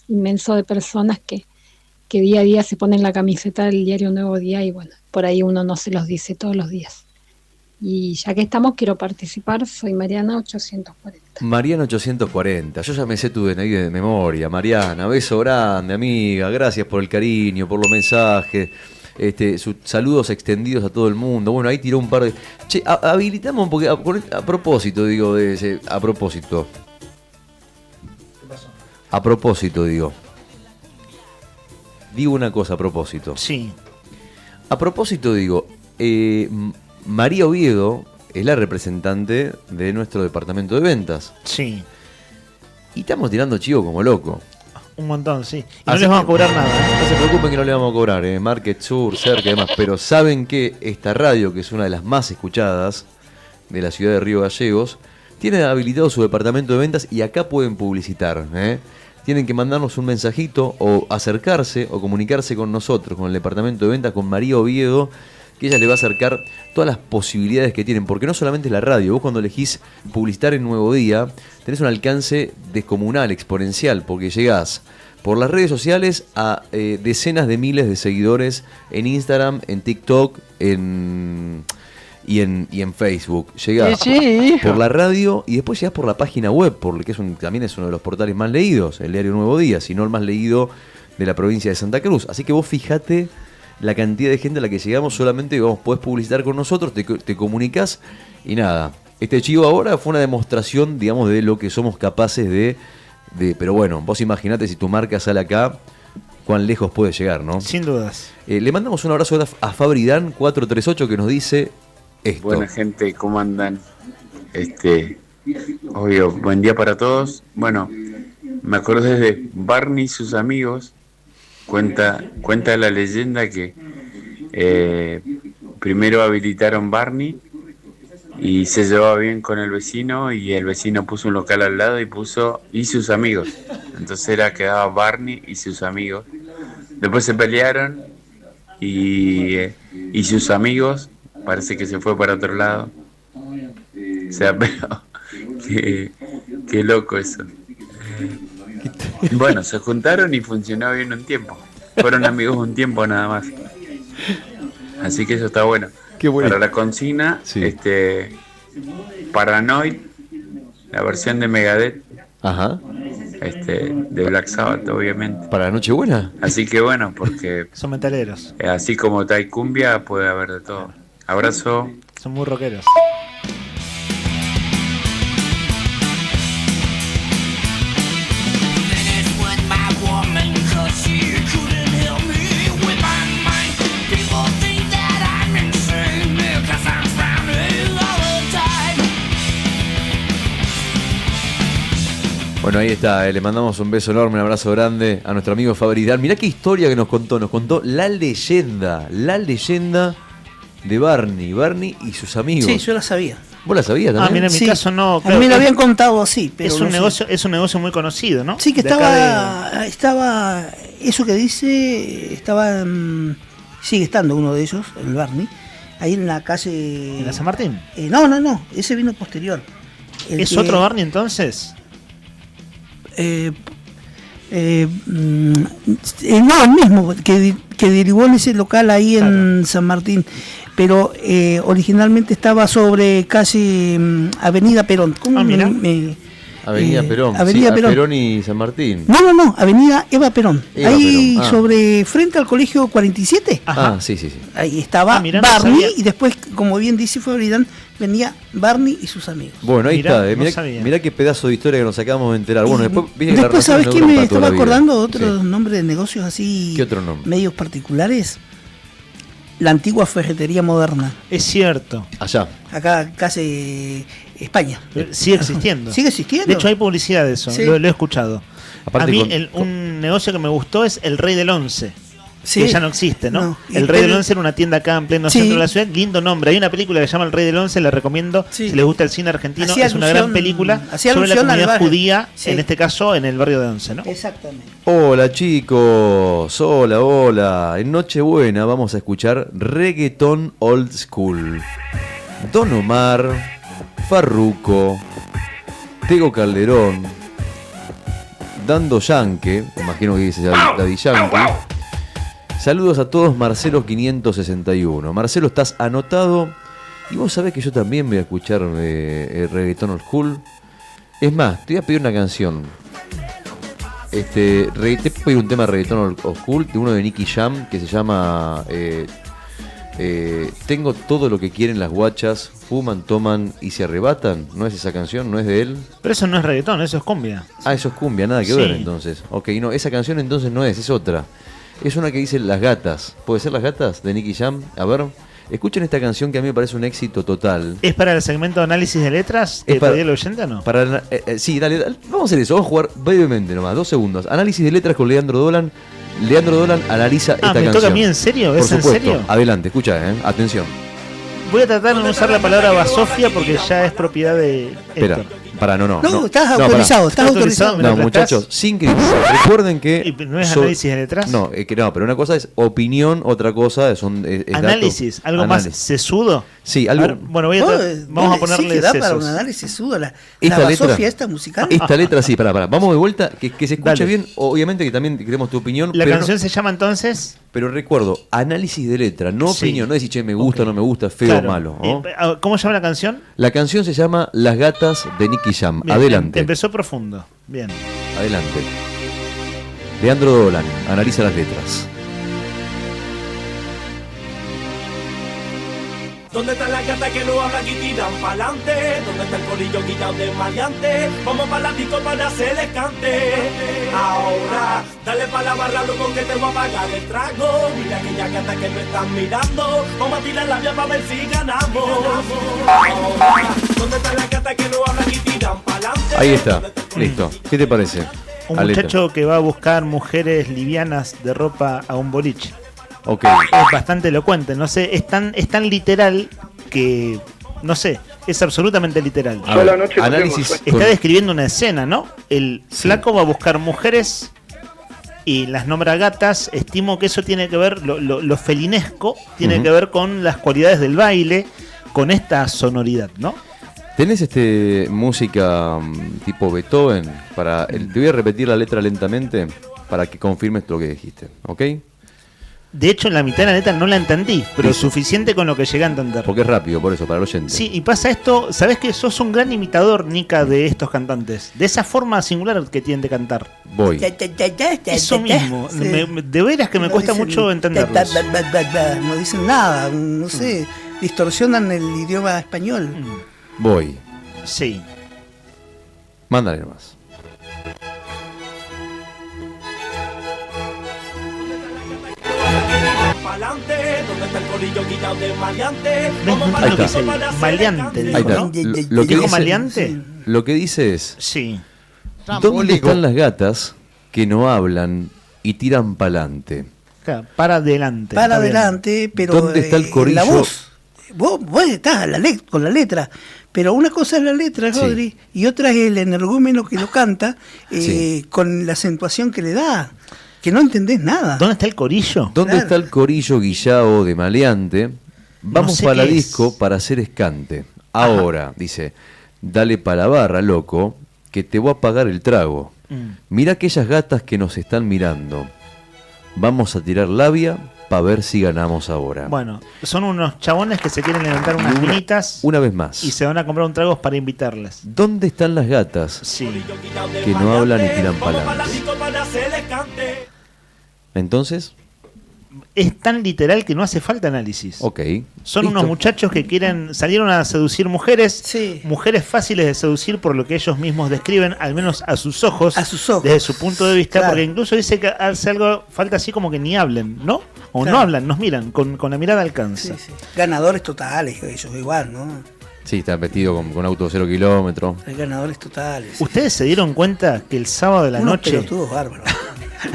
inmenso de personas que día a día se ponen la camiseta del diario Nuevo Día y bueno, por ahí uno no se los dice todos los días. Y ya que estamos, quiero participar. Soy Mariana 840.
Mariana 840. Yo ya me sé tu DNI de memoria. Mariana, beso grande, amiga. Gracias por el cariño, por los mensajes. Sus saludos extendidos a todo el mundo. Bueno, ahí tiró un par de... Che, habilitamos un poquito... A propósito, digo, a propósito.
¿Qué pasó?
A propósito, digo. Digo una cosa a propósito.
Sí.
A propósito, digo... María Oviedo es la representante de nuestro departamento de ventas.
Sí.
Y estamos tirando chivo como loco.
Un montón, sí. Y no les vamos a cobrar nada.
No se preocupen que no le vamos a cobrar. Market Sur, cerca y demás. Pero saben que esta radio, que es una de las más escuchadas de la ciudad de Río Gallegos, tiene habilitado su departamento de ventas y acá pueden publicitar. Tienen que mandarnos un mensajito o acercarse o comunicarse con nosotros, con el departamento de ventas, con María Oviedo, que ella le va a acercar todas las posibilidades que tienen, porque no solamente es la radio, vos cuando elegís publicitar en Nuevo Día, tenés un alcance descomunal, exponencial, porque llegás por las redes sociales a decenas de miles de seguidores en Instagram, en TikTok, y en Facebook. Llegás por la radio y después llegás por la página web, porque también es uno de los portales más leídos, el Diario Nuevo Día, si no el más leído de la provincia de Santa Cruz. Así que vos fijate la cantidad de gente a la que llegamos, solamente podés publicitar con nosotros, te comunicás y nada. Este chivo ahora fue una demostración, digamos, de lo que somos capaces de pero bueno, vos imaginate si tu marca sale acá, cuán lejos puede llegar, ¿no?
Sin dudas.
Le mandamos un abrazo a Fabridan 438 que nos dice esto.
Buena gente, ¿cómo andan? Obvio, buen día para todos. Bueno, me acordé de Barney y sus amigos. Cuenta la leyenda que primero habilitaron Barney y se llevaba bien con el vecino, y el vecino puso un local al lado y puso y sus amigos. Entonces quedaba Barney y sus amigos. Después se pelearon y sus amigos parece que se fue para otro lado. O sea, pero qué loco eso. Bueno, se juntaron y funcionó bien un tiempo. Fueron amigos un tiempo nada más. Así que eso está bueno.
Qué bueno.
Para la consigna,
sí.
Paranoid, la versión de Megadeth.
Ajá.
De Black Sabbath, obviamente.
¿Para la Nochebuena?
Así que bueno, porque
son metaleros.
Así como Tai Cumbia, puede haber de todo. Abrazo.
Son muy rockeros.
Bueno, ahí está, le mandamos un beso enorme, un abrazo grande a nuestro amigo Fabridán. Mirá qué historia que nos contó la leyenda de Barney y sus amigos.
Sí, yo la sabía.
¿Vos la sabías también?
Mira, en mi caso no.
Claro, a mí me lo habían contado así, pero
es un negocio muy conocido, ¿no?
Sí, que estaba, eso que dice, sigue estando uno de ellos, el Barney, ahí en la calle...
¿En la San Martín?
No, ese vino posterior.
¿Es otro Barney entonces?
No, el mismo que derivó en ese local ahí en San Martín, pero originalmente estaba sobre calle Avenida Perón.
Avenida Perón,
Avenida Perón.
Perón y San Martín.
No, Avenida Eva Perón. Ahí sobre frente al colegio 47.
Ajá. Sí.
Ahí estaba Barney y después, como bien dice Fabrián, venía Barney y sus amigos.
Bueno, ahí está. Mirá qué pedazo de historia que nos acabamos de enterar. Bueno, después
¿sabes qué? Me estaba acordando de otros nombres de negocios así.
¿Qué otro nombre?
Medios particulares. La antigua ferretería moderna.
Es cierto.
Allá.
Acá casi España.
Sigue existiendo.
Sigue existiendo.
De hecho hay publicidad de eso,
sí.
lo he escuchado.
Aparte
a mí un negocio que me gustó es el Rey del Once.
Sí.
Que ya no existe, ¿no? El Rey del Once era una tienda acá en pleno centro de la ciudad. Lindo nombre. Hay una película que se llama El Rey del Once, la recomiendo. Si les gusta el cine argentino, es una gran película sobre la comunidad judía, en este caso en el barrio de Once, ¿no?
Exactamente.
Hola chicos, hola. En Nochebuena vamos a escuchar reggaetón old school. Don Omar, Farruko, Tego Calderón, Dando Yankee, imagino que dice Daddy Yankee. Saludos a todos, Marcelo 561. Marcelo, estás anotado. Y vos sabés que yo también voy a escuchar reggaetón old school. Es más, te voy a pedir una canción. Te voy a pedir un tema de reggaetón old school, de uno de Nicky Jam, que se llama Tengo todo lo que quieren las guachas, fuman, toman y se arrebatan. ¿No es esa canción? ¿No es de él?
Pero eso no es reggaetón, eso es cumbia.
Ah, eso es cumbia, nada que ver entonces. Ok, no, esa canción entonces no es otra. Es una que dice Las Gatas. ¿Puede ser Las Gatas? De Nicky Jam. A ver, escuchen esta canción que a mí me parece un éxito total.
¿Es para el segmento de análisis de letras? ¿Te pedí el oyente o no?
Sí, dale. Vamos a hacer eso. Vamos a jugar brevemente nomás, 2 segundos. Análisis de letras con Leandro Dolan. Leandro Dolan analiza esta canción.
¿Me toca a mí en serio? ¿Es en serio?
Adelante, escucha, atención.
Voy a tratar de no usar la palabra basofia porque ya es propiedad de Héctor.
Espera.
No, estás autorizado, estás autorizado.
No, muchachos, sin crítica. Recuerden que...
¿No es análisis de letras?
No, pero una cosa es opinión, otra cosa es
análisis,
dato.
algo
Análisis.
más sesudo.
Sí, algo...
A ver, bueno, vamos a ponerle
da para
sesos.
un análisis sesudo la
Esta
basofia
letra,
esta musical.
Esta letra sí, pará. Vamos de vuelta, que se escuche
Dale.
bien. Obviamente que también queremos tu opinión.
La
pero
canción se llama entonces...
Pero recuerdo, análisis de letra, no
Sí.
opinión. No decir, che, me gusta, no me gusta, feo
Claro.
o malo. ¿no?
¿Cómo se llama la canción?
La canción se llama Las gatas de Nicky Jam.
Bien,
Adelante.
Empezó profundo. Bien.
Adelante. Leandro Dolan, analiza las letras.
¿Dónde están las gatas que no hablan y tiran pa'lante? ¿Dónde está el corillo guillado de maleante? Vamos pa' la disco para hacer descante. Ahora, dale pa' la barra, loco, que te voy a pagar el trago. Mira aquellas gatas que me están mirando. Vamos a tirar la vía para ver si ganamos. Ahora, ¿dónde están las gatas que no hablan y tiran pa'lante?
Ahí está, listo. ¿Qué te parece?
Un
Aleta.
muchacho que va a buscar mujeres livianas de ropa a un boliche.
Ok.
Es bastante elocuente, no sé, es tan literal que, no sé, es absolutamente literal.
A ver, análisis
Está
con-
describiendo una escena, ¿no? El flaco va a buscar mujeres y las nombra gatas. Estimo que eso tiene que ver, lo felinesco, tiene que ver con las cualidades del baile, con esta sonoridad, ¿no?
¿Tenés música tipo Beethoven? Te voy a repetir la letra lentamente para que confirmes lo que dijiste, ¿ok?
De hecho, en la mitad de la letra no la entendí, pero
Listo.
suficiente con lo que llegué a entender.
Porque es rápido, por eso, para el oyente.
Sí, y pasa esto, ¿sabés que sos un gran imitador, Nika, de estos cantantes? De esa forma singular que tienen de cantar.
Voy.
Eso mismo,
Sí.
de veras que me
No
cuesta
dicen
mucho entenderlos.
No dicen nada, no sé, distorsionan el idioma español.
Voy.
Sí.
Mándale nomás.
Pa'lante, ¿dónde está el corillo guillado de maleante?
¿Ves?
Vamos
No
pa' la
entiendo qué
disco
es
para
el
hacer
maleante,
Ahí
dijo,
está.
¿no?
Lo que
¿Dijo
dice,
maleante?
Lo que dice es:
Sí.
¿dónde están las gatas que no hablan y tiran pa'lante?
Claro, para adelante.
Para
está bien.
adelante, pero
¿Dónde está el corillo?
la voz. Vos estás con la letra, pero una cosa es la letra,
Sí.
Rodri, y otra es el energúmeno que lo canta
Sí.
con la acentuación que le da, que no entendés nada.
¿Dónde está el corillo?
¿Dónde
Claro.
está el corillo guillao de maleante? Vamos
No sé
para la
qué es.
disco para hacer escante. Ahora, dice, dale para la barra, loco, que te voy a pagar el trago. Mira aquellas gatas que nos están mirando. Vamos a tirar labia para ver si ganamos ahora.
Bueno, son unos chabones que se quieren levantar unas minitas
Una vez más.
y se van a comprar un trago para invitarles.
¿Dónde están las gatas
Sí.
que no hablan y tiran
Vamos pa' la
pa'lante?
disco para hacer descante.
Entonces,
Es tan literal que no hace falta análisis.
ok.
Son
listo.
unos muchachos que salieron a seducir mujeres, mujeres fáciles de seducir por lo que ellos mismos describen, al menos a sus ojos, desde su punto de vista,
Claro.
porque incluso dice que hace algo, falta así como que ni hablen, ¿no? O
Claro.
no hablan, nos miran, con la mirada alcanza.
Ganadores totales, ellos igual, ¿no?
Sí, está vestido con auto de 0 kilómetros.
Hay ganadores totales.
¿Ustedes se dieron cuenta que el sábado de la
Unos
noche...
pelotudos bárbaros.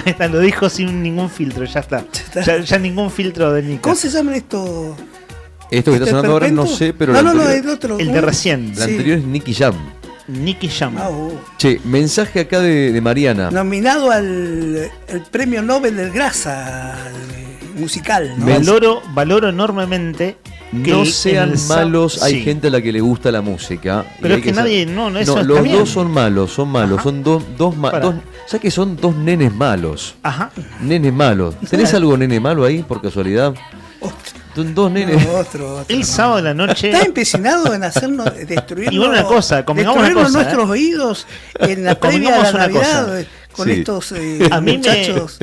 Ahí está, lo dijo sin ningún filtro, ya está. Ya ningún filtro de Nika.
¿Cómo se llaman estos?
Esto que está sonando ahora no sé, pero
No,
la
no,
anterior-
el otro.
El de recién.
La
Sí.
anterior es Nicky Jam.
Nicky Jam.
Che, mensaje acá de Mariana.
Nominado al el premio Nobel del Grasa musical, ¿no?
Valoro enormemente que
No
el-
sean
el
malos, hay
sí.
gente a la que le gusta la música. y
Pero
hay
es que nadie- no, eso está
los
bien.
dos son malos, son
Pará.
¿sabes que son dos nenes malos?
Ajá.
Nenes malos. ¿Tenés algo nene malo ahí, por casualidad? Son dos nenes.
Otro.
El sábado de la noche.
Está empecinado en hacernos destruir.
Y bueno, una cosa, convengamos una cosa,
nuestros oídos en la previa de
Convengamos
la
una cosa.
Navidad con
Sí.
estos
A mí me-
muchachos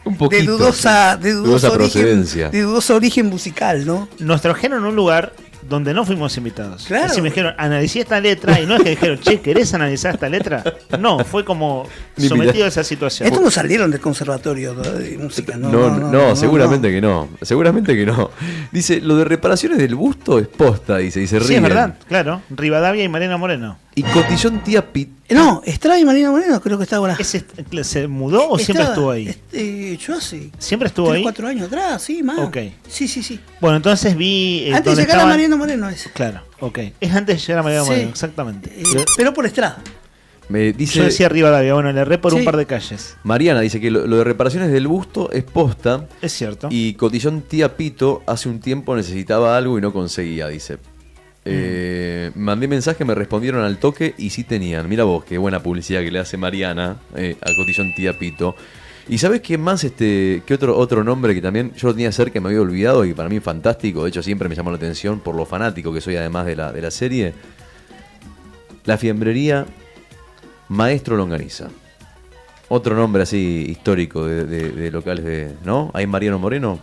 Un poquito.
de dudosa origen,
procedencia.
de dudoso origen musical, ¿no?
Nos trajeron a un lugar donde no fuimos invitados.
Claro.
Así me dijeron, analicé esta letra, y no es que dijeron, che, ¿querés analizar esta letra? No, fue como
Ni
sometido
mirá.
a esa situación.
Estos no salieron del conservatorio de música, ¿no?
No, seguramente que no. Seguramente que no. Dice, lo de reparaciones del busto es posta, dice, y se ríe.
Sí, es verdad, claro. Rivadavia y Mariana Moreno.
Y Cotillón Tía Pit.
No, Estrada y Marina Moreno creo que está ahora.
¿Se mudó o siempre estuvo ahí?
Yo hace
¿Siempre estuvo
3,
ahí?
4 años atrás, sí, más.
Ok.
Sí.
Bueno, entonces vi.
Antes
donde
de llegar a
estaban-
Mariano Moreno ese.
Claro. Ok, es antes de llegar a Mariano
Sí.
Moreno, exactamente.
Pero por Estrada.
Me dice,
Yo decía Rivadavia, bueno, le erré por un
Sí.
par de calles.
Mariana dice que lo de reparaciones del busto es posta.
Es cierto.
Y Cotillón Tía Pito hace un tiempo necesitaba algo y no conseguía, dice. Mandé mensaje, me respondieron al toque y sí tenían. Mira vos, qué buena publicidad que le hace Mariana a Cotillón Tía Pito. ¿Y sabés qué más, qué otro nombre que también yo lo tenía cerca y me había olvidado y para mí fantástico? De hecho siempre me llamó la atención por lo fanático que soy además de la serie. La fiambrería Maestro Longaniza. Otro nombre así histórico de locales de... ¿No? Ahí Mariano Moreno,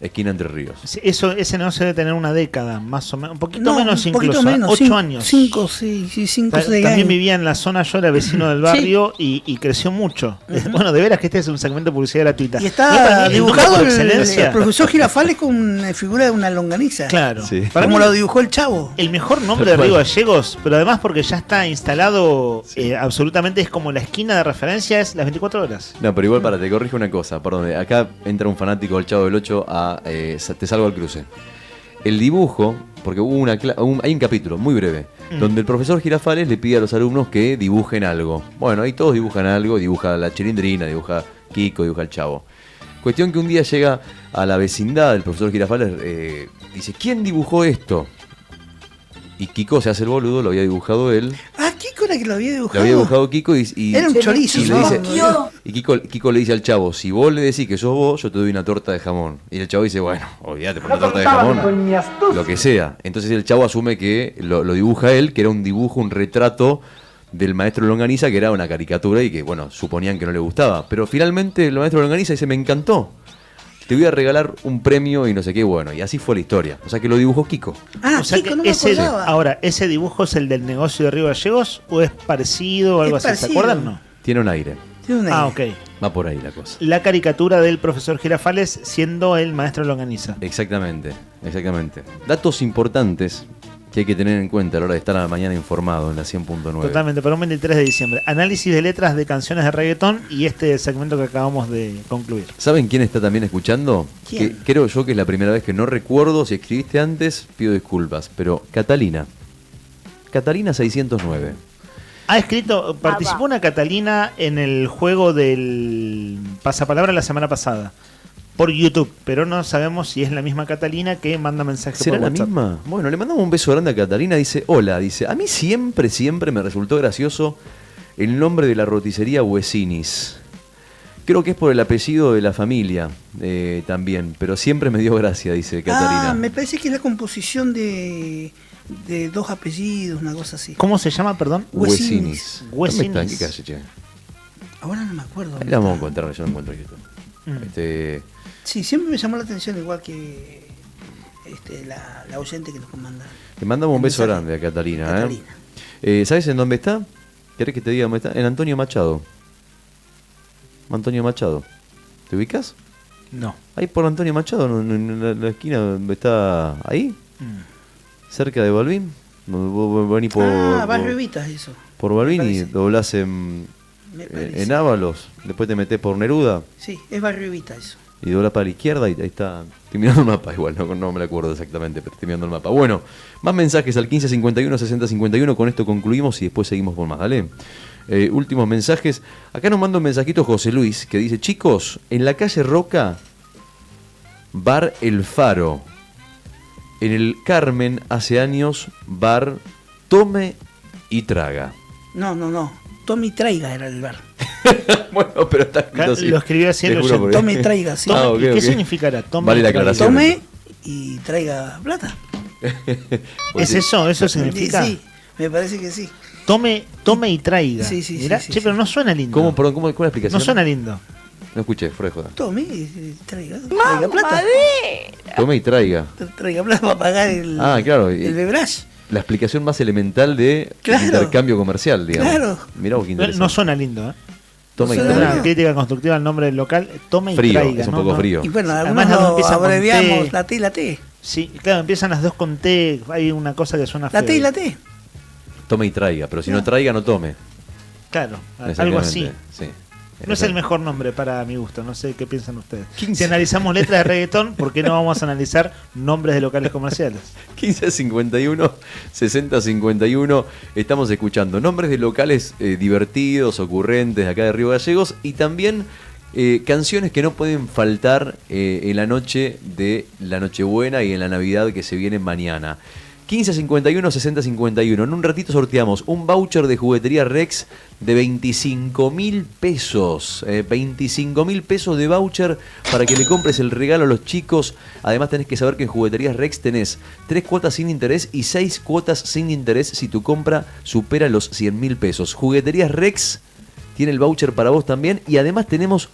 esquina Entre Ríos.
Sí, ese no se debe tener una década, más o menos. Un poquito
No,
menos
un poquito
incluso.
menos,
8 años.
5, 6
También
años.
vivía en la zona, yo era vecino del barrio y creció mucho. Bueno, de veras que este es un segmento de publicidad gratuita.
Y
No,
está
para mí,
dibujado
por
el
excelencia.
profesor Girafales con una figura de una longaniza.
Claro.
Sí.
Como lo dibujó el Chavo.
El mejor nombre de Río Gallegos, pero además porque ya está instalado absolutamente, es como la esquina de referencia, es las 24 horas.
No, pero igual te corrijo una cosa, perdón. Acá entra un fanático del Chavo del 8 a Te salgo al cruce. El dibujo, porque hubo hay un capítulo muy breve, donde el profesor Girafales le pide a los alumnos que dibujen algo. Bueno, ahí todos dibujan algo, dibuja la Chilindrina, dibuja Kiko, dibuja el Chavo. Cuestión que un día llega a la vecindad, el profesor Girafales dice, ¿quién dibujó esto? Y Kiko se hace el boludo, lo había dibujado él.
Ah, Kiko era que lo había dibujado.
Lo había dibujado Kiko y
Era un chorizo.
y le dice,
¿no?
y Kiko le dice al Chavo, si vos le decís que sos vos, yo te doy una torta de jamón. Y el Chavo dice, bueno, olvídate por una torta de jamón, lo que sea. Entonces el Chavo asume que lo dibuja él, que era un dibujo, un retrato del maestro Longaniza, que era una caricatura y que, bueno, suponían que no le gustaba. Pero finalmente el maestro Longaniza dice, me encantó. Te voy a regalar un premio y no sé qué, bueno. Y así fue la historia. O sea que lo dibujó Kiko.
Ah,
O sea
Kiko,
que
no me acordaba.
ahora, ¿ese dibujo es el del negocio de Río Gallegos o es parecido o algo
Es
así? ¿Se
parecido.
acuerdan? No.
Tiene un aire.
Tiene una
Ah,
idea.
ok.
Va por ahí la cosa.
La caricatura del profesor Girafales siendo el maestro Longaniza.
Exactamente, exactamente. Datos importantes que hay que tener en cuenta a la hora de estar a la mañana informado en la 100.9.
Totalmente, para un 23 de diciembre. Análisis de letras de canciones de reggaetón y este segmento que acabamos de concluir.
¿Saben quién está también escuchando?
¿Quién?
Que creo yo que es la primera vez que no recuerdo. Si escribiste antes, pido disculpas. Pero Catalina. Catalina 609.
Ha escrito, participó una Catalina en el juego del pasapalabra la semana pasada por YouTube, pero no sabemos si es la misma Catalina que manda mensajes
¿Será
por
la
WhatsApp.
misma? Bueno, le mandamos un beso grande a Catalina. Dice, hola, dice, a mí siempre me resultó gracioso el nombre de la roticería Huesinis. Creo que es por el apellido de la familia también, pero siempre me dio gracia, dice Catalina.
Ah, me parece que es la composición de dos apellidos, una cosa así.
¿Cómo se llama, perdón?
Huesinis. ¿Dónde está? ¿En qué
Huesinis.
calle, che?
Ahora no me acuerdo.
Ahí la vamos a encontrar, yo no encuentro en YouTube.
Mm.
Sí, siempre me llamó la atención, igual que la oyente que nos comanda.
Le mandamos un
El
beso
mensaje.
grande a Catalina.
Catalina.
¿Sabes en dónde está? ¿Querés que te diga dónde está? En Antonio Machado. Antonio Machado. ¿Te ubicas?
No.
Ahí por Antonio Machado, en la esquina donde está ahí, cerca de Balbín. Vos venís por,
Barrio Evitas, eso.
por Balbín
Me
y
parece.
doblás
Me parece.
en Ábalos. Después te metés por Neruda
Sí, es Barrio Evitas, eso.
y doblás para la izquierda y ahí está. Estoy mirando el mapa igual, no me lo acuerdo exactamente, pero estoy mirando el mapa. Bueno, más mensajes al 1551 6051. Con esto concluimos y después seguimos con más, ¿dale? Últimos mensajes. Acá nos manda un mensajito José Luis que dice, chicos, en la calle Roca, Bar El Faro. En el Carmen, hace años, bar Tome y Traga.
No. Tommy Traiga era el bar.
Bueno, pero está escrito así.
Lo escribió así
Te
el
juro
oyente.
por-
Tome y traiga, sí.
Ah, ok,
¿Y qué
ok.
significará? Tome
Vale
y
la
traiga.
aclaración.
Tome y traiga plata.
¿Es eso? ¿Eso significa?
Sí, me parece que sí.
Tome y traiga.
Sí, sí,
Mirá,
sí,
che,
sí,
pero no suena lindo.
¿Cómo, perdón, cuál es la explicación?
No suena lindo.
No escuché, fuera de joda.
Tome y traiga plata.
Tome y traiga.
Traiga plata para pagar el,
Ah, claro.
el beverage.
La explicación más elemental de
Claro.
intercambio comercial, digamos.
Claro.
Mirá vos qué interesante.
No suena lindo, ¿eh?
Tome y
no suena
traiga.
Una crítica constructiva al nombre del local. Tome y
Frío,
traiga.
es un
¿no?
poco frío.
Y bueno,
Además,
algunos
las dos
lo
empiezan con
abreviamos
T.
la T y la T.
Sí, claro, empiezan las dos con T. Hay una cosa que suena feo.
La T y la T.
Tome y traiga, pero si no traiga, no tome.
Claro, algo
Exactamente,
así.
Sí.
No es el mejor nombre para mi gusto, no sé qué piensan ustedes. Si analizamos letras de reggaetón, ¿por qué no vamos a analizar nombres de locales comerciales?
1551 6051. Estamos escuchando nombres de locales divertidos, ocurrentes de acá de Río Gallegos y también canciones que no pueden faltar en la noche de la Nochebuena y en la Navidad que se viene mañana. 1551 6051. En un ratito sorteamos un voucher de juguetería Rex de 25.000 pesos. 25.000 pesos de voucher para que le compres el regalo a los chicos. Además tenés que saber que en jugueterías Rex tenés 3 cuotas sin interés y 6 cuotas sin interés si tu compra supera los 100.000 pesos. Jugueterías Rex tiene el voucher para vos también y además tenemos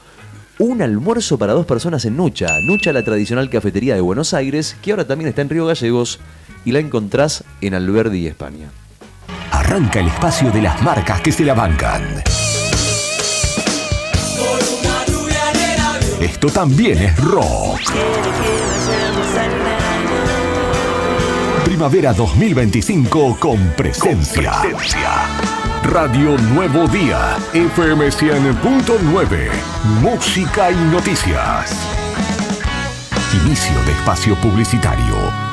un almuerzo para 2 personas en Nucha. Nucha, la tradicional cafetería de Buenos Aires, que ahora también está en Río Gallegos y la encontrás en Alberdi, España.
Arranca el espacio de las marcas que se la bancan. Esto también es rock. Primavera 2025 con presencia. Radio Nuevo Día, FM 100.9, música y noticias. Inicio de espacio publicitario.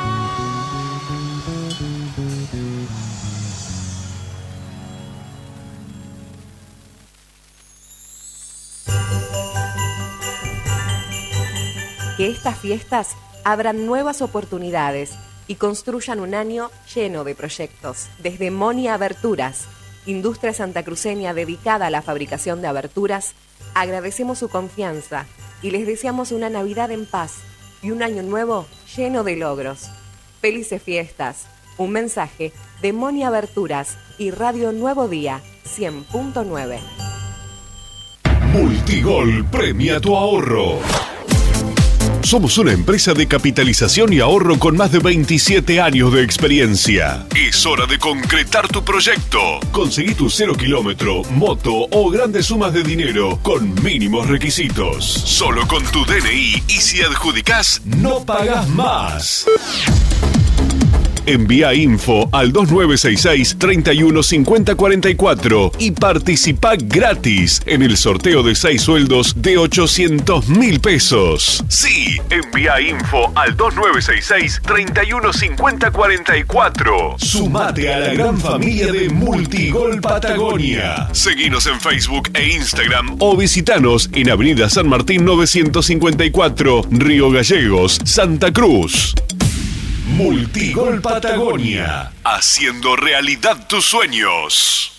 Que estas fiestas abran nuevas oportunidades y construyan un año lleno de proyectos. Desde Moni Aberturas, industria santacruceña dedicada a la fabricación de aberturas, agradecemos su confianza y les deseamos una Navidad en paz y un año nuevo lleno de logros. Felices fiestas. Un mensaje de Moni Aberturas y Radio Nuevo Día 100.9.
Multigol premia tu ahorro. Somos una empresa de capitalización y ahorro con más de 27 años de experiencia. Es hora de concretar tu proyecto. Conseguí tu 0 kilómetro, moto o grandes sumas de dinero con mínimos requisitos. Solo con tu DNI y si adjudicás, no pagas más. Envía info al 2966 315044 y participa gratis en el sorteo de 6 sueldos de 800.000 pesos. Sí, envía info al 2966 315044. Sumate a la gran familia de Multigol Patagonia. Seguinos en Facebook e Instagram o visitanos en Avenida San Martín 954, Río Gallegos, Santa Cruz. Multigol Patagonia, haciendo realidad tus sueños.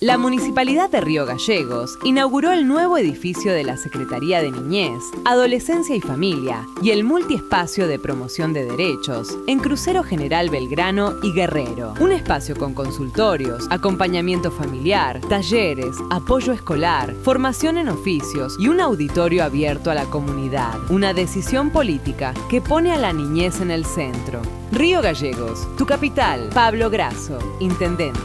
La Municipalidad de Río Gallegos inauguró el nuevo edificio de la Secretaría de Niñez, Adolescencia y Familia y el multiespacio de promoción de derechos en Crucero General Belgrano y Guerrero. Un espacio con consultorios, acompañamiento familiar, talleres, apoyo escolar, formación en oficios y un auditorio abierto a la comunidad. Una decisión política que pone a la niñez en el centro. Río Gallegos, tu capital. Pablo Grasso, intendente.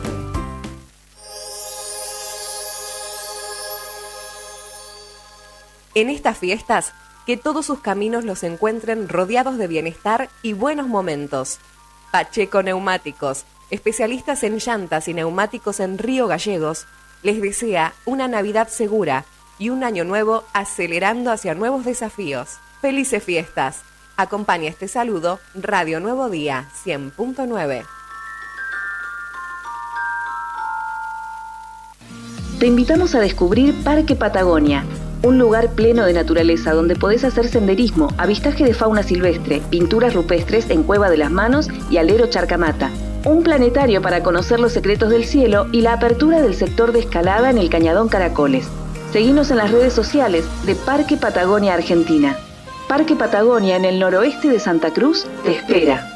En estas fiestas, que todos sus caminos los encuentren rodeados de bienestar y buenos momentos. Pacheco Neumáticos, especialistas en llantas y neumáticos en Río Gallegos, les desea una Navidad segura y un año nuevo acelerando hacia nuevos desafíos. ¡Felices fiestas! Acompaña este saludo Radio Nuevo Día 100.9.
Te invitamos a descubrir Parque Patagonia, un lugar pleno de naturaleza donde podés hacer senderismo, avistaje de fauna silvestre, pinturas rupestres en Cueva de las Manos y Alero Charcamata, un planetario para conocer los secretos del cielo y la apertura del sector de escalada en el Cañadón Caracoles. Seguinos en las redes sociales de Parque Patagonia Argentina. Parque Patagonia en el noroeste de Santa Cruz te espera.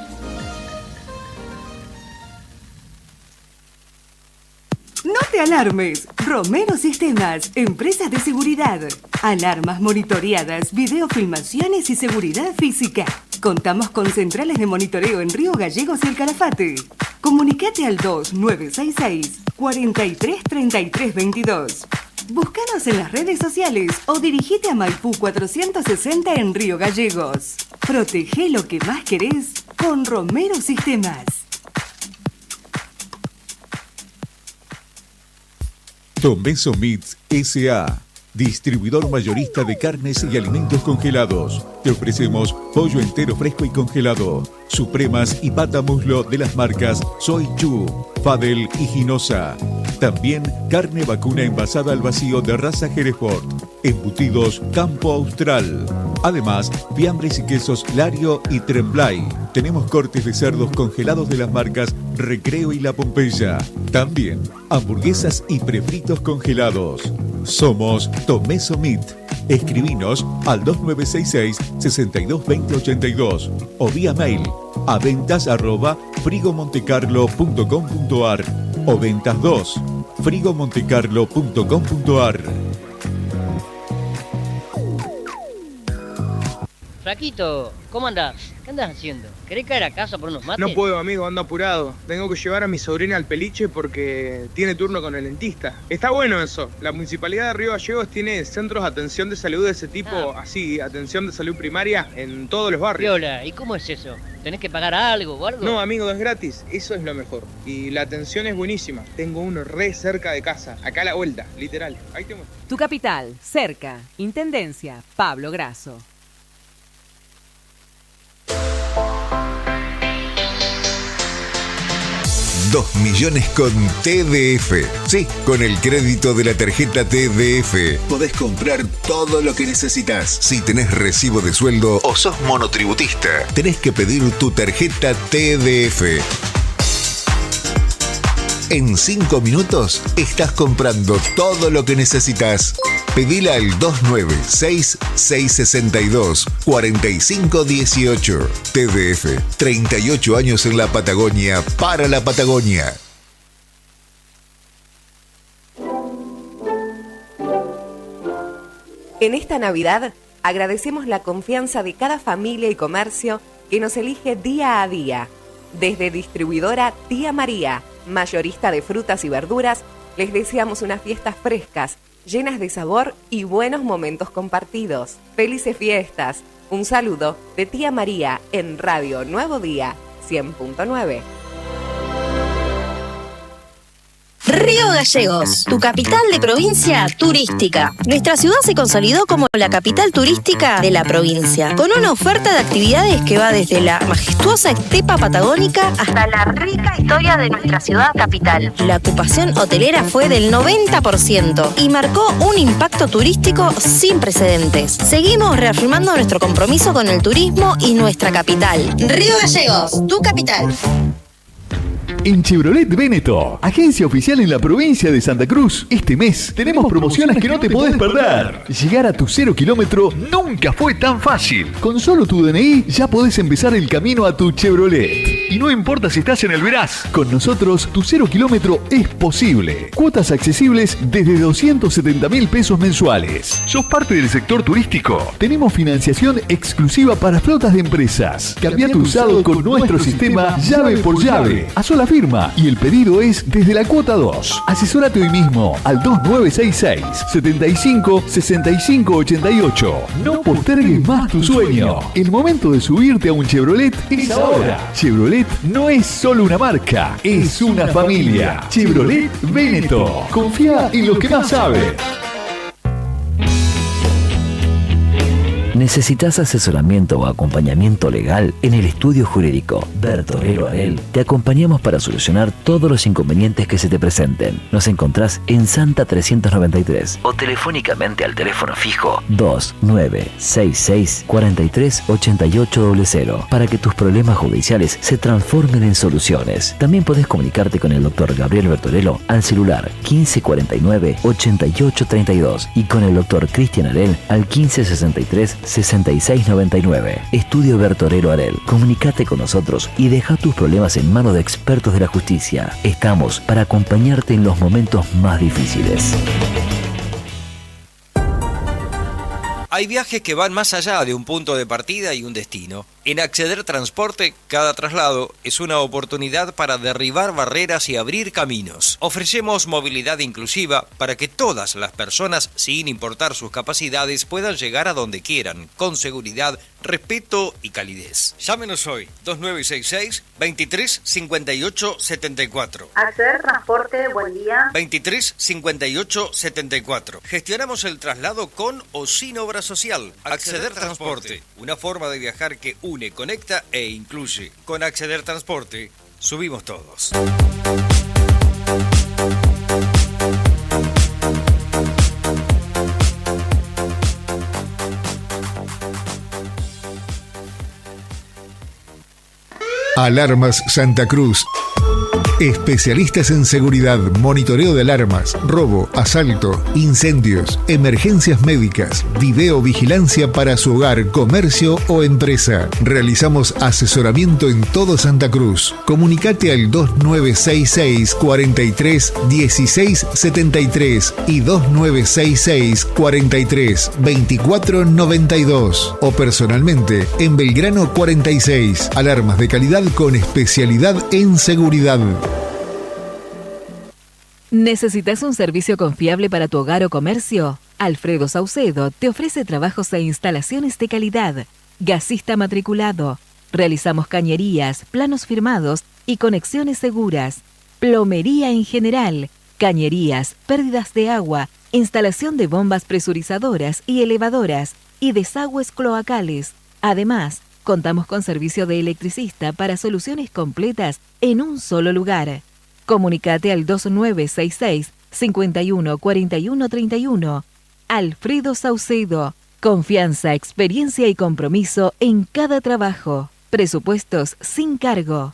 No te alarmes. Romero Sistemas, empresas de seguridad. Alarmas monitoreadas, videofilmaciones y seguridad física. Contamos con centrales de monitoreo en Río Gallegos y el Calafate. Comunicate al 2966 433322. Búscanos en las redes sociales o dirigite a Maipú 460 en Río Gallegos. Protege lo que más querés con Romero Sistemas.
Tomeso Meats S.A., distribuidor mayorista de carnes y alimentos congelados. Te ofrecemos pollo entero fresco y congelado, supremas y pata muslo de las marcas Soy Chu, Fadel y Ginosa. También carne vacuna envasada al vacío de raza Hereford, embutidos Campo Austral. Además, fiambres y quesos Lario y Tremblay. Tenemos cortes de cerdos congelados de las marcas Recreo y La Pompeya. También hamburguesas y prefritos congelados. Somos Tomeso Meat. Escribinos al 2966-622082 o vía mail a ventas@frigomontecarlo.com.ar o ventas 2 frigomontecarlo.com.ar.
Flaquito, ¿cómo andás? ¿Qué andás haciendo? ¿Querés caer a casa por unos mates?
No puedo, amigo, ando apurado. Tengo que llevar a mi sobrina al peliche porque tiene turno con el dentista. Está bueno eso. La Municipalidad de Río Gallegos tiene centros de atención de salud de ese tipo, así, atención de salud primaria en todos los barrios.
Viola, ¿y cómo es eso? ¿Tenés que pagar algo o algo?
No, amigo, es gratis. Eso es lo mejor. Y la atención es buenísima. Tengo uno re cerca de casa. Acá a la vuelta, literal. Ahí te muestro.
Tu capital, cerca. Intendencia, Pablo Grasso.
2 millones con TDF. Sí, con el crédito de la tarjeta TDF podés comprar todo lo que necesitas. Si tenés recibo de sueldo o sos monotributista, tenés que pedir tu tarjeta TDF. En 5 minutos estás comprando todo lo que necesitas. Pedila al 296-662-4518. TDF, 38 años en la Patagonia, para la Patagonia.
En esta Navidad agradecemos la confianza de cada familia y comercio que nos elige día a día. Desde distribuidora Tía María, mayorista de frutas y verduras, les deseamos unas fiestas frescas, llenas de sabor y buenos momentos compartidos. ¡Felices fiestas! Un saludo de Tía María en Radio Nuevo Día 100.9.
Río Gallegos, tu capital de provincia turística. Nuestra ciudad se consolidó como la capital turística de la provincia, con una oferta de actividades que va desde la majestuosa estepa patagónica hasta la rica historia de nuestra ciudad capital. La ocupación hotelera fue del 90% y marcó un impacto turístico sin precedentes. Seguimos reafirmando nuestro compromiso con el turismo y nuestra capital. Río Gallegos, tu capital.
En Chevrolet Véneto, agencia oficial en la provincia de Santa Cruz, este mes tenemos promociones que no te podés perder. Llegar a tu 0 kilómetro nunca fue tan fácil. Con solo tu DNI ya podés empezar el camino a tu Chevrolet. Y no importa si estás en el Veraz, con nosotros tu 0 kilómetro es posible. Cuotas accesibles desde 270.000 pesos mensuales. ¿Sos parte del sector turístico? Tenemos financiación exclusiva para flotas de empresas. Cambia tu usado con nuestro sistema llave por llave. A sola firma y el pedido es desde la cuota 2. Asesórate hoy mismo al 2966 75 65 88. No postergues más tu sueño. El momento de subirte a un Chevrolet es ahora. Chevrolet no es solo una marca, es una familia. Chevrolet Véneto. Confía en lo que más sabe.
¿Necesitas asesoramiento o acompañamiento legal? En el estudio jurídico Bertorero Arel te acompañamos para solucionar todos los inconvenientes que se te presenten. Nos encontrás en Santa 393 o telefónicamente al teléfono fijo 2966 43 8800 para que tus problemas judiciales se transformen en soluciones. También podés comunicarte con el doctor Gabriel Bertorello al celular 1549 8832 y con el doctor Cristian Arel al 1563 6699. Estudio Bertorero Arel. Comunicate con nosotros y deja tus problemas en manos de expertos de la justicia. Estamos para acompañarte en los momentos más difíciles.
Hay viajes que van más allá de un punto de partida y un destino. En Acceder Transporte, cada traslado es una oportunidad para derribar barreras y abrir caminos. Ofrecemos movilidad inclusiva para que todas las personas, sin importar sus capacidades, puedan llegar a donde quieran, con seguridad, respeto y calidez. Llámenos hoy, 2966-235874.
Acceder Transporte, buen día.
235874. Gestionamos el traslado con o sin obra social. Acceder Transporte, una forma de viajar que une, conecta e incluye. Con Acceder Transporte, subimos todos.
Alarmas Santa Cruz. Especialistas en seguridad, monitoreo de alarmas, robo, asalto, incendios, emergencias médicas, videovigilancia para su hogar, comercio o empresa. Realizamos asesoramiento en todo Santa Cruz. Comunicate al 2966 43 16 73 y 2966 43 24 92 o personalmente en Belgrano 46. Alarmas de calidad con especialidad en seguridad.
¿Necesitas un servicio confiable para tu hogar o comercio? Alfredo Saucedo te ofrece trabajos e instalaciones de calidad. Gasista matriculado. Realizamos cañerías, planos firmados y conexiones seguras. Plomería en general. Cañerías, pérdidas de agua, instalación de bombas presurizadoras y elevadoras y desagües cloacales. Además, contamos con servicio de electricista para soluciones completas en un solo lugar. Comunicate al 2966 51 41 31. Alfredo Saucedo. Confianza, experiencia y compromiso en cada trabajo. Presupuestos sin cargo.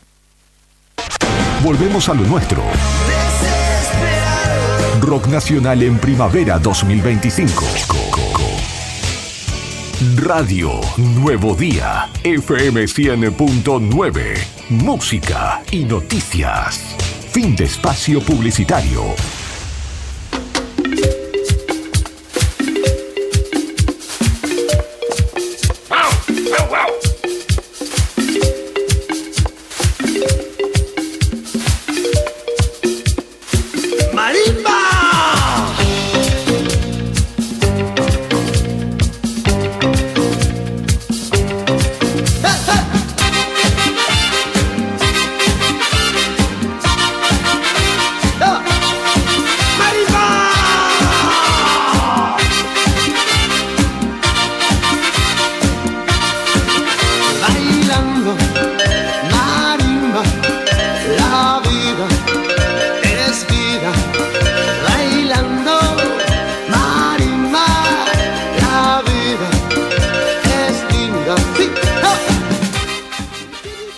Volvemos a lo nuestro. Rock Nacional en Primavera 2025. Radio Nuevo Día, FM 100.9, música y noticias. Fin de espacio publicitario.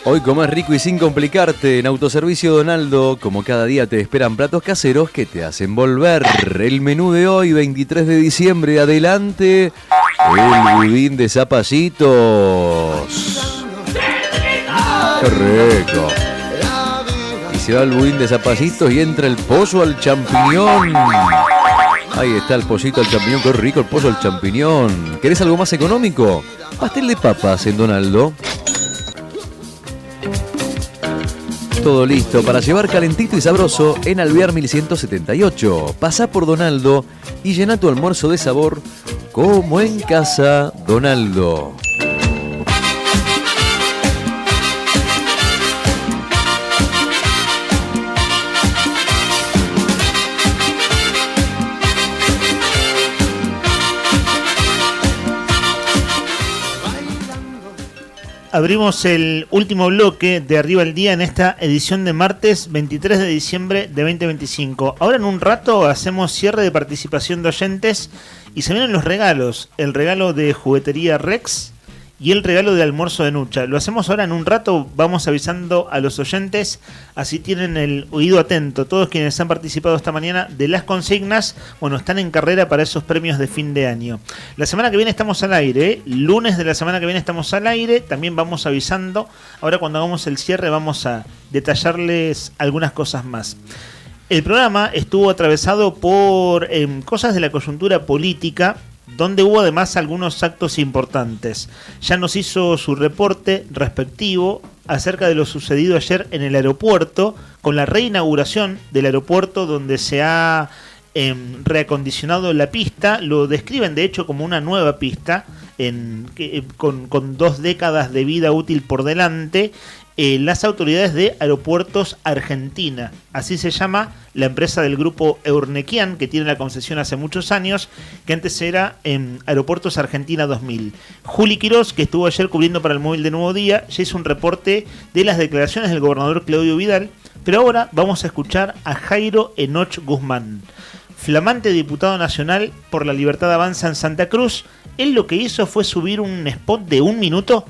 Hoy comés rico y sin complicarte. En Autoservicio Donaldo, como cada día te esperan platos caseros que te hacen volver. El menú de hoy, 23 de diciembre, adelante, el budín de zapallitos. ¡Qué rico! Y se va el budín de zapallitos y entra el pollo al champiñón. Ahí está el pollito al champiñón, qué rico el pollo al champiñón. ¿Querés algo más económico? Pastel de papas en Donaldo. Todo listo para llevar calentito y sabroso en Alvear 1178. Pasá por Donaldo y llena tu almuerzo de sabor como en casa. Donaldo.
Abrimos el último bloque de Arriba el Día en esta edición de martes 23 de diciembre de 2025. Ahora en un rato hacemos cierre de participación de oyentes y se vienen los regalos. El regalo de Juguetería Rex y el regalo de almuerzo de Nucha. Lo hacemos ahora en un rato, vamos avisando a los oyentes, así tienen el oído atento. Todos quienes han participado esta mañana de las consignas, bueno, están en carrera para esos premios de fin de año. La semana que viene estamos al aire, ¿eh? Lunes de la semana que viene estamos al aire, también vamos avisando. Ahora cuando hagamos el cierre vamos a detallarles algunas cosas más. El programa estuvo atravesado por cosas de la coyuntura política, donde hubo además algunos actos importantes. Ya nos hizo su reporte respectivo acerca de lo sucedido ayer en el aeropuerto, con la reinauguración del aeropuerto donde se ha reacondicionado la pista. Lo describen de hecho como una nueva pista. con 2 décadas de vida útil por delante, las autoridades de Aeropuertos Argentina. Así se llama la empresa del grupo Eurnequian, que tiene la concesión hace muchos años, que antes era Aeropuertos Argentina 2000. Juli Quirós, que estuvo ayer cubriendo para el Móvil de Nuevo Día, ya hizo un reporte de las declaraciones del gobernador Claudio Vidal, pero ahora vamos a escuchar a Jairo Enoch Guzmán, flamante diputado nacional por la Libertad Avanza en Santa Cruz. Él lo que hizo fue subir un spot de 1 minuto,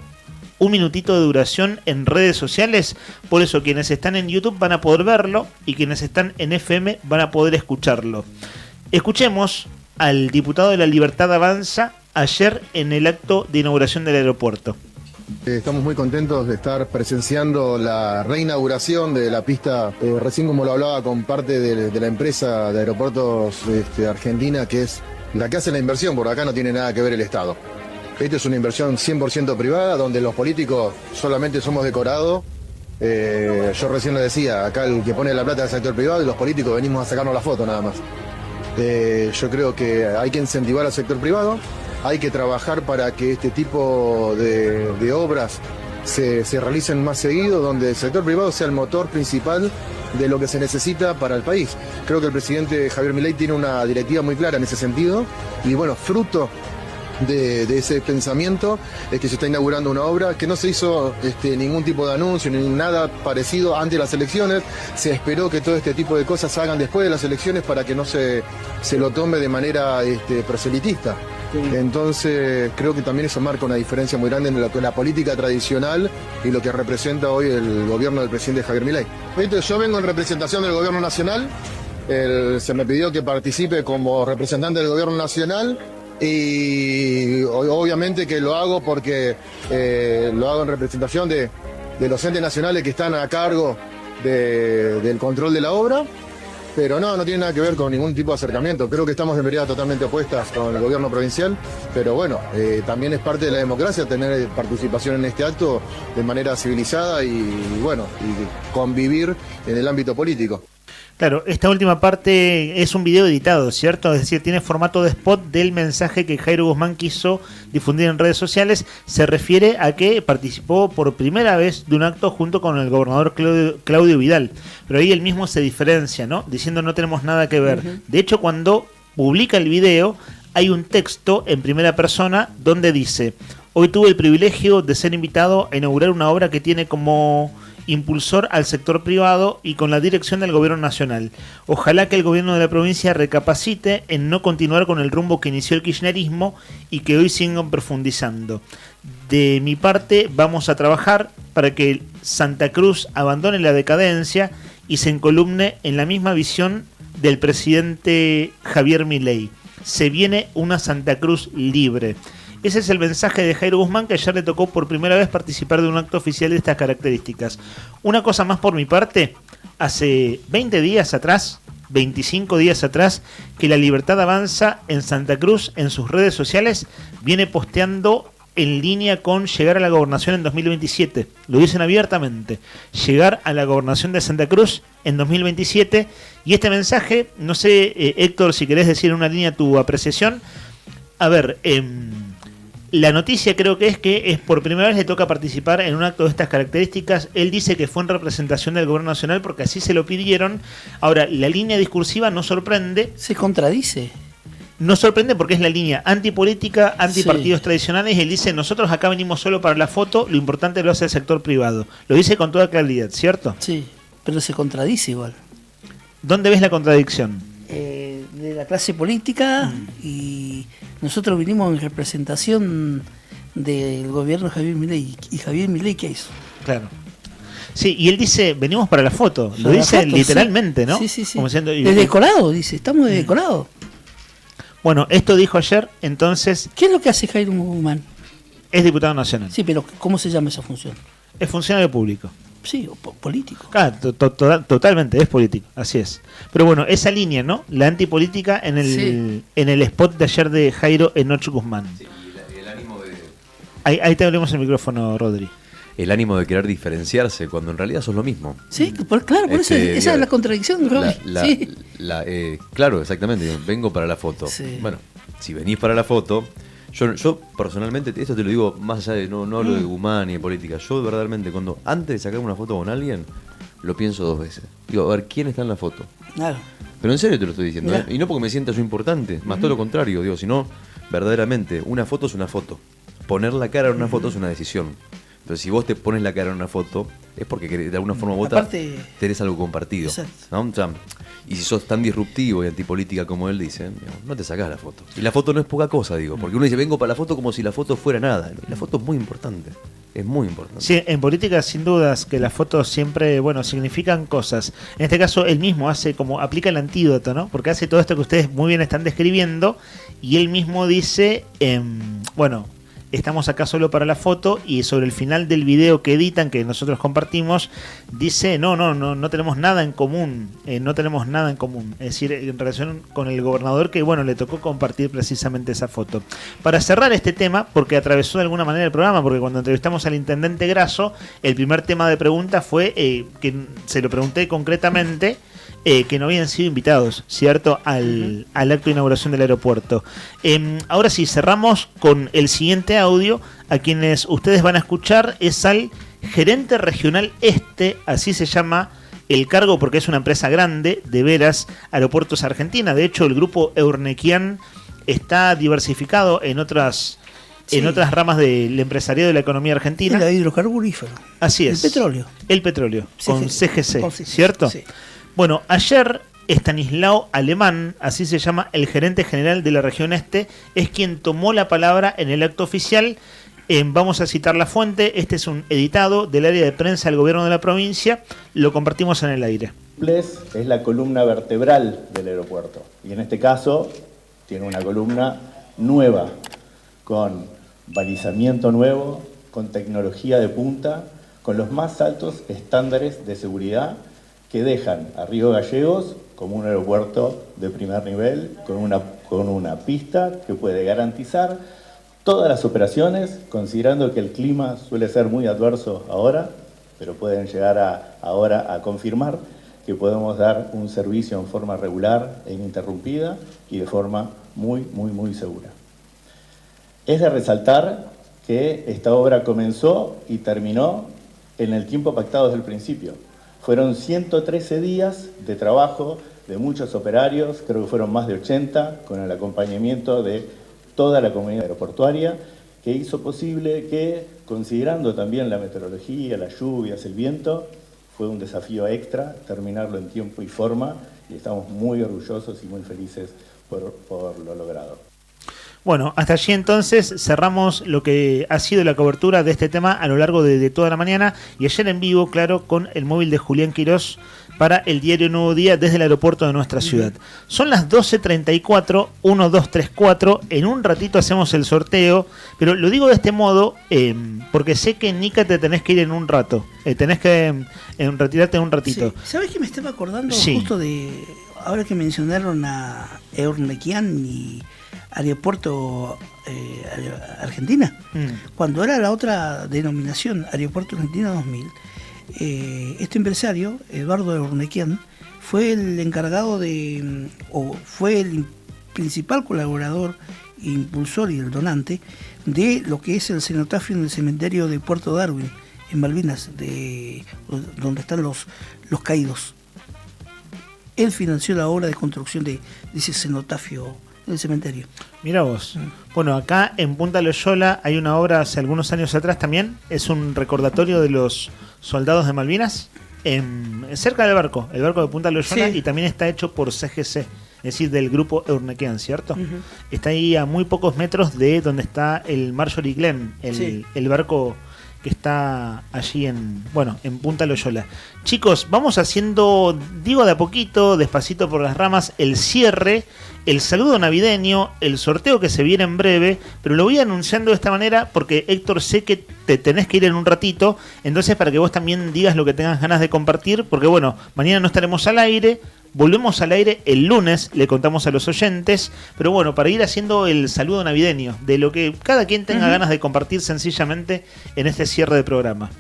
1 minutito de duración en redes sociales. Por eso quienes están en YouTube van a poder verlo y quienes están en FM van a poder escucharlo. Escuchemos al diputado de la Libertad Avanza ayer en el acto de inauguración del aeropuerto.
Estamos muy contentos de estar presenciando la reinauguración de la pista, recién como lo hablaba con parte de la empresa de Aeropuertos Argentina, que es la que hace la inversión, por acá no tiene nada que ver el Estado. Esta es una inversión 100% privada, donde los políticos solamente somos decorados. Yo recién lo decía, acá el que pone la plata es el sector privado y los políticos venimos a sacarnos la foto nada más. Yo creo que hay que incentivar al sector privado, hay que trabajar para que este tipo de obras se realicen más seguido, donde el sector privado sea el motor principal de lo que se necesita para el país. Creo que el presidente Javier Milei tiene una directiva muy clara en ese sentido y bueno, fruto de ese pensamiento es que se está inaugurando una obra que no se hizo ningún tipo de anuncio ni nada parecido antes de las elecciones. Se esperó que todo este tipo de cosas se hagan después de las elecciones para que no se lo tome de manera proselitista. Entonces creo que también eso marca una diferencia muy grande entre la política tradicional y lo que representa hoy el gobierno del presidente Javier Milei. Yo vengo en representación del gobierno nacional, se me pidió que participe como representante del gobierno nacional y obviamente que lo hago porque lo hago en representación de los entes nacionales que están a cargo del control de la obra. Pero no tiene nada que ver con ningún tipo de acercamiento. Creo que estamos en veredas totalmente opuestas con el gobierno provincial, pero bueno, también es parte de la democracia tener participación en este acto de manera civilizada y convivir en el ámbito político.
Claro, esta última parte es un video editado, ¿cierto? Es decir, tiene formato de spot del mensaje que Jairo Guzmán quiso difundir en redes sociales. Se refiere a que participó por primera vez de un acto junto con el gobernador Claudio Vidal. Pero ahí él mismo se diferencia, ¿no? Diciendo no tenemos nada que ver. Uh-huh. De hecho, cuando publica el video, hay un texto en primera persona donde dice: hoy tuve el privilegio de ser invitado a inaugurar una obra que tiene como impulsor al sector privado y con la dirección del gobierno nacional. Ojalá que el gobierno de la provincia recapacite en no continuar con el rumbo que inició el kirchnerismo y que hoy sigan profundizando. De mi parte, vamos a trabajar para que Santa Cruz abandone la decadencia y se encolumne en la misma visión del presidente Javier Milei. Se viene una Santa Cruz libre. Ese es el mensaje de Jairo Guzmán, que ayer le tocó por primera vez participar de un acto oficial de estas características. Una cosa más por mi parte, hace 20 días atrás, 25 días atrás, que la Libertad Avanza en Santa Cruz, en sus redes sociales, viene posteando en línea con llegar a la gobernación en 2027. Lo dicen abiertamente, llegar a la gobernación de Santa Cruz en 2027. Y este mensaje, no sé, Héctor, si querés decir en una línea tu apreciación. A ver, la noticia creo que es por primera vez le toca participar en un acto de estas características. Él dice que fue en representación del gobierno nacional porque así se lo pidieron. Ahora, la línea discursiva no sorprende.
Se contradice.
No sorprende porque es la línea antipolítica, antipartidos tradicionales, y él dice: nosotros acá venimos solo para la foto, lo importante lo hace el sector privado. Lo dice con toda claridad, ¿cierto?
Sí, pero se contradice igual.
¿Dónde ves la contradicción?
De la clase política, y nosotros vinimos en representación del gobierno de Javier Milei. ¿Y Javier Milei qué hizo?
Claro. Sí, y él dice: venimos para la foto. Lo dice literalmente, ¿no?
Sí.
Como diciendo,
desdecorado, dice, estamos desdecorados.
Bueno, esto dijo ayer, entonces...
¿Qué es lo que hace Jairo Guzmán?
Es diputado nacional.
Sí, pero ¿cómo se llama esa función?
Es funcionario público.
Sí, político.
Claro, totalmente, es político, así es. Pero bueno, esa línea, ¿no? La antipolítica en el spot de ayer de Jairo Enoch Guzmán.
Sí, y el ánimo de...
Ahí te abrimos el micrófono, Rodri.
El ánimo de querer diferenciarse cuando en realidad sos lo mismo.
Sí, claro, por eso esa es la contradicción, Rodri.
Claro, exactamente. Vengo para la foto.
Sí.
Bueno, si venís para la foto, Yo personalmente, esto te lo digo más allá de, no hablo de Guzmán ni de política, yo verdaderamente antes de sacarme una foto con alguien, lo pienso 2 veces. Digo, a ver, ¿quién está en la foto?
Claro.
Pero en serio te lo estoy diciendo, ¿eh? Y no porque me sienta yo importante, más todo lo contrario, digo, sino verdaderamente, una foto es una foto. Poner la cara en una foto es una decisión. Entonces, si vos te pones la cara en una foto, es porque de alguna forma vos tenés algo compartido, ¿no? O sea, y si sos tan disruptivo y antipolítica como él dice, no te sacás la foto. Y la foto no es poca cosa, digo, porque uno dice, vengo para la foto como si la foto fuera nada. Y la foto es muy importante, es muy importante.
Sí, en política sin dudas que las fotos siempre, bueno, significan cosas. En este caso, él mismo aplica el antídoto, ¿no? Porque hace todo esto que ustedes muy bien están describiendo y él mismo dice, bueno, estamos acá solo para la foto, y sobre el final del video que editan, que nosotros compartimos, dice, no tenemos nada en común, no tenemos nada en común. Es decir, en relación con el gobernador, que bueno, le tocó compartir precisamente esa foto. Para cerrar este tema, porque atravesó de alguna manera el programa, porque cuando entrevistamos al intendente Grasso, el primer tema de pregunta fue, que se lo pregunté concretamente, que no habían sido invitados, ¿cierto?, al acto de inauguración del aeropuerto. Ahora sí, cerramos con el siguiente audio. A quienes ustedes van a escuchar es al gerente regional este, así se llama el cargo porque es una empresa grande, de veras, Aeropuertos Argentina. De hecho, el grupo Eurnequian está diversificado en otras ramas del empresariado de la economía argentina.
El hidrocarburífero.
Así es. El petróleo, con CGC, ¿cierto? Sí. Bueno, ayer Estanislao Alemán, así se llama el gerente general de la región este, es quien tomó la palabra en el acto oficial. Vamos a citar la fuente. Este es un editado del área de prensa del gobierno de la provincia. Lo compartimos en el aire.
Es la columna vertebral del aeropuerto. Y en este caso tiene una columna nueva, con balizamiento nuevo, con tecnología de punta, con los más altos estándares de seguridad que dejan a Río Gallegos como un aeropuerto de primer nivel, con una pista que puede garantizar todas las operaciones, considerando que el clima suele ser muy adverso ahora, pero pueden llegar ahora a confirmar que podemos dar un servicio en forma regular e ininterrumpida y de forma muy, muy, muy segura. Es de resaltar que esta obra comenzó y terminó en el tiempo pactado desde el principio. Fueron 113 días de trabajo de muchos operarios, creo que fueron más de 80, con el acompañamiento de toda la comunidad aeroportuaria, que hizo posible que, considerando también la meteorología, las lluvias, el viento, fue un desafío extra terminarlo en tiempo y forma, y estamos muy orgullosos y muy felices por lo logrado.
Bueno, hasta allí entonces cerramos lo que ha sido la cobertura de este tema a lo largo de toda la mañana, y ayer en vivo, claro, con el móvil de Julián Quirós para el diario Nuevo Día desde el aeropuerto de nuestra ciudad. Son las 12:34, 1234, en un ratito hacemos el sorteo, pero lo digo de este modo porque sé que, Nica, te tenés que ir en un rato, tenés que retirarte en un ratito.
Sí. ¿Sabés que me estaba acordando justo de, ahora que mencionaron a Eurnequian y Aeropuerto Argentina? Cuando era la otra denominación, Aeropuerto Argentina 2000, este empresario, Eduardo Eurnequian, fue el encargado o fue el principal colaborador, impulsor y el donante de lo que es el cenotafio en el cementerio de Puerto Darwin, en Malvinas, donde están los caídos. Él financió la obra de construcción de ese cenotafio del cementerio.
Mira vos. Bueno, acá en Punta Loyola hay una obra hace algunos años atrás también. Es un recordatorio de los soldados de Malvinas cerca del barco, el barco de Punta Loyola, y también está hecho por CGC, es decir, del grupo Eurnequian, ¿cierto? Está ahí a muy pocos metros de donde está el Marjorie Glenn, el barco que está allí en Punta Loyola. Chicos, vamos haciendo, digo de a poquito, despacito por las ramas, el cierre, el saludo navideño, el sorteo que se viene en breve, pero lo voy anunciando de esta manera porque, Héctor, sé que te tenés que ir en un ratito, entonces para que vos también digas lo que tengas ganas de compartir, porque bueno, mañana no estaremos al aire, volvemos al aire el lunes, le contamos a los oyentes, pero bueno, para ir haciendo el saludo navideño, de lo que cada quien tenga ganas de compartir sencillamente en este cierre de programa.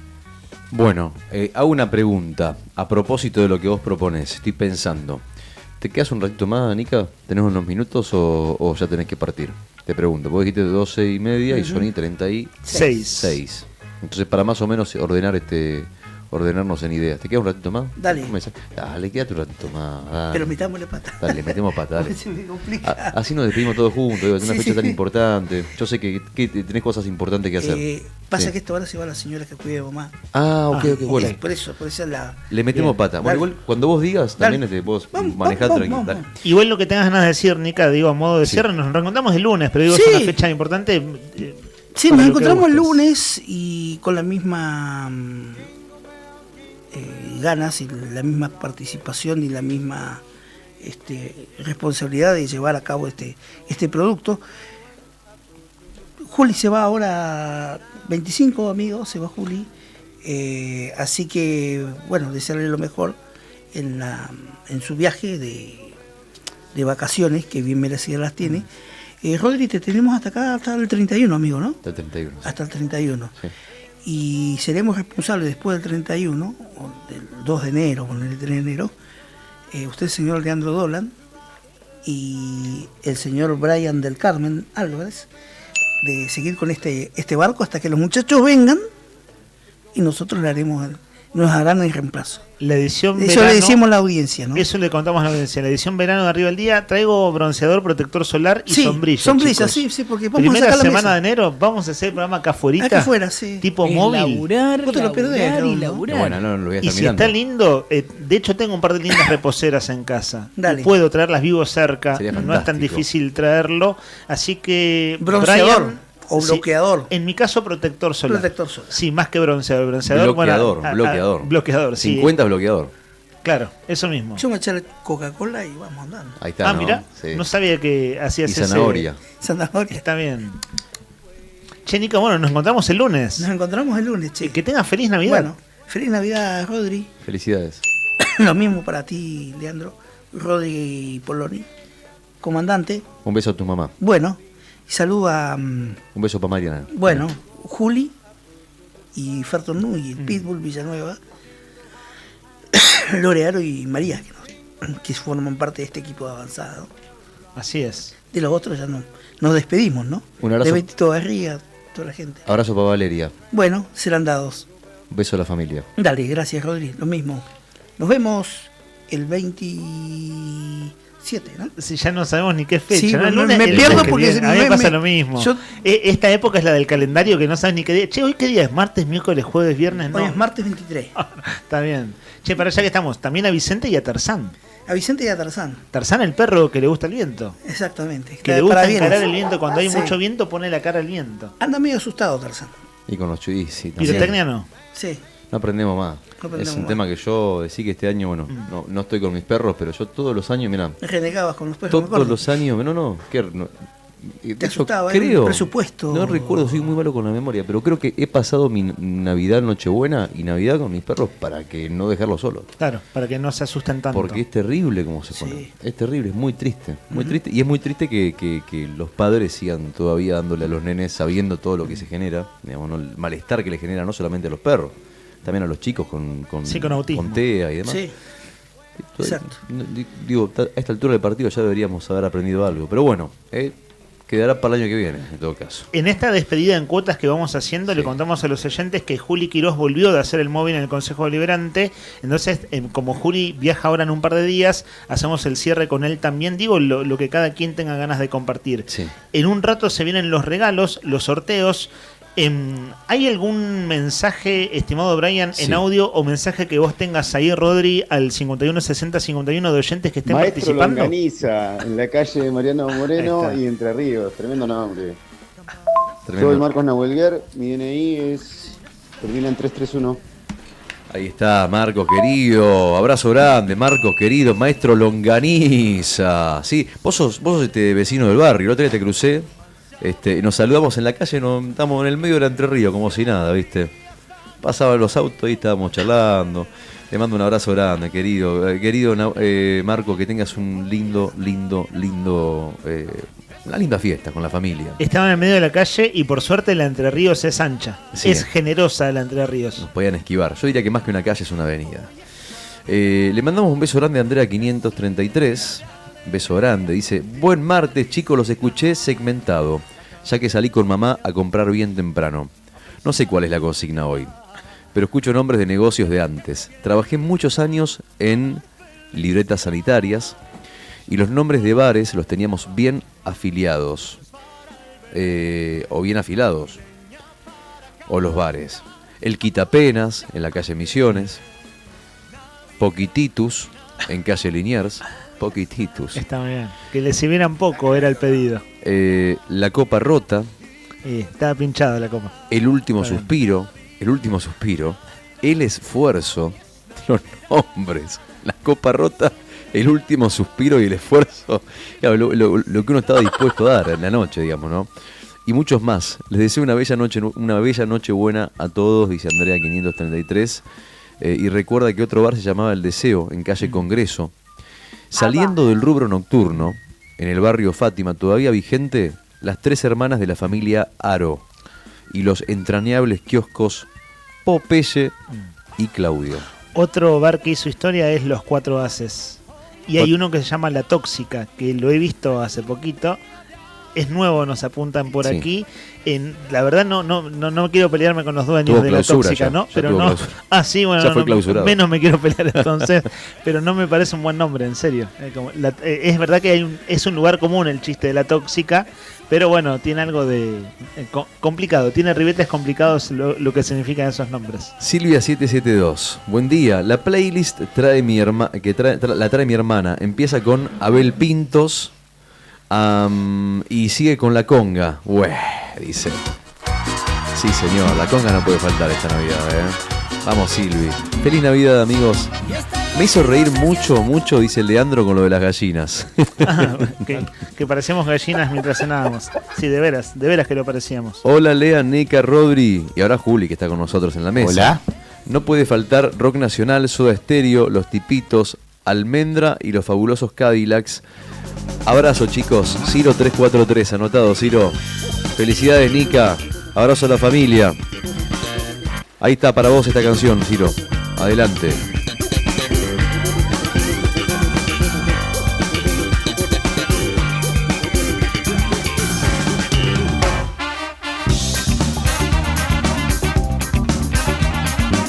Bueno, hago una pregunta a propósito de lo que vos proponés. Estoy pensando, ¿te quedas un ratito más, Nica? ¿Tenés unos minutos o ya tenés que partir? Te pregunto, vos dijiste 12:30 y Sony 36. Entonces, para más o menos ordenarnos en ideas. ¿Te queda un ratito más?
Dale.
Dale, quédate un ratito más. Dale.
Pero metámosle pata.
Dale, metemos pata, dale.
Se me complica.
Así nos despedimos todos juntos, digo, es una
Sí,
fecha
sí.
tan importante. Yo sé que tenés cosas importantes que hacer.
Pasa
Sí.
que esta hora se va la señora que cuide de mamá.
Ok, bueno.
Por eso es la...
Le metemos pata. Bueno, igual cuando vos digas, también vos manejás tranquilo. Dale.
Igual lo que tengas ganas de decir, Nica, digo, a modo de cierre, nos reencontramos el lunes, pero digo,
Sí.
es una fecha importante.
Sí,
para
nos
lo que
encontramos el
gustes.
lunes y con la misma ganas y la misma participación y la misma responsabilidad de llevar a cabo este producto. Juli se va ahora 25 amigos, se va Juli, así que bueno, desearle lo mejor en su viaje de vacaciones, que bien merecidas las tiene. Rodri, te tenemos hasta acá, hasta el 31, amigo, ¿no?
Hasta el 31.
Hasta el 31.
Sí.
Y seremos responsables después del 31, o del 2 de enero, o el 3 de enero, usted, señor Leandro Dolan, y el señor Brian del Carmen Álvarez, de seguir con este barco hasta que los muchachos vengan y nosotros nos harán el reemplazo.
La edición
Eso
verano,
le decimos a la audiencia, ¿no?
Eso le contamos a la audiencia. La edición verano de Arriba del Día, traigo bronceador, protector solar y
Sí,
sombrilla.
sombrilla,
chicos.
sí, porque vamos a
Primera
sacar la
semana
mesa.
de enero, vamos a hacer el programa acá afuera.
Acá afuera, sí.
Tipo móvil.
Vos te lo perdés, ¿no?
Bueno, no lo voy a
Y
estar
si
mirando.
está lindo, de hecho tengo un par de lindas reposeras en casa.
Dale.
Y puedo traerlas vivo cerca,
Sería
no es tan
fantástico.
difícil traerlo. Así que.
Bronceador
Brian,
o bloqueador.
En mi caso, protector solar.
Protector solar.
Sí, más que bronceador. Bronceador,
Bloqueador,
bueno,
bloqueador.
bloqueador, sí.
50 bloqueador.
Claro, eso mismo.
Yo me eché Coca-Cola y vamos andando.
Ahí está.
Mira,
Sí.
no sabía que hacías
Y
ese-
zanahoria.
Zanahoria.
Está bien. Che, Nico, bueno, nos encontramos el lunes.
Nos encontramos el lunes, che.
Que tengas feliz Navidad.
Bueno, feliz Navidad, Rodri.
Felicidades.
Lo mismo para ti, Leandro. Rodri Poloni, comandante.
Un beso a tu mamá.
Bueno, y saludo a,
Un beso para Mariana.
bueno, Juli y Fertonú y el Pitbull Villanueva, Lorearo y María, que forman parte de este equipo de avanzada, ¿no?
Así es.
De los otros ya no nos despedimos, ¿no?
Un abrazo.
De Betito Garriga, toda la gente.
Abrazo para Valeria.
Bueno, serán dados.
Un beso a la familia.
Dale, gracias, Rodri. Lo mismo. Nos vemos el 27, ¿no?
Si ya no sabemos ni qué fecha.
Sí,
¿no? El
me
lunes- el
pierdo
lunes que
porque
viene. A mí me pasa lo mismo. Esta época es la del calendario que no sabes ni qué día. Che, ¿hoy qué día es? ¿Martes, miércoles, jueves, viernes? No.
Hoy es martes 23.
Está bien. Che, para allá que estamos, también a Vicente y a Tarzán.
A Vicente y a Tarzán.
Tarzán, el perro que le gusta el viento.
Exactamente.
Que le gusta
Parabienes.
encarar el viento. Cuando hay
Sí.
mucho viento, pone la cara al viento.
Anda medio asustado, Tarzán.
Y con los chudis, sí. también.
¿Pirotecnia no?
Sí.
No aprendemos más.
No aprendemos
Es un
más.
tema que yo decí que este año, bueno, no estoy con mis perros, pero yo todos los años, mirá,
Renegabas con los perros. me
todos
acuerdo.
los años, de
Te
hecho,
asustaba, era un
creo,
presupuesto.
no recuerdo, soy muy malo con la memoria, pero creo que he pasado mi Navidad, Nochebuena y Navidad con mis perros para que no dejarlos solos.
Claro, para que no se asusten tanto.
Porque es terrible como se pone. Es terrible, es muy triste. Muy triste. Y es muy triste que los padres sigan todavía dándole a los nenes, sabiendo todo lo que se genera, digamos, ¿no? El malestar que le genera no solamente a los perros, también a los chicos con
autismo.
con TEA y demás.
Sí. Exacto.
Digo, a esta altura del partido ya deberíamos haber aprendido algo. Pero bueno, quedará para el año que viene, en todo caso.
En esta despedida en cuotas que vamos haciendo, le contamos a los oyentes que Juli Quirós volvió de hacer el móvil en el Consejo Deliberante. Entonces, como Juli viaja ahora en un par de días, hacemos el cierre con él también. Digo, lo que cada quien tenga ganas de compartir.
Sí.
En un rato se vienen los regalos, los sorteos. ¿Hay algún mensaje, estimado Brian,
Sí.
en audio o mensaje que vos tengas ahí, Rodri, al 516051 de oyentes que estén
Maestro
participando?
Longaniza, en la calle Mariano Moreno
Ahí está.
y Entre Ríos. Tremendo nombre.
Tremendo.
Soy Marcos Nahuelguer, mi DNI termina en 331.
Ahí está, Marcos querido, abrazo grande, Marcos querido, maestro Longaniza. Sí, vos sos vecino del barrio, el otro día te crucé, nos saludamos en la calle, estamos en el medio de Entre Ríos, como si nada, ¿viste? Pasaban los autos y estábamos charlando. Te mando un abrazo grande, querido. Marco, que tengas un una linda fiesta con la familia.
Estaba en el medio de la calle y por suerte la Entre Ríos es ancha.
Sí.
Es generosa la Entre Ríos.
Nos podían esquivar. Yo diría que más que una calle es una avenida. Le mandamos un beso grande a Andrea 533, Beso grande. Dice, buen martes, chicos, los escuché segmentado, ya que salí con mamá a comprar bien temprano. No sé cuál es la consigna hoy, pero escucho nombres de negocios de antes. Trabajé muchos años en libretas sanitarias y los nombres de bares los teníamos bien afiliados. O bien afilados. O los bares. El Quitapenas, en la calle Misiones. Poquititus, en calle Liniers. Poquititus.
Está bien. Que le sirvieran poco era el pedido.
La Copa Rota.
Estaba pinchada la copa.
El último suspiro. El último suspiro. El esfuerzo. Los nombres. La Copa Rota. El último suspiro y el esfuerzo. Claro, lo que uno estaba dispuesto a dar en la noche, digamos, ¿no? Y muchos más. Les deseo una bella noche buena a todos, dice Andrea 533. Y recuerda que otro bar se llamaba El Deseo, en calle Congreso. Saliendo del rubro nocturno, en el barrio Fátima, todavía vigente, las 3 hermanas de la familia Aro y los entrañables kioscos Popeye y Claudio.
Otro bar que hizo historia es Los Cuatro Haces. Y hay uno que se llama La Tóxica, que lo he visto hace poquito. Es nuevo, nos apuntan por aquí. La verdad no quiero pelearme con los dueños de La Tóxica, ¿no? Pero no. Sí, bueno,
ya fue clausurado.
Menos me quiero pelear entonces. Pero no me parece un buen nombre, en serio. Es verdad que es un lugar común el chiste de La Tóxica, pero bueno, tiene algo de complicado. Tiene ribetes complicados lo que significan esos nombres.
Silvia 772. Buen día. La playlist la trae mi hermana. Empieza con Abel Pintos. Y sigue con la conga. Dice. Sí, señor, la conga no puede faltar esta Navidad, Vamos, Silvi. Feliz Navidad, amigos. Me hizo reír mucho, dice Leandro, con lo de las gallinas.
Que parecíamos gallinas mientras cenábamos. Sí, de veras que lo parecíamos.
Hola, Lea, Neca, Rodri. Y ahora Juli, que está con nosotros en la mesa.
Hola.
No puede faltar Rock Nacional, Soda Stereo, Los Tipitos, Almendra y los fabulosos Cadillacs. Abrazo, chicos. Ciro 343, anotado, Ciro. Felicidades, Nica. Abrazo a la familia. Ahí está para vos esta canción, Ciro. Adelante.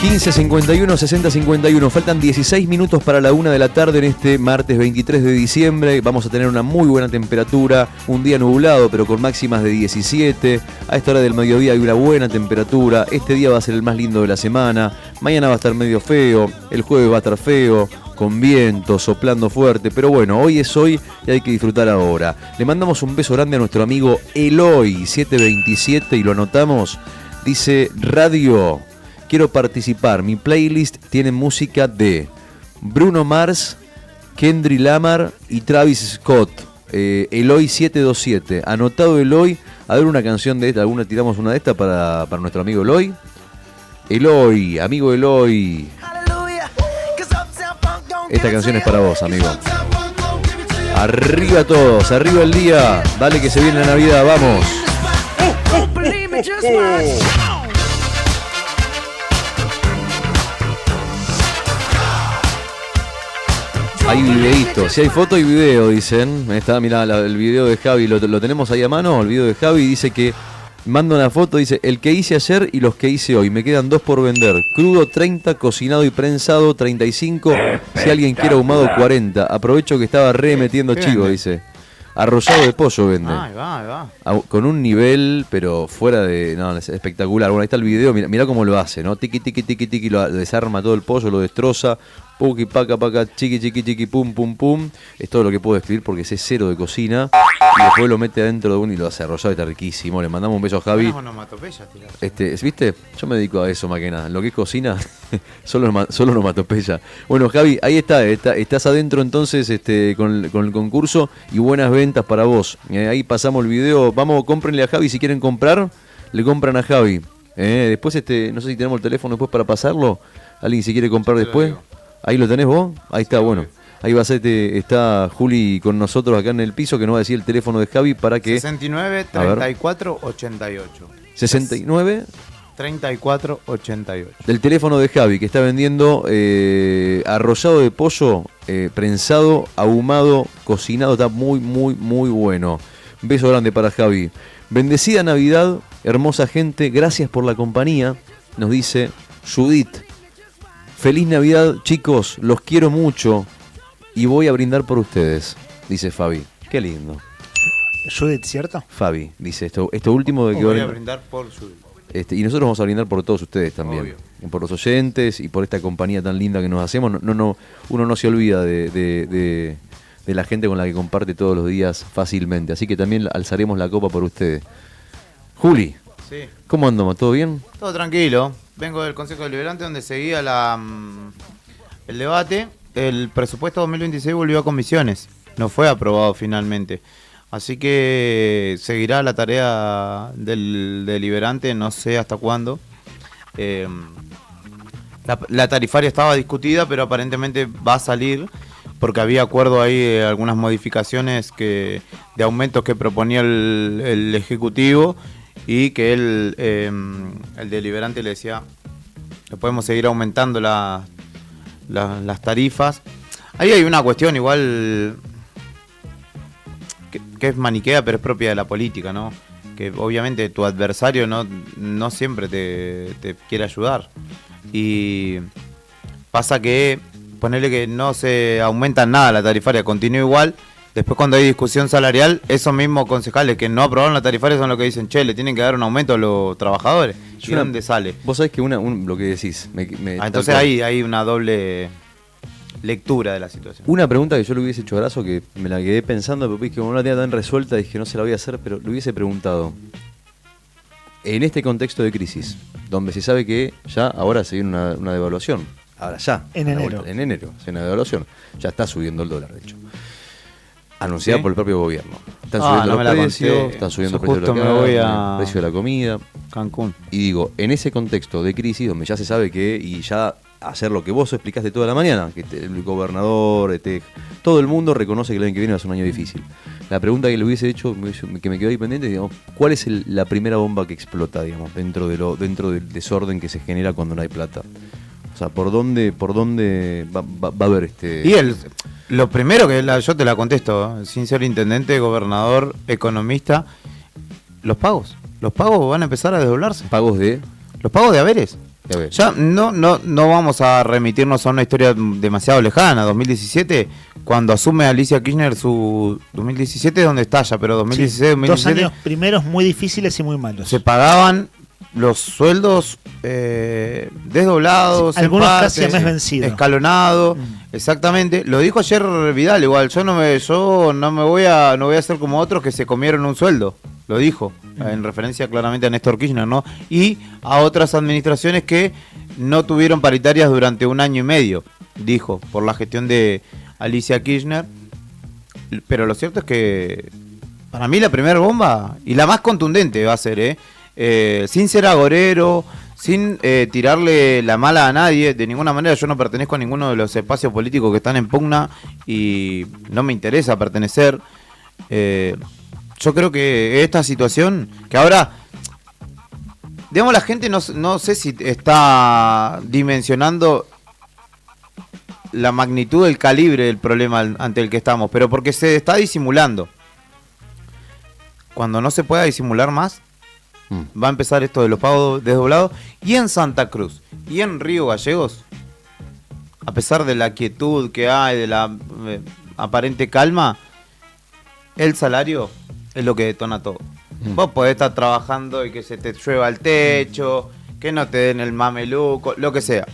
...15:51, 60:51... faltan 16 minutos para la 1 de la tarde en este martes 23 de diciembre. Vamos a tener una muy buena temperatura, un día nublado pero con máximas de 17. A esta hora del mediodía hay una buena temperatura. Este día va a ser el más lindo de la semana. Mañana va a estar medio feo, el jueves va a estar feo, con viento, soplando fuerte. Pero bueno, hoy es hoy y hay que disfrutar ahora. Le mandamos un beso grande a nuestro amigo Eloy 727 y lo anotamos. Dice: Radio, quiero participar. Mi playlist tiene música de Bruno Mars, Kendrick Lamar y Travis Scott. Eloy 727. Anotado, Eloy. A ver una canción de esta. ¿Alguna tiramos una de esta para nuestro amigo Eloy? Eloy, amigo Eloy. Esta canción es para vos, amigo. Arriba todos, arriba el día. Dale que se viene la Navidad, vamos. Hay videíto, si hay foto y video, dicen. Está, mirá, el video de Javi, ¿lo tenemos ahí a mano? El video de Javi dice que manda una foto, dice: el que hice ayer y los que hice hoy. Me quedan 2 por vender. Crudo 30, cocinado y prensado 35. Si alguien quiere ahumado 40. Aprovecho que estaba metiendo chivo, dice. Arrollado de pollo vende.
Ahí va.
Con un nivel, pero fuera de... No, es espectacular. Bueno, ahí está el video, mirá cómo lo hace, ¿no? Tiqui, tiqui, tiqui, tiqui, lo desarma todo el pollo, lo destroza. Puki, paca, paca, chiqui, chiqui, chiqui, pum, pum, pum. Es todo lo que puedo escribir porque sé cero de cocina. Y después lo mete adentro de uno y lo hace arrollado y está riquísimo. Le mandamos un beso a Javi. ¿Viste? Yo me dedico a eso más que nada. Lo que es cocina, solo onomatopeya. Bueno, Javi, ahí estás adentro entonces con el concurso y buenas ventas para vos. Ahí pasamos el video. Vamos, cómprenle a Javi si quieren comprar. Le compran a Javi. Después, no sé si tenemos el teléfono después para pasarlo. Alguien si quiere comprar después. Ahí lo tenés vos. Ahí está, bueno. Ahí va a ser, está Juli con nosotros acá en el piso, que nos va a decir el teléfono de Javi para que...
69 34 88.
69
3488.
Del teléfono de Javi, que está vendiendo arrollado de pollo, prensado, ahumado, cocinado. Está muy, muy, muy bueno. Beso grande para Javi. Bendecida Navidad, hermosa gente. Gracias por la compañía, nos dice Judith. Feliz Navidad, chicos. Los quiero mucho. Y voy a brindar por ustedes, dice Fabi. Qué lindo.
Judith, ¿cierto?
Fabi, dice esto último de que
voy a brindar por Judith.
Y nosotros vamos a brindar por todos ustedes también. Obvio. Por los oyentes y por esta compañía tan linda que nos hacemos. Uno no se olvida de la gente con la que comparte todos los días fácilmente. Así que también alzaremos la copa por ustedes. Juli,
sí.
¿Cómo andamos? ¿Todo bien?
Todo tranquilo. Vengo del Consejo Deliberante donde seguía el debate. El presupuesto 2026 volvió a comisiones. No fue aprobado finalmente. Así que seguirá la tarea del deliberante, no sé hasta cuándo. La tarifaria estaba discutida, pero aparentemente va a salir, porque había acuerdo ahí, algunas modificaciones de aumentos que proponía el Ejecutivo, y que el deliberante le decía que podemos seguir aumentando las tarifas. Ahí hay una cuestión igual que es maniquea, pero es propia de la política, ¿no? Que obviamente tu adversario no siempre te quiere ayudar. Y pasa que ponerle que no se aumenta nada la tarifaria, continúa igual. Después, cuando hay discusión salarial, esos mismos concejales que no aprobaron la tarifaria son los que dicen, che, le tienen que dar un aumento a los trabajadores. ¿Y dónde sale?
Vos sabés que lo que decís...
entonces hay una doble lectura de la situación.
Una pregunta que yo le hubiese hecho a Grasso, que me la quedé pensando, pero que como no la tenía tan resuelta, dije no se la voy a hacer, pero le hubiese preguntado. En este contexto de crisis, donde se sabe que ya ahora se viene una devaluación, ahora ya.
En enero.
En enero, se viene una devaluación. Ya está subiendo el dólar, de hecho. Anunciada por el propio gobierno. Están subiendo los precios, están subiendo el precio de la carne, el precio de la comida.
Cancún.
Y digo, en ese contexto de crisis, donde ya se sabe que, y ya hacer lo que vos explicaste toda la mañana, que el gobernador, todo el mundo reconoce que el año que viene va a ser un año difícil. La pregunta que le hubiese hecho, que me quedó ahí pendiente, digamos, ¿cuál es la primera bomba que explota, digamos, dentro del desorden que se genera cuando no hay plata? O sea, ¿por dónde va a haber
Y lo primero que yo te la contesto, sin ser intendente, gobernador, economista, los pagos. Los pagos van a empezar a desdoblarse.
¿Pagos de?
Los pagos de haberes. Ya no vamos a remitirnos a una historia demasiado lejana. 2017, cuando asume Alicia Kirchner su 2017 es donde estalla, pero 2016, sí, 2017
2 años primeros muy difíciles y muy malos.
Se pagaban los sueldos desdoblados,
sí, algunos casi a mes vencido,
escalonado, exactamente. Lo dijo ayer Vidal, igual. Yo no voy a hacer como otros que se comieron un sueldo. Lo dijo, en referencia claramente a Néstor Kirchner, ¿no? Y a otras administraciones que no tuvieron paritarias durante 1 año y medio, dijo, por la gestión de Alicia Kirchner. Pero lo cierto es que para mí la primera bomba, y la más contundente va a ser, sin ser agorero, sin tirarle la mala a nadie, de ninguna manera. Yo no pertenezco a ninguno de los espacios políticos que están en pugna y no me interesa pertenecer. Yo creo que esta situación, que ahora, digamos, la gente no sé si está dimensionando la magnitud del calibre del problema ante el que estamos, pero porque se está disimulando. Cuando no se pueda disimular más, va a empezar esto de los pagos desdoblados. Y en Santa Cruz y en Río Gallegos, a pesar de la quietud que hay, de la aparente calma, el salario es lo que detona todo. Vos podés estar trabajando y que se te llueva el techo, que no te den el mameluco, lo que sea.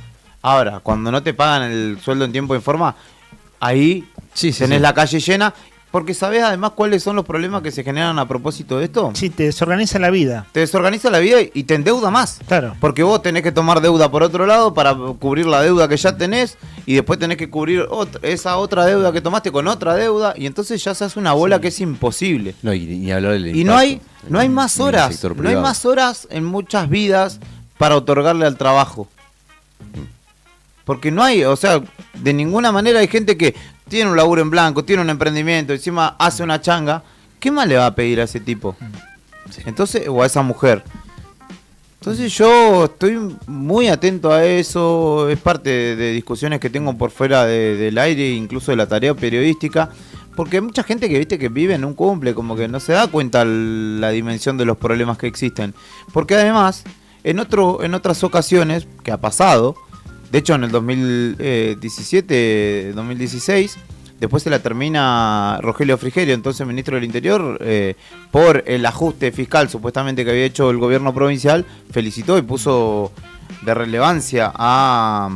Ahora, cuando no te pagan el sueldo en tiempo y en forma, ahí tenés la calle llena. Porque ¿sabés además cuáles son los problemas que se generan a propósito de esto?
Sí, te desorganiza la vida.
Te desorganiza la vida y te endeuda más.
Claro.
Porque vos tenés que tomar deuda por otro lado para cubrir la deuda que ya tenés, y después tenés que cubrir esa otra deuda que tomaste con otra deuda, y entonces ya se hace una bola que es imposible.
No, y hablar del
impacto, y no hay más horas. No hay más horas en muchas vidas para otorgarle al trabajo. Porque no hay, o sea, de ninguna manera hay gente que tiene un laburo en blanco, tiene un emprendimiento, encima hace una changa. ¿Qué más le va a pedir a ese tipo? Entonces, o a esa mujer. Entonces yo estoy muy atento a eso, es parte de discusiones que tengo por fuera del aire, incluso de la tarea periodística, porque hay mucha gente que viste que vive en un cumple, como que no se da cuenta la dimensión de los problemas que existen. Porque además, en otras ocasiones que ha pasado, de hecho en el 2017, 2016, después se la termina Rogelio Frigerio, entonces ministro del Interior, por el ajuste fiscal supuestamente que había hecho el gobierno provincial, felicitó y puso de relevancia a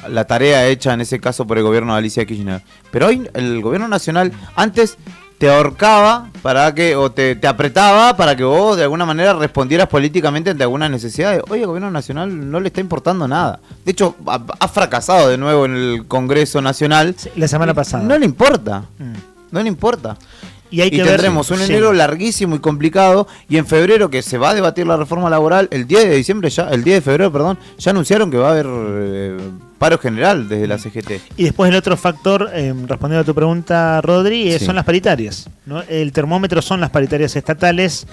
la tarea hecha en ese caso por el gobierno de Alicia Kirchner. Pero hoy el gobierno nacional antes te ahorcaba para que, o te apretaba para que vos de alguna manera respondieras políticamente ante algunas necesidades. Hoy el gobierno nacional no le está importando nada. De hecho, ha fracasado de nuevo en el Congreso Nacional.
Sí, la semana pasada.
No le importa. No le importa.
Y
tendremos un enero larguísimo y complicado, y en febrero, que se va a debatir la reforma laboral, el 10 de febrero, ya anunciaron que va a haber paro general desde la CGT.
Y después el otro factor, respondiendo a tu pregunta, Rodri, son las paritarias, ¿no? El termómetro son las paritarias estatales,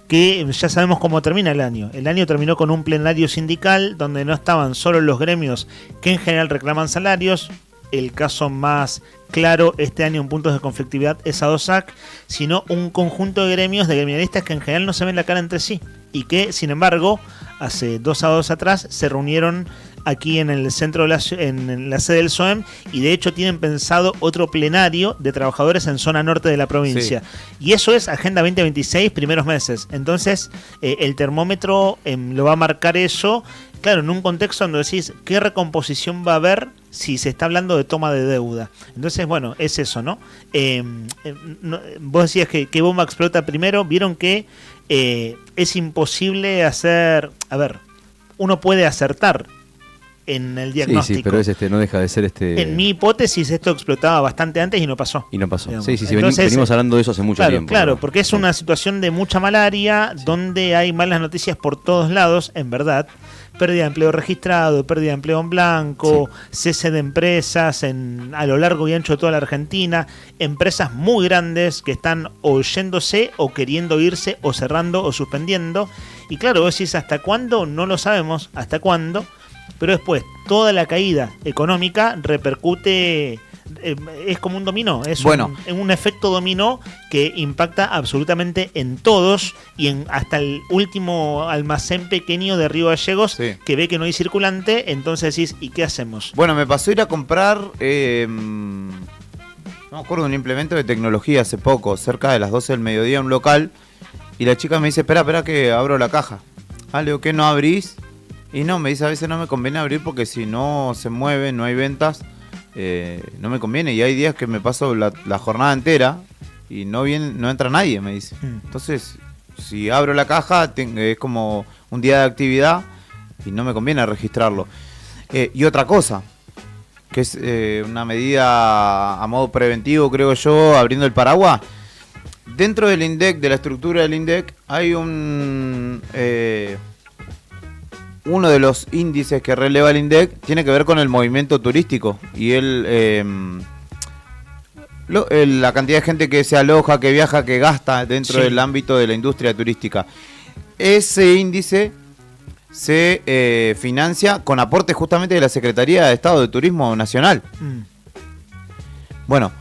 que ya sabemos cómo termina el año. El año terminó con un plenario sindical donde no estaban solo los gremios que en general reclaman salarios. El caso más claro este año en puntos de conflictividad es ADOSAC, sino un conjunto de gremios, de gremialistas que en general no se ven la cara entre sí y que, sin embargo, hace 2 sábados atrás se reunieron aquí en el centro de en la sede del SOEM, y de hecho tienen pensado otro plenario de trabajadores en zona norte de la provincia. Sí. Y eso es Agenda 2026, primeros meses. Entonces, el termómetro lo va a marcar eso. Claro, en un contexto donde decís, ¿qué recomposición va a haber si se está hablando de toma de deuda? Entonces, bueno, es eso, ¿no? Vos decías que bomba explota primero. Vieron que es imposible hacer... A ver, uno puede acertar en el diagnóstico.
Sí, pero no deja de ser
En mi hipótesis, esto explotaba bastante antes y no pasó.
Digamos. Sí, entonces, venimos hablando de eso hace mucho tiempo.
Claro, ¿no? Porque es una situación de mucha malaria, donde hay malas noticias por todos lados, en verdad. Pérdida de empleo registrado, pérdida de empleo en blanco, cese de empresas a lo largo y ancho de toda la Argentina, empresas muy grandes que están o yéndose o queriendo irse o cerrando o suspendiendo. Y claro, vos decís, ¿hasta cuándo? No lo sabemos, ¿hasta cuándo? Pero después, toda la caída económica repercute... es como un dominó, es un efecto dominó que impacta absolutamente en todos, y hasta el último almacén pequeño de Río Gallegos, que ve que no hay circulante. Entonces decís, ¿y qué hacemos?
Bueno, me pasó ir a comprar no me acuerdo, un implemento de tecnología hace poco, cerca de las 12 del mediodía, un local, y la chica me dice, espera que abro la caja. Le digo, ¿qué no abrís? Y no, me dice, a veces no me conviene abrir porque si no se mueve, no hay ventas. No me conviene, y hay días que me paso la jornada entera y no entra nadie, me dice. Entonces, si abro la caja, es como un día de actividad y no me conviene registrarlo. Y otra cosa, que es una medida a modo preventivo, creo yo, abriendo el paraguas. Dentro del INDEC, de la estructura del INDEC, hay uno de los índices que releva el INDEC tiene que ver con el movimiento turístico y la cantidad de gente que se aloja, que viaja, que gasta dentro del ámbito de la industria turística. Ese índice se financia con aportes justamente de la Secretaría de Estado de Turismo Nacional. Bueno,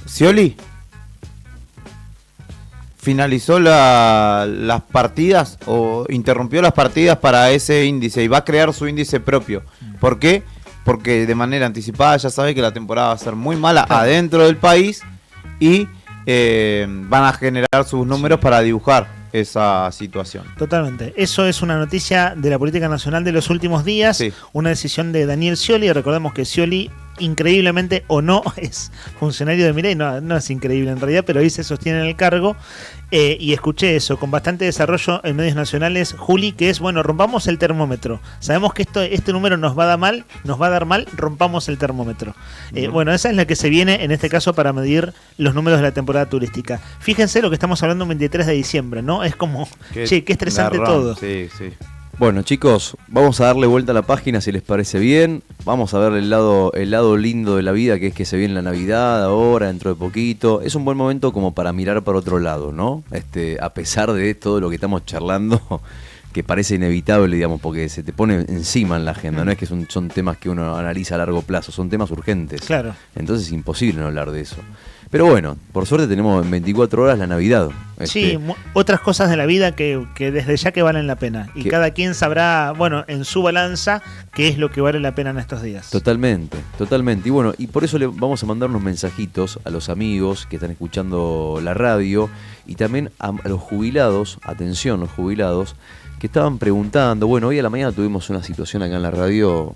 Scioli finalizó las partidas o interrumpió las partidas para ese índice y va a crear su índice propio. ¿Por qué? Porque de manera anticipada ya sabe que la temporada va a ser muy mala adentro del país y van a generar sus números para dibujar esa situación.
Totalmente. Eso es una noticia de la política nacional de los últimos días. Una decisión de Daniel Scioli. Recordemos que Scioli, increíblemente o no, es funcionario de Milei. No es increíble en realidad, pero ahí se sostiene en el cargo. Y escuché eso con bastante desarrollo en medios nacionales, Juli, que es, bueno, rompamos el termómetro. Sabemos que este número nos va a dar mal, rompamos el termómetro. Bueno, esa es la que se viene en este caso para medir los números de la temporada turística. Fíjense lo que estamos hablando el 23 de diciembre, ¿no? Es como, qué estresante todo.
Sí.
Bueno, chicos, vamos a darle vuelta a la página si les parece bien. Vamos a ver el lado lindo de la vida, que es que se viene la Navidad ahora, dentro de poquito. Es un buen momento como para mirar para otro lado, ¿no? A pesar de todo lo que estamos charlando, que parece inevitable, digamos, porque se te pone encima en la agenda. No es que son temas que uno analiza a largo plazo, son temas urgentes.
Claro.
Entonces es imposible no hablar de eso. Pero bueno, por suerte tenemos en 24 horas la Navidad.
Sí, otras cosas de la vida que desde ya que valen la pena. Y cada quien sabrá, bueno, en su balanza, qué es lo que vale la pena en estos días.
Totalmente. Y bueno, y por eso le vamos a mandar unos mensajitos a los amigos que están escuchando la radio y también a los jubilados, atención, los jubilados, que estaban preguntando. Bueno, hoy a la mañana tuvimos una situación acá en la radio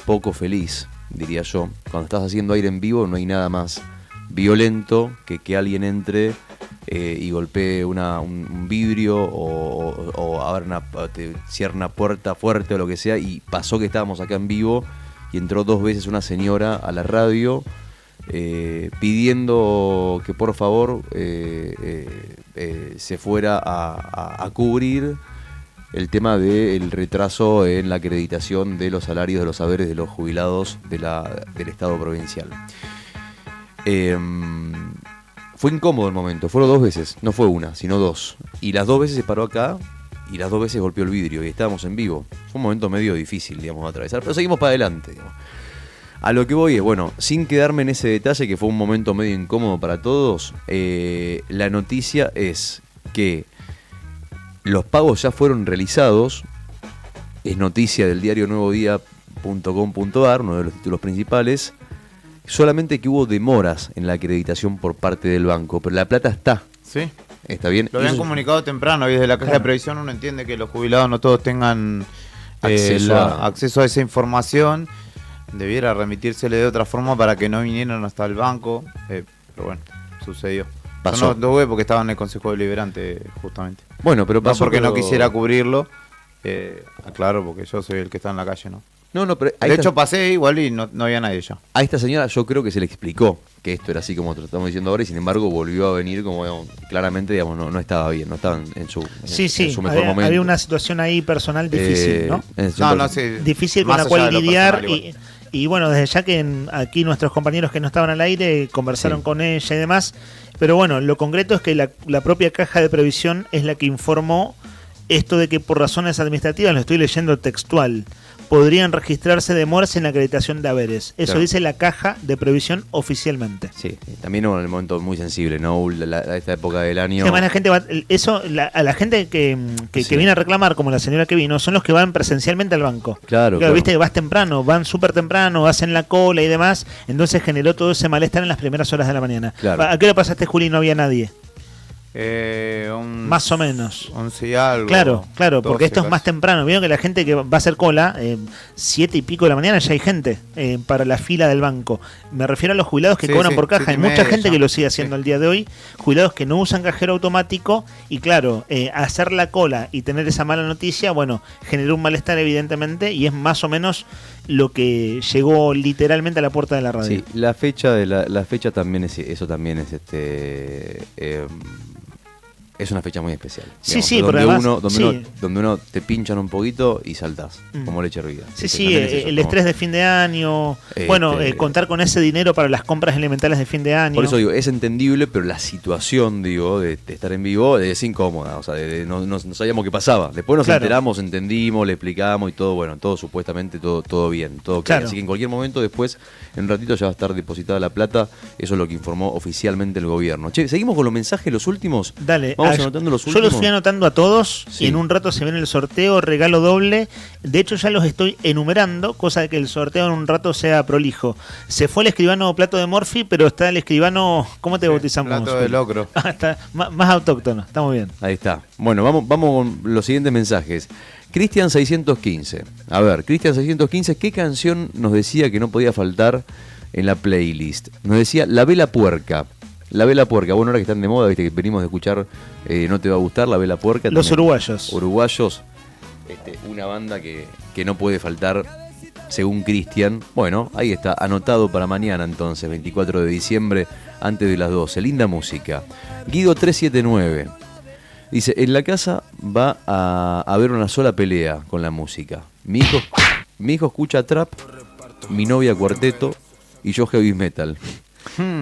poco feliz, diría yo. Cuando estás haciendo aire en vivo no hay nada más violento que alguien entre y golpee un vidrio o cierre una puerta fuerte o lo que sea. Y pasó que estábamos acá en vivo y entró 2 veces una señora a la radio pidiendo que por favor se fuera a cubrir el tema del retraso en la acreditación de los salarios de los haberes de los jubilados del Estado provincial. Fue incómodo el momento, fueron 2 veces, no fue una, sino 2. Y las 2 veces se paró acá y las 2 veces golpeó el vidrio y estábamos en vivo. Fue un momento medio difícil, digamos, de atravesar, pero seguimos para adelante, digamos. A lo que voy es, bueno, sin quedarme en ese detalle que fue un momento medio incómodo para todos, la noticia es que los pagos ya fueron realizados. Es noticia del diario nuevodía.com.ar, uno de los títulos principales. Solamente que hubo demoras en la acreditación por parte del banco, pero la plata está.
Sí.
Está bien.
Lo habían comunicado temprano y desde la Caja de Previsión uno entiende que los jubilados no todos tengan acceso a esa información. Debiera remitírsele de otra forma para que no vinieran hasta el banco. Pero bueno, sucedió.
Pasó.
Yo no tuve porque estaba en el Consejo Deliberante justamente.
Bueno, pero pasó.
No porque
pero...
no quisiera cubrirlo. Claro, porque yo soy el que está en la calle, ¿no?
No, pero
de hecho pasé igual y no había nadie ya.
A esta señora yo creo que se le explicó que esto era así como te lo estamos diciendo ahora y sin embargo volvió a venir como digamos, claramente digamos no estaba bien, no estaba en su mejor momento.
Había una situación ahí personal difícil, ¿no? Difícil con
la
cual lidiar y bueno, desde ya que aquí nuestros compañeros que no estaban al aire conversaron con ella y demás, pero bueno, lo concreto es que la propia Caja de Previsión es la que informó esto de que por razones administrativas, lo estoy leyendo textual, podrían registrarse demoras en la acreditación de haberes. Eso claro. Dice la Caja de Previsión oficialmente.
Sí, también en un momento muy sensible, ¿no? A esta época del año.
Sí, además la gente a la gente que viene a reclamar, como la señora que vino, son los que van presencialmente al banco.
Claro.
Viste que vas temprano, van súper temprano, hacen la cola y demás, entonces generó todo ese malestar en las primeras horas de la mañana.
Claro.
¿A qué hora pasaste, Juli, y no había nadie?
Más
o menos
11 y algo.
Claro, porque esto es más temprano. Vieron que la gente que va a hacer cola 7 y pico de la mañana ya hay gente para la fila del banco. Me refiero a los jubilados que cobran por caja. Hay mucha gente que lo sigue haciendo el día de hoy, jubilados que no usan cajero automático y claro, hacer la cola y tener esa mala noticia, bueno, generó un malestar evidentemente y es más o menos lo que llegó literalmente a la puerta de la radio.
Sí, la fecha también es es una fecha muy especial.
Sí,
digamos,
sí,
donde uno te pinchan un poquito y saltás, como leche hervida.
Sí, el estrés de fin de año, contar con ese dinero para las compras elementales de fin de año.
Por eso digo, es entendible, pero la situación, de estar en vivo es incómoda, o sea, no sabíamos qué pasaba. Después nos enteramos, entendimos, le explicamos y todo, bueno, todo supuestamente, todo bien, todo claro. Así que en cualquier momento después, en un ratito ya va a estar depositada la plata, eso es lo que informó oficialmente el gobierno. Che, seguimos con los mensajes, los últimos.
Dale.
Anotando los últimos.
Yo los fui anotando a todos y en un rato se viene el sorteo, regalo doble. De hecho ya los estoy enumerando, cosa de que el sorteo en un rato sea prolijo. Se fue el escribano Plato de Morphy, pero está el escribano, ¿cómo te bautizamos?
Plato de Locro.
Está más autóctono, está muy bien.
Ahí está. Bueno, vamos con los siguientes mensajes. Cristian 615. A ver, Cristian 615, ¿qué canción nos decía que no podía faltar en la playlist? Nos decía La Vela Puerca. La Vela Puerca, bueno, ahora que están de moda, viste que venimos de escuchar No Te Va a Gustar, La Vela Puerca.
Los uruguayos.
Uruguayos, una banda que no puede faltar según Cristian. Bueno, ahí está, anotado para mañana entonces, 24 de diciembre, antes de las 12. Linda música. Guido 379. Dice, en la casa va a haber una sola pelea con la música. Mi hijo escucha trap, mi novia cuarteto y yo heavy metal.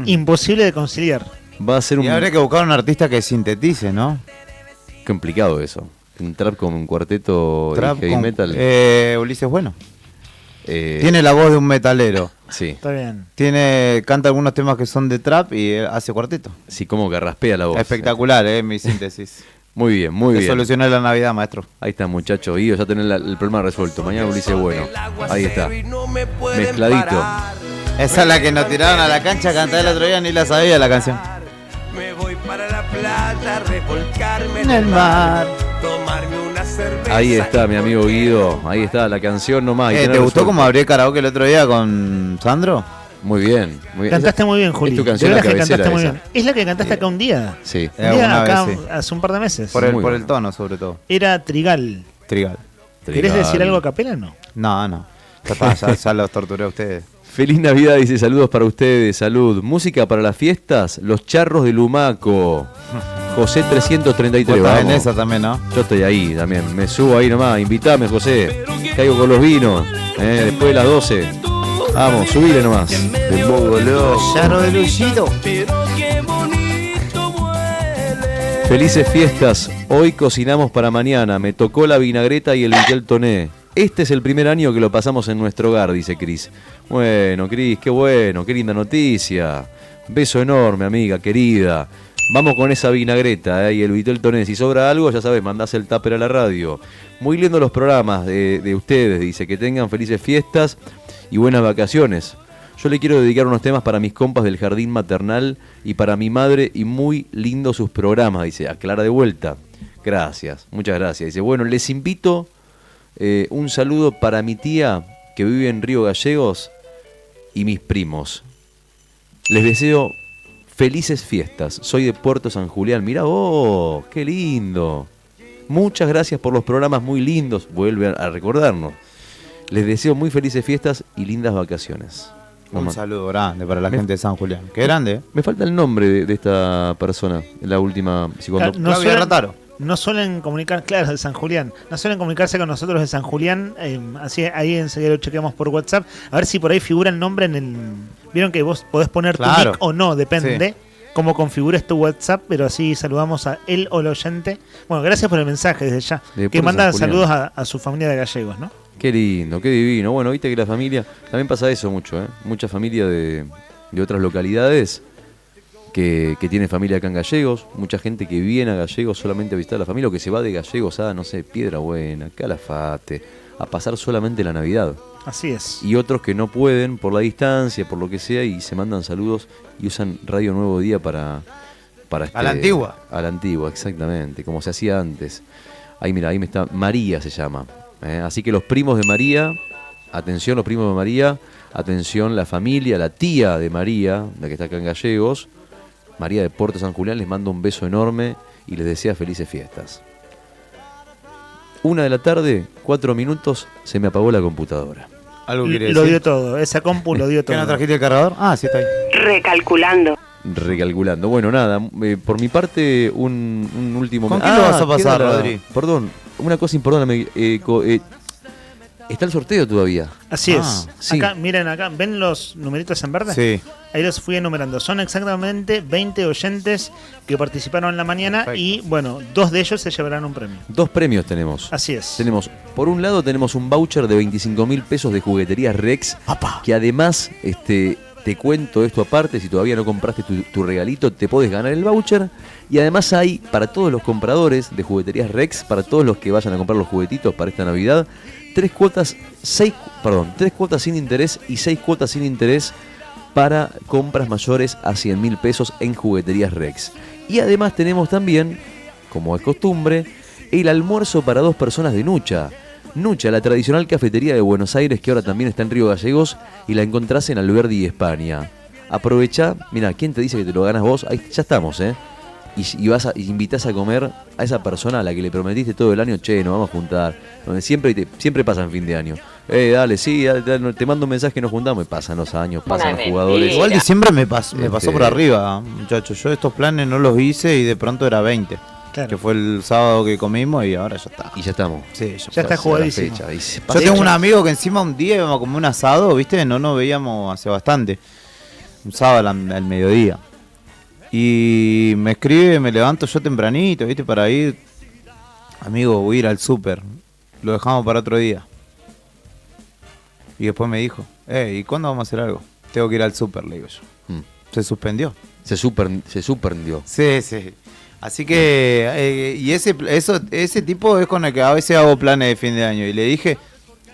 Imposible de conciliar.
Va a ser
Y habría que buscar un artista que sintetice, ¿no?
complicado eso. Un trap con un cuarteto
Trap
y heavy
con,
metal.
Ulises Bueno. Tiene la voz de un metalero.
Sí.
Está bien.
Canta algunos temas que son de trap y hace cuarteto.
Sí, como que raspea la voz.
Espectacular, mi síntesis.
Muy bien, muy
Te
bien.
solucioné la Navidad, maestro.
Ahí está, muchacho. Guido, ya tenés el problema resuelto. Mañana Ulises Bueno. Ahí está. Mezcladito.
Esa es la que nos tiraron a la cancha a cantar el otro día, ni la sabía la canción.
Me voy para la playa, revolcarme
En el mar.
tomarme una cerveza.
Ahí está, mi amigo Guido. Ahí está, la canción nomás. Y
¿Te
tenés
gustó
resuelto.
cómo abrí karaoke el otro día con Sandro?
Muy bien. Muy bien.
Cantaste muy bien, Juli.
Es tu
De
canción la
verdad que
cabecera
cantaste muy
esa.
bien. Es la que cantaste acá un día.
Sí.
Un día
Una
acá
vez, sí.
hace un par de meses.
Por el tono, sobre todo.
Era Trigal.
Trigal.
¿Querés decir algo a capela? No.
No. Ya los torturé a ustedes.
Feliz Navidad, dice, saludos para ustedes, salud. Música para las fiestas, Los Charros de Lumaco. José 333,
Vos estás en
vamos.
esa también, ¿no?
Yo estoy ahí también, me subo ahí nomás, invitame, José. Caigo con los vinos, después de las 12. Vamos, subile nomás. De Mogoló.
Charro de Luchito.
Felices fiestas, hoy cocinamos para mañana, me tocó la vinagreta y el vitel toné. Este es el primer año que lo pasamos en nuestro hogar, dice Cris. Bueno, Cris, qué bueno, qué linda noticia. Beso enorme, amiga, querida. Vamos con esa vinagreta y el vitel toné. Si sobra algo, ya sabes, mandás el tupper a la radio. Muy lindo los programas de ustedes, dice. Que tengan felices fiestas y buenas vacaciones. Yo le quiero dedicar unos temas para mis compas del jardín maternal y para mi madre, y muy lindo sus programas, dice. Aclara de vuelta. Gracias, muchas gracias. Dice, bueno, les invito un saludo para mi tía que vive en Río Gallegos y mis primos. Les deseo felices fiestas. Soy de Puerto San Julián. Mirá vos, qué lindo. Muchas gracias por los programas muy lindos. Vuelve a recordarnos. Les deseo muy felices fiestas y lindas vacaciones.
Un saludo grande para la gente de San Julián. Qué grande,
Me falta el nombre de esta persona. La última. Si cuando...
No suelen comunicar, claro, de San Julián. No suelen comunicarse con nosotros de San Julián. Así ahí enseguida lo chequeamos por WhatsApp. A ver si por ahí figura el nombre en el. Vieron que vos podés poner tu nick o no, depende.
Sí.
Cómo configures tu WhatsApp, pero así saludamos a él o el oyente. Bueno, gracias por el mensaje desde ya. Que manda saludos a su familia de gallegos, ¿no?
Qué lindo, qué divino. Bueno, viste que la familia, también pasa eso mucho, ¿eh? Mucha familia de otras localidades que tiene familia acá en Gallegos, mucha gente que viene a Gallegos solamente a visitar a la familia, o que se va de Gallegos a, no sé, Piedra Buena, Calafate, a pasar solamente la Navidad.
Así es.
Y otros que no pueden por la distancia, por lo que sea, y se mandan saludos y usan Radio Nuevo Día para
a la antigua.
A la antigua, exactamente, como se hacía antes. Ahí mira, ahí me está, María se llama. Así que los primos de María, atención los primos de María, atención la familia, la tía de María, la que está acá en Gallegos, María de Puerto San Julián, les mando un beso enorme y les desea felices fiestas. 1 de la tarde, 4 minutos, se me apagó la computadora.
¿Algo quiere
Lo
decir?
dio todo, esa compu lo dio todo.
¿Qué no trajiste el cargador? Ah, sí está ahí.
Recalculando.
Recalculando. Bueno, nada, por mi parte, un último...
¿Con qué lo vas a pasar,
queda
Rodri?
Perdón, una cosa importante. Está el sorteo todavía.
Así es.
Sí.
Acá, miren acá, ¿ven los numeritos en verde?
Sí.
Ahí los fui enumerando. Son exactamente 20 oyentes que participaron en la mañana.
Perfecto.
Y, bueno, 2 de ellos se llevarán un premio.
2 premios tenemos.
Así es.
Tenemos, por un lado, tenemos un voucher de 25.000 pesos de jugueterías Rex. Que además, te cuento esto aparte, si todavía no compraste tu regalito, te podés ganar el voucher. Y además hay, para todos los compradores de jugueterías Rex, para todos los que vayan a comprar los juguetitos para esta Navidad, 3 cuotas sin interés y 6 cuotas sin interés para compras mayores a 100.000 pesos en jugueterías Rex. Y además tenemos también, como es costumbre, el almuerzo para 2 personas de Nucha. Nucha, la tradicional cafetería de Buenos Aires, que ahora también está en Río Gallegos, y la encontrás en Alberdi, España. Aprovecha, mira, ¿quién te dice que te lo ganas vos? Ahí ya estamos, y invitás a comer a esa persona a la que le prometiste todo el año, che, nos vamos a juntar, donde siempre pasa en fin de año. Dale, sí, dale, te mando un mensaje, nos juntamos, y pasan los años, pasan los jugadores.
Igual diciembre me pasó por arriba, muchachos. Yo estos planes no los hice y de pronto era 20.
Claro.
Que fue el sábado que comimos y ahora ya está.
Y ya estamos.
Sí,
Ya está jugadísimo.
Yo tengo un amigo que encima un día íbamos a comer un asado, ¿viste? No nos veíamos hace bastante. Un sábado al mediodía. Y me escribe, me levanto yo tempranito, ¿viste? Para ir. Amigo, voy a ir al súper. Lo dejamos para otro día. Y después me dijo, ¿y cuándo vamos a hacer algo? Tengo que ir al súper, le digo yo. Se suspendió.
Se suspendió.
Sí, sí. Así que, y ese tipo es con el que a veces hago planes de fin de año. Y le dije,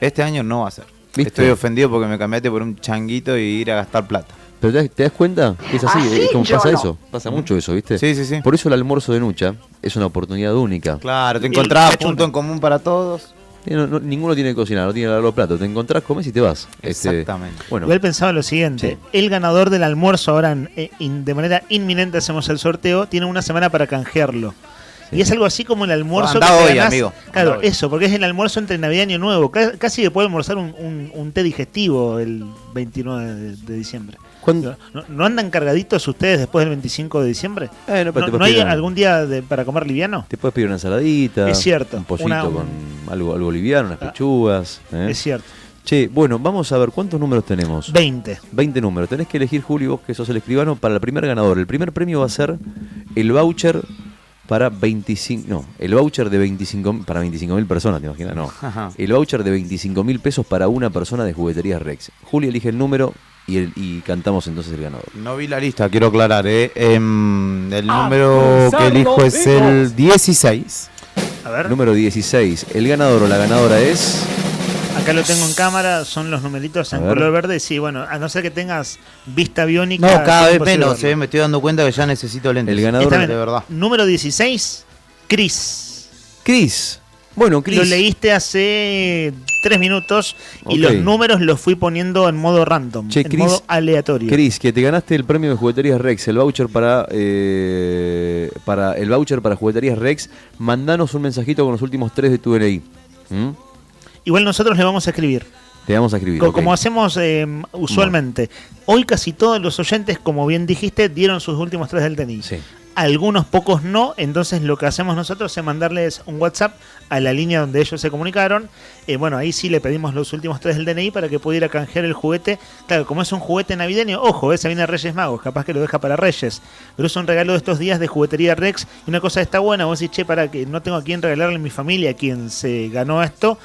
este año no va a ser.
¿Viste?
Estoy ofendido porque me cambiaste por un changuito y ir a gastar plata.
Pero te das cuenta que es así,
Así
es como
yo
pasa
no.
eso, pasa mucho eso, ¿viste?
Sí, sí, sí.
Por eso el almuerzo de Nucha es una oportunidad única.
Claro, te encontrás punto en común para todos.
Ninguno tiene que cocinar, no tiene que lavar los platos. Te encontrás, comes y te vas.
Exactamente.
Bueno,
Igual pensaba lo siguiente, el ganador del almuerzo, ahora de manera inminente hacemos el sorteo, tiene una semana para canjearlo. Y es algo así como el almuerzo
Andá
que te
hoy,
ganás.
amigo.
Claro,
Andá hoy.
eso, porque es el almuerzo entre Navidad y Año Nuevo. Casi que puede almorzar un té digestivo el 29 de diciembre. ¿No andan cargaditos ustedes después del 25 de diciembre?
pero te
¿No
puedes
hay
pedir
algún día para comer liviano?
te puedes pedir una ensaladita,
Es cierto,
un pollito
una-
con algo liviano, unas pechugas.
Es cierto.
Che, bueno, vamos a ver cuántos números tenemos.
20.
20 números. Tenés que elegir, Julio, vos que sos el escribano, para el primer ganador. El primer premio va a ser el voucher para 25... No, el voucher de 25... Para 25.000 personas, ¿te imaginas? No.
Ajá.
El voucher de 25.000 pesos para una persona de Jugueterías Rex. Julio elige el número y cantamos entonces el ganador.
No vi la lista, quiero aclarar, el número que elijo es el 16.
A ver.
Número 16. El ganador o la ganadora es...
Acá lo tengo en cámara, son los numeritos en
A ver.
color verde. Sí, bueno, a no ser que tengas vista biónica.
No, cada
es
vez
imposible
menos,
verlo.
me estoy dando cuenta que ya necesito lentes.
El ganador
Está bien.
de verdad.
Número 16, Chris.
Chris. Bueno, Chris.
Lo leíste hace 3 minutos y
Ok.
los números los fui poniendo en modo random,
Che,
en
Chris,
modo aleatorio.
Chris, que te ganaste el premio de Jugueterías Rex, el voucher para el voucher para Jugueterías Rex. Mandanos un mensajito con los últimos 3 de tu DNI. ¿Mm?
Igual nosotros le vamos a escribir.
Te vamos a escribir. ok.
Como hacemos usualmente. Hoy casi todos los oyentes, como bien dijiste, dieron sus últimos 3 del DNI.
Sí.
Algunos pocos no, entonces lo que hacemos nosotros es mandarles un WhatsApp a la línea donde ellos se comunicaron. Bueno, ahí sí le pedimos los últimos 3 del DNI para que pudiera canjear el juguete. Claro, como es un juguete navideño, ojo, se viene Reyes Magos, capaz que lo deja para Reyes. Pero es un regalo de estos días de Juguetería Rex. Y una cosa está buena, vos decís, che, para que no tengo a quién regalarle a mi familia, a quien se ganó esto.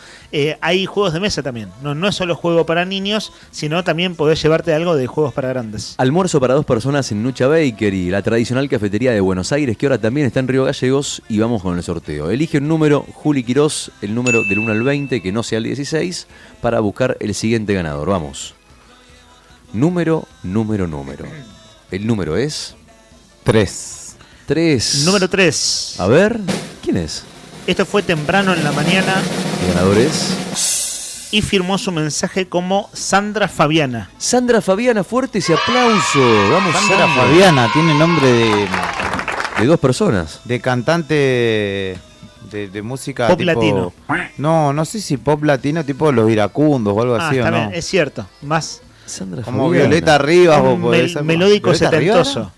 Hay juegos de mesa también. No es solo juego para niños, sino también podés llevarte algo de juegos para grandes.
Almuerzo para 2 personas en Nucha Bakery, la tradicional cafetería de Buenos Aires, que ahora también está en Río Gallegos, y vamos con el sorteo. Elige un número, Juli Quirós, el número del 1 al 20, que no sea el 16, para buscar el siguiente ganador. Vamos. Número. El número es...
3.
3.
Número 3.
A ver, ¿quién es?
Esto fue temprano en la mañana
El ganador es...
y firmó su mensaje como Sandra Fabiana.
Sandra Fabiana, fuerte ese aplauso. Vamos,
Sandra Fabiana, tiene nombre
de 2 personas.
De cantante de música
Pop
tipo...
latino.
No sé si pop latino tipo Los Iracundos o algo así,
Está
¿o no?
bien, es cierto. Más
Sandra
Como
Fabiana.
Violeta Rivas o
un
podés ser-
melódico
¿Violeta
setentoso.
Rivas?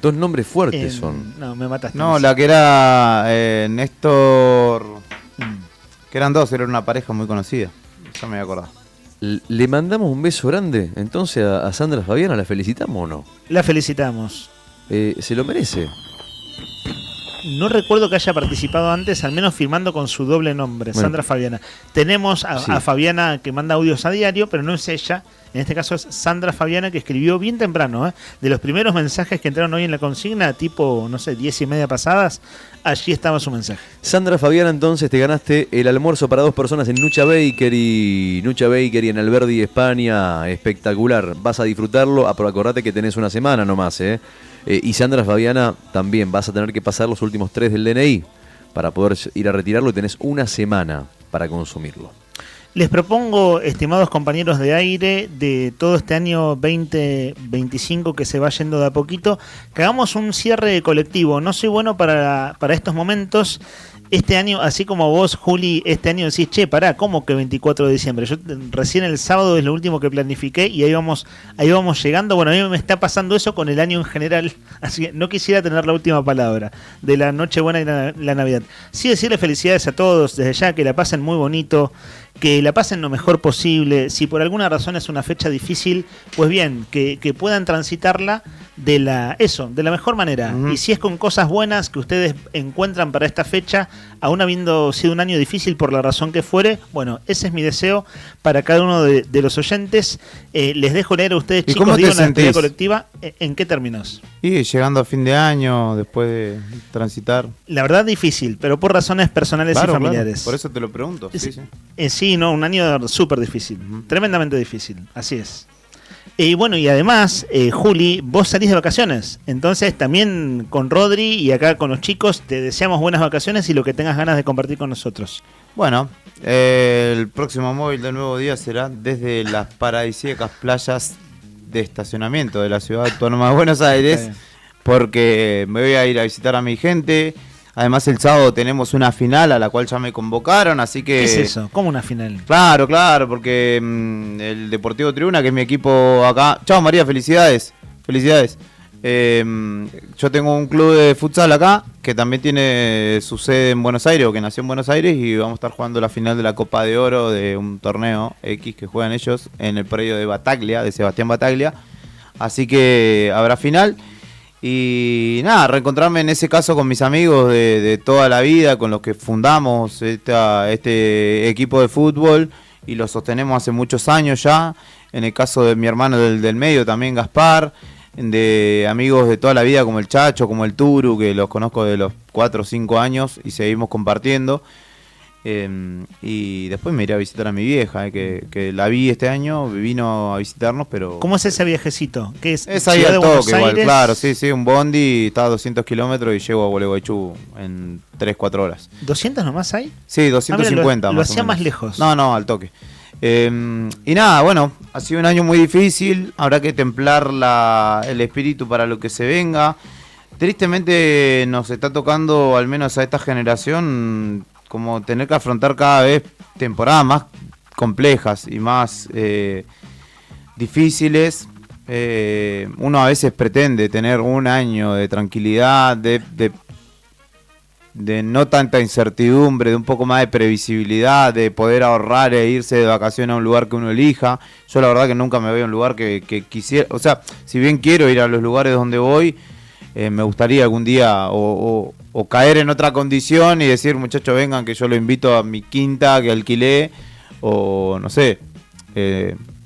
2 nombres fuertes son.
No, me mataste.
No, la que era Néstor... Que eran 2, era una pareja muy conocida. Ya me voy a acordar.
¿Le mandamos un beso grande entonces a Sandra Fabiana? ¿La felicitamos o no?
La felicitamos.
Se lo merece.
No recuerdo que haya participado antes, al menos firmando con su doble nombre,
Bueno.
Sandra Fabiana. Tenemos
Sí.
a Fabiana que manda audios a diario, pero no es ella. En este caso es Sandra Fabiana, que escribió bien temprano, de los primeros mensajes que entraron hoy en la consigna, tipo, no sé, 10:30 pasadas, allí estaba su mensaje.
Sandra Fabiana, entonces te ganaste el almuerzo para 2 personas en Nucha Bakery. Nucha Bakery en Alberdi, España. Espectacular. Vas a disfrutarlo. Acordate que tenés una semana nomás, y Sandra Fabiana también. Vas a tener que pasar los últimos 3 del DNI para poder ir a retirarlo y tenés una semana para consumirlo.
Les propongo, estimados compañeros de aire, de todo este año 2025 que se va yendo de a poquito, que hagamos un cierre colectivo. No soy bueno para estos momentos, Este año, así como vos, Juli, este año decís, che, pará, ¿cómo que 24 de diciembre? Yo recién el sábado es lo último que planifiqué y ahí vamos llegando. Bueno, a mí me está pasando eso con el año en general, así que no quisiera tener la última palabra de la Nochebuena y la Navidad. Sí decirle felicidades a todos desde ya, que la pasen muy bonito, que la pasen lo mejor posible. Si por alguna razón es una fecha difícil, pues bien, que puedan transitarla de la mejor manera. Y si es con cosas buenas que ustedes encuentran para esta fecha, aún habiendo sido un año difícil por la razón que fuere, bueno, ese es mi deseo para cada uno de los oyentes. Les dejo leer a ustedes,
¿Y
chicos,
cómo te
digo, una
sentís?
despedida colectiva. ¿En qué términos?
Y llegando a fin de año, después de transitar.
La verdad difícil, pero por razones personales
Claro,
y familiares.
claro, por eso te lo pregunto. Sí, sí.
Sí, no, un año súper difícil, tremendamente difícil, así es. Y bueno, y además, Juli, vos salís de vacaciones, entonces también con Rodri y acá con los chicos te deseamos buenas vacaciones y lo que tengas ganas de compartir con nosotros.
Bueno, el próximo móvil del nuevo día será desde las paradisíacas playas de estacionamiento de la Ciudad Autónoma de Buenos Aires, porque me voy a ir a visitar a mi gente. Además, el sábado tenemos una final a la cual ya me convocaron, así que...
¿Qué es eso? ¿Cómo una final?
Claro, porque el Deportivo Tribuna, que es mi equipo acá... Chao María, felicidades. Felicidades. Yo tengo un club de futsal acá, que también tiene su sede en Buenos Aires, o que nació en Buenos Aires, y vamos a estar jugando la final de la Copa de Oro de un torneo X que juegan ellos en el predio de Bataglia, de Sebastián Bataglia. Así que habrá final. Y nada, reencontrarme en ese caso con mis amigos de toda la vida, con los que fundamos este equipo de fútbol y lo sostenemos hace muchos años ya. En el caso de mi hermano del medio también, Gaspar, de amigos de toda la vida como el Chacho, como el Turu, que los conozco de los 4 o 5 años y seguimos compartiendo. Y después me iré a visitar a mi vieja, que la vi este año, vino a visitarnos, pero...
¿Cómo es ese viajecito? ¿Qué es
ahí
Ciudad
al
de Buenos
toque, igual,
Aires?
claro, sí, un bondi, está a 200 kilómetros y llego a Gualeguaychú en 3-4 horas.
¿200 nomás hay?
Sí, 250
lo
más o
hacía
menos.
más lejos.
No, al toque. Y nada, bueno, ha sido un año muy difícil, habrá que templar el espíritu para lo que se venga. Tristemente nos está tocando, al menos a esta generación, como tener que afrontar cada vez temporadas más complejas y más difíciles. Uno a veces pretende tener un año de tranquilidad, de no tanta incertidumbre, de un poco más de previsibilidad, de poder ahorrar e irse de vacaciones a un lugar que uno elija. Yo la verdad que nunca me voy a un lugar que quisiera, o sea, si bien quiero ir a los lugares donde voy, me gustaría algún día o caer en otra condición y decir, muchachos, vengan que yo lo invito a mi quinta que alquilé, o no sé,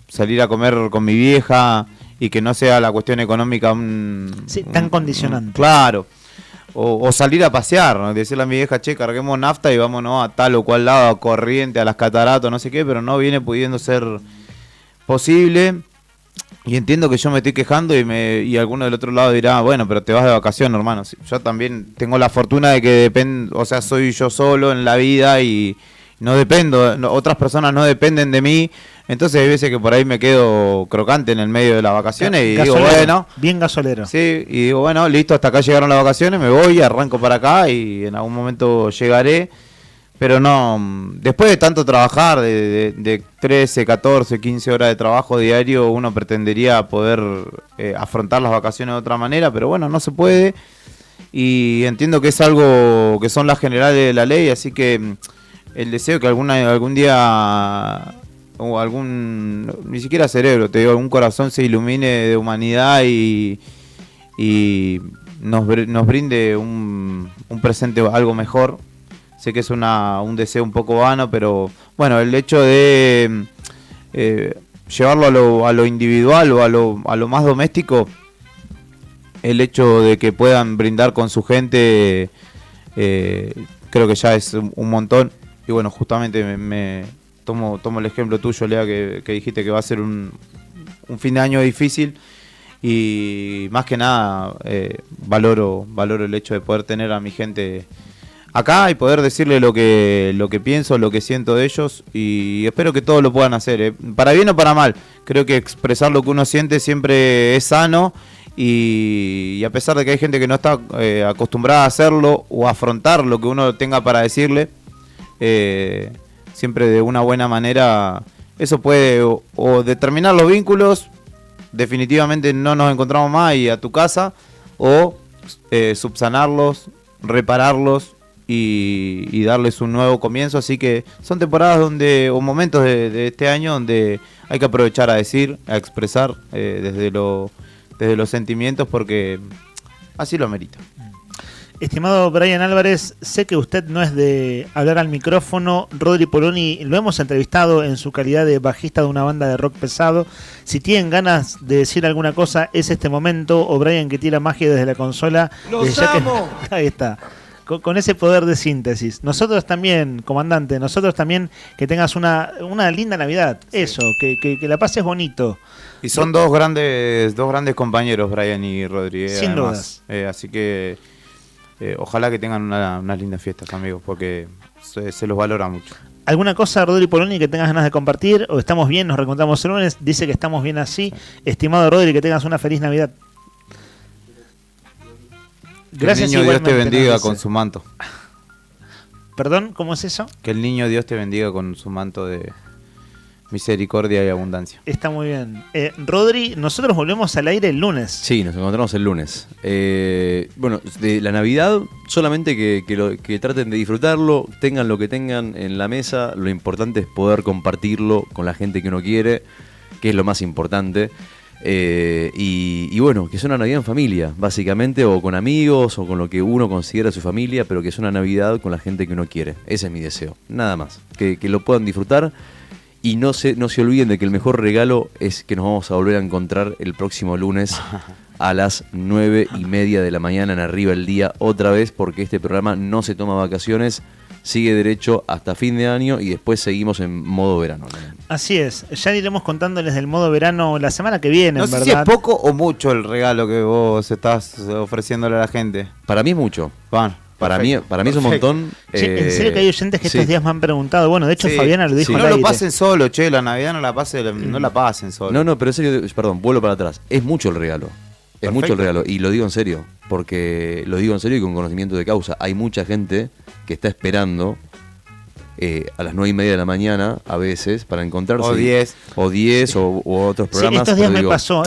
salir a comer con mi vieja y que no sea la cuestión económica
tan condicionante.
Claro. O salir a pasear, ¿no? Decirle a mi vieja, che, carguemos nafta y vámonos a tal o cual lado, a Corriente, a las cataratas, no sé qué, pero no viene pudiendo ser posible. Y entiendo que yo me estoy quejando y alguno del otro lado dirá, bueno, pero te vas de vacaciones, hermano. Yo también tengo la fortuna de que soy yo solo en la vida y no dependo, otras personas no dependen de mí. Entonces hay veces que por ahí me quedo crocante en el medio de las vacaciones y
Gasolero,
digo, bueno.
Bien gasolero.
Sí, y digo, bueno, listo, hasta acá llegaron las vacaciones, me voy, arranco para acá y en algún momento llegaré. Pero no, después de tanto trabajar, de 13, 14, 15 horas de trabajo diario, uno pretendería poder afrontar las vacaciones de otra manera, pero bueno, no se puede. Y entiendo que es algo que son las generales de la ley, así que el deseo que algún día, o ni siquiera cerebro, te digo, algún corazón se ilumine de humanidad y nos brinde un presente algo mejor. Sé que es un deseo un poco vano, pero bueno, el hecho de llevarlo a lo individual o a lo más doméstico, el hecho de que puedan brindar con su gente, creo que ya es un montón. Y bueno, justamente me tomo el ejemplo tuyo, Lea, que dijiste que va a ser un fin de año difícil. Y más que nada valoro el hecho de poder tener a mi gente acá y poder decirle lo que pienso, lo que siento de ellos, y espero que todos lo puedan hacer, para bien o para mal. Creo que expresar lo que uno siente siempre es sano Y a pesar de que hay gente que no está acostumbrada a hacerlo o a afrontar lo que uno tenga para decirle, siempre de una buena manera, eso puede o determinar los vínculos, definitivamente no nos encontramos más y a tu casa, o subsanarlos, repararlos y darles un nuevo comienzo. Así que son temporadas o momentos de este año donde hay que aprovechar a decir, a expresar desde los sentimientos, porque así lo amerita.
Estimado Brian Álvarez, sé que usted no es de hablar al micrófono. Rodri Poloni lo hemos entrevistado en su calidad de bajista de una banda de rock pesado. Si tienen ganas de decir alguna cosa, es este momento. O Brian, que tira magia desde la consola.
¡Los amo!
Ahí está. Con ese poder de síntesis. Nosotros también, comandante, nosotros también, que tengas una linda Navidad. Sí. Eso, que la pases bonito.
Y son dos grandes compañeros, Brian y Rodri.
Sin dudas.
Así que ojalá que tengan unas lindas fiestas, amigos, porque se los valora mucho.
¿Alguna cosa, Rodri Poloni, que tengas ganas de compartir? ¿O estamos bien? Nos reencontramos el lunes. Dice que estamos bien así. Estimado Rodri, que tengas una feliz Navidad.
Gracias. Que el niño Dios te bendiga con su manto.
¿Perdón? ¿Cómo es eso?
Que el niño Dios te bendiga con su manto de misericordia y abundancia.
Está muy bien. Rodri, nosotros volvemos al aire el lunes.
Sí, nos encontramos el lunes. Bueno, de la Navidad, solamente que traten de disfrutarlo, tengan lo que tengan en la mesa. Lo importante es poder compartirlo con la gente que uno quiere, que es lo más importante. Y bueno, que sea una Navidad en familia, básicamente, o con amigos, o con lo que uno considera su familia, pero que sea una Navidad con la gente que uno quiere. Ese es mi deseo, nada más. Que lo puedan disfrutar y no se olviden de que el mejor regalo es que nos vamos a volver a encontrar el próximo lunes a las 9:30 de la mañana en Arriba el Día, otra vez, porque este programa no se toma vacaciones, sigue derecho hasta fin de año y después seguimos en modo verano.
Así es, ya iremos contándoles del modo verano la semana que viene,
no
en
sé
verdad.
Si es poco o mucho el regalo que vos estás ofreciéndole a la gente.
Para mí es mucho.
Bueno,
para mí es un montón.
Che, en serio que hay oyentes que estos días me han preguntado. Bueno, de hecho Fabiana lo dijo al aire.
No lo pasen solo, che, la Navidad no la pasen solo.
No, pero en serio, perdón, vuelvo para atrás. Es mucho el regalo. Es mucho el regalo, y lo digo en serio, porque lo digo en serio y con conocimiento de causa. Hay mucha gente que está esperando a las 9:30 de la mañana, a veces, para encontrarse.
O 10
o otros programas.
Sí,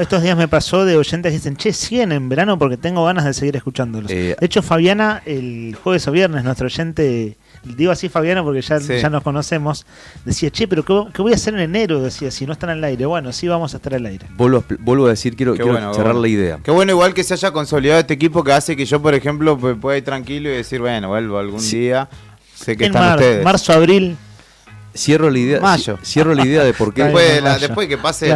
estos días me pasó de oyentes que dicen, che, siguen en verano porque tengo ganas de seguir escuchándolos. De hecho, Fabiana, el jueves o viernes, nuestro oyente, digo así Fabiana porque ya nos conocemos, decía, che, pero ¿qué voy a hacer en enero? Decía, si no están al aire. Bueno, sí vamos a estar al aire.
Vuelvo a decir, quiero cerrar la idea.
Qué bueno, igual que se haya consolidado este equipo, que hace que yo, por ejemplo, pueda ir tranquilo y decir, bueno, vuelvo algún día. Sé que están ustedes.
Marzo, abril.
Cierro la idea.
Mayo.
Cierro la idea de por qué.
Después que pase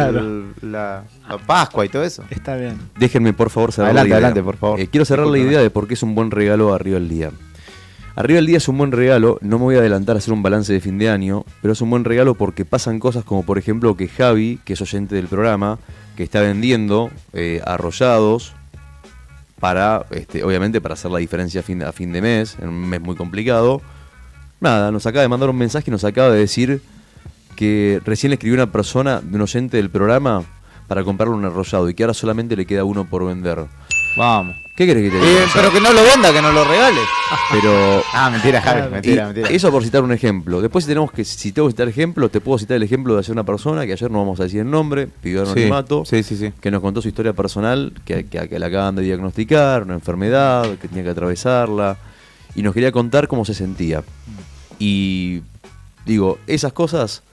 la Pascua y todo eso.
Está bien.
Déjenme, por favor, cerrar la idea.
Adelante, por favor.
Quiero cerrar la idea de por qué es un buen regalo Arriba del Día. Arriba del Día es un buen regalo. No me voy a adelantar a hacer un balance de fin de año, pero es un buen regalo porque pasan cosas como, por ejemplo, que Javi, que es oyente del programa, que está vendiendo arrollados para, obviamente, para hacer la diferencia a fin de mes, en un mes muy complicado. Nada, nos acaba de mandar un mensaje y nos acaba de decir que recién le escribió una persona, de un oyente del programa, para comprarle un arrollado y que ahora solamente le queda uno por vender.
Vamos.
¿Qué querés que te diga?
Pero que no lo venda, que no lo regale.
Pero
mentira, Javi, mentira.
Eso por citar un ejemplo. Después si tengo que citar ejemplos, te puedo citar el ejemplo de una persona que ayer no vamos a decir el nombre, pidió anonimato, que nos contó su historia personal, que le acaban de diagnosticar, una enfermedad, que tenía que atravesarla, y nos quería contar cómo se sentía. Y digo, esas cosas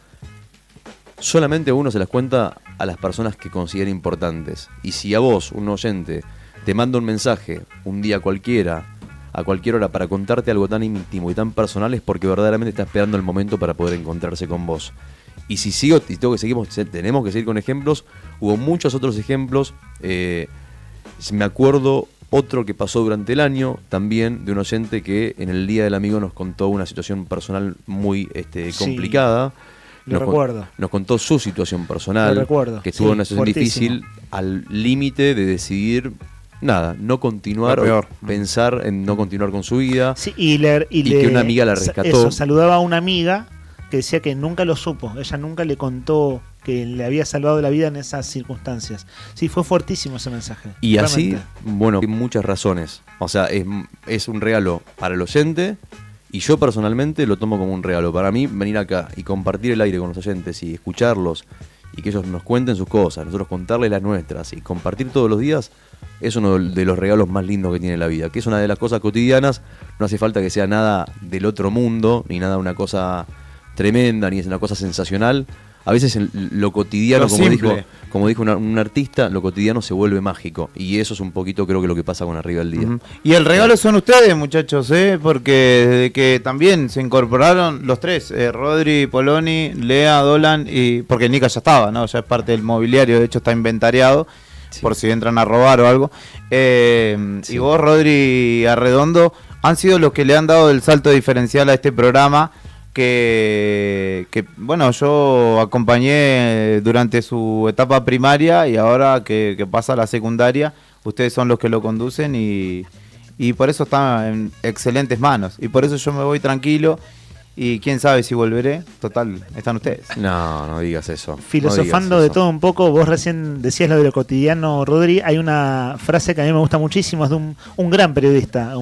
solamente uno se las cuenta a las personas que considera importantes. Y si a vos, un oyente, te manda un mensaje un día cualquiera, a cualquier hora, para contarte algo tan íntimo y tan personal, es porque verdaderamente está esperando el momento para poder encontrarse con vos. Y si sigo, y tenemos que seguir con ejemplos, hubo muchos otros ejemplos. Me acuerdo otro que pasó durante el año, también de un oyente que en el Día del Amigo nos contó una situación personal muy complicada. Nos contó su situación personal, que estuvo en una situación difícil, al límite de decidir no continuar, pensar en no continuar con su vida, y que una amiga la rescató.
Saludaba a una amiga que decía que nunca lo supo, ella nunca le contó que le había salvado la vida en esas circunstancias. Sí, fue fuertísimo ese mensaje.
Y
realmente.
así, bueno, hay muchas razones. O sea, es un regalo para el oyente y yo personalmente lo tomo como un regalo. Para mí, venir acá y compartir el aire con los oyentes y escucharlos y que ellos nos cuenten sus cosas, nosotros contarles las nuestras y compartir todos los días, es uno de los regalos más lindos que tiene la vida, que es una de las cosas cotidianas. No hace falta que sea nada del otro mundo, ni nada una cosa tremenda, ni es una cosa sensacional. A veces en lo cotidiano, como dijo un artista, lo cotidiano se vuelve mágico. Y eso es un poquito, creo que lo que pasa con Arriba del Día.
Uh-huh. Y el regalo son ustedes, muchachos, porque desde que también se incorporaron los tres, Rodri, Poloni, Lea, Dolan, y porque Nica ya estaba, ¿no? Ya es parte del mobiliario, de hecho está inventariado, por si entran a robar o algo. Y vos, Rodri Arredondo, han sido los que le han dado el salto diferencial a este programa. Que bueno, yo acompañé durante su etapa primaria y ahora que pasa a la secundaria, ustedes son los que lo conducen y por eso está en excelentes manos. Y por eso yo me voy tranquilo y quién sabe si volveré. Total, están ustedes.
No digas eso.
Filosofando de todo un poco, vos recién decías lo de lo cotidiano, Rodri. Hay una frase que a mí me gusta muchísimo, es de un gran periodista,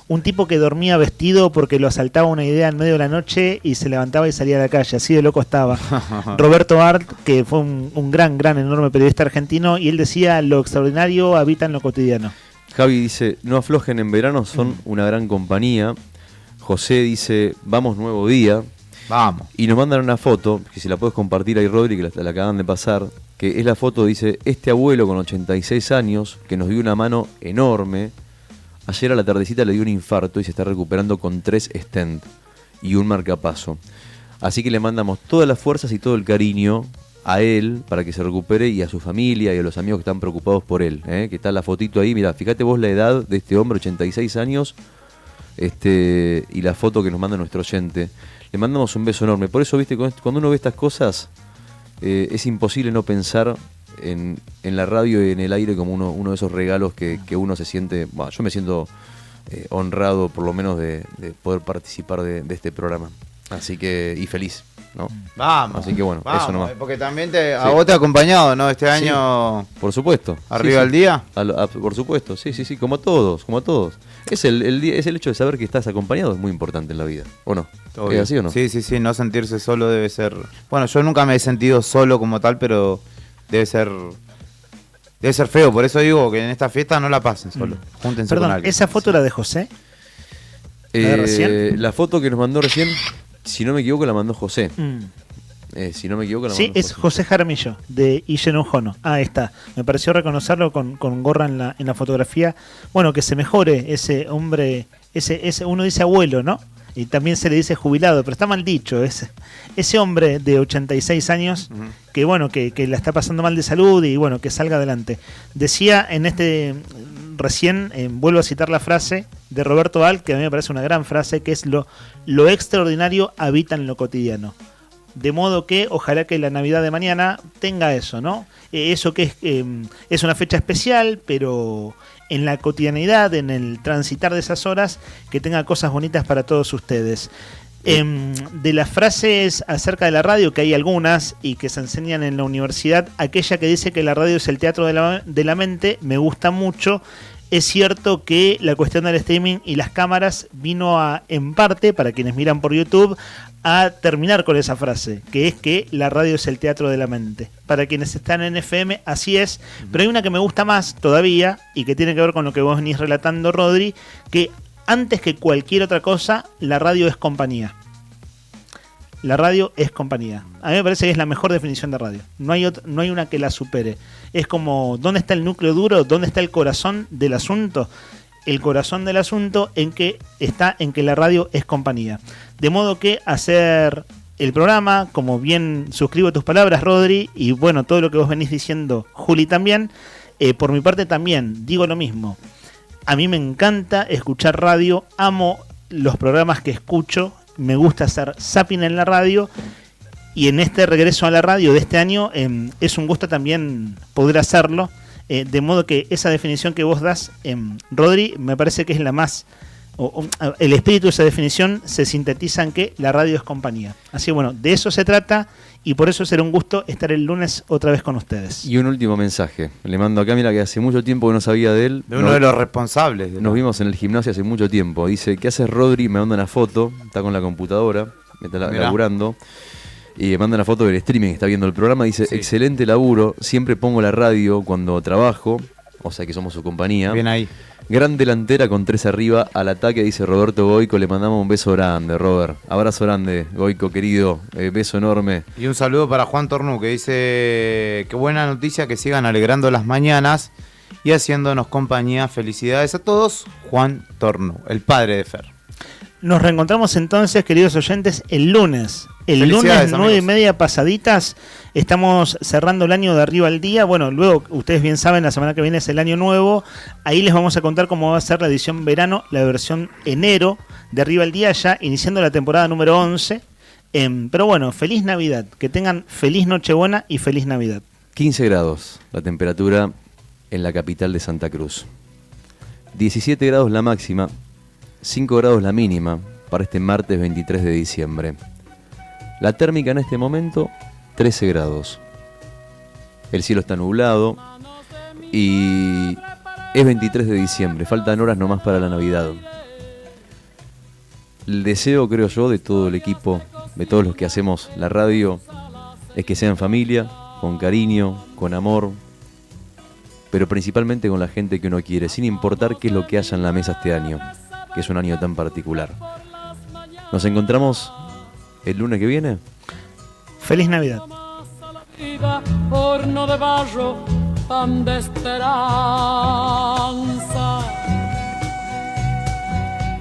un tipo que dormía vestido porque lo asaltaba una idea en medio de la noche y se levantaba y salía a la calle, así de loco estaba. Roberto Art, que fue un gran, enorme periodista argentino, y él decía, lo extraordinario habita en lo cotidiano.
Javi dice, no aflojen en verano, son una gran compañía. José dice, vamos nuevo día.
Vamos.
Y nos mandan una foto, que si la puedes compartir ahí, Rodri, que la acaban de pasar, que es la foto, dice, este abuelo con 86 años, que nos dio una mano enorme. Ayer a la tardecita le dio un infarto y se está recuperando con 3 stents y un marcapaso. Así que le mandamos todas las fuerzas y todo el cariño a él para que se recupere y a su familia y a los amigos que están preocupados por él. Que está la fotito ahí, mira, fíjate vos la edad de este hombre, 86 años, y la foto que nos manda nuestro oyente. Le mandamos un beso enorme. Por eso, viste, cuando uno ve estas cosas, es imposible no pensar en la radio y en el aire como uno de esos regalos que uno se siente. Bueno, yo me siento honrado por lo menos de poder participar de este programa, así que, y feliz, ¿no?
Vamos,
así que bueno,
vamos,
eso nomás.
Porque también a vos te ha acompañado, ¿no? Este año,
por supuesto,
Arriba del Día.
Por supuesto, sí, como a todos. Es el hecho de saber que estás acompañado, es muy importante en la vida, ¿o no? ¿Es así o no?
Sí, no sentirse solo debe ser. Bueno, yo nunca me he sentido solo como tal, pero debe ser feo, por eso digo que en esta fiesta no la pasen solo. Júntense.
Perdón,
con alguien.
¿esa foto era de José? ¿La de recién?
La foto que nos mandó recién, si no me equivoco, la mandó José. Si no me equivoco, la mandó
José. Sí, es José Jaramillo, de Illeno Jono. Ah, ahí está. Me pareció reconocerlo con gorra en la fotografía. Bueno, que se mejore ese hombre, ese uno dice abuelo, ¿no? Y también se le dice jubilado, pero está mal dicho. Ese hombre de 86 años, que bueno, que la está pasando mal de salud y bueno, que salga adelante. Decía recién, vuelvo a citar la frase de Roberto Art, que a mí me parece una gran frase, que es lo extraordinario habita en lo cotidiano. De modo que ojalá que la Navidad de mañana tenga eso, ¿no? Eso que es una fecha especial, pero en la cotidianidad, en el transitar de esas horas, que tenga cosas bonitas para todos ustedes. De las frases acerca de la radio, que hay algunas y que se enseñan en la universidad, aquella que dice que la radio es el teatro de la mente, me gusta mucho. Es cierto que la cuestión del streaming y las cámaras vino en parte, para quienes miran por YouTube, a terminar con esa frase, que es que la radio es el teatro de la mente. Para quienes están en FM, así es, pero hay una que me gusta más todavía y que tiene que ver con lo que vos venís relatando, Rodri, que antes que cualquier otra cosa, la radio es compañía. La radio es compañía. A mí me parece que es la mejor definición de radio. No hay una que la supere. Es como, ¿dónde está el núcleo duro? ¿Dónde está el corazón del asunto? El corazón del asunto está en que la radio es compañía. De modo que hacer el programa, como bien suscribo tus palabras, Rodri, y bueno, todo lo que vos venís diciendo, Juli, también, por mi parte también, digo lo mismo. A mí me encanta escuchar radio, amo los programas que escucho, me gusta hacer zapping en la radio, y en este regreso a la radio de este año es un gusto también poder hacerlo, de modo que esa definición que vos das, Rodri, me parece que es la más el espíritu de esa definición se sintetiza en que la radio es compañía. Así que bueno, de eso se trata y por eso será un gusto estar el lunes otra vez con ustedes.
Y un último mensaje. Le mando acá, mira que hace mucho tiempo que no sabía de él.
De uno de los responsables.
Nos vimos en el gimnasio hace mucho tiempo. Dice, ¿qué haces, Rodri? Me manda una foto, está con la computadora, me está laburando. Y me manda una foto del streaming, está viendo el programa. Dice, sí. Excelente laburo, siempre pongo la radio cuando trabajo. O sea que somos su compañía.
Bien ahí.
Gran delantera con 3 arriba al ataque, dice Roberto Goico. Le mandamos un beso grande, Robert. Abrazo grande, Goico, querido. Beso enorme.
Y un saludo para Juan Tornú, que dice, qué buena noticia que sigan alegrando las mañanas y haciéndonos compañía. Felicidades a todos. Juan Tornú, el padre de Fer.
Nos reencontramos entonces, queridos oyentes, el lunes. El lunes, 9:30 pasaditas. Estamos cerrando el año de Arriba al Día. Bueno, luego, ustedes bien saben, la semana que viene es el año nuevo. Ahí les vamos a contar cómo va a ser la edición verano, la versión enero de Arriba al Día, ya iniciando la temporada número 11. Pero bueno, feliz Navidad. Que tengan feliz Nochebuena y feliz Navidad.
15 grados la temperatura en la capital de Santa Cruz. 17 grados la máxima. 5 grados la mínima para este martes 23 de diciembre. La térmica en este momento, 13 grados. El cielo está nublado y es 23 de diciembre. Faltan horas nomás para la Navidad. El deseo, creo yo, de todo el equipo, de todos los que hacemos la radio, es que sean familia, con cariño, con amor, pero principalmente con la gente que uno quiere, sin importar qué es lo que haya en la mesa este año, que es un año tan particular. Nos encontramos el lunes que viene.
Feliz Navidad.
Horno de barro, pan de esperanza.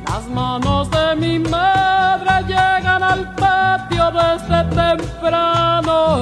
Las manos de mi madre llegan al patio desde temprano.